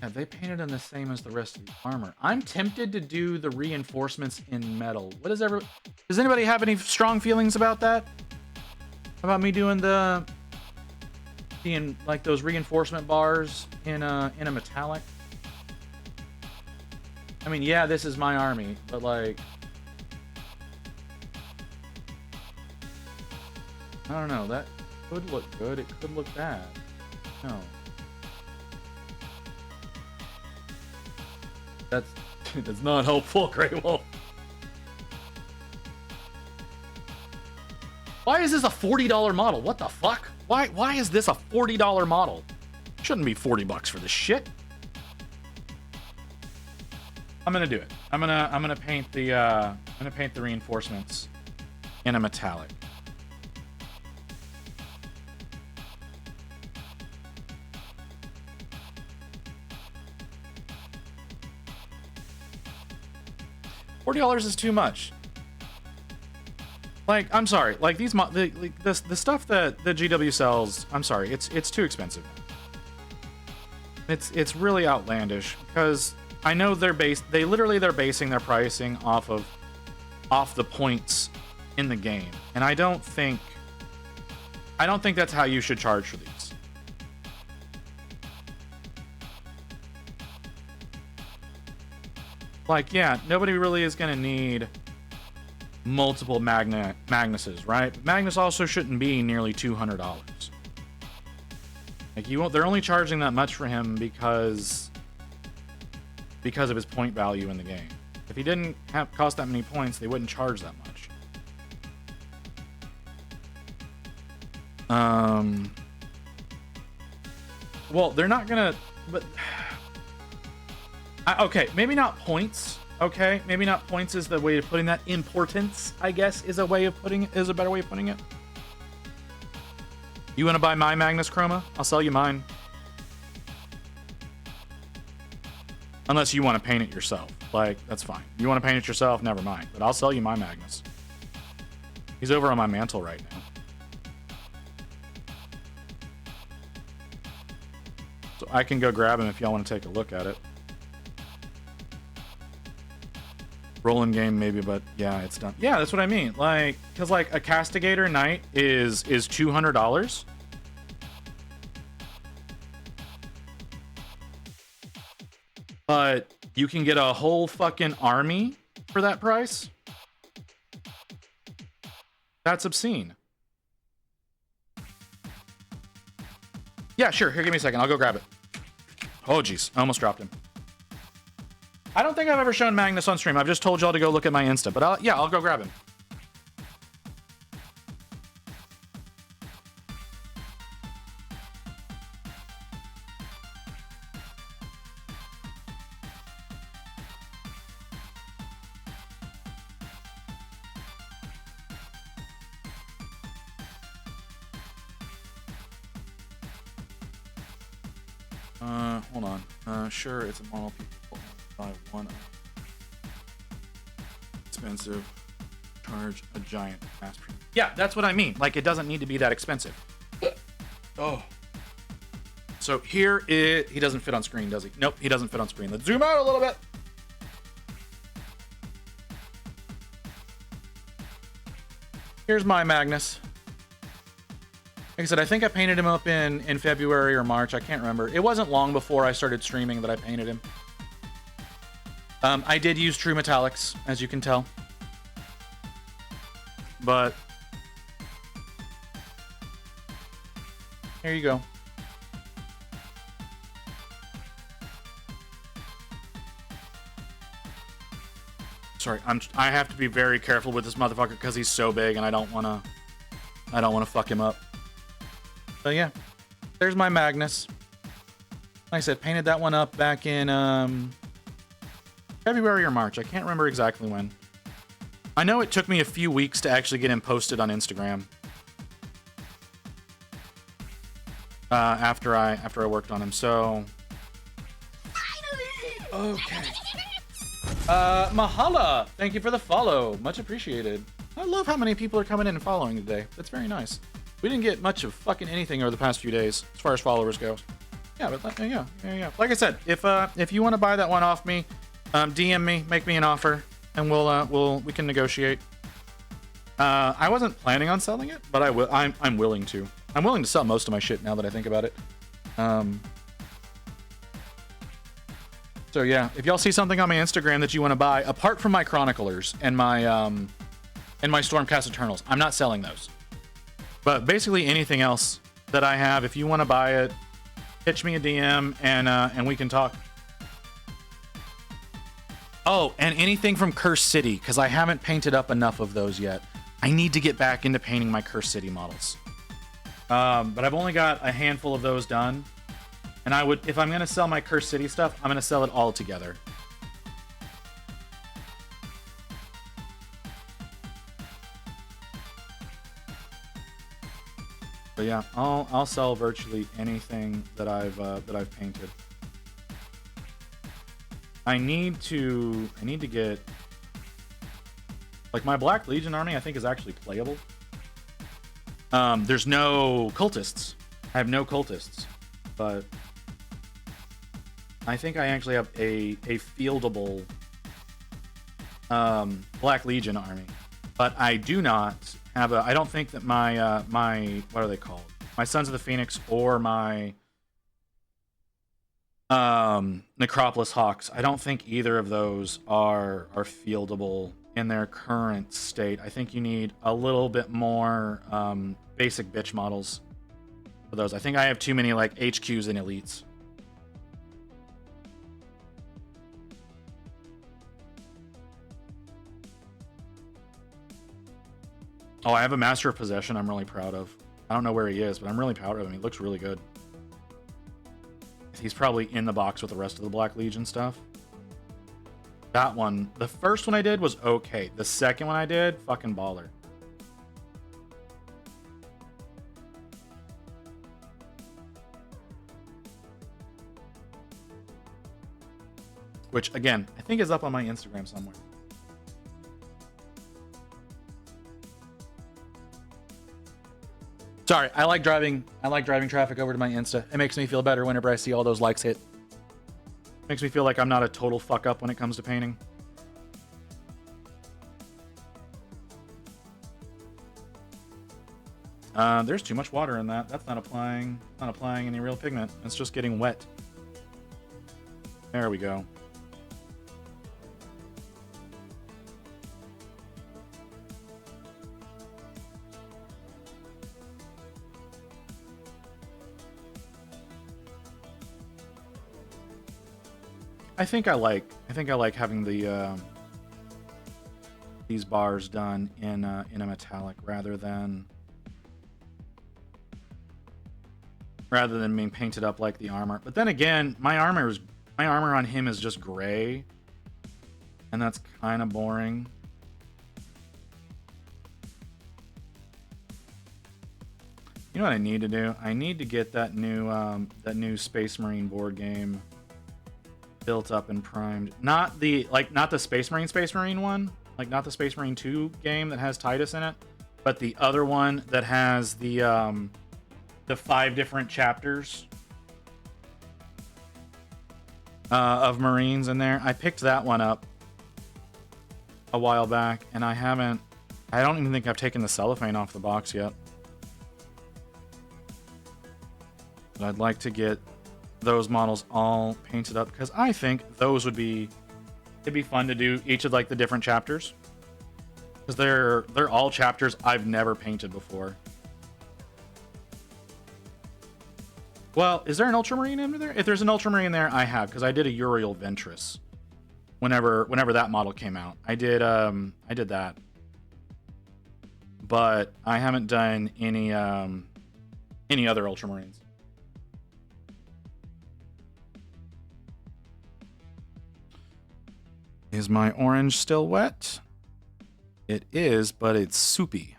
Yeah, they painted them the same as the rest of the armor. I'm tempted to do the reinforcements in metal. Does anybody have any strong feelings about that? About me doing like those reinforcement bars in a metallic? I mean, yeah, this is my army, but like, I don't know. That could look good. It could look bad. No. That's not helpful, Grey Wolf. Why is this a $40 model? What the fuck? Why is this a $40 model? Shouldn't be $40 for this shit. I'm gonna do it. I'm gonna paint the reinforcements in a metallic. $40 is too much. Like, I'm sorry. Like the stuff that the GW sells, I'm sorry, it's too expensive. It's really outlandish because I know they're basing their pricing off the points in the game, and I don't think that's how you should charge for these. Like, yeah, nobody really is gonna need multiple Magnuses, right? But Magnus also shouldn't be nearly $200. Like, they're only charging that much for him because of his point value in the game. If he didn't cost that many points, they wouldn't charge that much. Well, they're not gonna, but okay, maybe not points. Okay, maybe not points is the way of putting that. Importance, I guess, is a better way of putting it. You want to buy my Magnus Chroma? I'll sell you mine. Unless you want to paint it yourself. Like, that's fine. You want to paint it yourself? Never mind. But I'll sell you my Magnus. He's over on my mantle right now. So I can go grab him if y'all want to take a look at it. Rolling game maybe, but yeah, it's done. Yeah, that's what I mean. Like, because like a Castigator Knight is $200. But you can get a whole fucking army for that price. That's obscene. Yeah, sure. Here, give me a second. I'll go grab it. Oh, jeez. I almost dropped him. I don't think I've ever shown Magnus on stream. I've just told y'all to go look at my Insta. But I'll go grab him. Hold on. Sure, it's a model people buy one. Expensive. Charge a giant mass premium. Yeah, that's what I mean. Like, it doesn't need to be that expensive. Oh. So here he doesn't fit on screen, does he? Nope, he doesn't fit on screen. Let's zoom out a little bit. Here's my Magnus. Like I said, I think I painted him up in February or March. I can't remember. It wasn't long before I started streaming that I painted him. I did use true metallics, as you can tell. But here you go. Sorry, I have to be very careful with this motherfucker because he's so big, and I don't wanna fuck him up. So yeah, there's my Magnus. Like I said, painted that one up back in February or March. I can't remember exactly when. I know it took me a few weeks to actually get him posted on Instagram. After I worked on him. So okay. Mahala, thank you for the follow. Much appreciated. I love how many people are coming in and following today. That's very nice. We didn't get much of fucking anything over the past few days as far as followers go. Yeah, but yeah. Like I said, if you want to buy that one off me, DM me, make me an offer, and we can negotiate. I wasn't planning on selling it, but I'm willing to. I'm willing to sell most of my shit now that I think about it. So yeah, if y'all see something on my Instagram that you want to buy, apart from my Chroniclers and my Stormcast Eternals, I'm not selling those. But basically anything else that I have, if you want to buy it, pitch me a DM and we can talk. Oh, and anything from Curse City, because I haven't painted up enough of those yet. I need to get back into painting my Curse City models. But I've only got a handful of those done. And if I'm going to sell my Curse City stuff, I'm going to sell it all together. But yeah, I'll sell virtually anything that I've painted. I need to get, like, my Black Legion army I think is actually playable. There's no cultists. I have no cultists, but I think I actually have a fieldable Black Legion army. But I do not have a. I don't think that my my what are they called? My Sons of the Phoenix or my Necropolis Hawks. I don't think either of those are fieldable in their current state. I think you need a little bit more basic bitch models for those. I think I have too many like HQs and elites. Oh, I have a Master of Possession I'm really proud of. I don't know where he is, but I'm really proud of him. He looks really good. He's probably in the box with the rest of the Black Legion stuff. That one, the first one I did was okay. The second one I did, fucking baller. Which, again, I think is up on my Instagram somewhere. Sorry, I like driving traffic over to my Insta. It makes me feel better whenever I see all those likes hit. Makes me feel like I'm not a total fuck up when it comes to painting. There's too much water in that. That's not applying any real pigment. It's just getting wet. There we go. I think I like having the these bars done in a metallic rather than being painted up like the armor. But then again, my armor on him is just gray, and that's kind of boring. You know what I need to do? I need to get that new Space Marine board game built up and primed. Not the Space Marine one, like not the Space Marine 2 game that has Titus in it, but the other one that has the 5 different chapters of Marines in there. I picked that one up a while back, and I don't even think I've taken the cellophane off the box yet. But I'd like to get those models all painted up because I think those it'd be fun to do each of like the different chapters, because they're all chapters I've never painted before. Well, is there an Ultramarine in there? If there's an Ultramarine there, I have, because I did a Uriel Ventress whenever that model came out. I did that, but I haven't done any other Ultramarines. Is my orange still wet? It is, but it's soupy.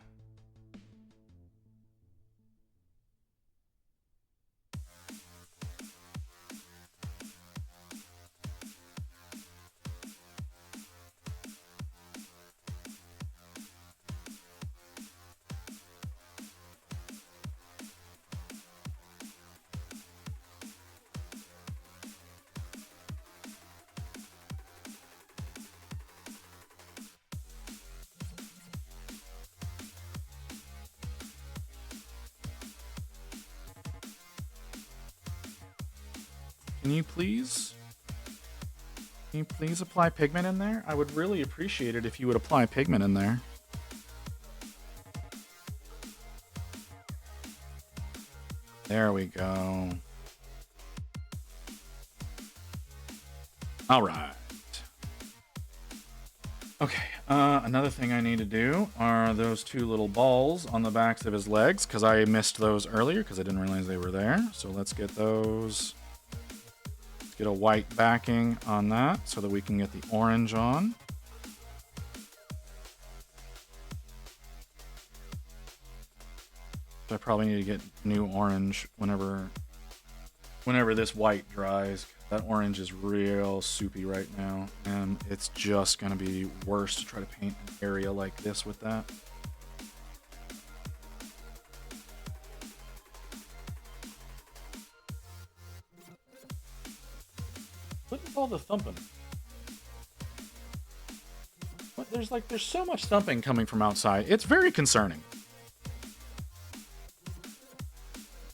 Can you please apply pigment in there? I would really appreciate it if you would apply pigment in there. There we go. All right. Okay, another thing I need to do are those 2 little balls on the backs of his legs, because I missed those earlier because I didn't realize they were there. So let's get those. Get a white backing on that so that we can get the orange on. So I probably need to get new orange whenever this white dries. That orange is real soupy right now, and it's just gonna be worse to try to paint an area like this with that. What is all the thumping? What? There's so much thumping coming from outside. It's very concerning.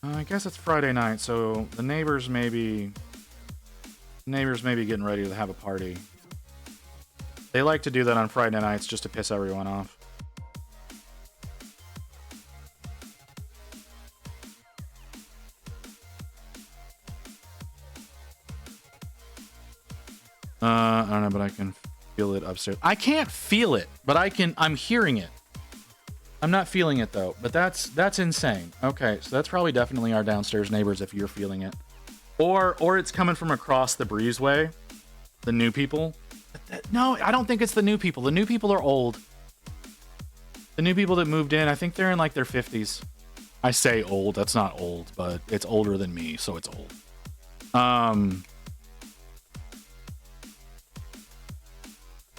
I guess it's Friday night, so the neighbors may be getting ready to have a party. They like to do that on Friday nights just to piss everyone off. I don't know, but I can feel it upstairs. I can't feel it, but I'm hearing it. I'm not feeling it though, but that's insane. Okay, so that's probably definitely our downstairs neighbors if you're feeling it. Or it's coming from across the breezeway. The new people. No, I don't think it's the new people. The new people are old. The new people that moved in, I think they're in like their 50s. I say old, that's not old, but it's older than me, so it's old.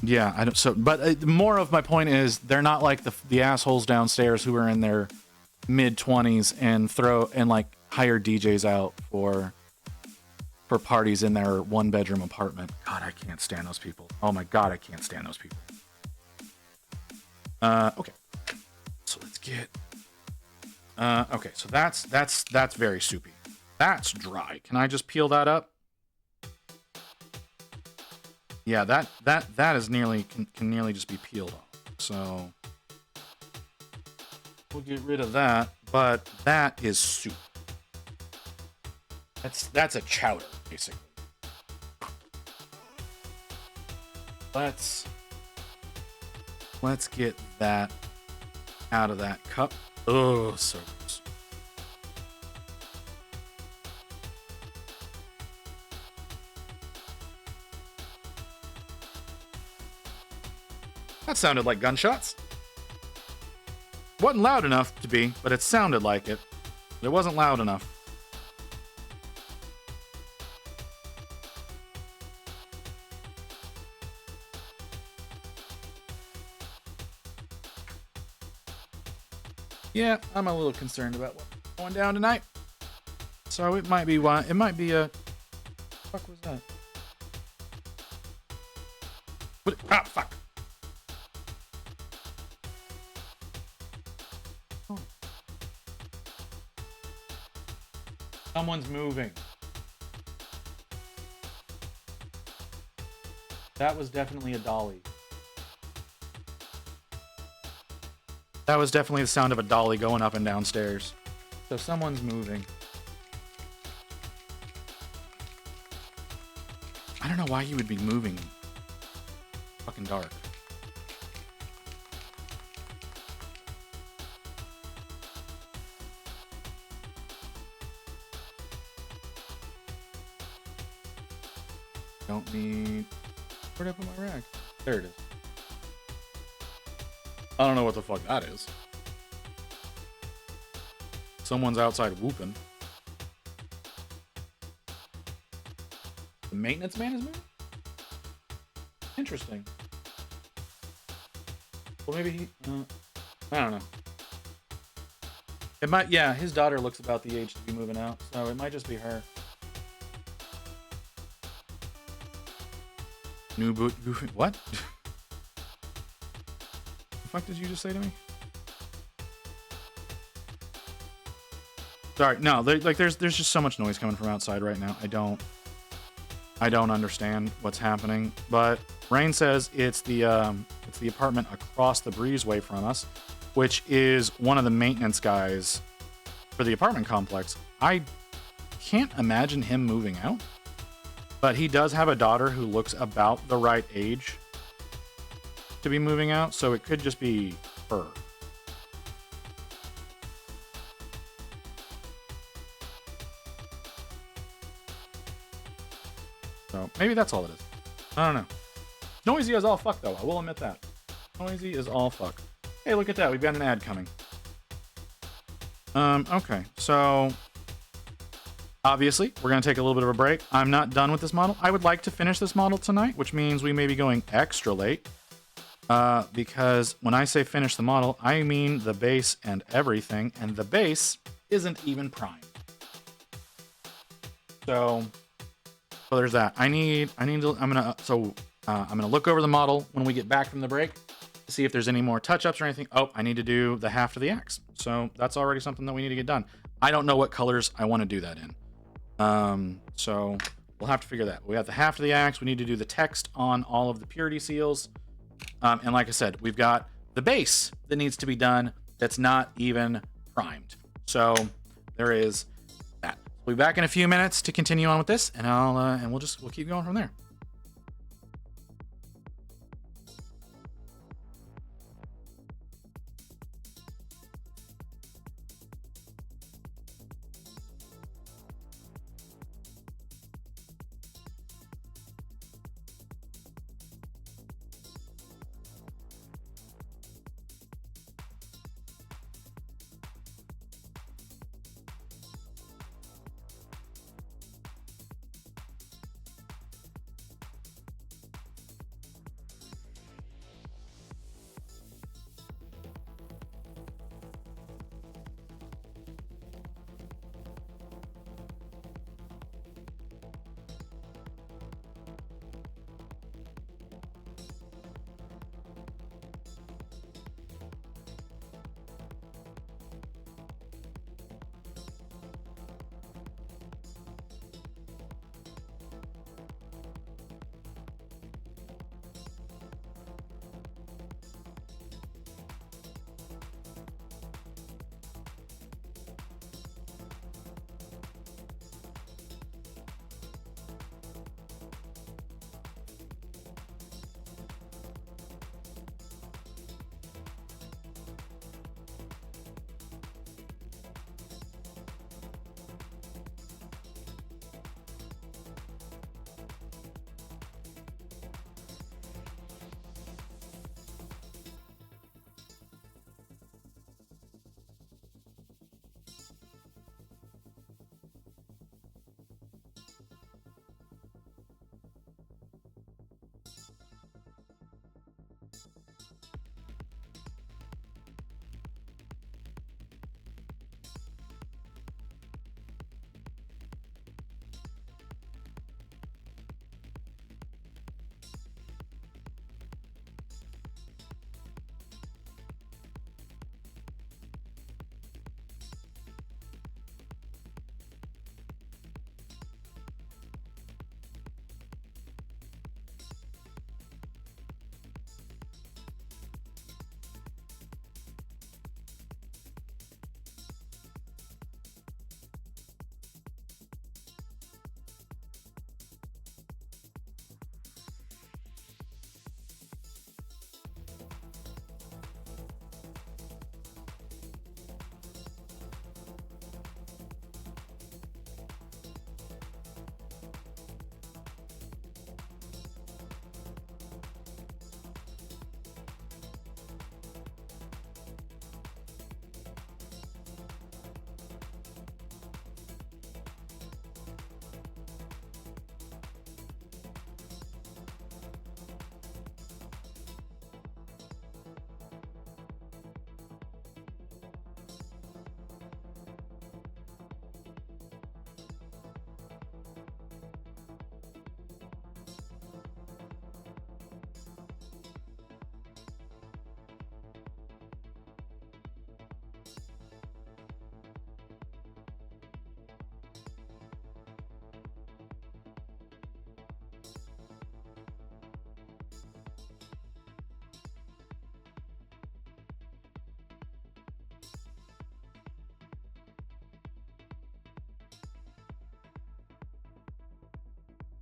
Yeah, I don't. So, but more of my point is they're not like the assholes downstairs who are in their mid-20s and like hire DJs out for parties in their one-bedroom apartment. God, I can't stand those people. Oh my God, I can't stand those people. Okay, so let's get. Okay, so that's very soupy. That's dry. Can I just peel that up? Yeah, that is nearly can nearly just be peeled off. So we'll get rid of that, but that is soup. That's a chowder, basically. Let's get that out of that cup. Oh, so gross. That sounded like gunshots. Wasn't loud enough to be, but it sounded like it. It wasn't loud enough. Yeah, I'm a little concerned about what's going down tonight. So it might be one. It might be a. What the fuck was that? What? Ah, fuck. Oh. Someone's moving. That was definitely a dolly. That was definitely the sound of a dolly going up and downstairs. So someone's moving. I don't know why you would be moving. Fucking dark. Don't need... Where'd I put my rag? There it is. I don't know what the fuck that is. Someone's outside whooping. The maintenance man is moving? Interesting. Well, maybe he... I don't know. It might... Yeah, his daughter looks about the age to be moving out, so it might just be her. New boot... What? The fuck did you just say to me? Sorry, no, there's just so much noise coming from outside right now. I don't understand what's happening. But Rain says it's the apartment across the breezeway from us, which is one of the maintenance guys for the apartment complex. I can't imagine him moving out, but he does have a daughter who looks about the right age to be moving out, so it could just be her. So maybe that's all it is. I don't know. Noisy as all fuck, though. I will admit that. Noisy as all fuck. Hey, look at that. We've got an ad coming. Okay, so obviously we're going to take a little bit of a break. I'm not done with this model. I would like to finish this model tonight, which means we may be going extra late. Because when I say finish the model, I mean the base and everything, and the base isn't even primed. So there's that. I'm gonna look over the model when we get back from the break to see if there's any more touch-ups or anything. Oh, I need to do the half to the axe. So that's already something that we need to get done. I don't know what colors I want to do that in. So we'll have to figure that. We have the half to the axe. We need to do the text on all of the purity seals. And like I said, we've got the base that needs to be done that's not even primed. So there is that. We'll be back in a few minutes to continue on with this, and we'll keep going from there.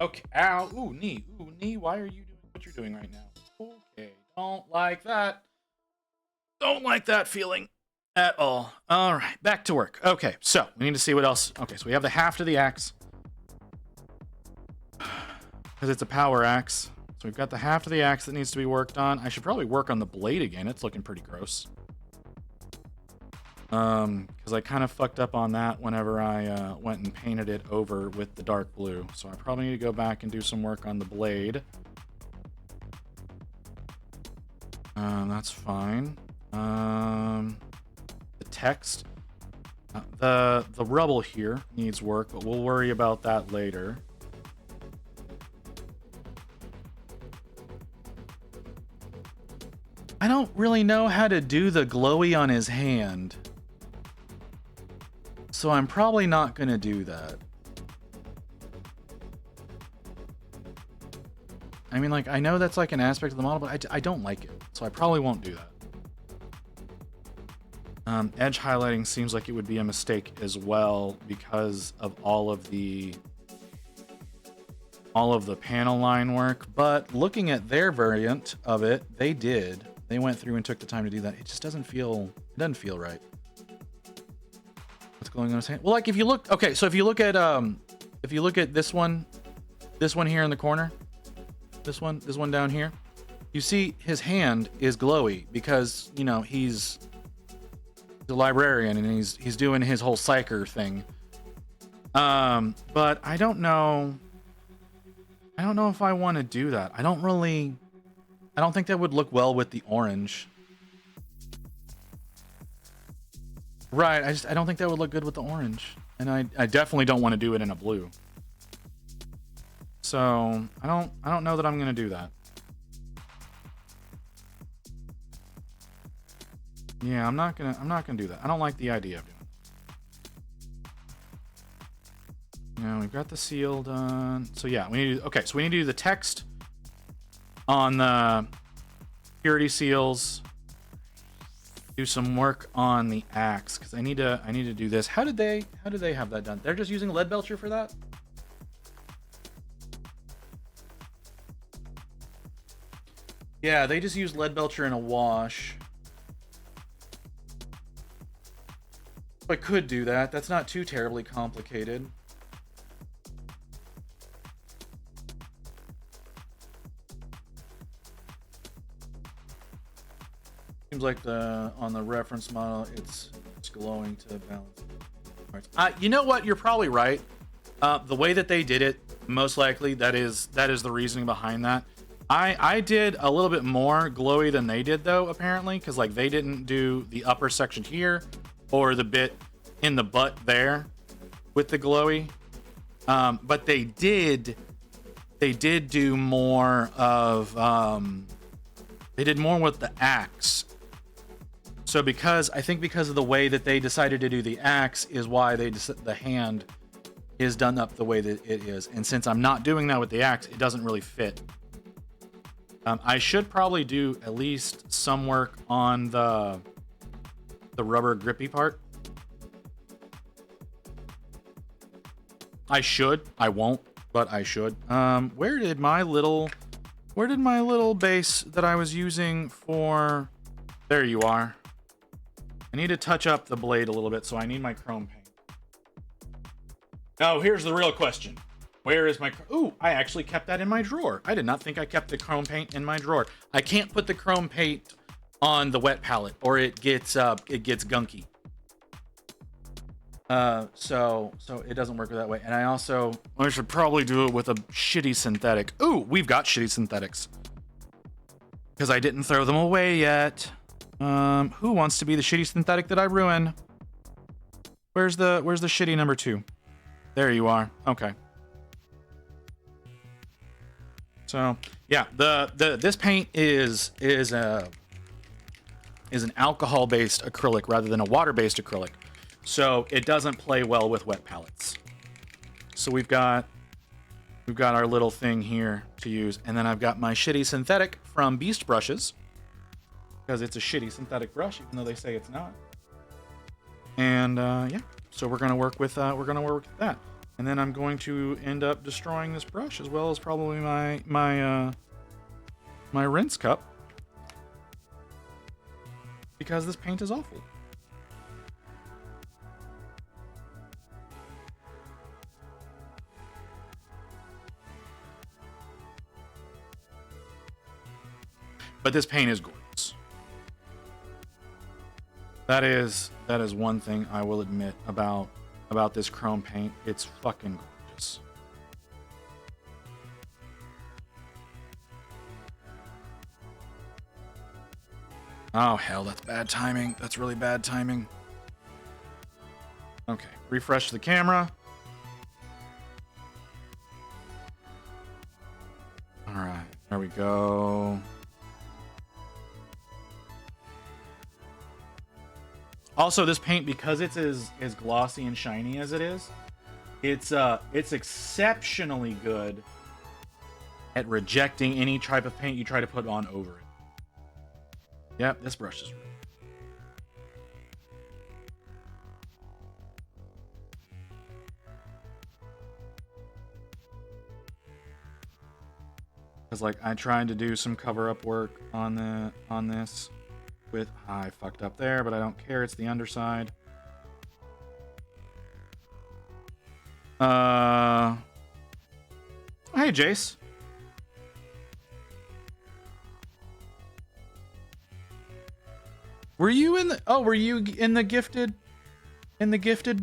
Okay. Ow. Ooh, knee. Ooh, knee. Why are you doing what you're doing right now? Okay. Don't like that. Don't like that feeling at all. All right. Back to work. Okay. So we need to see what else. Okay. So we have the half to the axe. Because it's a power axe. So we've got the half to the axe that needs to be worked on. I should probably work on the blade again. It's looking pretty gross. Because I kind of fucked up on that whenever I went and painted it over with the dark blue. So I probably need to go back and do some work on the blade. That's fine. The text. The rubble here needs work, but we'll worry about that later. I don't really know how to do the glowy on his hand. So I'm probably not going to do that. I mean, like, I know that's like an aspect of the model, but I don't like it. So I probably won't do that. Edge highlighting seems like it would be a mistake as well because of all of the panel line work. But looking at their variant of it, they went through and took the time to do that. It just doesn't feel right. What's going on his hand? Well, like if you look, okay, so if you look at this one here in the corner, this one down here, you see his hand is glowy because, you know, he's the librarian and he's doing his whole psyker thing. But I don't know if I want to do that. I don't think that would look well with the orange. Right, I don't think that would look good with the orange. And I definitely don't want to do it in a blue. So I don't know that I'm gonna do that. Yeah, I'm not gonna do that. I don't like the idea of doing it. Now we've got the seal done. So yeah, we need to do the text on the purity seals. Do some work on the axe because I need to do this. How did they have that done? They're just using lead belcher for that? Yeah, they just use lead belcher in a wash. I could do that. That's not too terribly complicated. Seems like on the reference model, it's glowing to balance. You know what? You're probably right. The way that they did it, most likely that is the reasoning behind that. I did a little bit more glowy than they did though, apparently, because like they didn't do the upper section here or the bit in the butt there with the glowy, but they did do more of they did more with the axe. So because of the way that they decided to do the axe is why the hand is done up the way that it is. And since I'm not doing that with the axe, it doesn't really fit. I should probably do at least some work on the rubber grippy part. I should. I won't, but I should. Where did my little base that I was using for... There you are. I need to touch up the blade a little bit, so I need my chrome paint. Now, here's the real question. Where is my... Ooh, I actually kept that in my drawer. I did not think I kept the chrome paint in my drawer. I can't put the chrome paint on the wet palette, or it gets gunky. So it doesn't work that way. And I should probably do it with a shitty synthetic. Ooh, we've got shitty synthetics. Because I didn't throw them away yet. Who wants to be the shitty synthetic that I ruin? Where's the shitty number 2? There you are. Okay. So yeah, this paint is an alcohol-based acrylic rather than a water-based acrylic. So it doesn't play well with wet palettes. So we've got our little thing here to use, and then I've got my shitty synthetic from Beast Brushes because it's a shitty synthetic brush, even though they say it's not. And yeah, so we're gonna work with that, and then I'm going to end up destroying this brush as well as probably my rinse cup because this paint is awful. But this paint is gorgeous. That is That is one thing I will admit about this chrome paint. It's fucking gorgeous. Oh, hell, that's bad timing. That's really bad timing. Okay, refresh the camera. All right, there we go. Also, this paint, because it's as glossy and shiny as it is, it's exceptionally good at rejecting any type of paint you try to put on over it. Yep, this brush is really because like I tried to do some cover up work on this with I fucked up there, but I don't care, it's the underside. Hey Jace. Were you in the gifted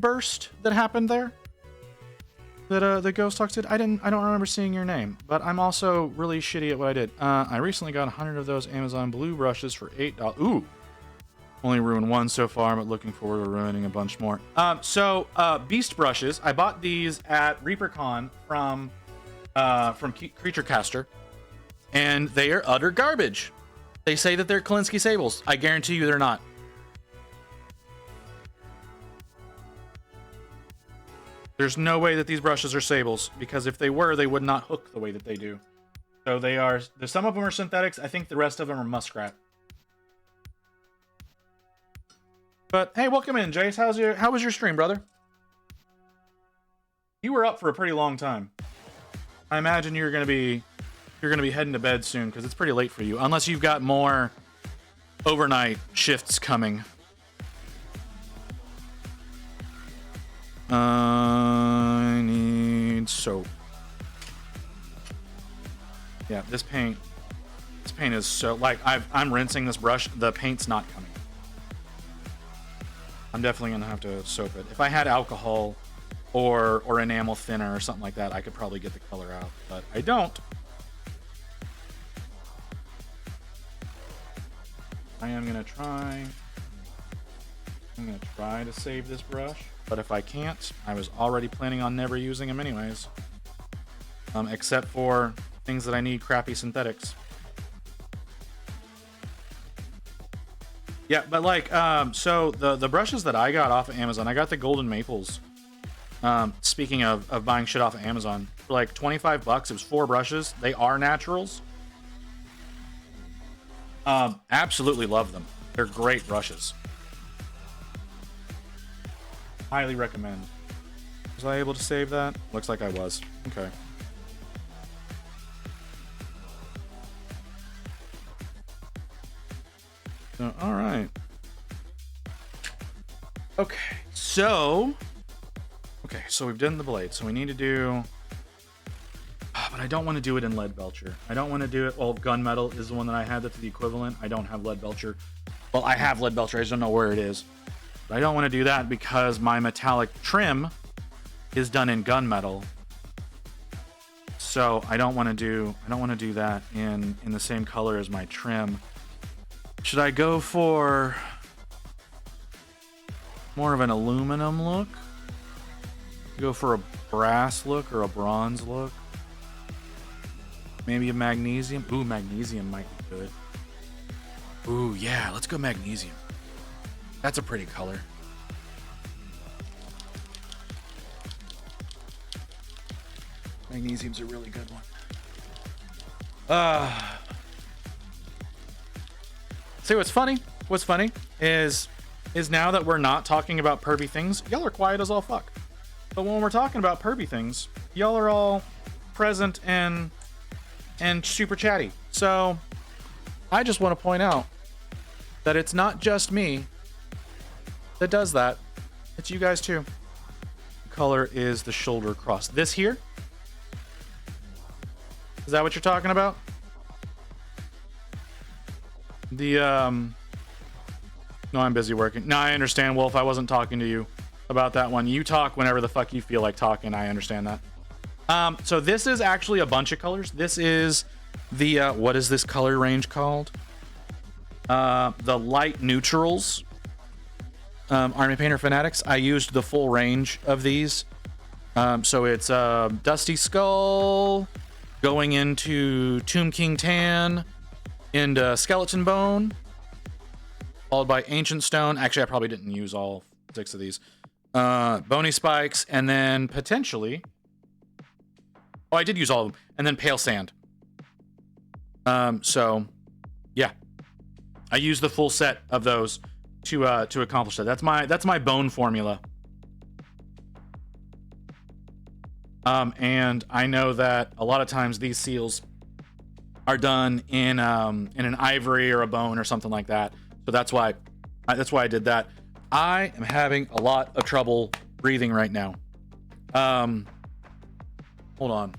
burst that happened there? That the Ghost Talks did? I don't remember seeing your name, but I'm also really shitty at what I did. I recently got 100 of those Amazon blue brushes for $8. Ooh. Only ruined one so far, but looking forward to ruining a bunch more. Beast brushes. I bought these at ReaperCon from Creature Caster, and they are utter garbage. They say that they're Kolinsky Sables. I guarantee you they're not. There's no way that these brushes are Sables, because if they were, they would not hook the way that they do. So they are, some of them are synthetics. I think the rest of them are muskrat. But hey, welcome in, Jace. How was your stream, brother? You were up for a pretty long time. I imagine you're gonna be heading to bed soon because it's pretty late for you, unless you've got more overnight shifts coming. I need soap. Yeah, this paint is so, like, I'm rinsing this brush. The paint's not coming. I'm definitely gonna have to soap it. If I had alcohol or enamel thinner or something like that, I could probably get the color out, but I don't. I'm gonna try to save this brush, but if I can't, I was already planning on never using them anyways. Except for things that I need crappy synthetics. Yeah, but like, so the brushes that I got off of Amazon, I got the Golden Maples. Speaking of buying shit off of Amazon, for like $25, it was 4 brushes. They are naturals. Absolutely love them. They're great brushes. Highly recommend. Was I able to save that? Looks like I was. Okay. All right. Okay, so we've done the blade. So we need to do, but I don't want to do it in lead belcher. I don't want to do it. Well, gunmetal is the one that I had. That's the equivalent. I don't have lead belcher. Well, I have lead belcher. I just don't know where it is. But I don't want to do that because my metallic trim is done in gunmetal. So I don't want to do that in the same color as my trim. Should I go for more of an aluminum look? Go for a brass look or a bronze look? Maybe a magnesium? Ooh, magnesium might be good. Ooh, yeah, let's go magnesium. That's a pretty color. Magnesium's a really good one. See, what's funny is now that we're not talking about pervy things, y'all are quiet as all fuck. But when we're talking about pervy things, y'all are all present and super chatty. So I just want to point out that it's not just me that does that. It's you guys too. The color is the shoulder cross. This here? Is that what you're talking about? No, I'm busy working. No, I understand, Wolf. I wasn't talking to you about that one. You talk whenever the fuck you feel like talking. I understand that. So this is actually a bunch of colors. This is the what is this color range called? The light neutrals. Army Painter Fanatics. I used the full range of these. So it's Dusty Skull, going into Tomb King Tan, into Skeleton Bone, followed by Ancient Stone. Actually, I probably didn't use all 6 of these. Bony Spikes, and then potentially... Oh, I did use all of them. And then Pale Sand. So, yeah. I used the full set of those to accomplish that. That's my bone formula. And I know that a lot of times these seals are done in an ivory or a bone or something like that. So that's why I did that. I am having a lot of trouble breathing right now. Hold on.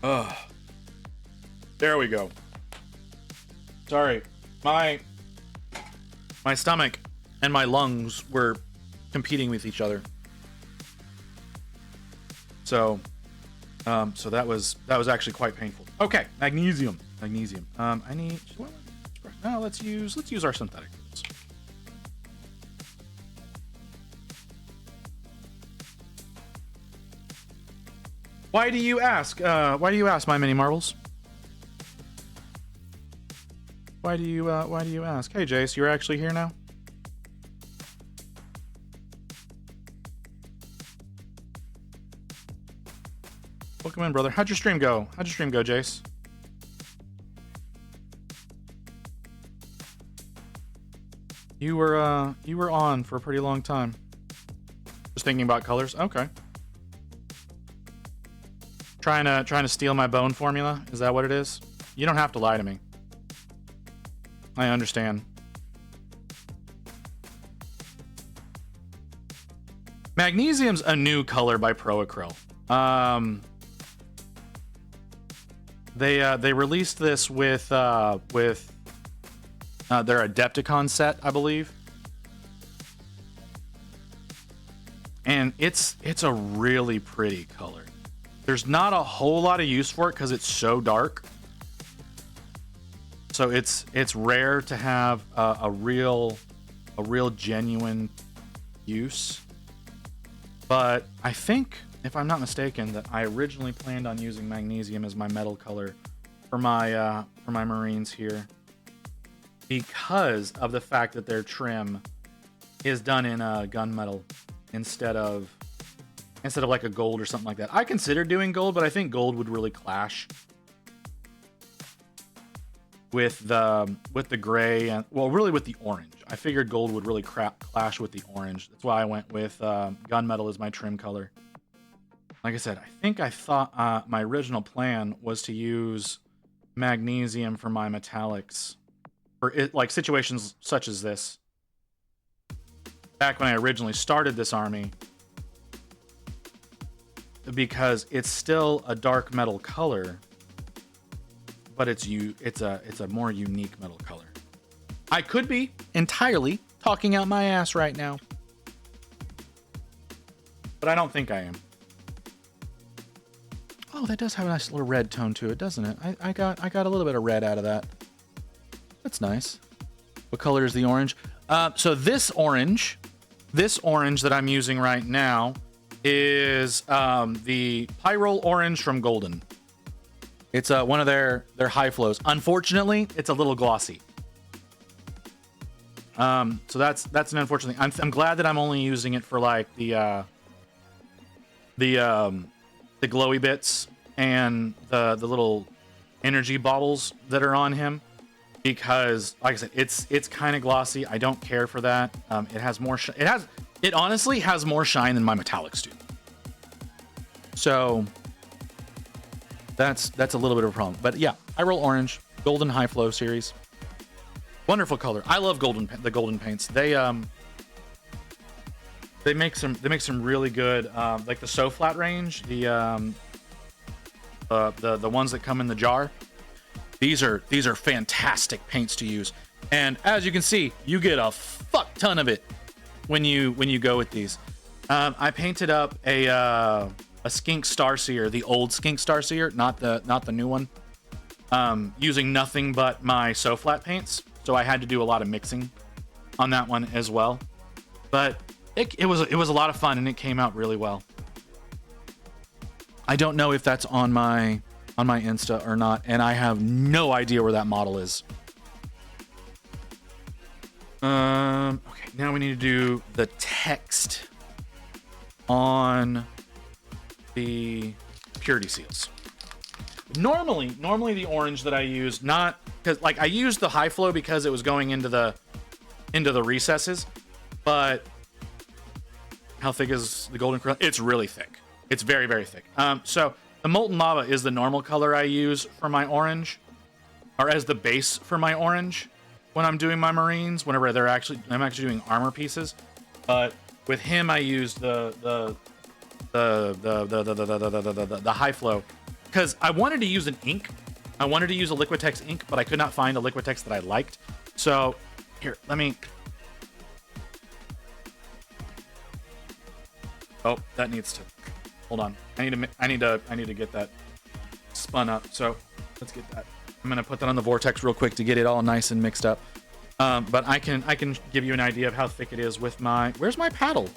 Ugh. There we go. Sorry. My stomach and my lungs were competing with each other. So that was actually quite painful. Okay, magnesium. I need. No, let's use our synthetic tools. Why do you ask? My mini marbles? Why do you ask? Hey, Jace, you're actually here now? Welcome in, brother. How'd your stream go? Jace? You were on for a pretty long time. Just thinking about colors. Okay. Trying to steal my bone formula. Is that what it is? You don't have to lie to me. I understand. Magnesium's a new color by Proacryl. They released this with their Adepticon set, I believe. And it's a really pretty color. There's not a whole lot of use for it because it's so dark. So it's rare to have a real genuine use. But I think, if I'm not mistaken, that I originally planned on using magnesium as my metal color for my Marines here, because of the fact that their trim is done in gunmetal instead of like a gold or something like that. I considered doing gold, but I think gold would really clash with the gray and, well, really with the orange. I figured gold would really clash with the orange. That's why I went with gunmetal as my trim color. Like I said, I thought my original plan was to use magnesium for my metallics for it, like situations such as this. Back when I originally started this army, because it's still a dark metal color, but it's a more unique metal color. I could be entirely talking out my ass right now, but I don't think I am. Oh, that does have a nice little red tone to it, doesn't it? I got a little bit of red out of that. That's nice. What color is the orange? So this orange that I'm using right now is the Pyrol Orange from Golden. It's one of their high flows. Unfortunately, it's a little glossy. So that's an unfortunate thing. I'm glad that I'm only using it for like the glowy bits and the little energy baubles that are on him, because like I said, it's kind of glossy. I don't care for that. It has more it honestly has more shine than my metallics do. So that's a little bit of a problem. But yeah, I roll orange, Golden High Flow series. Wonderful color. I love the golden paints. They make some really good like the So Flat range, the ones that come in the jar. these are fantastic paints to use. And as you can see, you get a fuck ton of it when you go with these. I painted up a Skink Starseer, the old Skink Starseer, not the new one, using nothing but my So Flat paints. So I had to do a lot of mixing on that one as well. But it was a lot of fun, and it came out really well. I don't know if that's on my Insta or not, and I have no idea where that model is. Okay, now we need to do the text on the purity seals. Normally the orange that I use, not because like I used the high flow because it was going into the recesses, but how thick is the golden crown? It's really thick. It's very, very thick. So the molten lava is the normal color I use for my orange, or as the base for my orange when I'm doing my marines. Whenever I'm actually doing armor pieces, but with him I use the high flow because I wanted to use an ink. I wanted to use a Liquitex ink, but I could not find a Liquitex that I liked. So here, let me. Oh, that needs to. Hold on. I need to get that spun up. So let's get that. I'm gonna put that on the vortex real quick to get it all nice and mixed up. But I can give you an idea of how thick it is with my. Where's my paddle?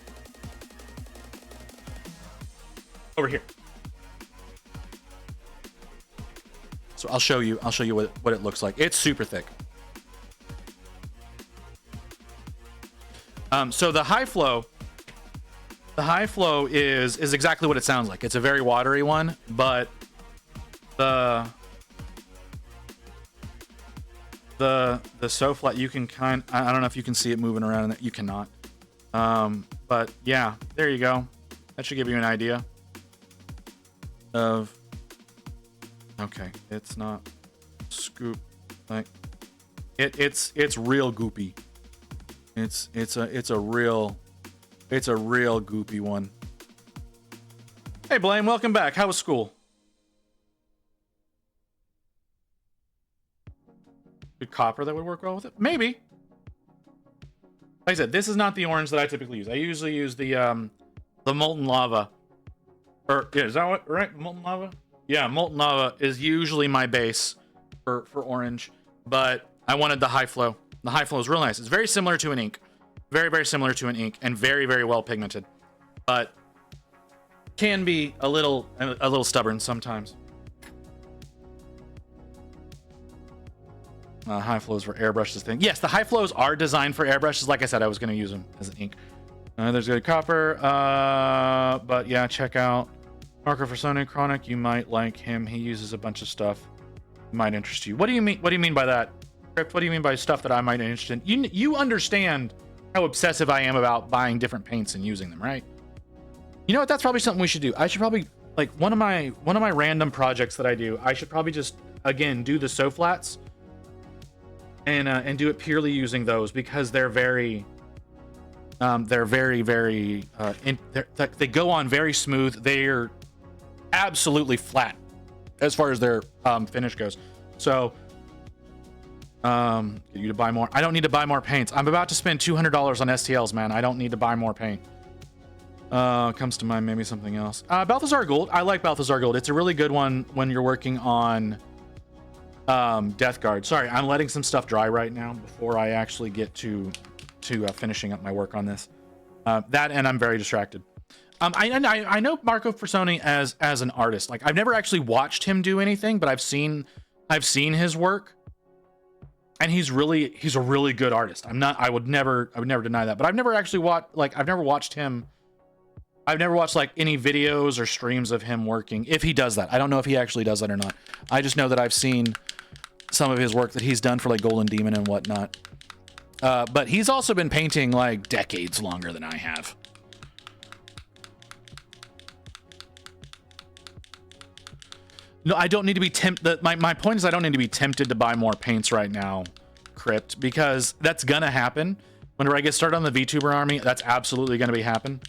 Over here. So I'll show you what it looks like. It's super thick. So the high flow is exactly what it sounds like. It's a very watery one, but the So Flat, you can I don't know if you can see it moving around, and you cannot. But yeah, there you go. That should give you an idea of. Okay, it's not scoop like it's real goopy. It's a real goopy one. Hey Blaine, welcome back. How was school? Good copper that would work well with it? Maybe. Like I said, this is not the orange that I typically use. I usually use the molten lava. Or yeah, is that what right? Molten lava? Yeah, molten lava is usually my base for orange, but I wanted the high flow. The high flow is real nice. It's very similar to an ink. Very, very similar to an ink, and very, very well pigmented. But can be a little stubborn sometimes. High flows for airbrushes thing. Yes, the high flows are designed for airbrushes. Like I said, I was going to use them as an ink. There's good copper. But yeah, check out Marco for Sony Chronic. You might like him. He uses a bunch of stuff. Might interest you. What do you mean? What do you mean by that, Crypt? What do you mean by stuff that I might be interested in? You understand how obsessive I am about buying different paints and using them, right? You know what? That's probably something we should do. I should probably like one of my random projects that I do. I should probably just again do the So Flats and do it purely using those because they're very they go on very smooth. They're absolutely flat as far as their finish goes. So get you to buy more. I don't need to buy more paints. I'm about to spend $200 on STLs, man. I don't need to buy more paint. Comes to mind maybe something else. Balthazar Gold. I like Balthazar Gold. It's a really good one when you're working on Death Guard. Sorry, I'm letting some stuff dry right now before I actually get to finishing up my work on this. That and I'm very distracted. I know Marco Personi as an artist. Like I've never actually watched him do anything, but I've seen his work, and he's a really good artist. I would never deny that. But I've never actually watched him. I've never watched like any videos or streams of him working. If he does that, I don't know if he actually does that or not. I just know that I've seen some of his work that he's done for like Golden Demon and whatnot. But he's also been painting like decades longer than I have. No, I don't need to be tempted. My point is I don't need to be tempted to buy more paints right now, Crypt, because that's gonna happen. Whenever I get started on the VTuber army, that's absolutely gonna be happen.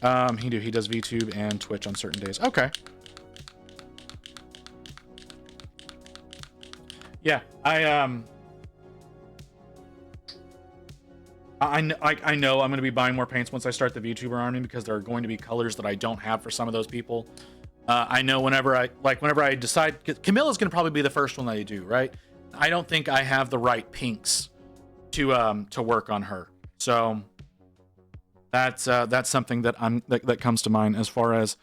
He does VTube and Twitch on certain days. Okay. Yeah, I know I'm going to be buying more paints once I start the VTuber army because there are going to be colors that I don't have for some of those people. I know whenever I decide, Camilla's going to probably be the first one that I do, right? I don't think I have the right pinks to work on her. So that's something that that comes to mind as far as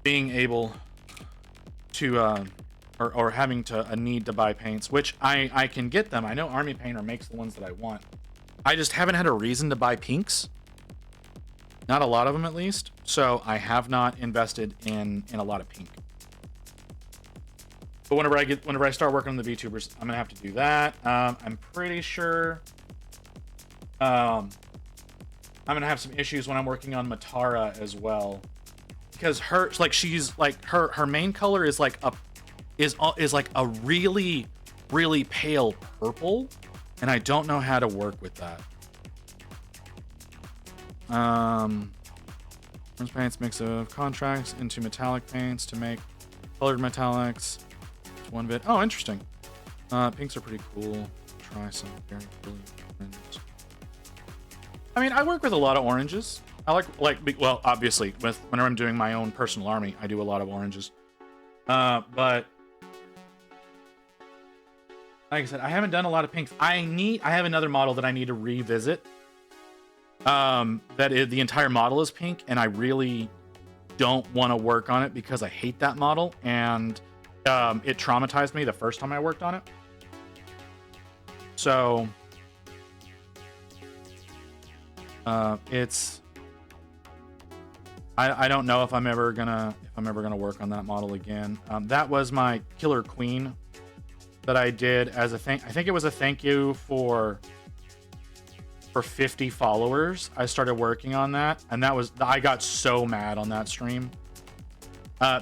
being able to or having a need to buy paints, which I can get them. I know Army Painter makes the ones that I want. I just haven't had a reason to buy pinks. Not a lot of them, at least. So I have not invested in a lot of pink. But whenever I start working on the VTubers, I'm gonna have to do that. I'm pretty sure I'm gonna have some issues when I'm working on Matara as well, because her main color is like a really pale purple, and I don't know how to work with that. Orange paints mix of contracts into metallic paints to make colored metallics. It's one bit. Oh, interesting. Pinks are pretty cool. Try some very brilliant oranges. I mean, I work with a lot of oranges. I well, obviously, whenever I'm doing my own personal army, I do a lot of oranges. But like I said, I haven't done a lot of pinks. I have another model that I need to revisit. The entire model is pink, and I really don't want to work on it because I hate that model, and it traumatized me the first time I worked on it. So it's I don't know if I'm ever gonna work on that model again. That was my Killer Queen that I did as a I think it was a thank you for 50 followers. I started working on that, and I got so mad on that stream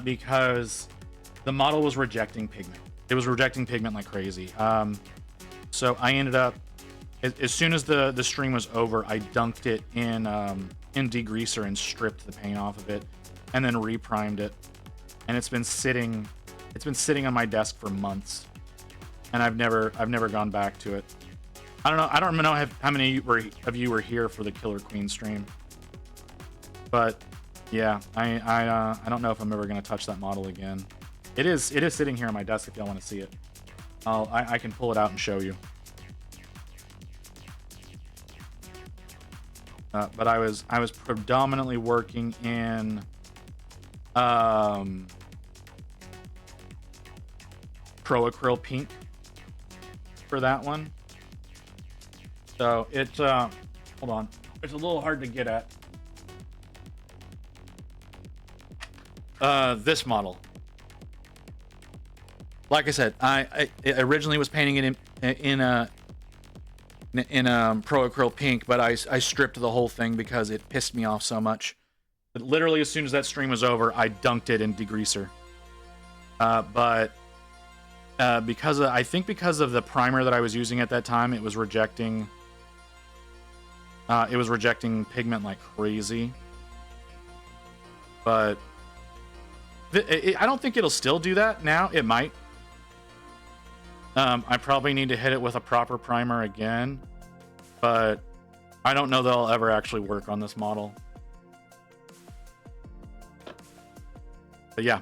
because the model was rejecting pigment. It was rejecting pigment like crazy. So I ended up, as soon as the stream was over, I dunked it in degreaser and stripped the paint off of it, and then reprimed it. And it's been sitting on my desk for months, and I've never gone back to it. I don't know how many of you were here for the Killer Queen stream, but yeah, I don't know if I'm ever gonna touch that model again. It is sitting here on my desk if y'all want to see it. I can pull it out and show you. But I was predominantly working in Pro Acryl Pink for that one. So it's hold on, it's a little hard to get at. This model, like I said, I originally was painting it in Pro Acryl Pink, but I stripped the whole thing because it pissed me off so much. But literally, as soon as that stream was over, I dunked it in degreaser. But because of the primer that I was using at that time, it was rejecting pigment like crazy. But I don't think it'll still do that now. It might. I probably need to hit it with a proper primer again, but I don't know that I'll ever actually work on this model. But yeah.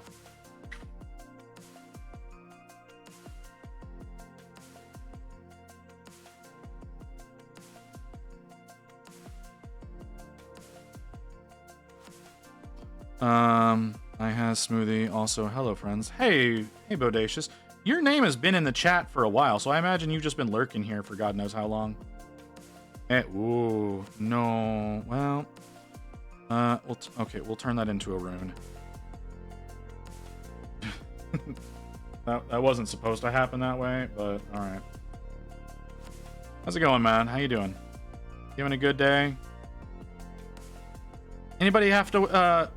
I has Smoothie also. Hello, friends. Hey, Bodacious. Your name has been in the chat for a while, so I imagine you've just been lurking here for God knows how long. Ooh, no. Well, okay, we'll turn that into a rune. that wasn't supposed to happen that way, but all right. How's it going, man? How you doing? You having a good day? Anybody have to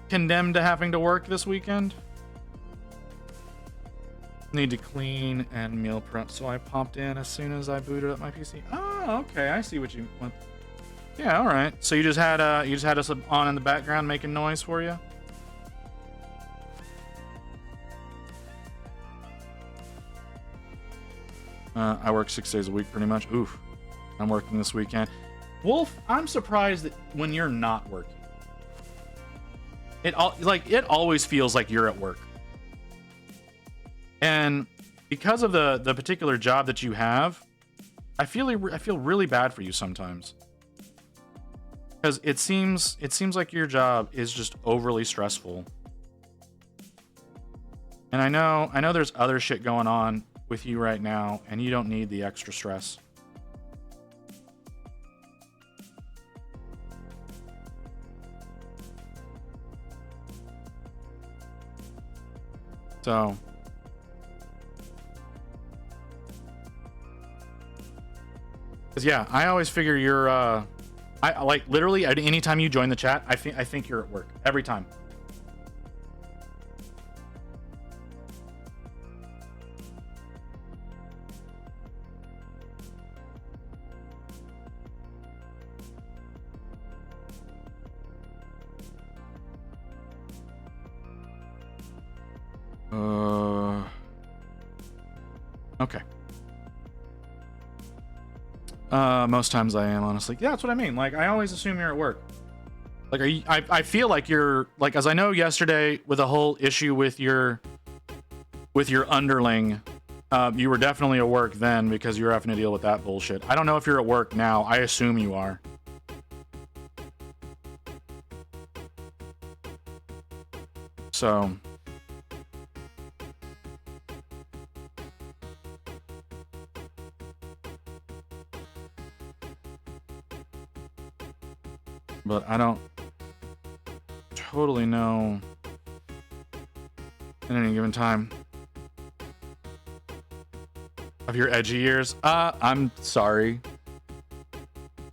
condemned to having to work this weekend? Need to clean and meal prep, so I popped in as soon as I booted up my PC. Oh, okay, I see what you want. Yeah, all right. So you just had us on in the background making noise for you. I work 6 days a week pretty much. Oof. I'm working this weekend. Wolf, I'm surprised that when you're not working, it always feels like you're at work. And because of the particular job that you have, I feel really bad for you sometimes. Because it seems like your job is just overly stressful. And I know there's other shit going on with you right now, and you don't need the extra stress. So, because yeah, I always figure you're I like literally anytime you join the chat, I think you're at work every time. Okay. Most times I am, honestly. Yeah, that's what I mean. Like, I always assume you're at work. Like, I feel like you're, like, as I know yesterday with the whole issue with your underling, you were definitely at work then because you were having to deal with that bullshit. I don't know if you're at work now. I assume you are. So... but I don't totally know at any given time of your edgy years. I'm sorry.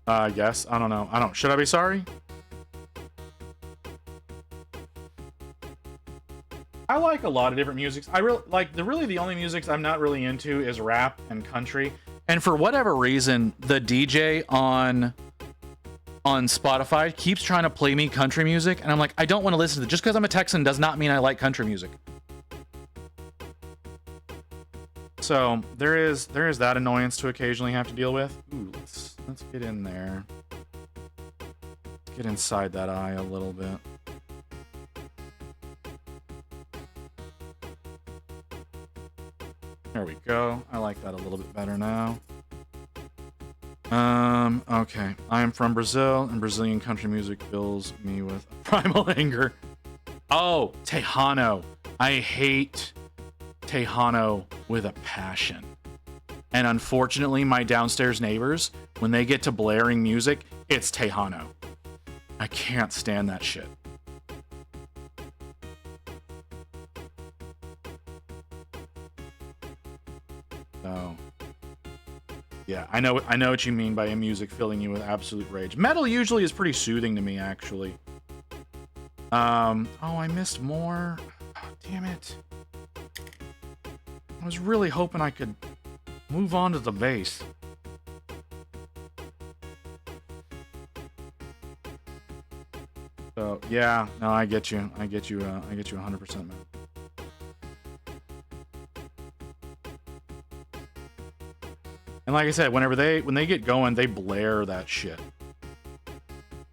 Yes, I don't know. Should I be sorry? I like a lot of different musics. I really like the only musics I'm not really into is rap and country. And for whatever reason, the DJ on Spotify keeps trying to play me country music, and I'm like, I don't want to listen to it. Just because I'm a Texan does not mean I like country music. So there is that annoyance to occasionally have to deal with. Ooh, let's get in there. Get inside that eye a little bit. There we go. I like that a little bit better now. Okay. I am from Brazil, and Brazilian country music fills me with primal anger. Oh, Tejano. I hate Tejano with a passion. And unfortunately, my downstairs neighbors, when they get to blaring music, it's Tejano. I can't stand that shit. So... yeah, I know what you mean by a music filling you with absolute rage. Metal usually is pretty soothing to me, actually. Oh, I missed more. Oh, damn it. I was really hoping I could move on to the bass. So, yeah, no, I get you. I get you 100%, man. And like I said, when they get going, they blare that shit.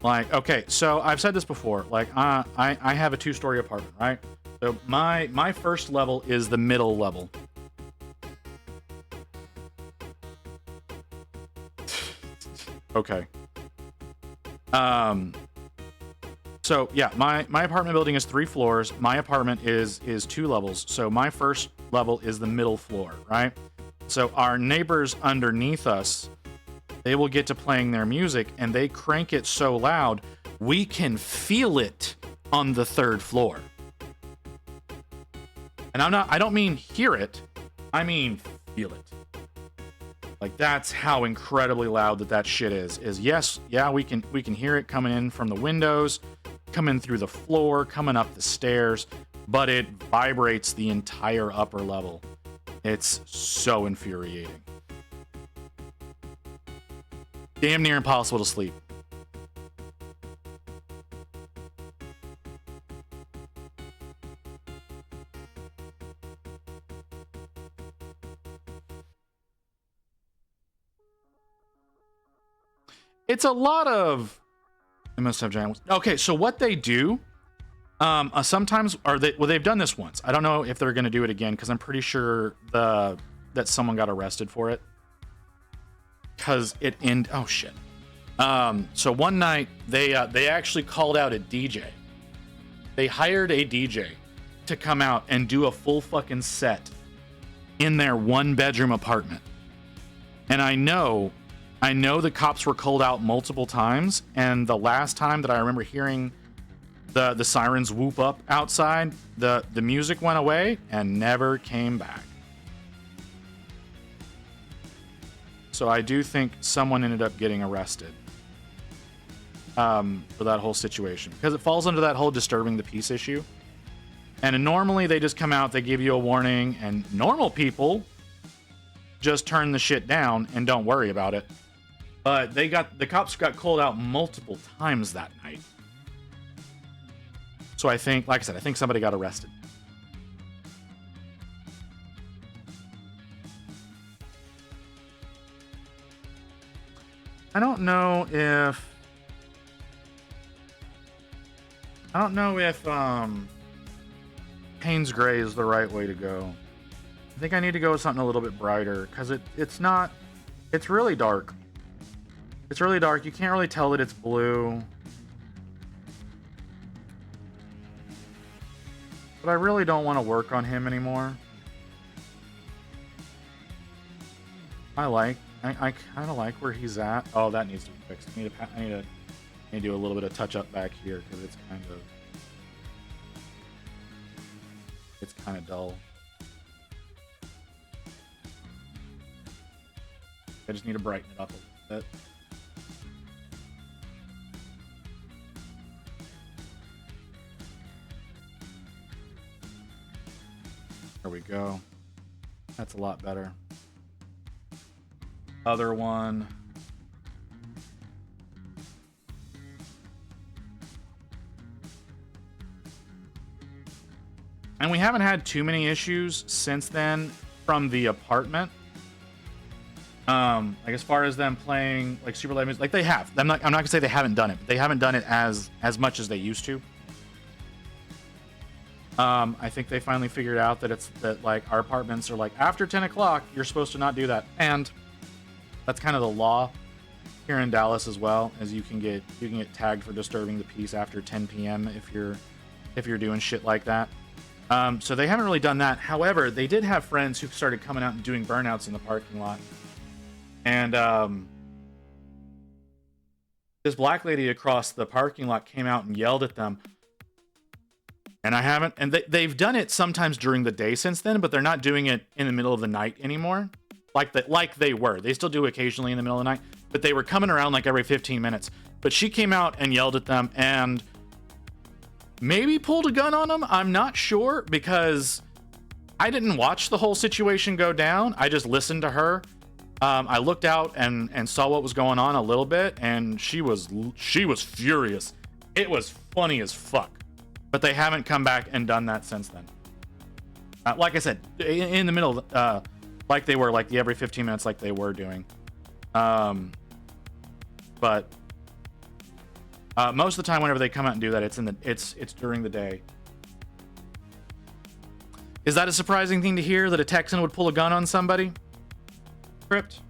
Like, okay, so I've said this before. Like, I have a 2-story apartment, right? So my first level is the middle level. Okay. So yeah, my apartment building is 3 floors. My apartment is 2 levels. So my first level is the middle floor, right? So our neighbors underneath us, they will get to playing their music, and they crank it so loud, we can feel it on the 3rd floor. And I don't mean hear it, I mean feel it. Like, that's how incredibly loud that shit is. Yes, yeah, we can hear it coming in from the windows, coming through the floor, coming up the stairs, but it vibrates the entire upper level. It's so infuriating. Damn near impossible to sleep. It's a lot of. They must have giant. Okay, so what they do, sometimes they've done this once. I don't know if they're gonna do it again because I'm pretty sure that someone got arrested for it. Cause oh shit. So one night they actually called out a DJ. They hired a DJ to come out and do a full fucking set in their 1-bedroom apartment. And I know the cops were called out multiple times, and the last time that I remember hearing the sirens whoop up outside, the music went away and never came back. So I do think someone ended up getting arrested for that whole situation, because it falls under that whole disturbing the peace issue. And normally they just come out, they give you a warning, and normal people just turn the shit down and don't worry about it. But the cops got called out multiple times that night. So I think, like I said, I think somebody got arrested. I don't know if Payne's Gray is the right way to go. I think I need to go with something a little bit brighter, because it's really dark. It's really dark. You can't really tell that it's blue. But I really don't want to work on him anymore. I kind of like where he's at. Oh, that needs to be fixed. I need to do a little bit of touch up back here, because it's kind of dull. I just need to brighten it up a little bit. There we go. That's a lot better. Other one. And we haven't had too many issues since then from the apartment. Like as far as them playing like super loud music, like they have. I'm not gonna say they haven't done it, but they haven't done it as much as they used to. I think they finally figured out that like our apartments are like after 10 o'clock, you're supposed to not do that. And that's kind of the law here in Dallas as well, as you can get tagged for disturbing the peace after 10 p.m. if you're doing shit like that. So they haven't really done that. However, they did have friends who started coming out and doing burnouts in the parking lot. And this black lady across the parking lot came out and yelled at them. And they've done it sometimes during the day since then, but they're not doing it in the middle of the night anymore. Like they were. They still do occasionally in the middle of the night, but they were coming around like every 15 minutes. But she came out and yelled at them and maybe pulled a gun on them. I'm not sure, because I didn't watch the whole situation go down. I just listened to her. I looked out and saw what was going on a little bit, and she was furious. It was funny as fuck. But they haven't come back and done that since then. Like I said, in the middle, like they were, like the every 15 minutes, like they were doing. But most of the time, whenever they come out and do that, it's during the day. Is that a surprising thing to hear, that a Texan would pull a gun on somebody? Crypt.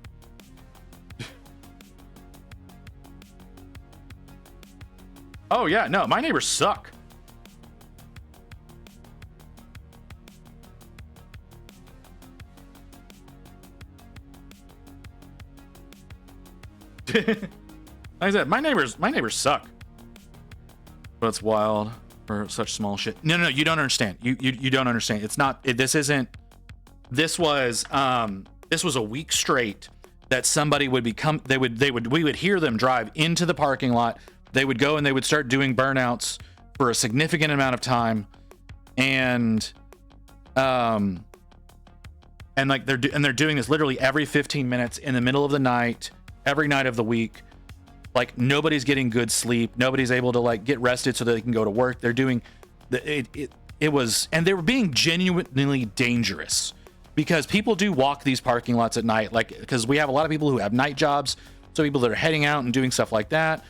Oh yeah, no, my neighbors suck. Like I said, my neighbors suck. But it's wild for such small shit. No, you don't understand. You don't understand. It's not. This was a week straight that somebody would become. We would hear them drive into the parking lot. They would go and they would start doing burnouts for a significant amount of time, and like they're doing this literally every 15 minutes in the middle of the night, every night of the week. Like nobody's getting good sleep. Nobody's able to like get rested so that they can go to work. They're doing it was, and they were being genuinely dangerous, because people do walk these parking lots at night, like, because we have a lot of people who have night jobs. So people that are heading out and doing stuff like that.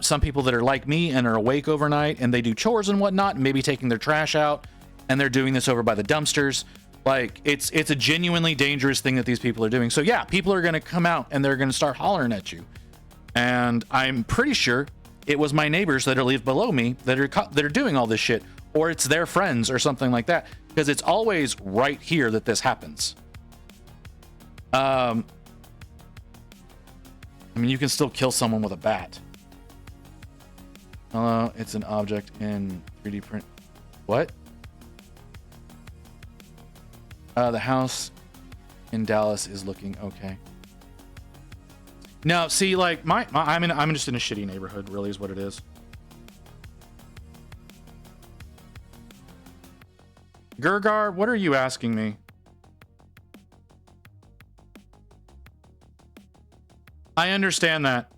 Some people that are like me and are awake overnight and they do chores and whatnot, and maybe taking their trash out, and they're doing this over by the dumpsters. Like, it's a genuinely dangerous thing that these people are doing. So yeah, people are going to come out and they're going to start hollering at you. And I'm pretty sure it was my neighbors that are live below me that are doing all this shit, or it's their friends or something like that, because it's always right here that this happens. I mean, you can still kill someone with a bat. It's an object in 3D print. What? The house in Dallas is looking okay. No, see, like I'm just in a shitty neighborhood. Really, is what it is. Gurgar, what are you asking me? I understand that.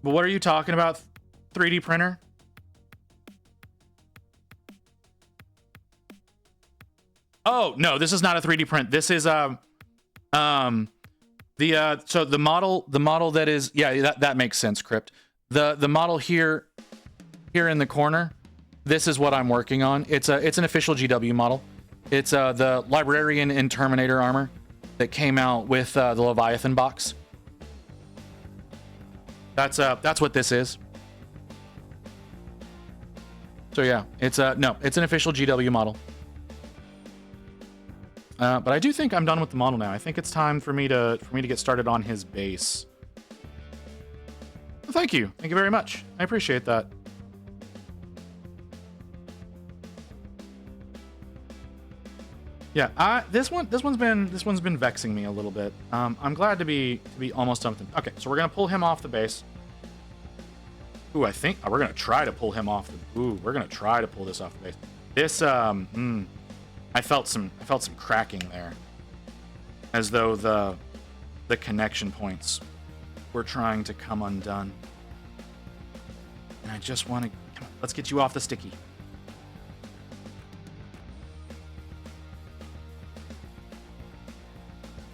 But what are you talking about? 3D printer? Oh, no, this is not a 3D print. This is so the model that is, yeah, that makes sense, Crypt. The model here in the corner, this is what I'm working on. It's an official GW model. It's the Librarian and Terminator armor that came out with the Leviathan box. That's what this is. So yeah, it's an official GW model. But I do think I'm done with the model now. I think it's time for me to get started on his base. Well, thank you very much. I appreciate that. Yeah, this one's been vexing me a little bit. I'm glad to be almost done with him. Okay, so we're gonna pull him off the base. Ooh, I think we're gonna try to pull him off the. Ooh, we're gonna try to pull this off the base. This I felt some cracking there, as though the connection points were trying to come undone. And I just want to, come on, let's get you off the sticky.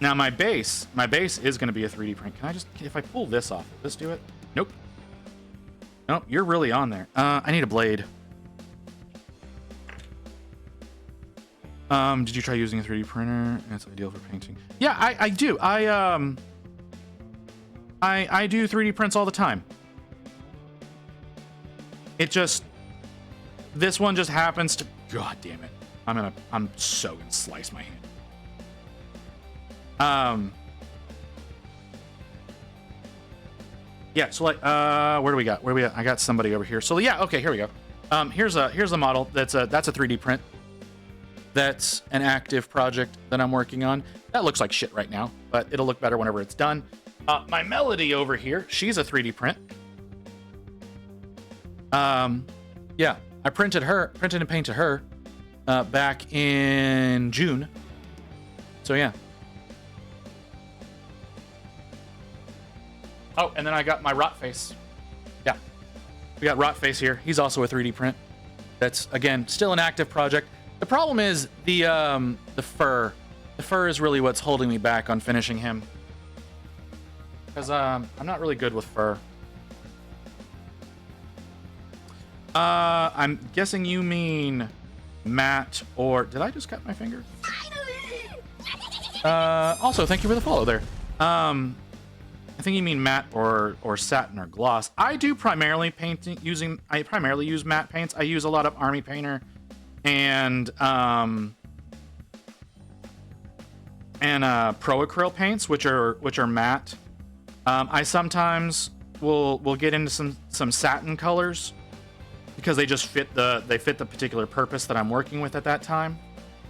Now my base is going to be a 3D print. Can I just, if I pull this off, will this do it? Nope. Nope, you're really on there. I need a blade. Did you try using a 3D printer? It's ideal for painting. Yeah, I do. I do 3D prints all the time. It just, this one just happens to, God damn it. I'm so gonna slice my hand. Yeah, so like, where do we got? I got somebody over here. So yeah, okay, here we go. Here's a model that's a 3D print. That's an active project that I'm working on. That looks like shit right now, but it'll look better whenever it's done. My Melody over here, she's a 3D print. Yeah, I printed and painted her back in June. So yeah. Oh, and then I got my Rotface. Yeah, we got Rotface here. He's also a 3D print. That's, again, still an active project. The problem is the fur. The fur is really what's holding me back on finishing him. Because I'm not really good with fur. I'm guessing you mean matte, or did I just cut my finger? Also, thank you for the follow there. I think you mean matte or satin or gloss. I do primarily I primarily use matte paints. I use a lot of Army Painter and Pro Acryl paints, which are matte. I sometimes will get into some satin colors because they just fit the particular purpose that I'm working with at that time.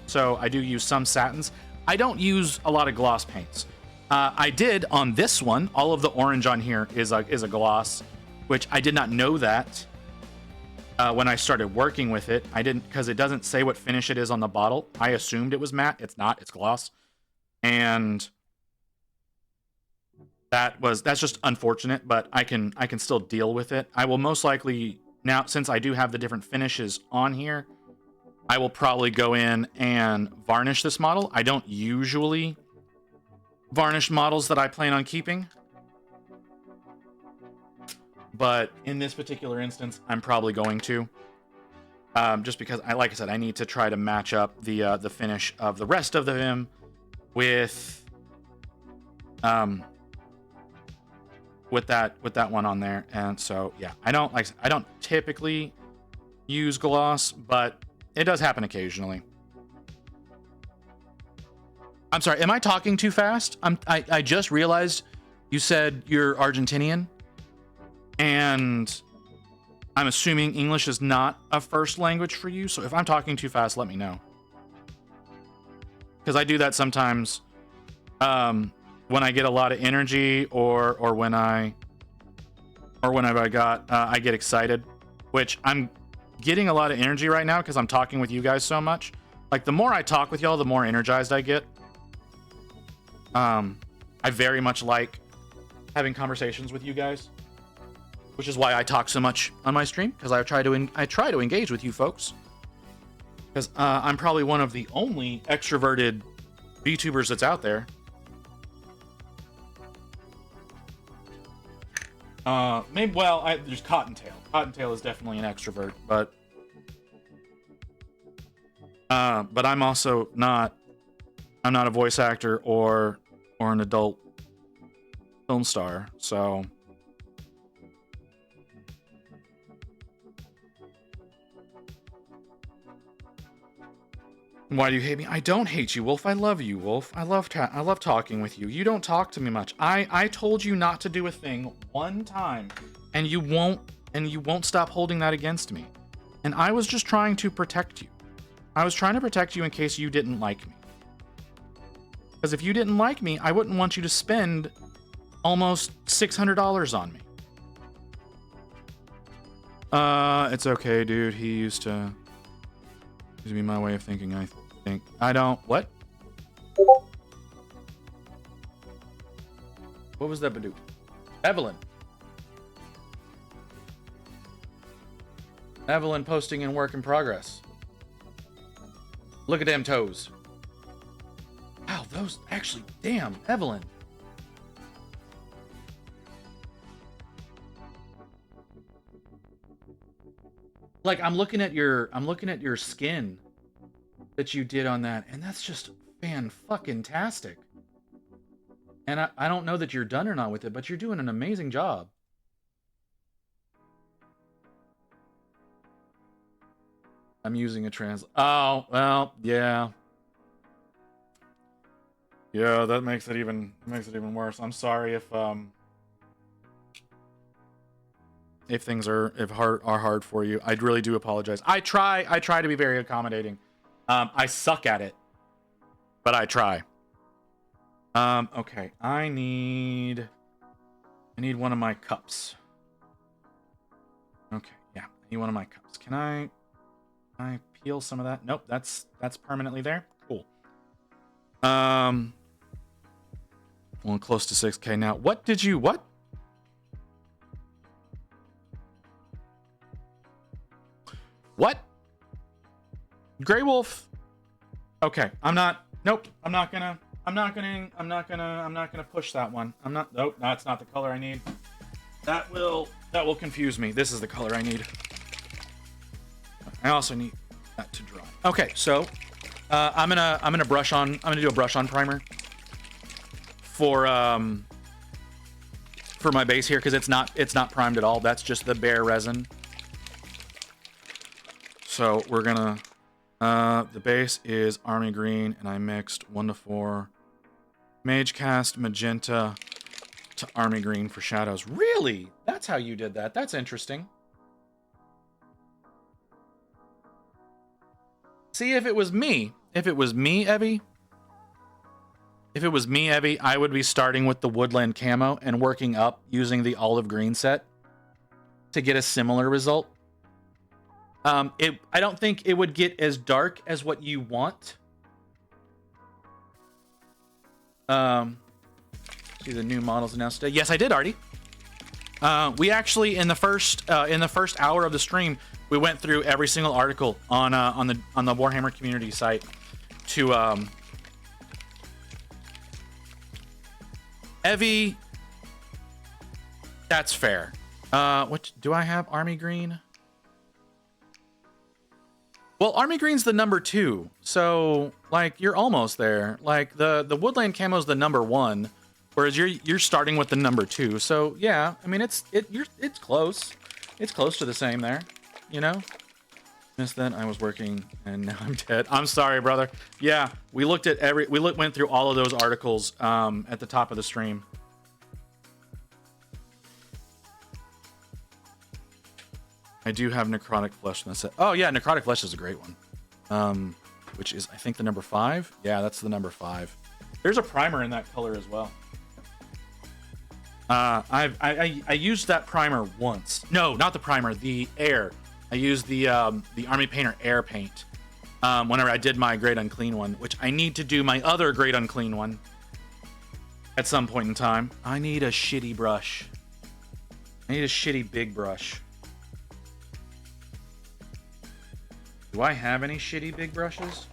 So I do use some satins. I don't use a lot of gloss paints. I did on this one. All of the orange on here is a gloss, which I did not know that when I started working with it. I didn't, because it doesn't say what finish it is on the bottle. I assumed it was matte. It's not. It's gloss, and that's just unfortunate. But I can still deal with it. I will most likely now, since I do have the different finishes on here, I will probably go in and varnish this model. I don't usually varnish models that I plan on keeping, but in this particular instance, I'm probably going to. Just because, like I said, I need to try to match up the finish of the rest of him with that one on there. And so yeah, I don't typically use gloss, but it does happen occasionally. I'm sorry, am I talking too fast? I just realized you said you're Argentinian, and I'm assuming English is not a first language for you. So if I'm talking too fast, let me know, because I do that sometimes when I get a lot of energy, or whenever I get excited, which I'm getting a lot of energy right now because I'm talking with you guys so much. Like, the more I talk with y'all, the more energized I get. I very much like having conversations with you guys, which is why I talk so much on my stream, because I try to engage with you folks, because I'm probably one of the only extroverted VTubers that's out there. Maybe, well, there's Cottontail. Cottontail is definitely an extrovert, but I'm also not. I'm not a voice actor or an adult film star, so. Why do you hate me? I don't hate you, Wolf. I love you, Wolf. I love talking with you. You don't talk to me much. I told you not to do a thing one time, and you won't stop holding that against me. And I was just trying to protect you. I was trying to protect you in case you didn't like me. Because if you didn't like me, I wouldn't want you to spend almost $600 on me. It's okay, dude. He used to be my way of thinking, I think. I don't... What? What was that, Badoo? Evelyn. Evelyn posting in work in progress. Look at them toes. Wow, those... Actually, damn, Evelyn. Like, I'm looking at your skin that you did on that, and that's just fan-fucking-tastic. And I don't know that you're done or not with it, but you're doing an amazing job. I'm using a Oh, well, yeah. Yeah, that makes it even worse. I'm sorry if things are hard for you. I really do apologize. I try to be very accommodating. I suck at it, but I try. Okay, I need one of my cups. Okay, yeah, I need one of my cups. Can I peel some of that? Nope, that's permanently there. Cool. Well, close to 6K now. What? What? Grey Wolf. Okay, nope, I'm not gonna push that one. Nope, that's not the color I need. That will confuse me. This is the color I need. I also need that to dry. Okay, so I'm gonna do a brush on primer for my base here, because it's not primed at all. That's just the bare resin. So we're gonna the base is army green, and I mixed 1:4 mage cast magenta to army green for shadows. Really? That's how you did that. That's interesting. See, if it was me, Evie, I would be starting with the woodland camo and working up using the olive green set to get a similar result. I don't think it would get as dark as what you want. See the new models announced today. Yes, I did, Artie. We actually in the first hour of the stream, we went through every single article on the Warhammer community site to Evie. That's fair. What do I have? Army green? Well, Army green's the number 2, so like you're almost there. Like the woodland camo's the number 1, whereas you're starting with the number 2. So yeah, I mean it's close. It's close to the same there, you know. Missed that. I was working and now I'm dead. I'm sorry, brother. Yeah, we went through all of those articles at the top of the stream. I do have necrotic flesh in the set. Oh yeah, necrotic flesh is a great one. Which is I think the number 5. Yeah, that's the number 5. There's a primer in that color as well. I used that primer once. No, not the primer. The air. I used the Army Painter air paint whenever I did my Great Unclean one, which I need to do my other Great Unclean one at some point in time. I need a shitty brush. I need a shitty big brush. Do I have any shitty big brushes?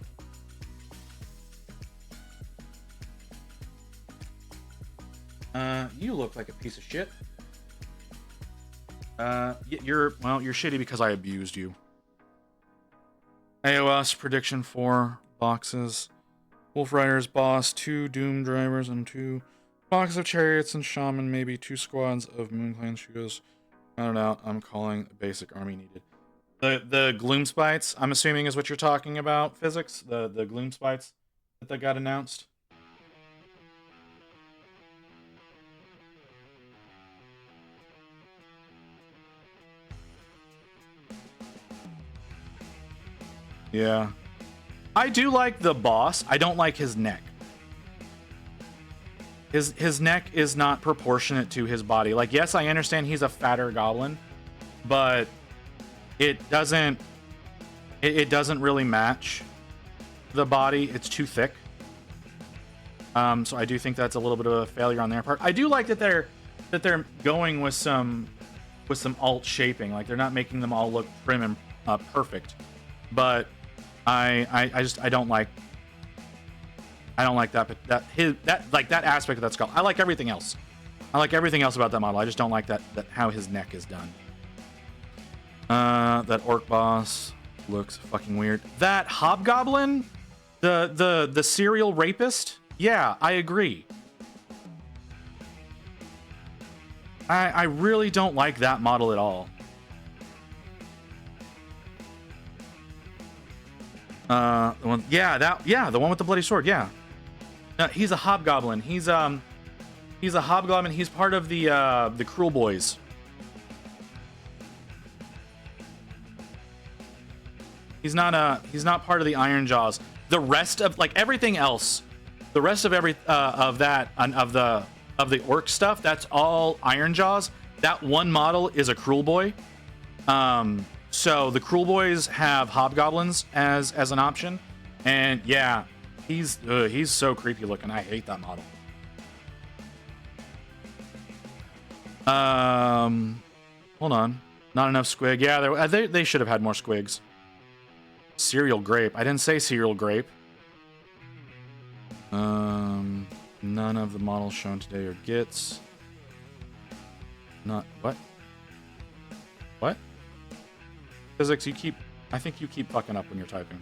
You look like a piece of shit. You're shitty because I abused you. AOS prediction 4 boxes. Wolf Riders boss, 2 Doom drivers, and 2 boxes of chariots and shaman, maybe 2 squads of Moon Clan shoes. I don't know. I'm calling a basic army needed. The gloom spites, I'm assuming is what you're talking about, physics. The gloom spites that got announced. Yeah. I do like the boss. I don't like his neck. His neck is not proportionate to his body. Like, yes, I understand he's a fatter goblin, but it doesn't really match the body. It's too thick. So I do think that's a little bit of a failure on their part. I do like that they're going with some alt shaping. Like, they're not making them all look prim and perfect. But I don't like that aspect of that skull. I like everything else. I like everything else about that model. I just don't like that how his neck is done. That orc boss looks fucking weird. That hobgoblin, the serial rapist. Yeah, I agree. I really don't like that model at all. The one, the one with the bloody sword. Yeah, he's a hobgoblin. He's a hobgoblin. He's part of the Cruel Boys. He's not part of the Iron Jaws. The rest of everything else, the rest of of the orc stuff, that's all Iron Jaws. That one model is a Cruel Boy. So the Cruel Boys have hobgoblins as an option, and yeah, he's so creepy looking. I hate that model. Hold on, not enough squig. Yeah, they should have had more squigs. Cereal grape. I didn't say cereal grape. None of the models shown today are gits. Not what? What? Physics, I think you keep fucking up when you're typing.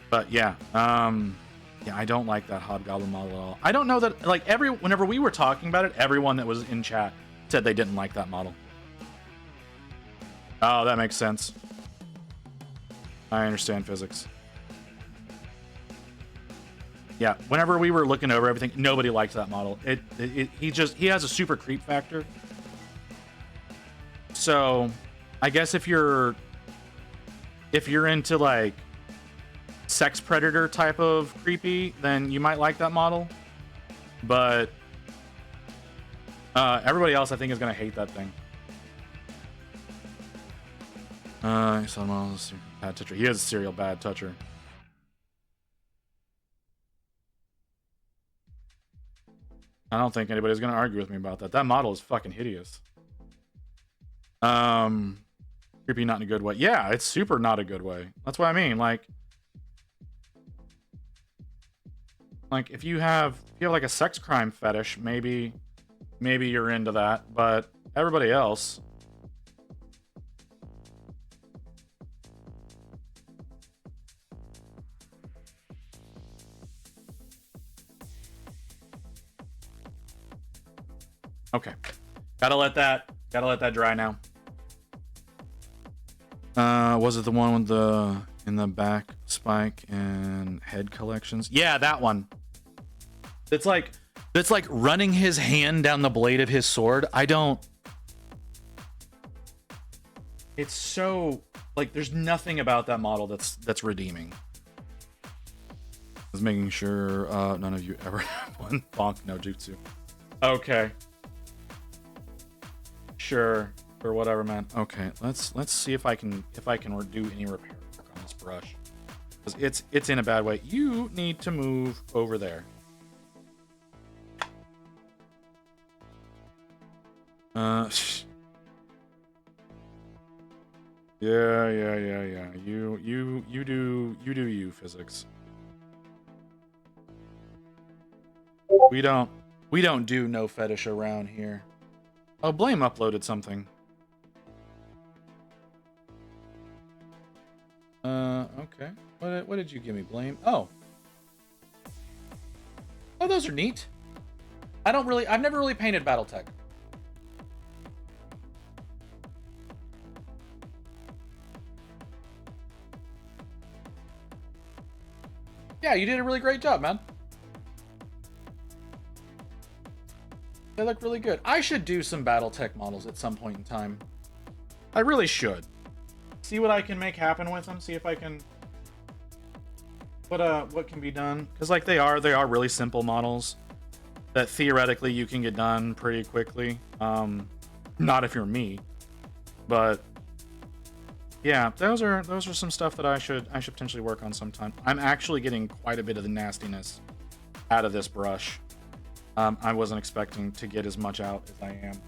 But yeah, I don't like that hobgoblin model at all. I don't know that, whenever we were talking about it, everyone that was in chat said they didn't like that model. Oh, that makes sense. I understand physics. Yeah, whenever we were looking over everything, nobody liked that model. He has a super creep factor. So, I guess if you're into like sex predator type of creepy, then you might like that model. But everybody else, I think, is gonna hate that thing. Some models bad toucher. He is a serial bad toucher. I don't think anybody's gonna argue with me about that. That model is fucking hideous. Creepy, not in a good way. Yeah, it's super not a good way. That's what I mean. Like Like, if you have like a sex crime fetish, maybe you're into that, but everybody else. Okay. Gotta let that dry now. Was it the one with the in the back spike and head collections? Yeah, that one. It's like running his hand down the blade of his sword. It's so like there's nothing about that model that's redeeming. I was making sure none of you ever have one. Bonk no jutsu. Okay. Sure. Or whatever, man. Okay, let's see if I can do any repair work on this brush. Because it's in a bad way. You need to move over there. Yeah. You do you, physics. We don't do no fetish around here. Oh, Blame uploaded something. Okay. What did you give me, Blame? Oh, those are neat. I've never really painted BattleTech. Yeah, you did a really great job, man. They look really good. I should do some BattleTech models at some point in time. I really should. See what I can make happen with them. See if I can... What can be done. Because, like, they are really simple models that theoretically you can get done pretty quickly. Not if you're me. But... yeah, those are some stuff that I should potentially work on sometime. I'm actually getting quite a bit of the nastiness out of this brush. I wasn't expecting to get as much out as I am.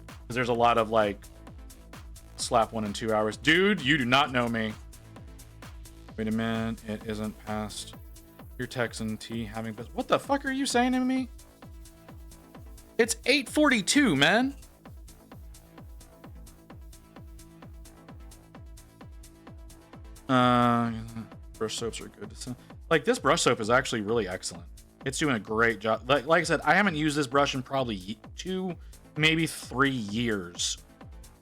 Because there's a lot of, like, slap 1 and 2 hours. Dude, you do not know me. Wait a minute, it isn't past your Texan T having... what the fuck are you saying to me? It's 8:42, man. Brush soaps are good. Like, this brush soap is actually really excellent. It's doing a great job. Like I said, I haven't used this brush in probably 2, maybe 3 years.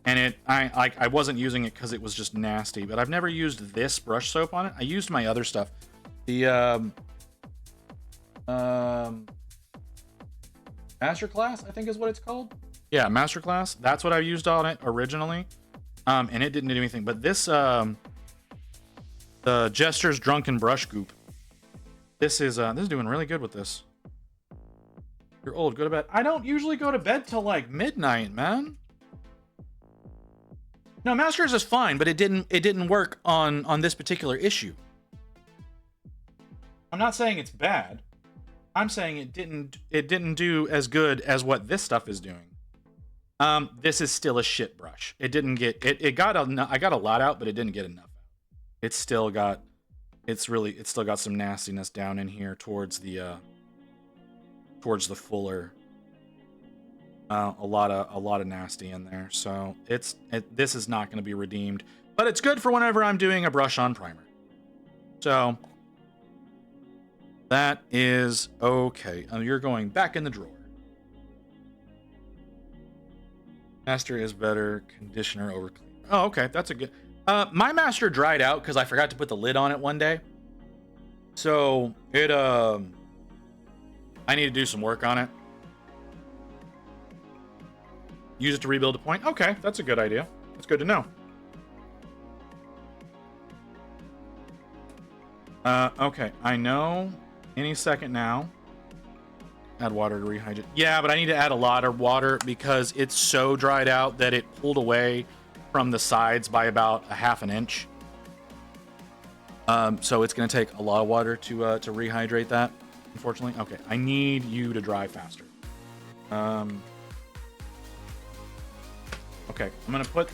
And I wasn't using it because it was just nasty. But I've never used this brush soap on it. I used my other stuff. The Masterclass, I think is what it's called. Yeah, Masterclass. That's what I used on it originally. And it didn't do anything. But this the Jester's Drunken Brush Goop. This is doing really good with this. You're old. Go to bed. I don't usually go to bed till like midnight, man. No, Masters is fine, but it didn't work on this particular issue. I'm not saying it's bad. I'm saying it didn't do as good as what this stuff is doing. This is still a shit brush. It didn't get I got a lot out, but it didn't get enough out. It's still got some nastiness down in here towards the fuller. A lot of nasty in there. So this is not going to be redeemed, but it's good for whenever I'm doing a brush on primer. So that is okay. You're going back in the drawer. Master is better conditioner over clean. Oh, okay. That's a good. My master dried out because I forgot to put the lid on it one day. So I need to do some work on it. Use it to rebuild a point. Okay, that's a good idea. That's good to know. Okay, I know. Any second now. Add water to rehydrate. Yeah, but I need to add a lot of water because it's so dried out that it pulled away from the sides by about a half an inch. So it's going to take a lot of water to rehydrate that, unfortunately. Okay, I need you to dry faster. Okay, I'm gonna put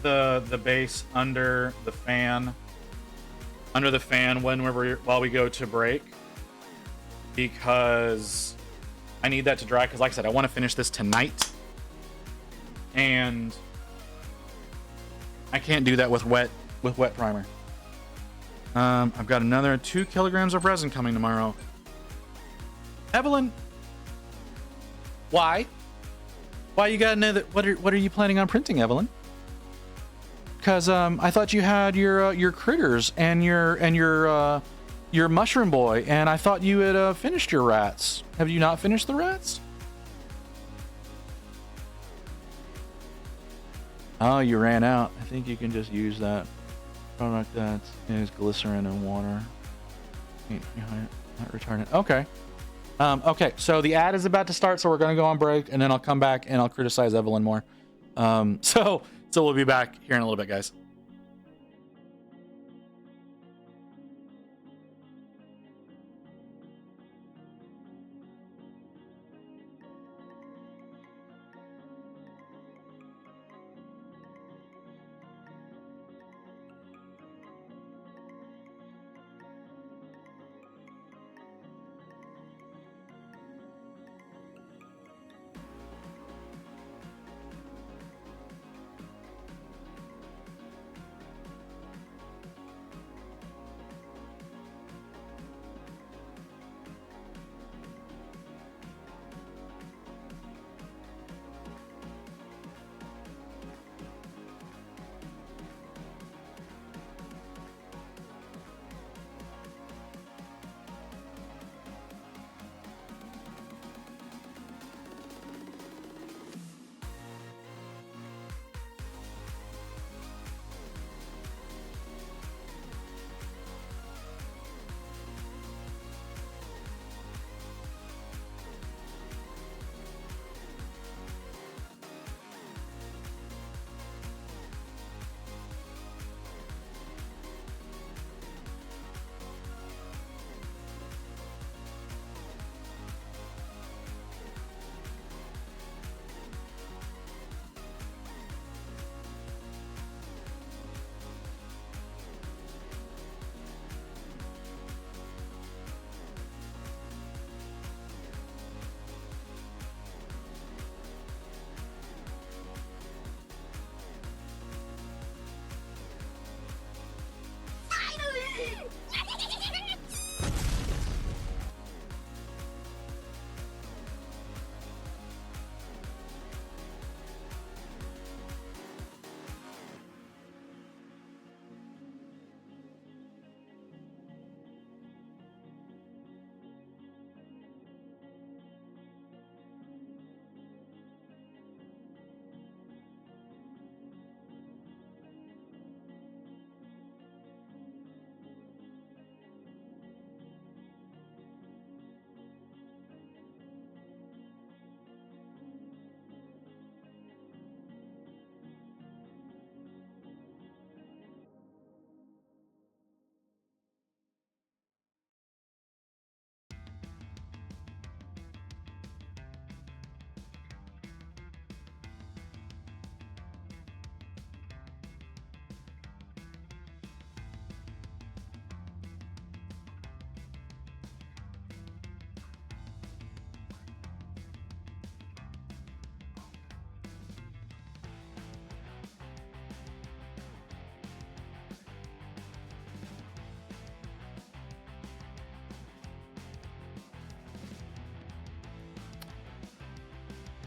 the base under the fan under the fan while we go to break, because I need that to dry. Because like I said, I want to finish this tonight, and I can't do that with wet primer. I've got another 2 kilograms of resin coming tomorrow. Evelyn, why? Why you got another? What are you planning on printing, Evelyn? Because I thought you had your critters and your mushroom boy, and I thought you had finished your rats. Have you not finished the rats? Oh, you ran out. I think you can just use that product that is glycerin and water. Not return it. Okay. Okay, so the ad is about to start, so we're going to go on break, and then I'll come back and I'll criticize Evelyn more. So we'll be back here in a little bit, guys.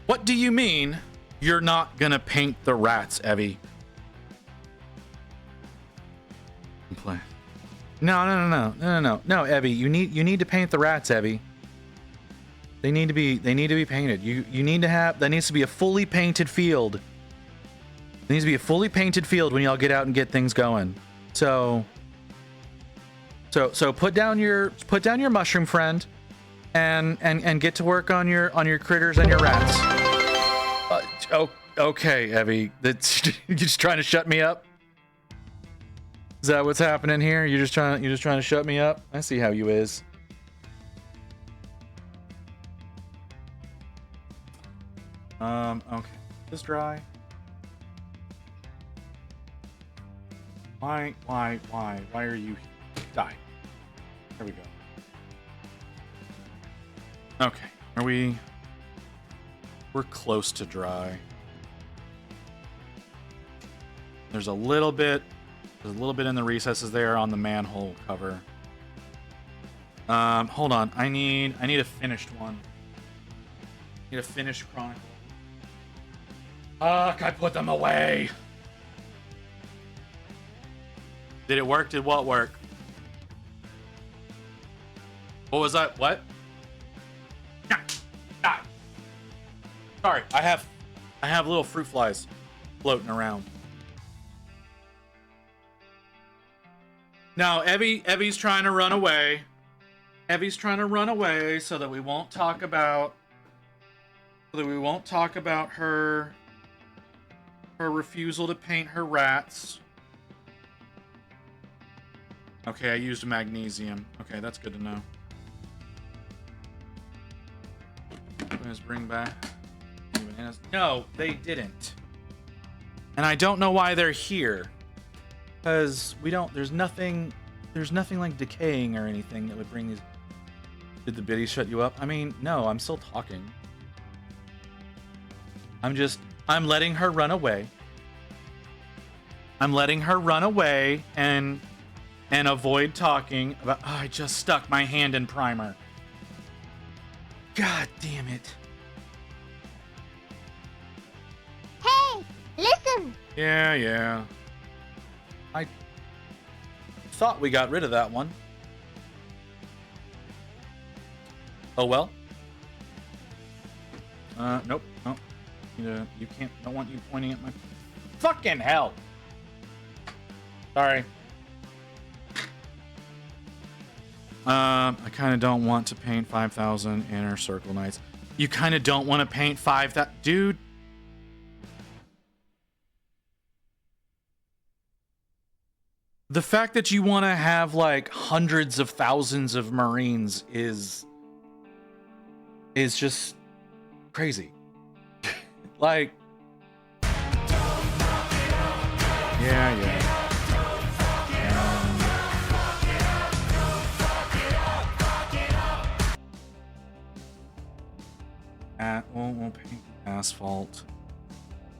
What do you mean you're not gonna paint the rats, Evie? Play. No, Evie. You need to paint the rats, Evie. They need to be painted. You need to have, that needs to be a fully painted field. There needs to be a fully painted field when y'all get out and get things going. So put down your mushroom friend and get to work on your critters and your rats. Okay, Evie. That's you're just trying to shut me up? Is that what's happening here? You're just trying to shut me up? I see how you is. Okay. This dry. Why are you here? die. There we go. Okay, we're close to dry. There's a little bit in the recesses there on the manhole cover. Hold on. I need a finished one. I need a finished chronicle. Fuck, I put them away. Did it work? Did what work? What was that? What? Sorry, I have little fruit flies floating around. Now, Evie's trying to run away. Evie's trying to run away so that we won't talk about her refusal to paint her rats. Okay, I used magnesium. Okay, that's good to know. Let's bring back bananas. No, they didn't. And I don't know why they're here. Because there's nothing like decaying or anything that would bring these. Did the biddies shut you up? I mean, no, I'm still talking. I'm letting her run away. I'm letting her run away and avoid talking about, oh, I just stuck my hand in primer. God damn it. Hey, listen. Yeah. I thought we got rid of that one. Oh well. Nope. You can't. Don't want you pointing at my. Fucking hell. Sorry. I kind of don't want to paint 5,000 inner circle knights. You kind of don't want to paint 5,000, dude. The fact that you want to have like hundreds of thousands of Marines is just crazy. Like, yeah. We'll paint asphalt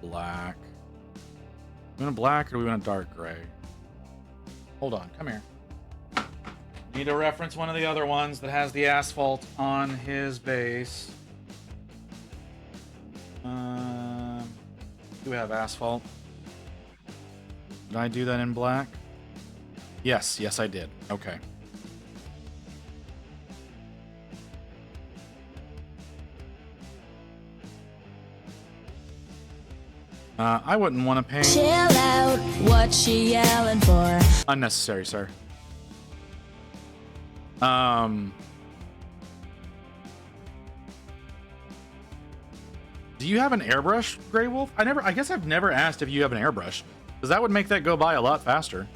black. We want a black or do we want a dark gray? Hold on, come here. Need to reference one of the other ones that has the asphalt on his base. Do we have asphalt? Did I do that in black? Yes, I did. Okay. I wouldn't want to paint. Chill out, what she yelling for? Unnecessary, sir. Do you have an airbrush, Grey Wolf? I guess I've never asked if you have an airbrush, because that would make that go by a lot faster.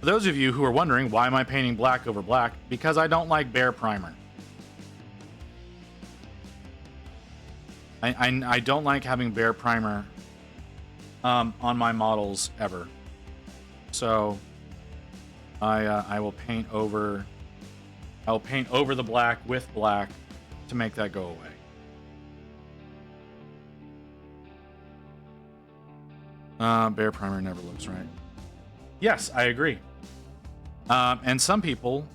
For those of you who are wondering why am I painting black over black, because I don't like bare primer. I don't like having bare primer on my models ever. So I will paint over. I'll paint over the black with black to make that go away. Bare primer never looks right. Yes, I agree. And some people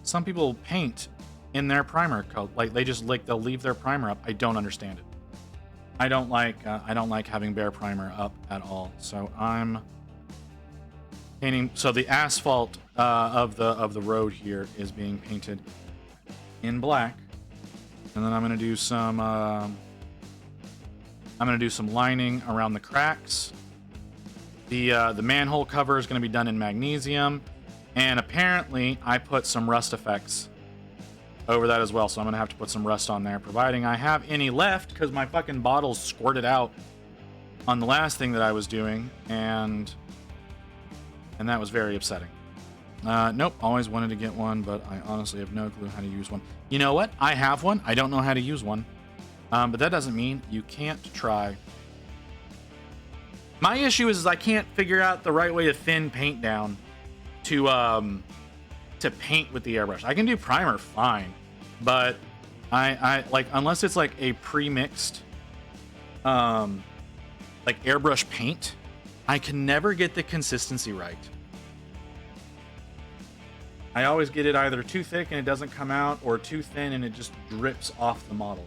paint in their primer coat, like they'll leave their primer up. I don't understand it. I don't like having bare primer up at all. So I'm painting. So the asphalt of the road here is being painted in black, and then I'm gonna do some lining around the cracks. The manhole cover is gonna be done in magnesium, and apparently I put some rust effects over that as well, so I'm gonna have to put some rust on there, providing I have any left, because my fucking bottles squirted out on the last thing that I was doing, and that was very upsetting. Nope, always wanted to get one, but I honestly have no clue how to use one. You know what? I have one. I don't know how to use one, but that doesn't mean you can't try. My issue is I can't figure out the right way to thin paint down to paint with the airbrush. I can do primer fine, but I like, unless it's like a pre-mixed like airbrush paint, I can never get the consistency right. I always get it either too thick and it doesn't come out, or too thin and it just drips off the model.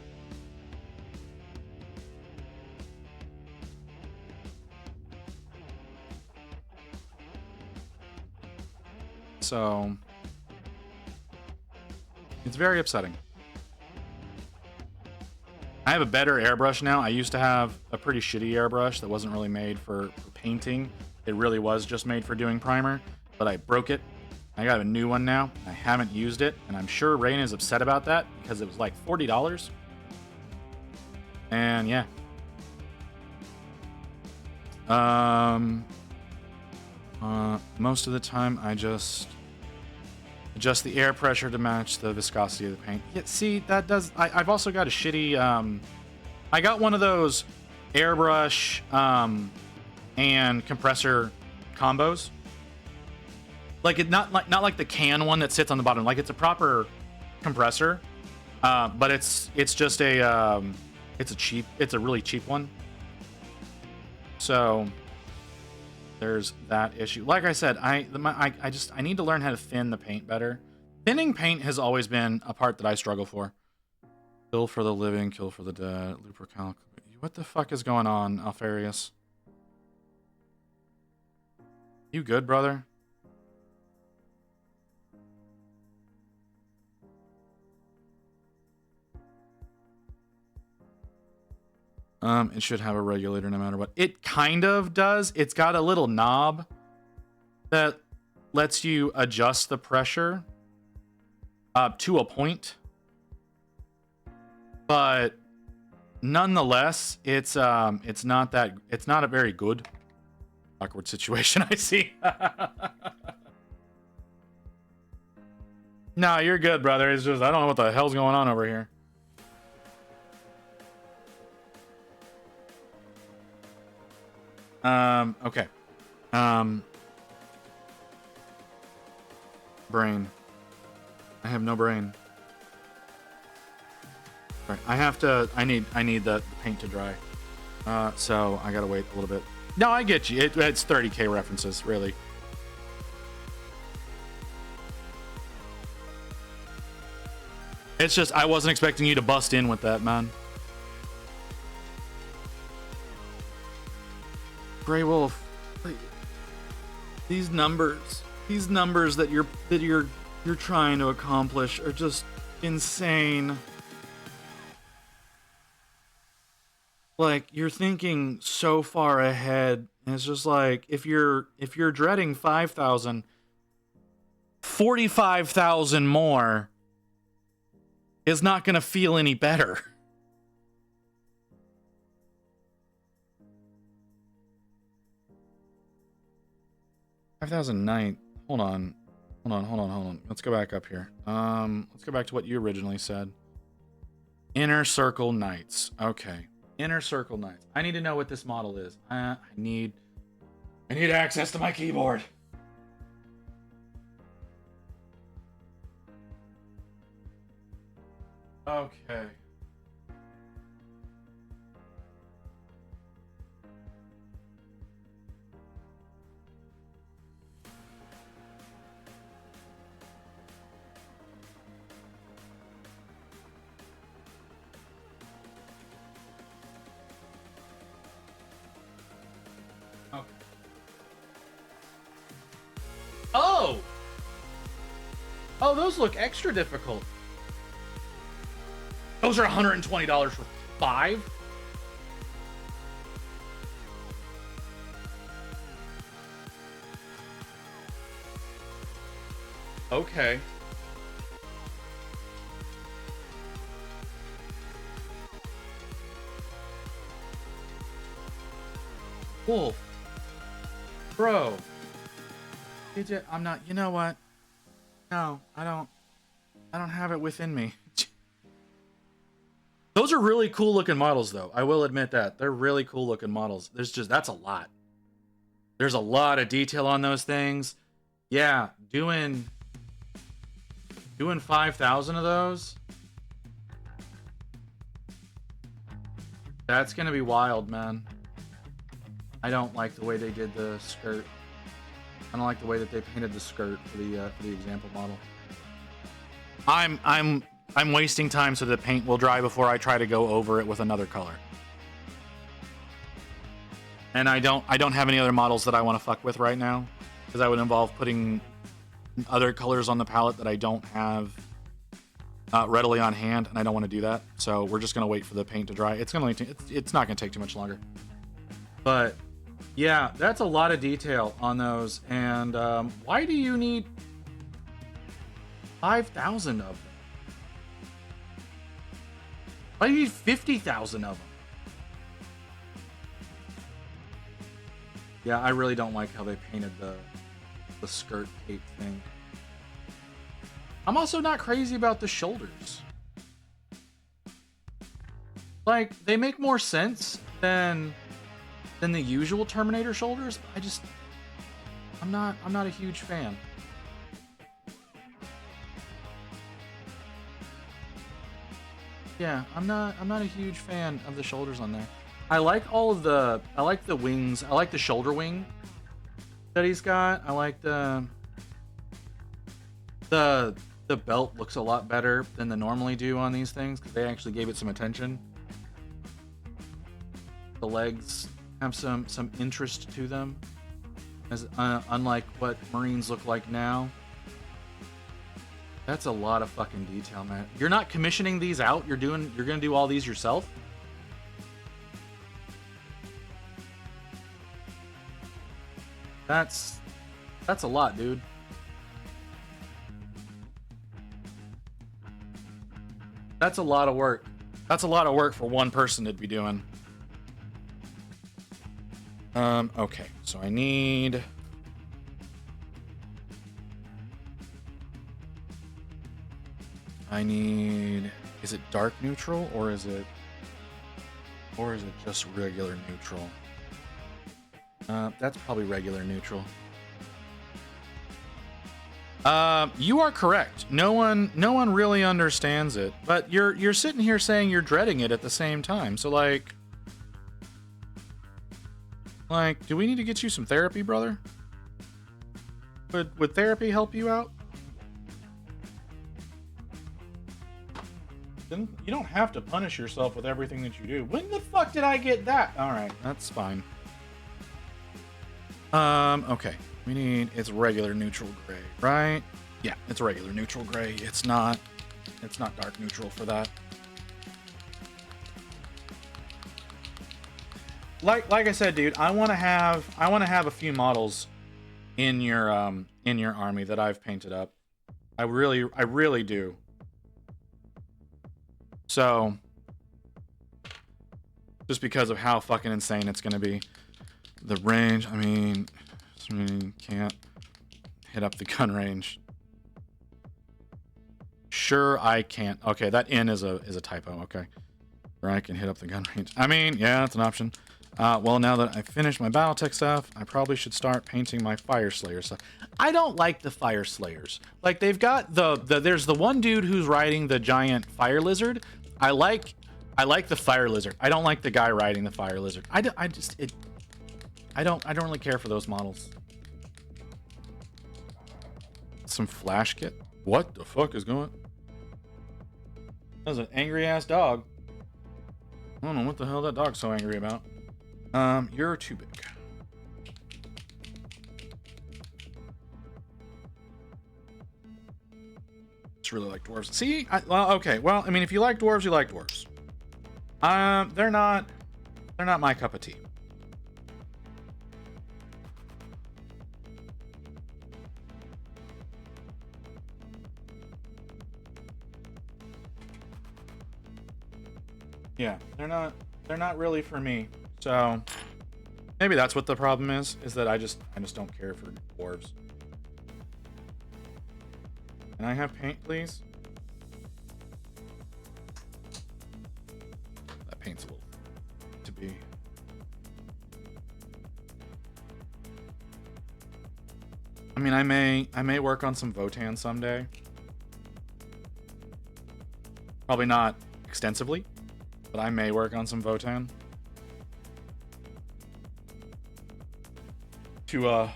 So it's very upsetting. I have a better airbrush now. I used to have a pretty shitty airbrush that wasn't really made for painting. It really was just made for doing primer, but I broke it. I got a new one now. I haven't used it, and I'm sure Rain is upset about that because it was like $40. And yeah. Most of the time I just adjust the air pressure to match the viscosity of the paint. Yeah, see, that does... I've also got a shitty... I got one of those airbrush and compressor combos. Like, it not like the can one that sits on the bottom. Like, it's a proper compressor, but it's just a it's a really cheap one. So there's that issue. Like I said, I need to learn how to thin the paint better. Thinning paint has always been a part that I struggle for. Kill for the living, kill for the dead. Lupercal. What the fuck is going on, Alfarius? You good, brother? It should have a regulator no matter what. It kind of does. It's got a little knob that lets you adjust the pressure to a point. But nonetheless, it's not a very good. Awkward situation, I see. No, you're good, brother. It's just, I don't know what the hell's going on over here. Okay. Brain. I have no brain. All right, I need the paint to dry. So I gotta wait a little bit. No, I get you. It's 30K references, really. It's just, I wasn't expecting you to bust in with that, man. Grey Wolf, these numbers that you're trying to accomplish are just insane. Like, you're thinking so far ahead, and it's just like, if you're dreading 5,000, 45,000 more is not gonna feel any better. 5,009. Hold on. Let's go back up here. Let's go back to what you originally said. Inner Circle Knights. Okay. Inner Circle Knights. I need to know what this model is. I need access to my keyboard. Okay. Oh, those look extra difficult. Those are $120 for 5? Okay. Wolf. Bro. I'm not, you know what? No, I don't have it within me. Those are really cool looking models though. I will admit that. They're really cool looking models. That's a lot. There's a lot of detail on those things. Yeah, doing 5,000 of those. That's gonna be wild, man. I don't like the way they did the skirt. I don't like the way that they painted the skirt for the example model. I'm wasting time so the paint will dry before I try to go over it with another color. And I don't have any other models that I want to fuck with right now, because that would involve putting other colors on the palette that I don't have readily on hand, and I don't want to do that. So we're just gonna wait for the paint to dry. It's not gonna take too much longer. But yeah, that's a lot of detail on those. And why do you need 5,000 of them? Why do you need 50,000 of them? Yeah, I really don't like how they painted the skirt cape thing. I'm also not crazy about the shoulders. Like, they make more sense than the usual Terminator shoulders. I'm not a huge fan. Yeah, I'm not a huge fan of the shoulders on there. I like the wings. I like the shoulder wing that he's got. I like the belt looks a lot better than they normally do on these things, because they actually gave it some attention. The legs have some interest to them, as unlike what Marines look like now. That's a lot of fucking detail, man. You're not commissioning these out. You're gonna do all these yourself. That's a lot, dude. That's a lot of work. That's a lot of work for one person to be doing. Okay, so I need... Is it dark neutral, or is it just regular neutral? That's probably regular neutral. You are correct. No one really understands it, but you're sitting here saying you're dreading it at the same time. So like, do we need to get you some therapy, brother? Would therapy help you out? Then you don't have to punish yourself with everything that you do. When the fuck did I get that? All right, that's fine. Okay. It's regular neutral gray, right? Yeah, it's regular neutral gray. It's not dark neutral for that. Like I said, dude, I want to have a few models in your army that I've painted up. I really do. So, just because of how fucking insane it's going to be. The range, I mean, can't hit up the gun range. Sure, I can't. Okay, that N is a typo. Okay, where I can hit up the gun range. I mean, yeah, that's an option. Well, now that I finished my BattleTech stuff, I probably should start painting my Fire Slayer stuff. I don't like the Fire Slayers. Like, they've got there's the one dude who's riding the giant fire lizard. I like the fire lizard. I don't like the guy riding the fire lizard. I don't really care for those models. Some flash kit. What the fuck is going? That was an angry ass dog. I don't know what the hell that dog's so angry about. You're too big. Just really like dwarves. See, okay. Well, I mean, if you like dwarves, you like dwarves. They're not my cup of tea. Yeah, they're not really for me. So maybe that's what the problem is that I just don't care for dwarves. Can I have paint, please? That paint's a little to be. mean, I may work on some Votan someday. Probably not extensively, but I may work on some Votan. To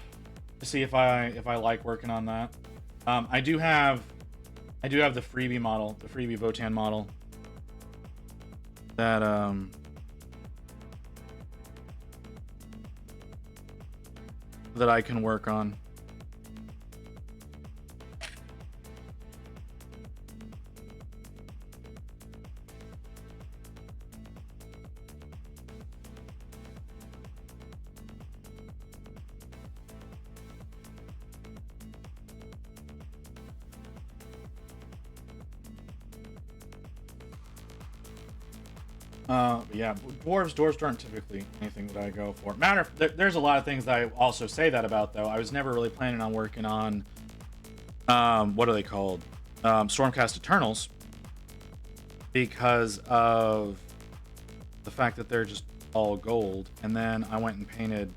see if I like working on that. I do have the freebie model, the freebie Votan model. That that I can work on. Yeah, dwarves aren't typically anything that I go for. There's a lot of things that I also say that about, though. I was never really planning on working on, what are they called? Stormcast Eternals, because of the fact that they're just all gold. And then I went and painted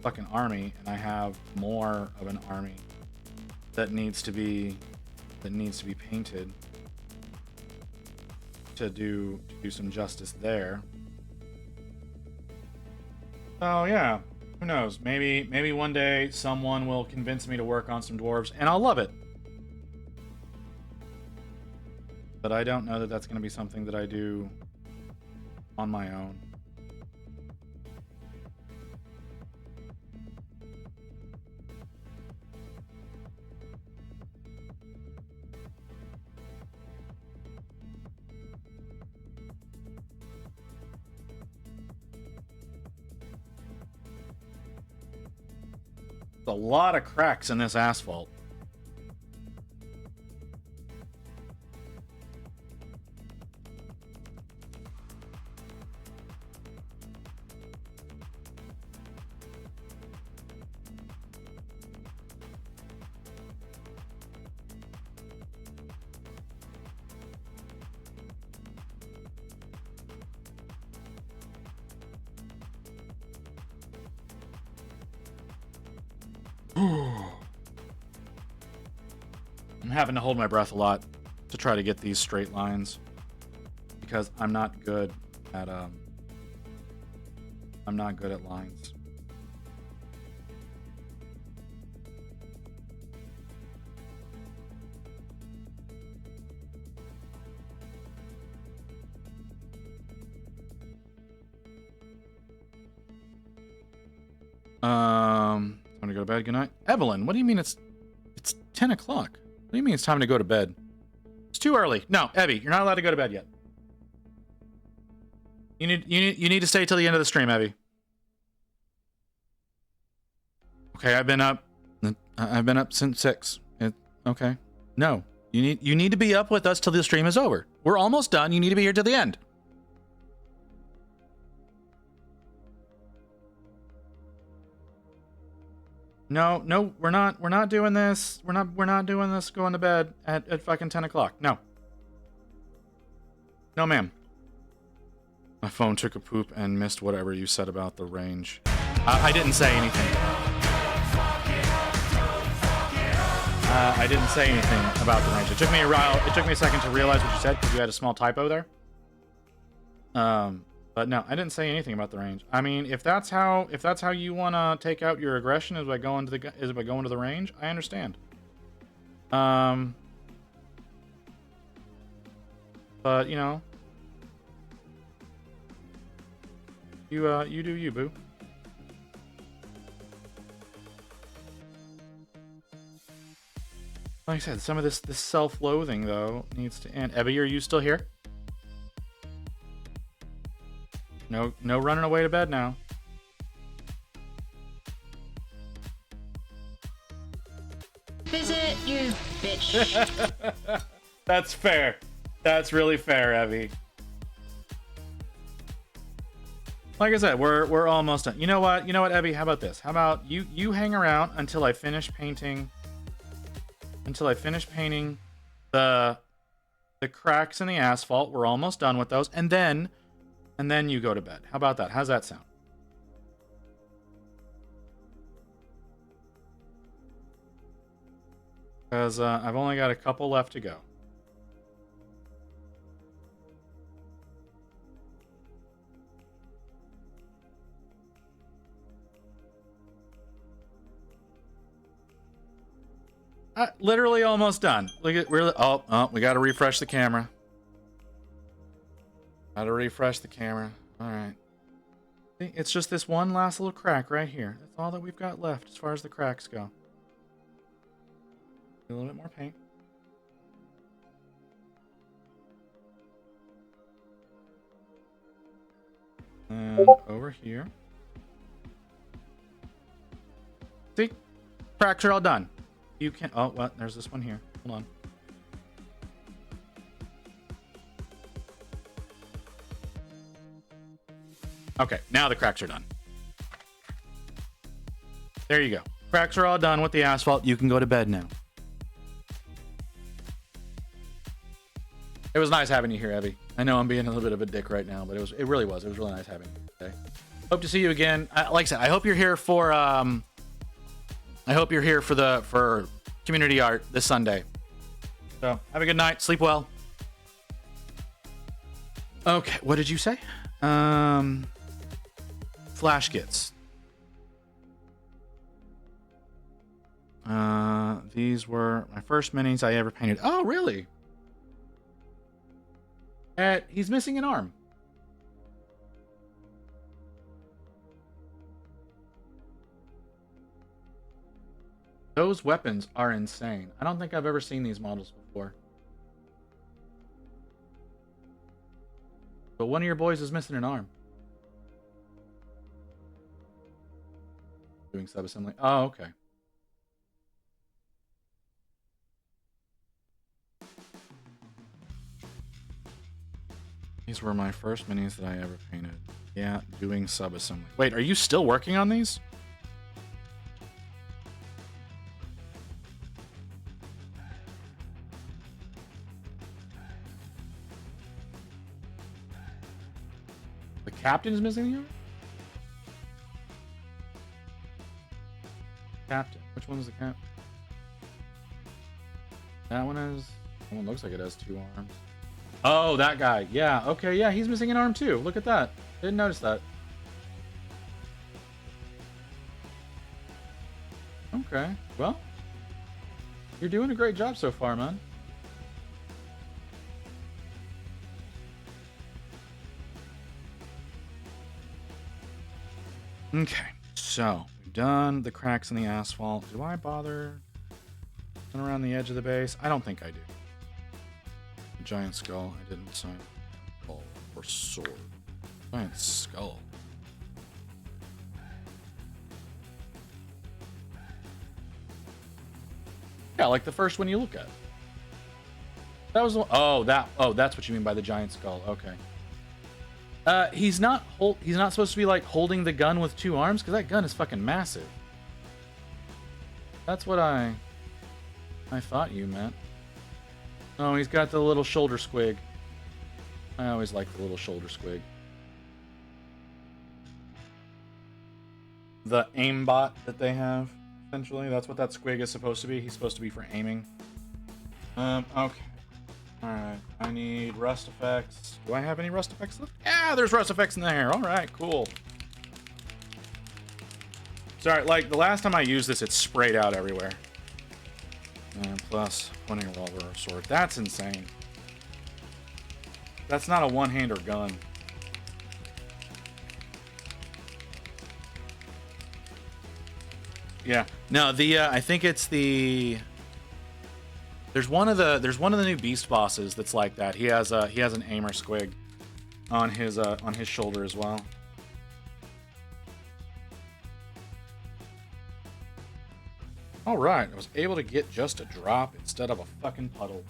fucking army, and I have more of an army that needs to be painted to do some justice there. So yeah, who knows? Maybe one day someone will convince me to work on some dwarves, and I'll love it. But I don't know that that's going to be something that I do on my own. A lot of cracks in this asphalt. I'm having to hold my breath a lot to try to get these straight lines because I'm not good at lines. I'm gonna go to bed. Good night, Evelyn. What do you mean it's 10 o'clock? What do you mean it's time to go to bed? It's too early. No, Evie, you're not allowed to go to bed yet. You need to stay till the end of the stream, Evie. Okay, I've been up since 6. Okay. No. You need to be up with us till the stream is over. We're almost done. You need to be here till the end. No, we're not doing this. We're not doing this going to bed at fucking 10 o'clock. No. No, ma'am. My phone took a poop and missed whatever you said about the range. I didn't say anything. I didn't say anything about the range. It took me a second to realize what you said because you had a small typo there. But no, I didn't say anything about the range. I mean, if that's how you want to take out your aggression is by going to the range, I understand. But you know, you do you, boo. Like I said, some of this self-loathing though needs to end. Ebby, are you still here? No running away to bed now. Visit, you bitch. That's fair. That's really fair, Evie. Like I said, we're almost done. You know what, Evie? How about this? How about you hang around until I finish painting? Until I finish painting the cracks in the asphalt. We're almost done with those, and then you go to bed. How about that? How's that sound? because I've only got a couple left to go. Literally almost done. Look at we got to refresh the camera. Got to refresh the camera. All right. It's just this one last little crack right here. That's all that we've got left as far as the cracks go. A little bit more paint. And over here. See? Cracks are all done. You can... Oh, what? There's this one here. Hold on. Okay, now the cracks are done. There you go. Cracks are all done with the asphalt. You can go to bed now. It was nice having you here, Evie. I know I'm being a little bit of a dick right now, but it really was. It was really nice having you today. Hope to see you again. Like I said, I hope you're here for for community art this Sunday. So have a good night. Sleep well. Okay, what did you say? Flash kits. These were my first minis I ever painted. Oh, really? He's missing an arm. Those weapons are insane. I don't think I've ever seen these models before. But one of your boys is missing an arm. Doing subassembly. Oh, okay. These were my first minis that I ever painted. Yeah, doing subassembly. Wait, are you still working on these? The captain is missing here? Captain. Which one is the captain? That one has... That one looks like it has 2 arms. Oh, that guy. Yeah, okay, yeah, he's missing an arm too. Look at that. Didn't notice that. Okay, well, you're doing a great job so far, man. Okay, so we've done the cracks in the asphalt. Do I bother going around the edge of the base? I don't think I do. Giant skull. I didn't sign. Oh, or sword. Giant skull. Yeah, like the first one you look at. That was the one. Oh, that's what you mean by the giant skull. Okay. He's not supposed to be like holding the gun with 2 arms, because that gun is fucking massive. That's what I thought you meant. Oh, he's got the little shoulder squig. I always like the little shoulder squig. The aimbot that they have, essentially. That's what that squig is supposed to be. He's supposed to be for aiming. Okay. Alright. I need rust effects. Do I have any rust effects left? Yeah, there's rust effects in there. Alright, cool. Sorry, like, the last time I used this, it sprayed out everywhere. And plus, pointing revolver or sword. That's insane. That's not a one-hander gun. Yeah. No, I think it's the... There's one of the new beast bosses that's like that. He has an aimer squig on his shoulder as well. Alright, I was able to get just a drop instead of a fucking puddle.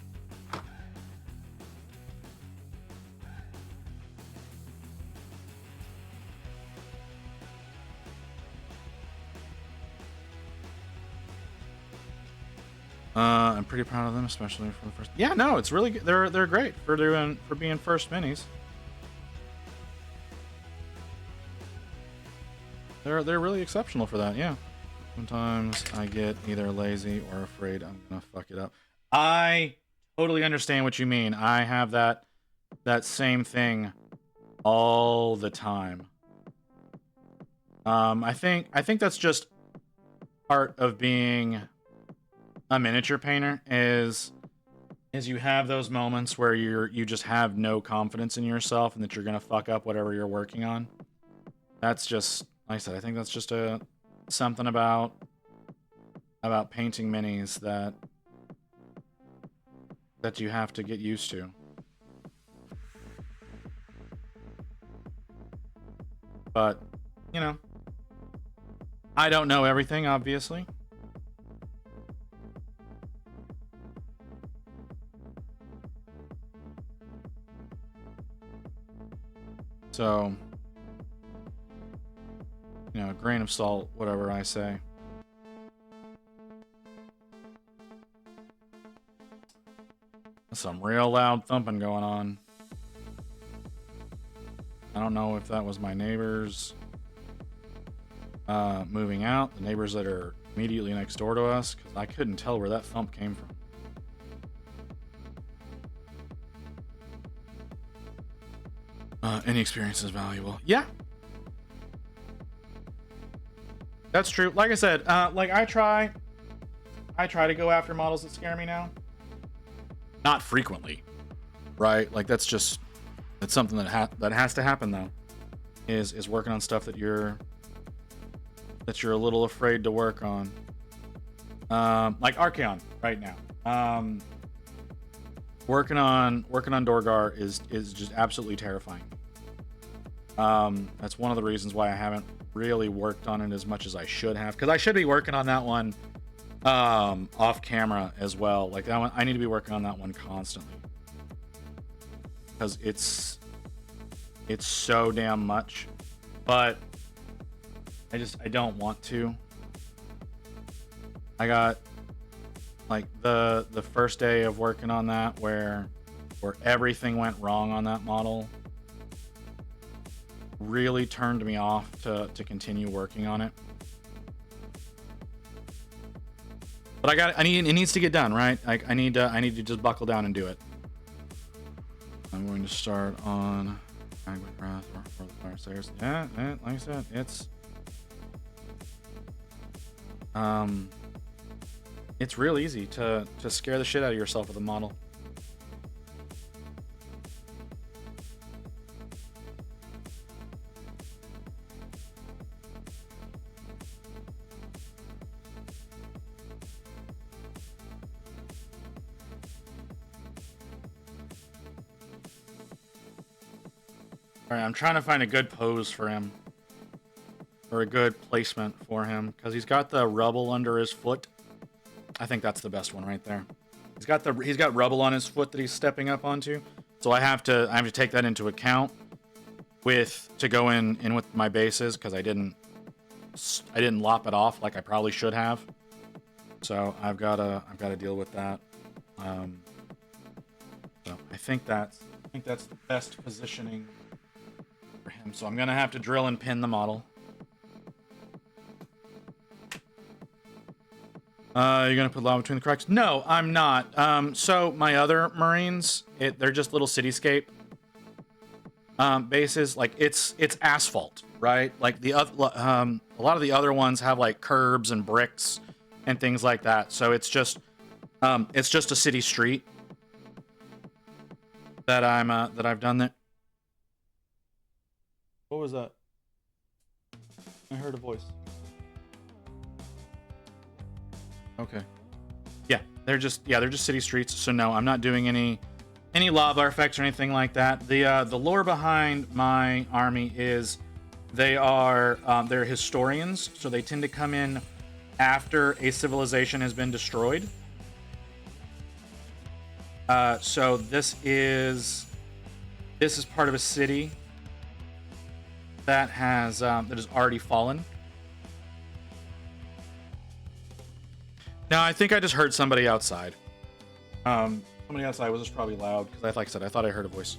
I'm pretty proud of them, especially for the first. Yeah, no, it's really good. They're great for being first minis. They're really exceptional for that, yeah. Sometimes I get either lazy or afraid I'm gonna fuck it up. I totally understand what you mean. I have that same thing all the time. I think that's just part of being a miniature painter is you have those moments where you just have no confidence in yourself and that you're gonna fuck up whatever you're working on. That's just, like I said, I think that's just something about painting minis that you have to get used to. But, you know, I don't know everything, obviously. So, you know, a grain of salt, whatever I say. There's some real loud thumping going on. I don't know if that was my neighbors moving out, the neighbors that are immediately next door to us, because I couldn't tell where that thump came from. Any experience is valuable. Yeah. That's true. Like I said, like I try to go after models that scare me now. Not frequently, right? Like that's something that has to happen though. Is working on stuff that you're a little afraid to work on. Like Archeon right now. Working on Dorgar is just absolutely terrifying. That's one of the reasons why I haven't really worked on it as much as I should have, because I should be working on that one off camera as well. Like that one, I need to be working on that one constantly because it's so damn much, but I don't want to. I got like the first day of working on that where everything went wrong on that model really turned me off to continue working on it. But it needs to get done, right? Like I need to just buckle down and do it. I'm going to start on Wrath or the Fire Stairs. Yeah, like I said, it's real easy to scare the shit out of yourself with a model. Alright, I'm trying to find a good pose for him. Or a good placement for him. Because he's got the rubble under his foot. I think that's the best one right there. He's got rubble on his foot that he's stepping up onto. So I have to take that into account to go in with my bases, because I didn't lop it off like I probably should have. So I've gotta deal with that. So I think that's the best positioning for him. So I'm gonna have to drill and pin the model. You're gonna put lava between the cracks? No, I'm not. So my other Marines, they're just little cityscape bases. Like it's asphalt, right? Like a lot of the other ones have like curbs and bricks and things like that. So it's just a city street that I've done that. What was that? I heard a voice. Okay. Yeah, they're just city streets. So no, I'm not doing any lava effects or anything like that. The lore behind my army is they're historians, so they tend to come in after a civilization has been destroyed. So this is part of a city that has already fallen. Now, I think I just heard somebody outside. Somebody outside was just probably loud, because like I said, I thought I heard a voice.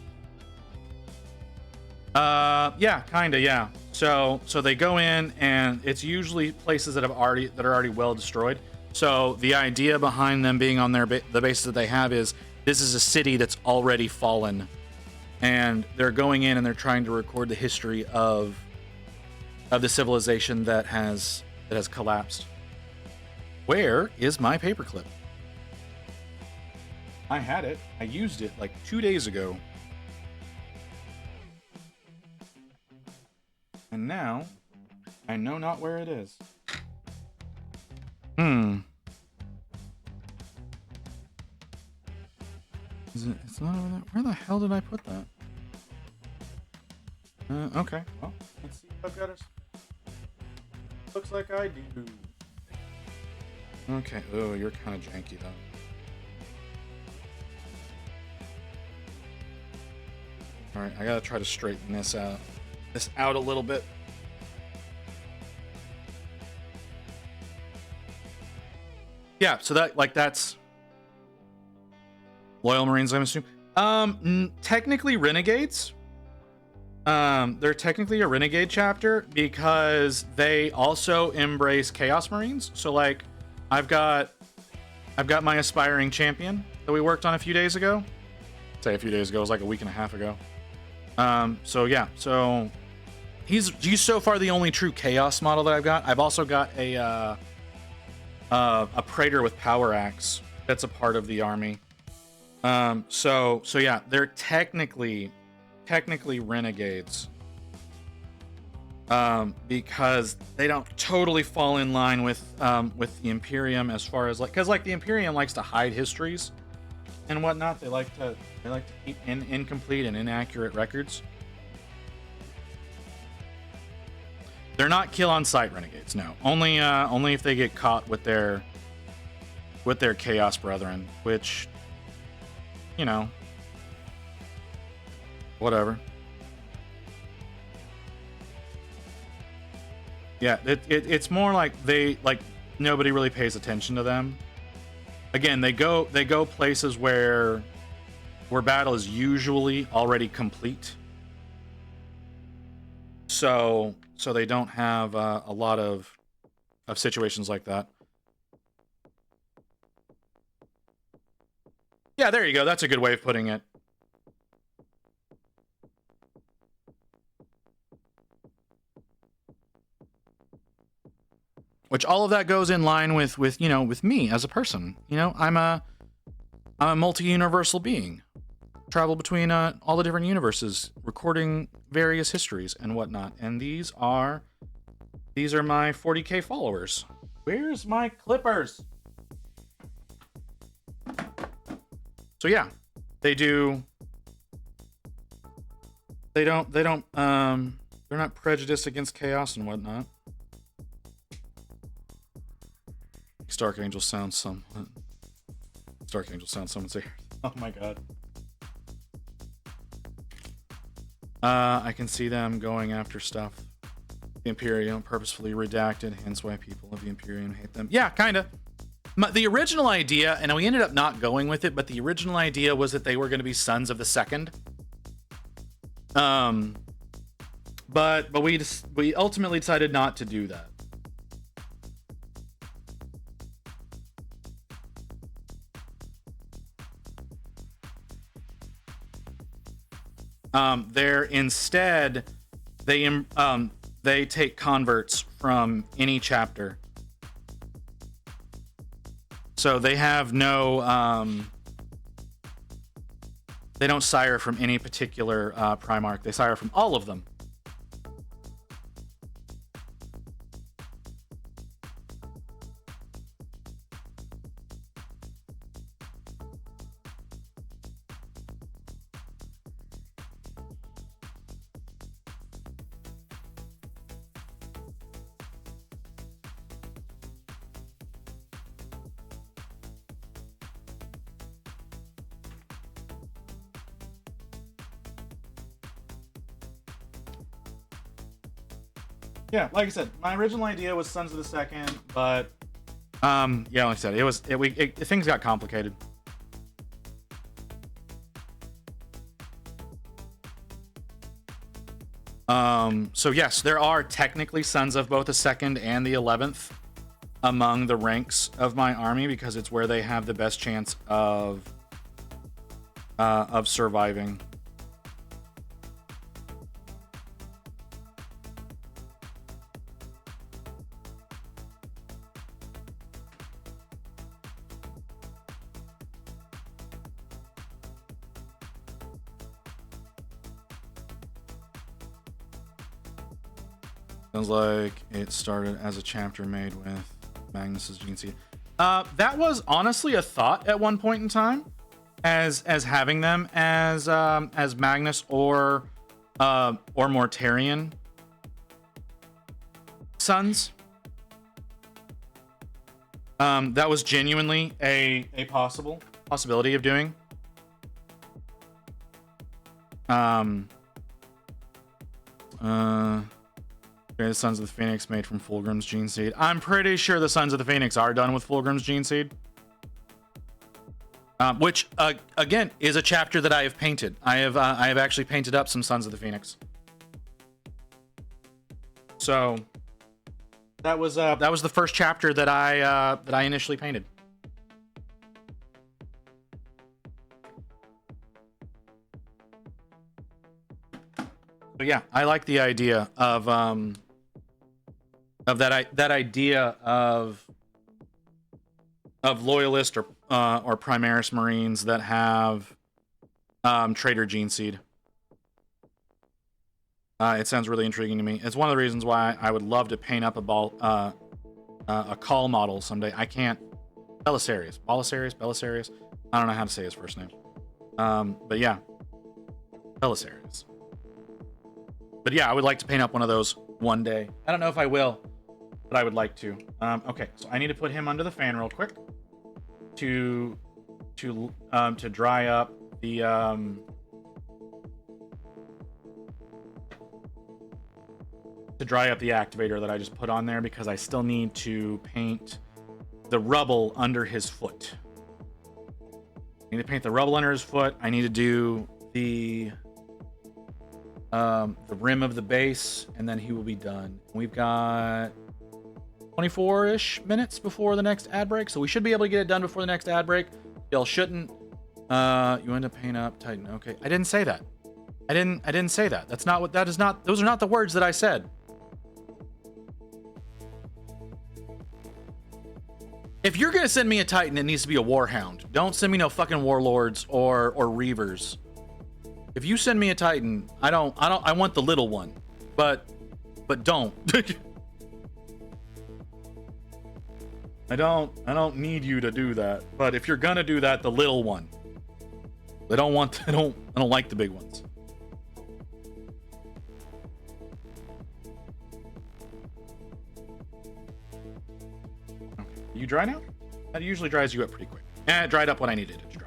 Yeah, kinda, yeah. So they go in, and it's usually places that are already well destroyed. So the idea behind them being on the bases that they have is this is a city that's already fallen, and they're going in and they're trying to record the history of the civilization that has collapsed. Where is my paperclip? I had it. I used it like 2 days ago. And now, I know not where it is. It's not over there. Where the hell did I put that? Okay. Well, let's see if I've got it. Looks like I do. Okay. Oh, you're kind of janky, though. Alright, I gotta try to straighten this out a little bit. Yeah, so that's Loyal Marines, I'm assuming. Technically Renegades. They're technically a Renegade chapter because they also embrace Chaos Marines. So like, I've got my aspiring champion that we worked on a few days ago. Say a few days ago, it was like a week and a half ago. So yeah, so he's so far the only true Chaos model that I've got. I've also got a Praetor with Power Axe that's a part of the army. So yeah, they're technically Renegades. Because they don't totally fall in line with the Imperium as far as because the Imperium likes to hide histories and whatnot. They like to keep incomplete and inaccurate records. They're not kill on sight renegades, no. Only if they get caught with their Chaos Brethren, which, you know, whatever. Yeah, it's more like nobody really pays attention to them. Again, they go places where battle is usually already complete. So they don't have a lot of situations like that. Yeah, there you go. That's a good way of putting it. Which all of that goes in line with me as a person. You know, I'm a multi-universal being. Travel between all the different universes, recording various histories and whatnot. And these are my 40K followers. Where's my clippers? So yeah, they're not prejudiced against chaos and whatnot. Stark Angel sounds somewhat. Stark Angel sounds somewhat here. Oh my god. I can see them going after stuff. The Imperium purposefully redacted, hence why people of the Imperium hate them. Yeah, kinda. The original idea, and we ended up not going with it, but the original idea was that they were going to be sons of the Second. But we ultimately decided not to do that. They're instead they take converts from any chapter, so they have no they don't sire from any particular Primarch. They sire from all of them. Yeah, like I said, my original idea was Sons of the Second, but yeah, like I said, things got complicated. So yes, there are technically sons of both the 2nd and the 11th among the ranks of my army because it's where they have the best chance of surviving. Sounds like it started as a chapter made with Magnus's gene seed. That was honestly a thought at one point in time, as having them as Magnus or Mortarion sons. That was genuinely a possibility of doing. The Sons of the Phoenix made from Fulgrim's gene seed. I'm pretty sure the Sons of the Phoenix are done with Fulgrim's gene seed. Which, again, is a chapter that I have painted. I have actually painted up some Sons of the Phoenix. So that was the first chapter that I initially painted. So yeah, I like the idea of that idea of loyalist or Primaris Marines that have traitor gene seed. It sounds really intriguing to me. It's one of the reasons why I would love to paint up a call model someday. I can't. Belisarius. I don't know how to say his first name. But yeah, Belisarius. But yeah, I would like to paint up one of those one day. I don't know if I will, but I would like to. Okay, so I need to put him under the fan real quick to dry up the activator that I just put on there, because I still need to paint the rubble under his foot. I need to paint the rubble under his foot. I need to do the rim of the base, and then he will be done. We've got 24-ish minutes before the next ad break, so we should be able to get it done before the next ad break. Y'all shouldn't. You end up paint up Titan. Okay, I didn't say that. I didn't say that. That's not what. That is not. Those are not the words that I said. If you're gonna send me a Titan, it needs to be a Warhound. Don't send me no fucking Warlords or Reavers. If you send me a Titan, I want the little one, but don't. I don't need you to do that. But if you're gonna do that, the little one. I don't like the big ones. Okay. You dry now? That usually dries you up pretty quick. It dried up when I needed it to dry.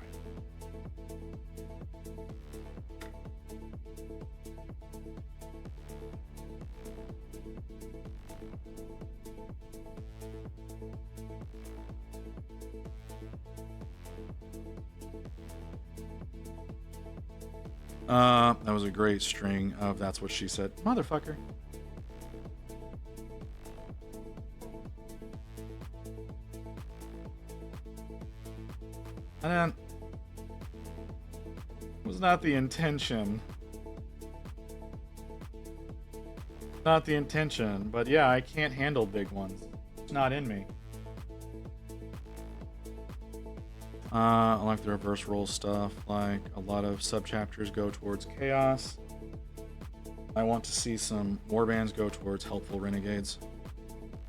That was a great string of "that's what she said." Motherfucker. And then, was not the intention. Not the intention, but yeah, I can't handle big ones. It's not in me. I like the reverse roll stuff. Like, a lot of subchapters go towards chaos. I want to see some warbands go towards helpful renegades.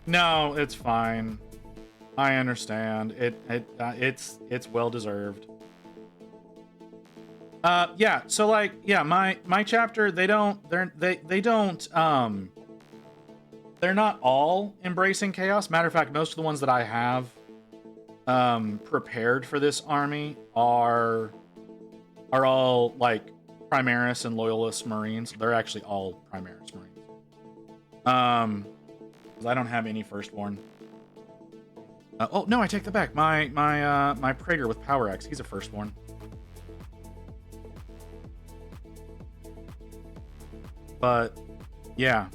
No, it's fine. I understand. It's well deserved. Yeah. So like, yeah, my chapter, they're not all embracing chaos. Matter of fact, most of the ones that I have prepared for this army are all like Primaris and Loyalist Marines. They're actually all Primaris Marines. 'Cause I don't have any Firstborn. Oh no, I take that back. My Praetor with Power X, he's a Firstborn. But yeah,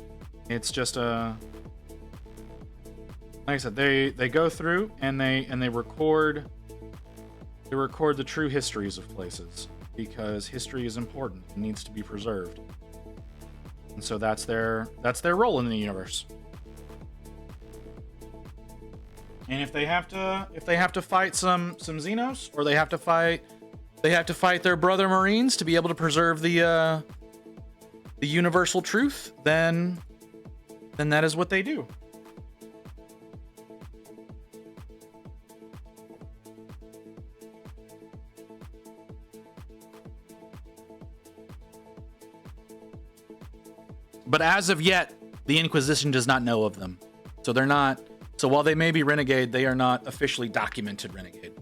it's just a. Like I said, they go through and they record the true histories of places because history is important and needs to be preserved. And so that's their role in the universe. And if they have to fight some Xenos, or they have to fight their brother Marines to be able to preserve the universal truth, then that is what they do. But as of yet, the Inquisition does not know of them. So they're not. So while they may be renegade, they are not officially documented renegade.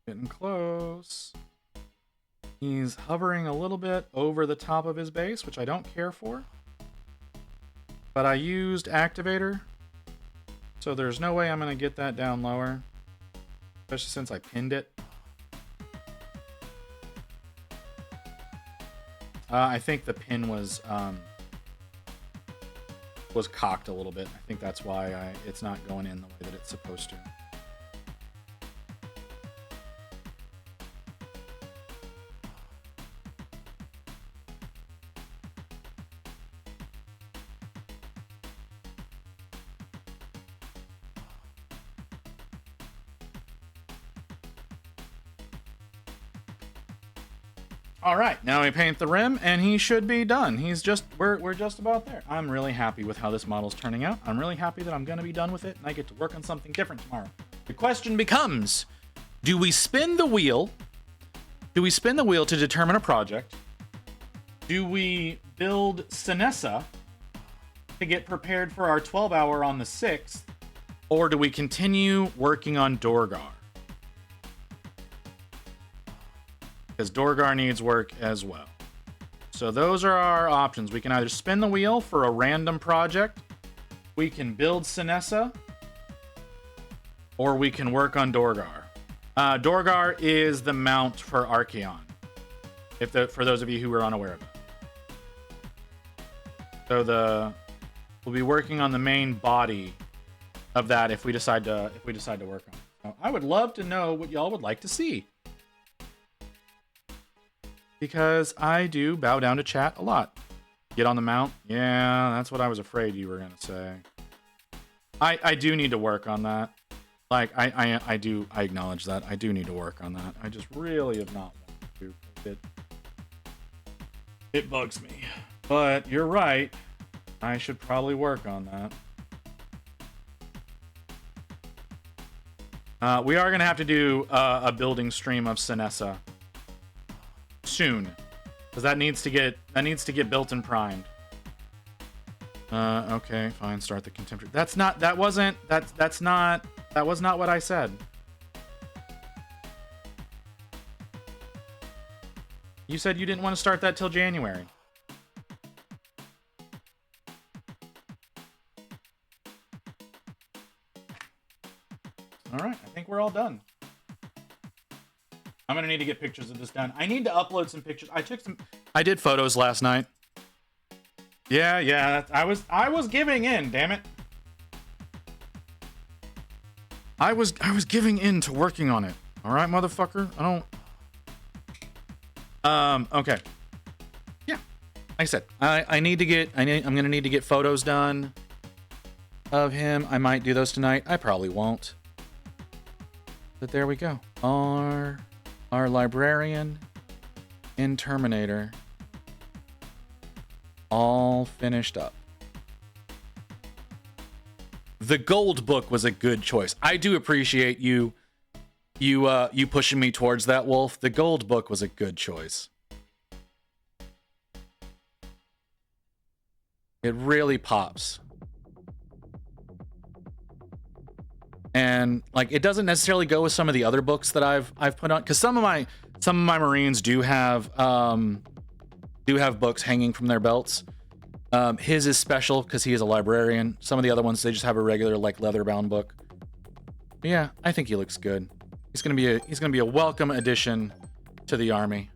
Getting close. He's hovering a little bit over the top of his base, which I don't care for. But I used activator, so there's no way I'm going to get that down lower, especially since I pinned it. I think the pin was cocked a little bit. I think that's why it's not going in the way that it's supposed to. All right, now we paint the rim, and he should be done. We're just about there. I'm really happy with how this model's turning out. I'm really happy that I'm going to be done with it, and I get to work on something different tomorrow. The question becomes, do we spin the wheel? Do we spin the wheel to determine a project? Do we build Sinessa to get prepared for our 12-hour on the 6th? Or do we continue working on Dorgar? Because Dorgar needs work as well. So those are our options. We can either spin the wheel for a random project, we can build Sinessa, or we can work on Dorgar. Dorgar is the mount for Archeon, for those of you who are unaware of it. So we'll be working on the main body of that if we decide to work on it. So I would love to know what y'all would like to see, because I do bow down to chat a lot. Get on the mount? Yeah, that's what I was afraid you were gonna say. I do need to work on that. Like, I acknowledge that. I do need to work on that. I just really have not wanted to. It bugs me. But you're right. I should probably work on that. We are gonna have to do a building stream of Sinessa soon, because that needs to get built and primed. Okay, fine. Start the contemporary. That was not what I said. You said you didn't want to start that till January. All right, I think we're all done. I'm gonna need to get pictures of this done. I need to upload some pictures. I did photos last night. Yeah. I was giving in. Damn it. I was giving in to working on it. All right, motherfucker. Okay. Yeah. Like I said, I'm gonna need to get photos done of him. I might do those tonight. I probably won't. But there we go. Our Librarian and Terminator all finished up. The gold book was a good choice. I do appreciate you you pushing me towards that, Wolf. The gold book was a good choice. It really pops. And like it doesn't necessarily go with some of the other books that I've put on, because some of my Marines do have books hanging from their belts. His is special because he is a librarian. Some of the other ones, they just have a regular like leather bound book. But yeah, I think he looks good. He's gonna be a welcome addition to the army.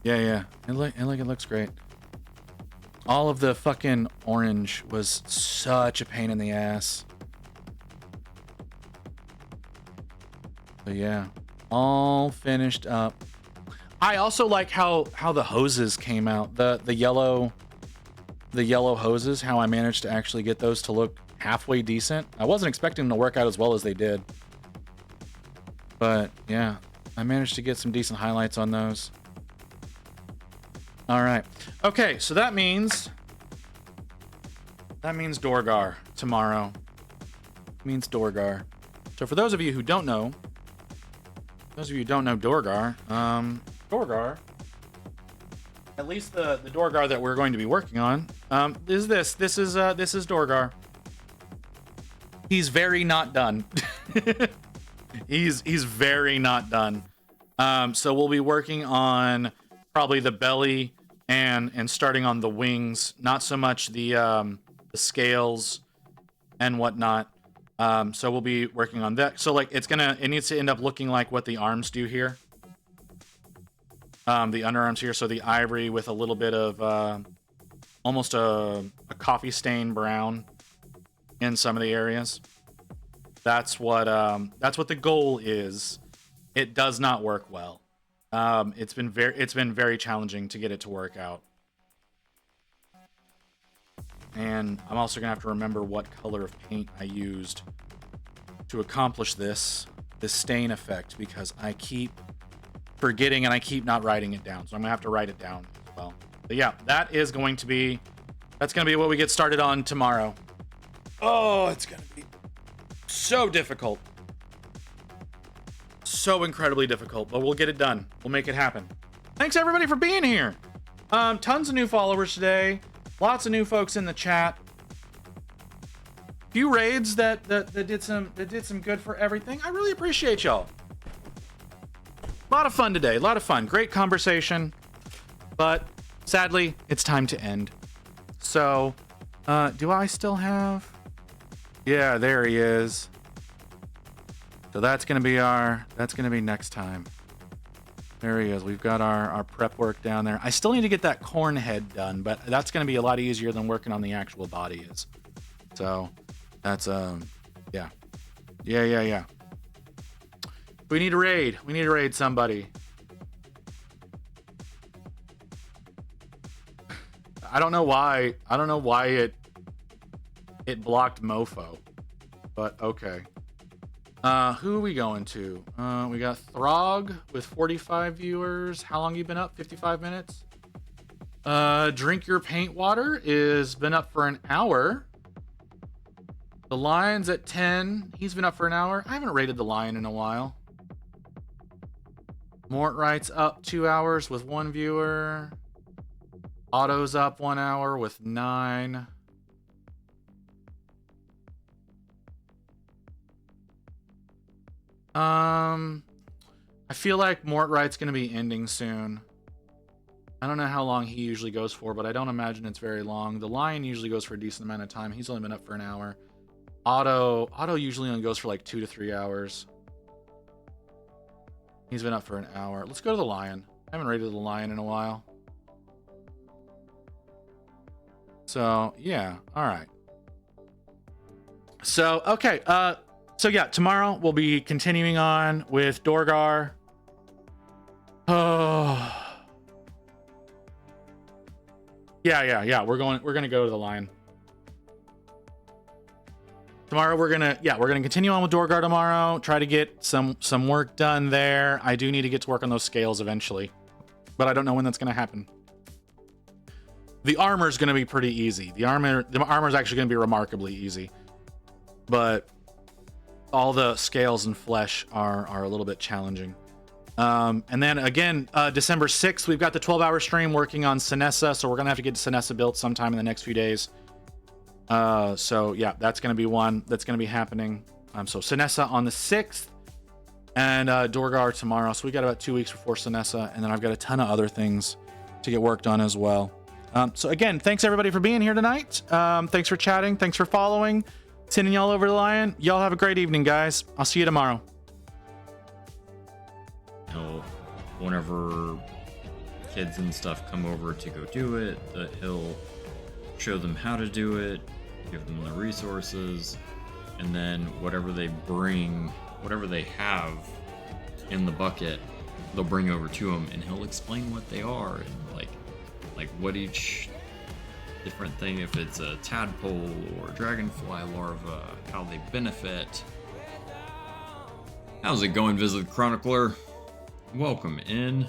Yeah. And look, it looks great. All of the fucking orange was such a pain in the ass. But yeah, all finished up. I also like how the hoses came out. The yellow hoses, how I managed to actually get those to look halfway decent. I wasn't expecting them to work out as well as they did. But yeah, I managed to get some decent highlights on those. All right. Okay, so that means Dorgar tomorrow. It means Dorgar. So for those of you who don't know Dorgar, Dorgar, at least the Dorgar that we're going to be working on, is this. This is Dorgar. He's very not done. He's very not done. So we'll be working on probably the belly and starting on the wings, not so much the scales and whatnot. So we'll be working on that. So like it needs to end up looking like what the arms do here. The underarms here, so the ivory with a little bit of almost a coffee stain brown in some of the areas. That's what the goal is. It does not work well. It's been very challenging to get it to work out. And I'm also gonna have to remember what color of paint I used to accomplish this stain effect, because I keep forgetting and I keep not writing it down. So I'm gonna have to write it down as well. But yeah, that's gonna be what we get started on tomorrow. Oh, it's gonna be so difficult. So incredibly difficult, but we'll get it done. We'll make it happen. Thanks everybody for being here. Tons of new followers today. Lots of new folks in the chat. Few raids that did some good for everything. I really appreciate y'all. A lot of fun today. A lot of fun. Great conversation. But sadly, it's time to end. So, do I still have? Yeah, there he is. So that's gonna be next time. There he is. We've got our prep work down there. I still need to get that corn head done, but that's gonna be a lot easier than working on the actual body is. So that's yeah. We need to raid. We need to raid somebody. I don't know why it blocked Mofo, but okay. Who are we going to? We got Throg with 45 viewers. How long you been up? 55 minutes. Drink Your Paint Water is been up for an hour. The Lion's at 10. He's been up for an hour. I haven't rated the Lion in a while. Mortwright's up 2 hours with 1 viewer. Otto's up 1 hour with 9. I feel like Mortwright's gonna be ending soon. I don't know how long he usually goes for, but I don't imagine it's very long. The Lion usually goes for a decent amount of time. He's only been up for an hour. Otto usually only goes for like 2 to 3 hours. He's been up for an hour. Let's go to the Lion. I haven't rated the Lion in a while. So yeah, all right. So okay, so yeah, tomorrow we'll be continuing on with Dorgar. Oh. Yeah. We're gonna go to the Lion. Tomorrow we're gonna continue on with Dorgar tomorrow. Try to get some work done there. I do need to get to work on those scales eventually, but I don't know when that's gonna happen. The armor's going to be pretty easy. The armor's actually going to be remarkably easy. But all the scales and flesh are a little bit challenging. And then again, December 6th, we've got the 12-hour stream working on Sinessa, so we're going to have to get Sinessa built sometime in the next few days. So yeah, that's going to be one that's going to be happening. So Sinessa on the 6th, and Dorgar tomorrow. So we got about 2 weeks before Sinessa, and then I've got a ton of other things to get worked on as well. So again, thanks everybody for being here tonight. Thanks for chatting. Thanks for following. Sending y'all over to Lion. Y'all have a great evening, guys. I'll see you tomorrow. Whenever kids and stuff come over to go do it, he'll show them how to do it, give them the resources, and then whatever they bring, whatever they have in the bucket, they'll bring over to him, and he'll explain what they are and like what each different thing, if it's a tadpole or dragonfly larva, how they benefit. How's it going, Visit Chronicler? Welcome in.